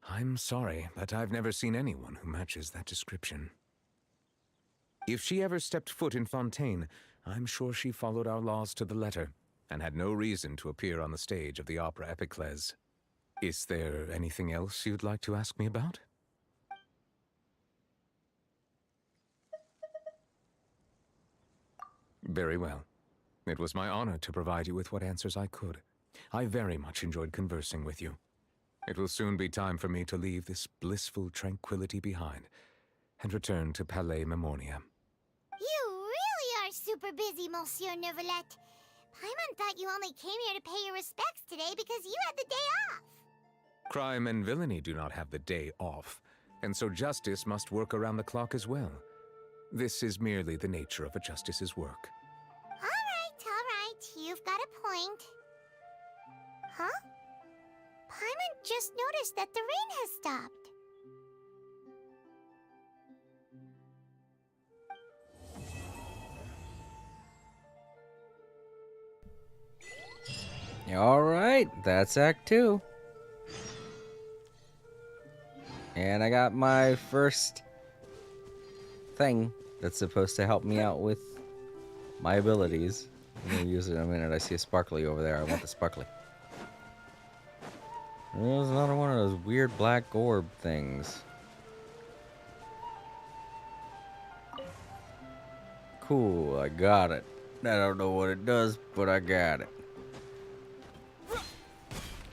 I'm sorry, but I've never seen anyone who matches that description. If she ever stepped foot in Fontaine, I'm sure she followed our laws to the letter, and had no reason to appear on the stage of the opera Epiclese. Is there anything else you'd like to ask me about? Very well. It was my honor to provide you with what answers I could. I very much enjoyed conversing with you. It will soon be time for me to leave this blissful tranquility behind and return to Palais Memoria. You really are super busy, Monsieur Neuvillette. Paimon thought you only came here to pay your respects today because you had the day off. Crime and villainy do not have the day off, and so justice must work around the clock as well. This is merely the nature of a justice's work. All right. You've got a point. Huh? Paimon just noticed that the rain has stopped. Alright, that's Act 2. And I got my first thing that's supposed to help me out with my abilities. I'm going to use it in a minute. I see a sparkly over there. I want the sparkly. There's another one of those weird black orb things. Cool, I got it. I don't know what it does, but I got it.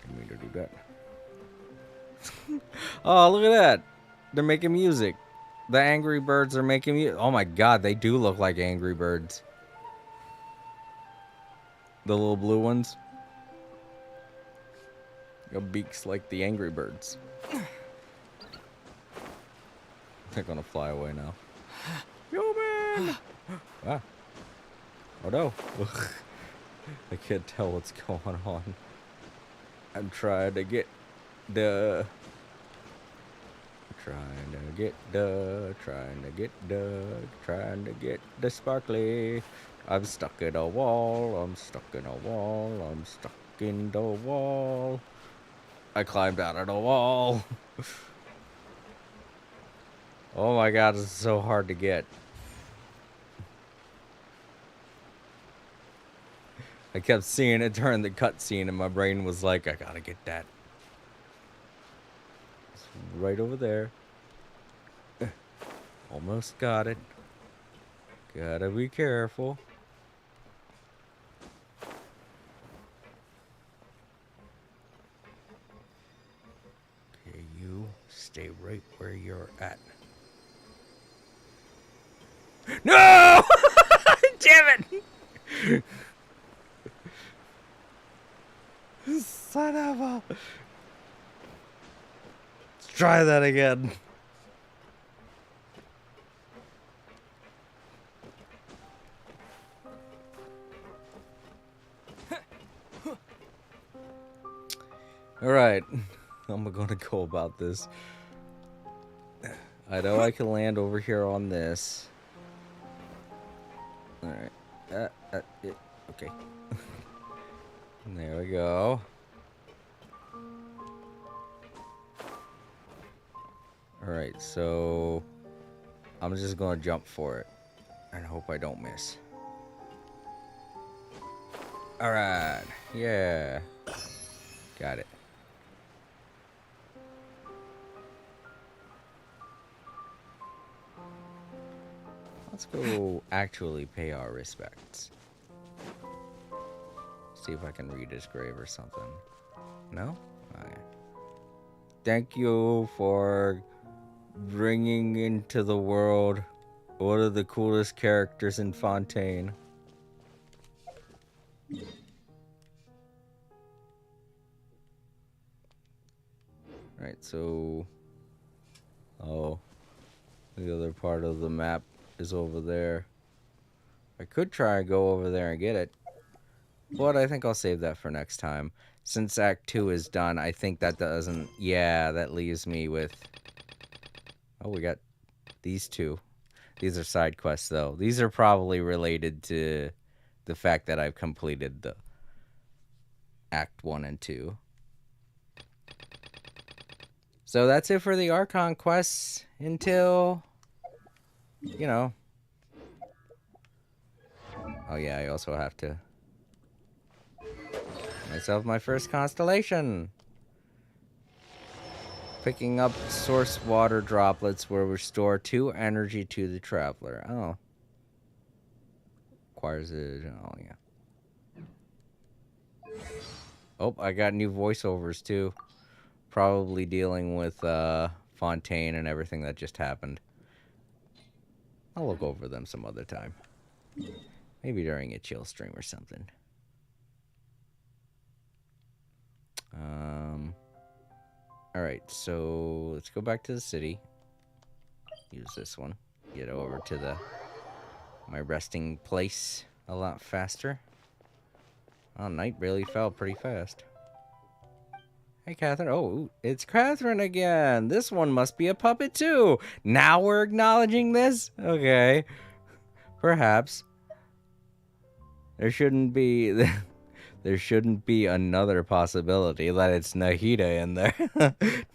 Didn't mean to do that. Oh, look at that. They're making music. The Angry Birds are making music. Oh my god, they do look like Angry Birds. The little blue ones. Your beaks like the Angry Birds. They're gonna fly away now. Yo, man! Ah. Oh no. I can't tell what's going on. I'm trying to get the... Trying to get the sparkly. I'm stuck in a wall. I'm stuck in a wall. I'm stuck in the wall. I climbed out of the wall. Oh my god, this is so hard to get. I kept seeing it during the cutscene and my brain was like, I gotta get that. It's right over there. Almost got it. Gotta be careful. Okay, you stay right where you're at. No! Damn it! Son of a... Let's try that again. Alright, how am I gonna go about this? I know I can land over here on this. Alright. Okay. There we go. Alright, so I'm just gonna jump for it and hope I don't miss. Alright, yeah. Got it. Let's go actually pay our respects. See if I can read his grave or something. No? Okay. Thank you for bringing into the world one of the coolest characters in Fontaine. Right, so... Oh. The other part of the map is over there. I could try and go over there and get it. But I think I'll save that for next time. Since Act 2 is done, I think that doesn't... Yeah, that leaves me with... Oh, we got these two. These are side quests, though. These are probably related to the fact that I've completed the Act 1 and 2. So that's it for the Archon quests until... You know... Oh yeah, I also have to... myself my first constellation. Picking up source water droplets will restore 2 energy to the traveler. Oh. Requires it. Oh, yeah. Oh, I got new voiceovers too. Probably dealing with Fontaine and everything that just happened. I'll look over them some other time. Maybe during a chill stream or something. Alright, so let's go back to the city. Use this one. Get over to my resting place a lot faster. Oh, night really fell pretty fast. Hey, Catherine. Oh, it's Catherine again. This one must be a puppet too. Now we're acknowledging this? Okay. Perhaps. There shouldn't be... There shouldn't be another possibility that it's Nahida in there.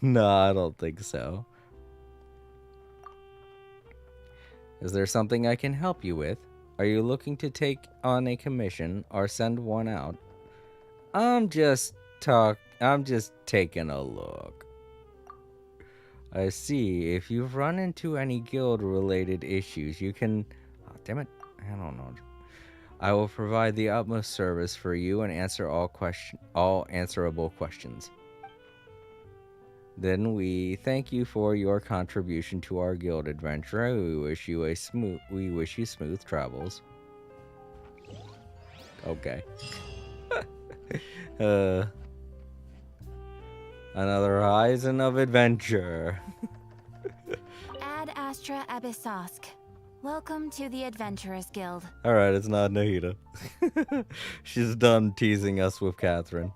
No, I don't think so. Is there something I can help you with? Are you looking to take on a commission or send one out? I'm just taking a look. I see. If you've run into any guild-related issues, you can... Oh, damn it. I don't know. I will provide the utmost service for you and answer all answerable questions. Then we thank you for your contribution to our guild adventure. We wish you smooth travels. Okay. Another horizon of adventure. Ad Astra Abyssosk. Welcome to the Adventurers Guild. Alright, it's not Nahida. She's done teasing us with Catherine.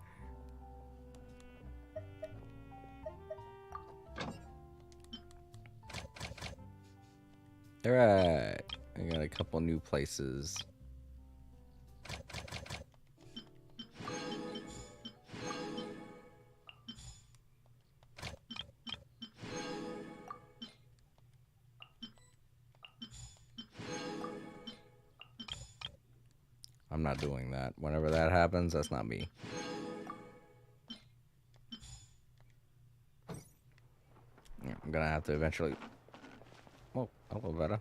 Alright. I got a couple new places. I'm not doing that. Whenever that happens, that's not me. Yeah, I'm gonna have to eventually... Oh, hello, better.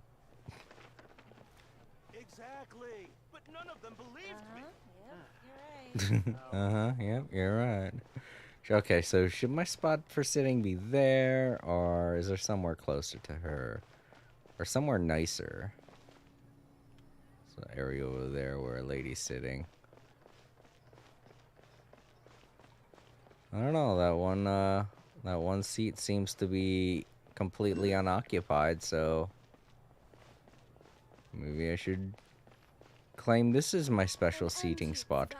Exactly, but none of them believed me. Yep, you're right. Okay, so should my spot for sitting be there, or is there somewhere closer to her? Or somewhere nicer? There's an area over there where a lady's sitting. I don't know, that one seat seems to be completely unoccupied, so maybe I should claim this is my special seating spot.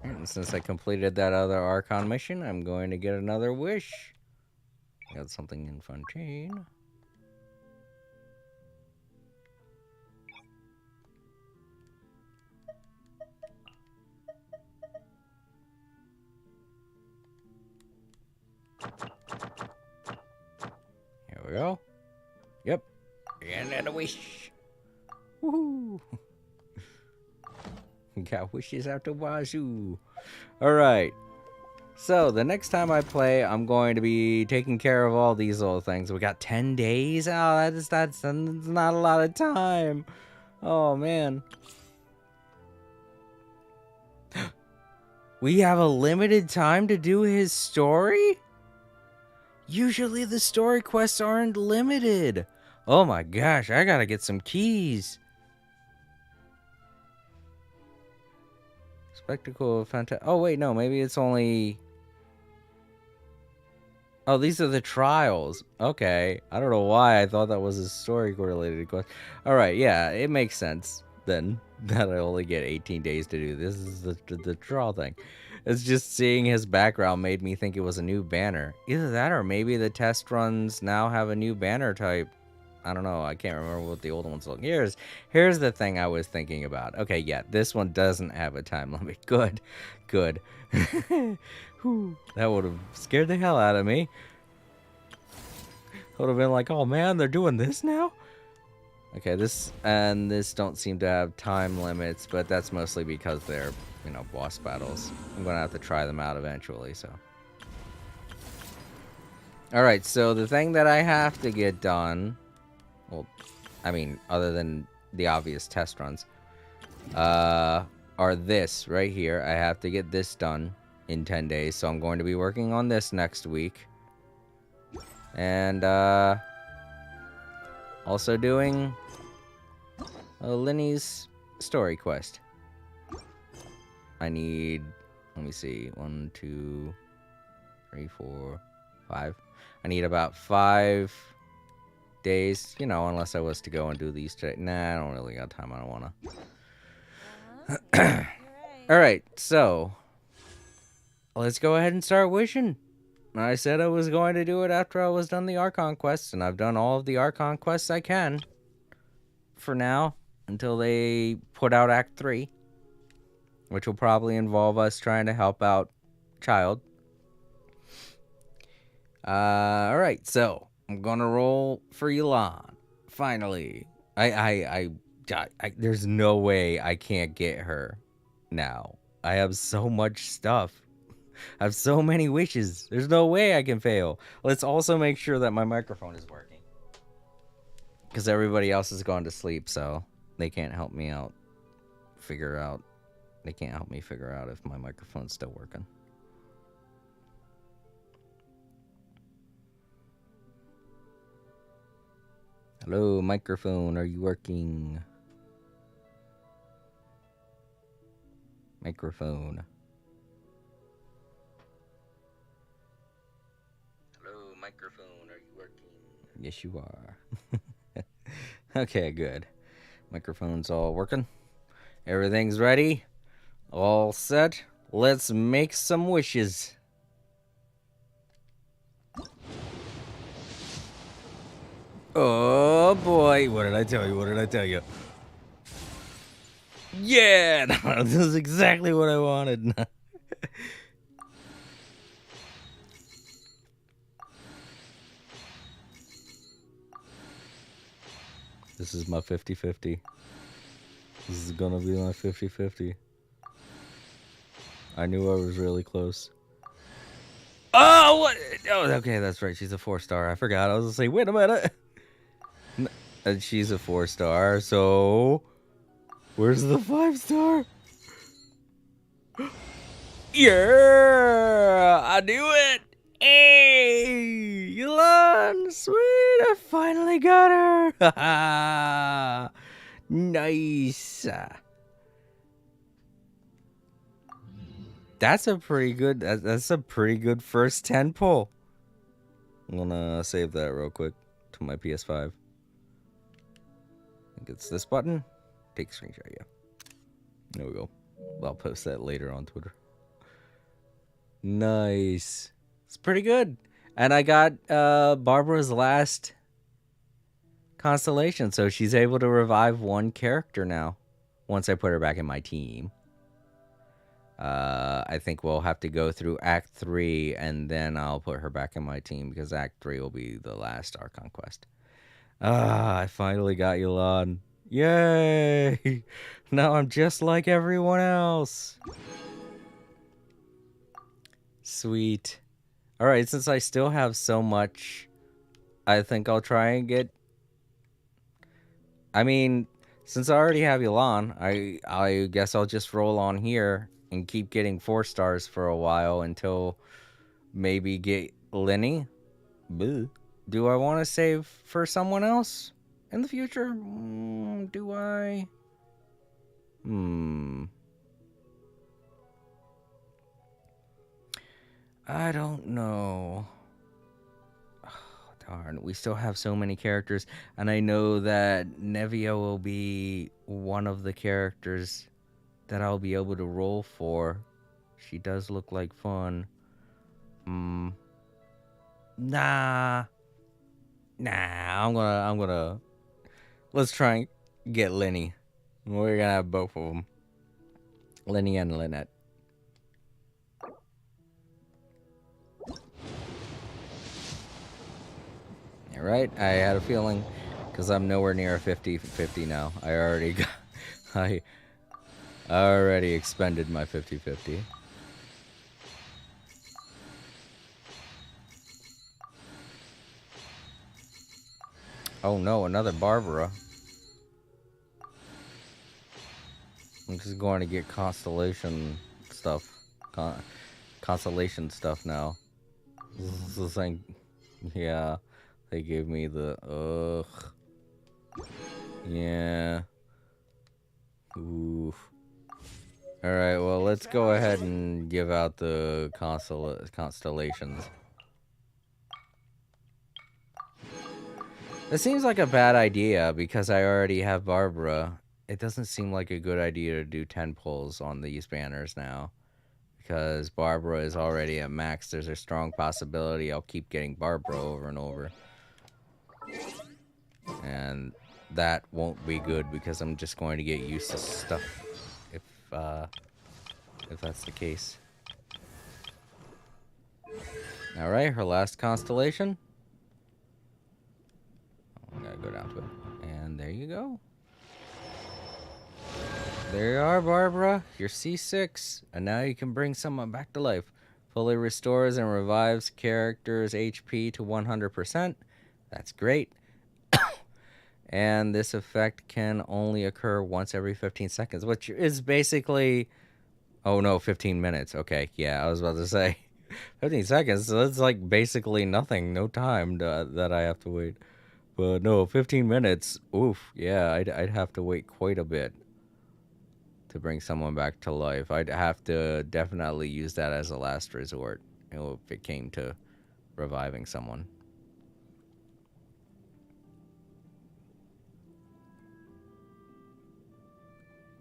And since I completed that other Archon mission, I'm going to get another wish. Got something in Fontaine. Here we go. Yep. And a wish. Woohoo! Got wishes out the wazoo. Alright. So, the next time I play, I'm going to be taking care of all these little things. We got 10 days? Oh, that's not a lot of time. Oh, man. We have a limited time to do his story? Usually the story quests aren't limited. Oh my gosh, I gotta get some keys. Spectacle of Fantastic. Oh, wait, no, maybe it's only... Oh, these are the trials. Okay. I don't know why I thought that was a story-related quest. Alright, yeah, it makes sense then that I only get 18 days to do this. Is the trial thing. It's just seeing his background made me think it was a new banner. Either that or maybe the test runs now have a new banner type. I don't know. I can't remember what the old ones look. Here's the thing I was thinking about. Okay, yeah, this one doesn't have a time limit. Good. Good. Whew, that would have scared the hell out of me. Would have been like, oh man, they're doing this now? Okay, this and this don't seem to have time limits, but that's mostly because they're, you know, boss battles. I'm gonna have to try them out eventually, so. Alright, so the thing that I have to get done, well, I mean, other than the obvious test runs, are this right here. I have to get this done in 10 days, so I'm going to be working on this next week. And, also doing Linny's story quest. I need, let me see, 1, 2, 3, 4, 5. I need about 5 days, you know, unless I was to go and do these today. Nah, I don't really got time. I don't want to. Alright, so let's go ahead and start wishing. I said I was going to do it after I was done the Archon quests, and I've done all of the Archon quests I can for now until they put out Act 3, which will probably involve us trying to help out Child. Alright, so I'm gonna roll for Yelan. Finally. There's no way I can't get her now. I have so much stuff. I have so many wishes. There's no way I can fail. Let's also make sure that my microphone is working. Because everybody else has gone to sleep, so they can't help me out. They can't help me figure out if my microphone's still working. Hello, microphone. Are you working? Microphone. Hello, microphone. Are you working? Yes, you are. Okay, good. Microphone's all working. Everything's ready. All set. Let's make some wishes. Oh boy, what did I tell you? What did I tell you? Yeah, this is exactly what I wanted. This is my 50-50. This is gonna be my 50-50. I knew I was really close. Oh, what? Oh, okay, that's right. She's a 4-star. I forgot. I was gonna say, wait a minute. And she's a 4-star, so where's the 5-star? Yeah, I knew it. Hey, Yelan, sweet, I finally got her. Nice. That's a pretty good. That's a pretty good first 10 pull. I'm gonna save that real quick to my PS5. I think it's this button. Take a screenshot, yeah. There we go. I'll post that later on Twitter. Nice. It's pretty good. And I got Barbara's last constellation, so she's able to revive one character now once I put her back in my team. I think we'll have to go through Act 3, and then I'll put her back in my team, because Act 3 will be the last Archon quest. I finally got Yelan. Yay! Now I'm just like everyone else. Sweet. Alright, since I still have so much, I think I'll try and get... I mean, since I already have Elan, I guess I'll just roll on here and keep getting 4 stars for a while until maybe get Lenny. Bleh. Do I want to save for someone else in the future? Do I? I don't know. Oh, darn, we still have so many characters, and I know that Navia will be one of the characters that I'll be able to roll for. She does look like fun. Nah, I'm gonna let's try and get Lenny. We're gonna have both of them, Lenny and Lynette. All right, I had a feeling, because I'm nowhere near a 50-50 now. I already expended my 50-50. Oh no, another Barbara. I'm just going to get constellation stuff. Constellation stuff now. This is like, yeah, they gave me the, ugh. Yeah. Oof. Alright, well, let's go ahead and give out the constellations. It seems like a bad idea because I already have Barbara. It doesn't seem like a good idea to do 10 pulls on these banners now. Because Barbara is already at max. There's a strong possibility I'll keep getting Barbara over and over. And that won't be good because I'm just going to get used to stuff if that's the case. Alright, her last constellation. I gotta go down to it. And there you go. There you are, Barbara. You're C6. And now you can bring someone back to life. Fully restores and revives characters' HP to 100%. That's great. And this effect can only occur once every 15 seconds, which is basically... Oh no, 15 minutes. Okay, yeah, I was about to say. 15 seconds, so that's like basically nothing. No time that I have to wait. But no, 15 minutes. Oof, yeah, I'd have to wait quite a bit to bring someone back to life. I'd have to definitely use that as a last resort, you know, if it came to reviving someone.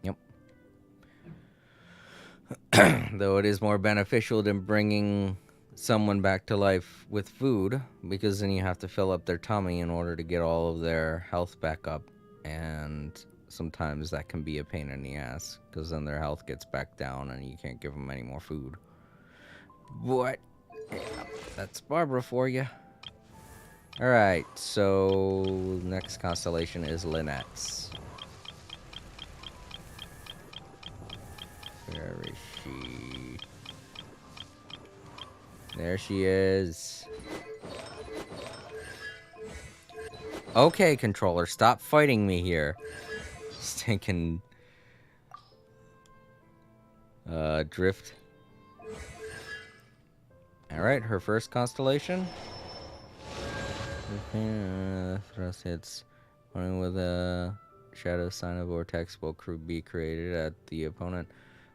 Yep. Though it is more beneficial than bringing someone back to life with food, because then you have to fill up their tummy in order to get all of their health back up, and sometimes that can be a pain in the ass because then their health gets back down and you can't give them any more food. But yeah, that's Barbara for you. Alright, so next constellation is Lynette's. Where is she? There she is. Okay, controller, stop fighting me here. Stinking drift. Alright, her first constellation. Thrust hits. Running with a shadow sign of vortex will be created at the opponent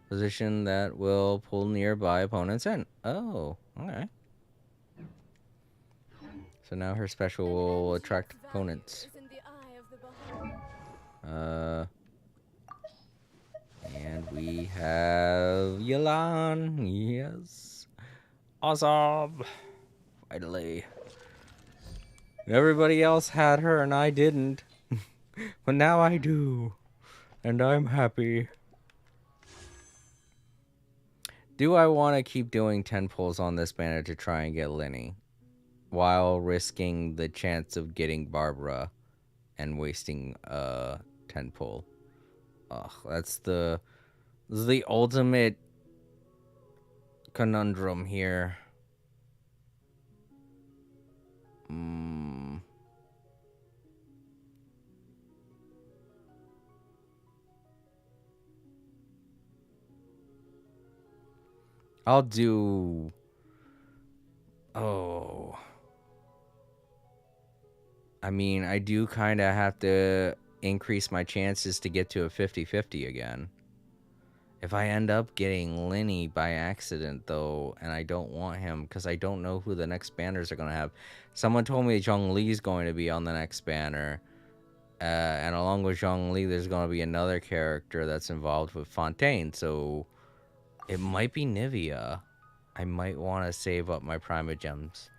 position that will pull nearby opponents in. Oh, okay. So now her special will attract opponents. And we have Yelan. Yes. Awesome. Finally. Everybody else had her and I didn't. But now I do. And I'm happy. Do I want to keep doing 10 pulls on this banner to try and get Lenny, while risking the chance of getting Barbara and wasting 10 10-pole. Ugh, this is the ultimate conundrum here. I'll do... Oh. I mean, I do kind of have to increase my chances to get to a 50-50 again. If I end up getting Lenny by accident, though, and I don't want him, because I don't know who the next banners are going to have. Someone told me Zhongli's going to be on the next banner. And along with Zhongli, there's going to be another character that's involved with Fontaine. So it might be Navia. I might want to save up my Primogems.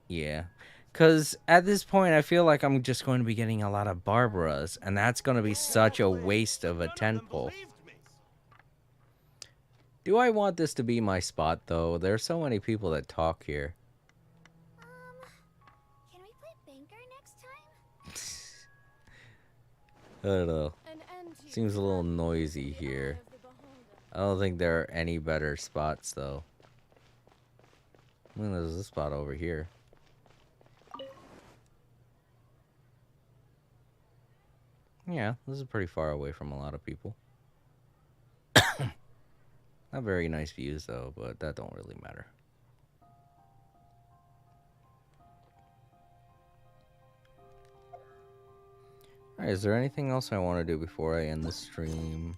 Yeah. Because at this point, I feel like I'm just going to be getting a lot of Barbaras. And that's going to be such a waste of a 10-pole. Do I want this to be my spot, though? There's so many people that talk here. Can we play Banker next time? I don't know. Seems a little noisy here. I don't think there are any better spots, though. I mean, there's a spot over here. Yeah, this is pretty far away from a lot of people. Not very nice views, though, but that don't really matter. Alright, is there anything else I want to do before I end the stream?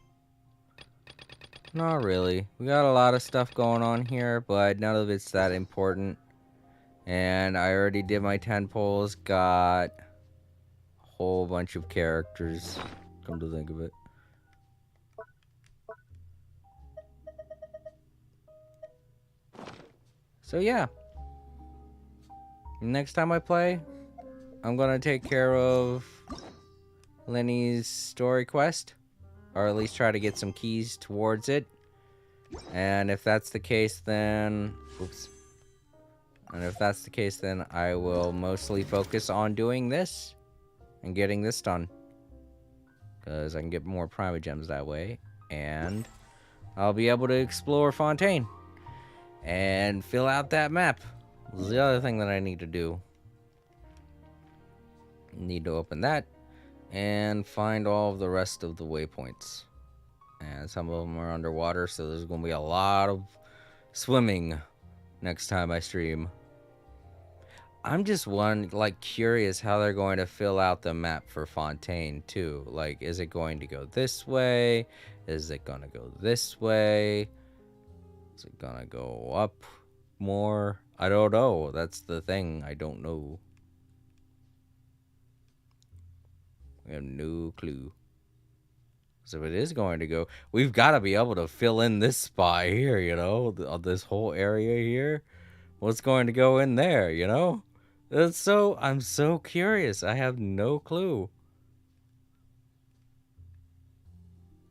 Not really. We got a lot of stuff going on here, but none of it's that important. And I already did my 10 polls, got a whole bunch of characters, come to think of it. So yeah. Next time I play, I'm gonna take care of Lenny's story quest, or at least try to get some keys towards it. And if that's the case, then I will mostly focus on doing this and getting this done, because I can get more Primogems that way, and I'll be able to explore Fontaine and fill out that map. This is the other thing that I need to do. Need to open that and find all of the rest of the waypoints. And some of them are underwater, so there's going to be a lot of swimming next time I stream. I'm just curious how they're going to fill out the map for Fontaine too. Like, is it going to go this way? Is it going to go this way? Is it going to go up more? I don't know. That's the thing. I don't know. We have no clue. So if it is going to go, we've got to be able to fill in this spot here, you know, this whole area here. What's going to go in there, you know? I'm so curious. I have no clue.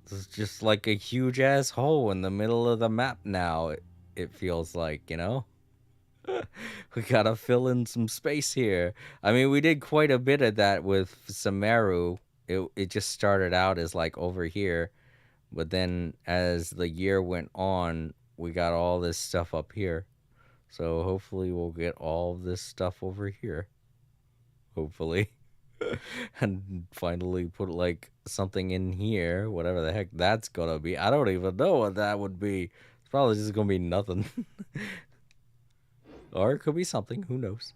This is just like a huge ass hole in the middle of the map now. It feels like, you know? We gotta fill in some space here. I mean, we did quite a bit of that with Samaru. It just started out as like over here, but then as the year went on, we got all this stuff up here. So hopefully we'll get all of this stuff over here. Hopefully. And finally put like something in here, whatever the heck that's gonna be. I don't even know what that would be. It's probably just gonna be nothing. Or it could be something, who knows.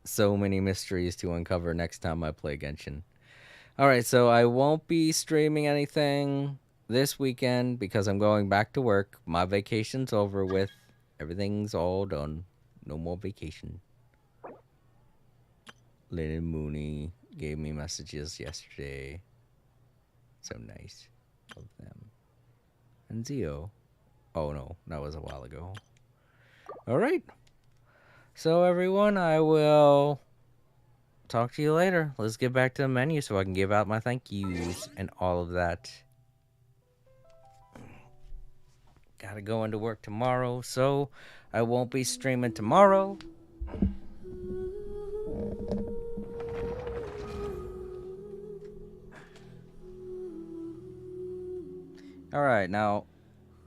So many mysteries to uncover next time I play Genshin. Alright, so I won't be streaming anything this weekend because I'm going back to work. My vacation's over with. Everything's all done. No more vacation. Lynn and Mooney gave me messages yesterday. So nice. Love them. And Zio. Oh no, that was a while ago. Alright. So everyone, I will talk to you later. Let's get back to the menu so I can give out my thank yous and all of that. Gotta go into work tomorrow, so I won't be streaming tomorrow. Alright, now,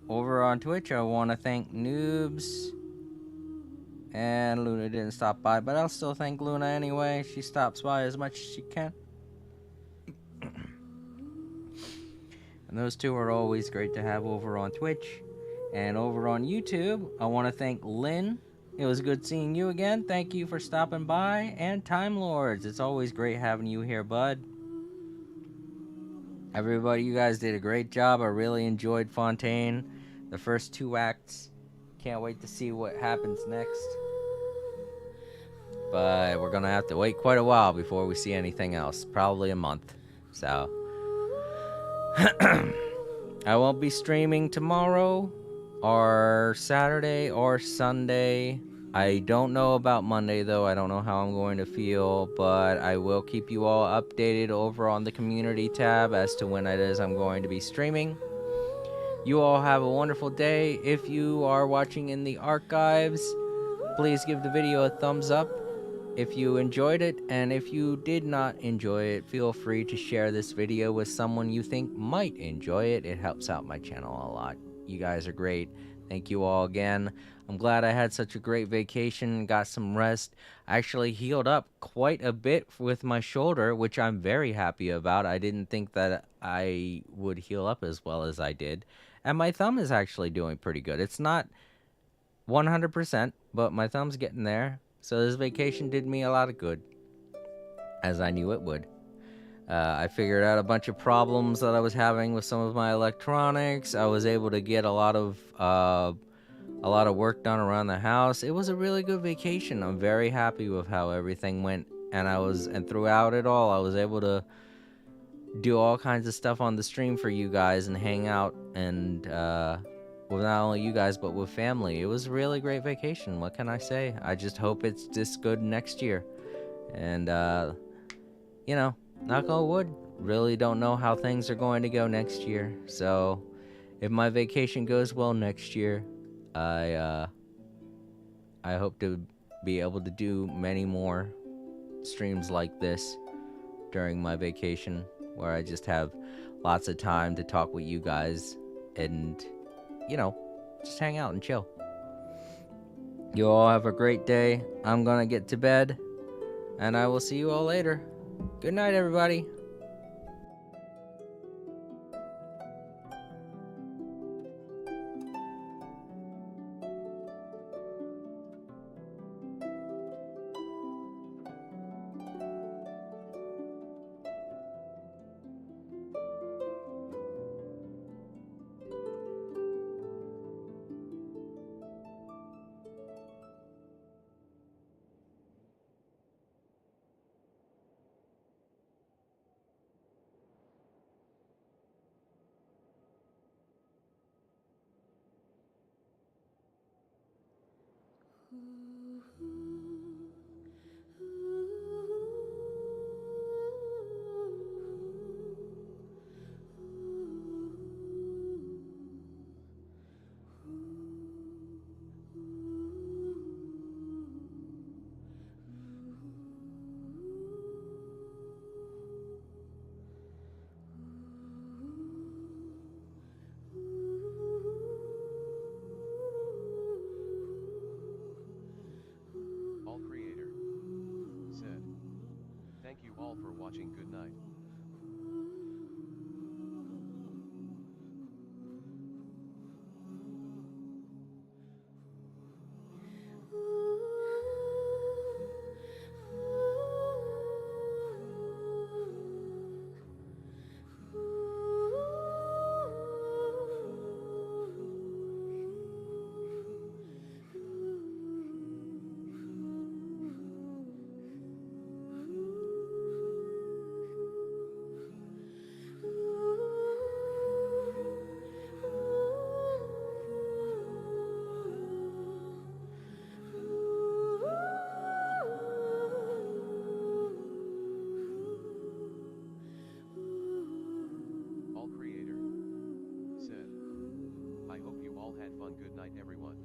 over on Twitch, I want to thank Noobs. And Luna didn't stop by, but I'll still thank Luna anyway. She stops by as much as she can. And those two are always great to have over on Twitch. And over on YouTube, I want to thank Lynn. It was good seeing you again. Thank you for stopping by. And Time Lords, it's always great having you here, bud. Everybody, you guys did a great job. I really enjoyed Fontaine. The first 2 acts. Can't wait to see what happens next. But we're going to have to wait quite a while before we see anything else. Probably a month. So I won't be streaming tomorrow or Saturday or Sunday. I don't know about Monday, though. I don't know how I'm going to feel, but I will keep you all updated over on the community tab as to when it is I'm going to be streaming. You all have a wonderful day. If you are watching in the archives, please give the video a thumbs up if you enjoyed it, and if you did not enjoy it, feel free to share this video with someone you think might enjoy it. It helps out my channel a lot. You guys are great. Thank you all again. I'm glad I had such a great vacation, got some rest. I actually healed up quite a bit with my shoulder, which I'm very happy about. I didn't think that I would heal up as well as I did. And my thumb is actually doing pretty good. It's not 100%, but my thumb's getting there. So this vacation did me a lot of good, as I knew it would. I figured out a bunch of problems that I was having with some of my electronics. I was able to get a lot of work done around the house. It was a really good vacation. I'm very happy with how everything went, and throughout it all, I was able to do all kinds of stuff on the stream for you guys and hang out and with not only you guys, but with family. It was a really great vacation. What can I say? I just hope it's this good next year. And, you know, knock on wood, really don't know how things are going to go next year. So, if my vacation goes well next year, I hope to be able to do many more streams like this during my vacation, where I just have lots of time to talk with you guys and, you know, just hang out and chill. You all have a great day. I'm gonna get to bed, and I will see you all later. Good night, everybody. All Creator said, "Thank you all for watching. Good night." All Creator said, "I hope you all had fun. Good night, everyone."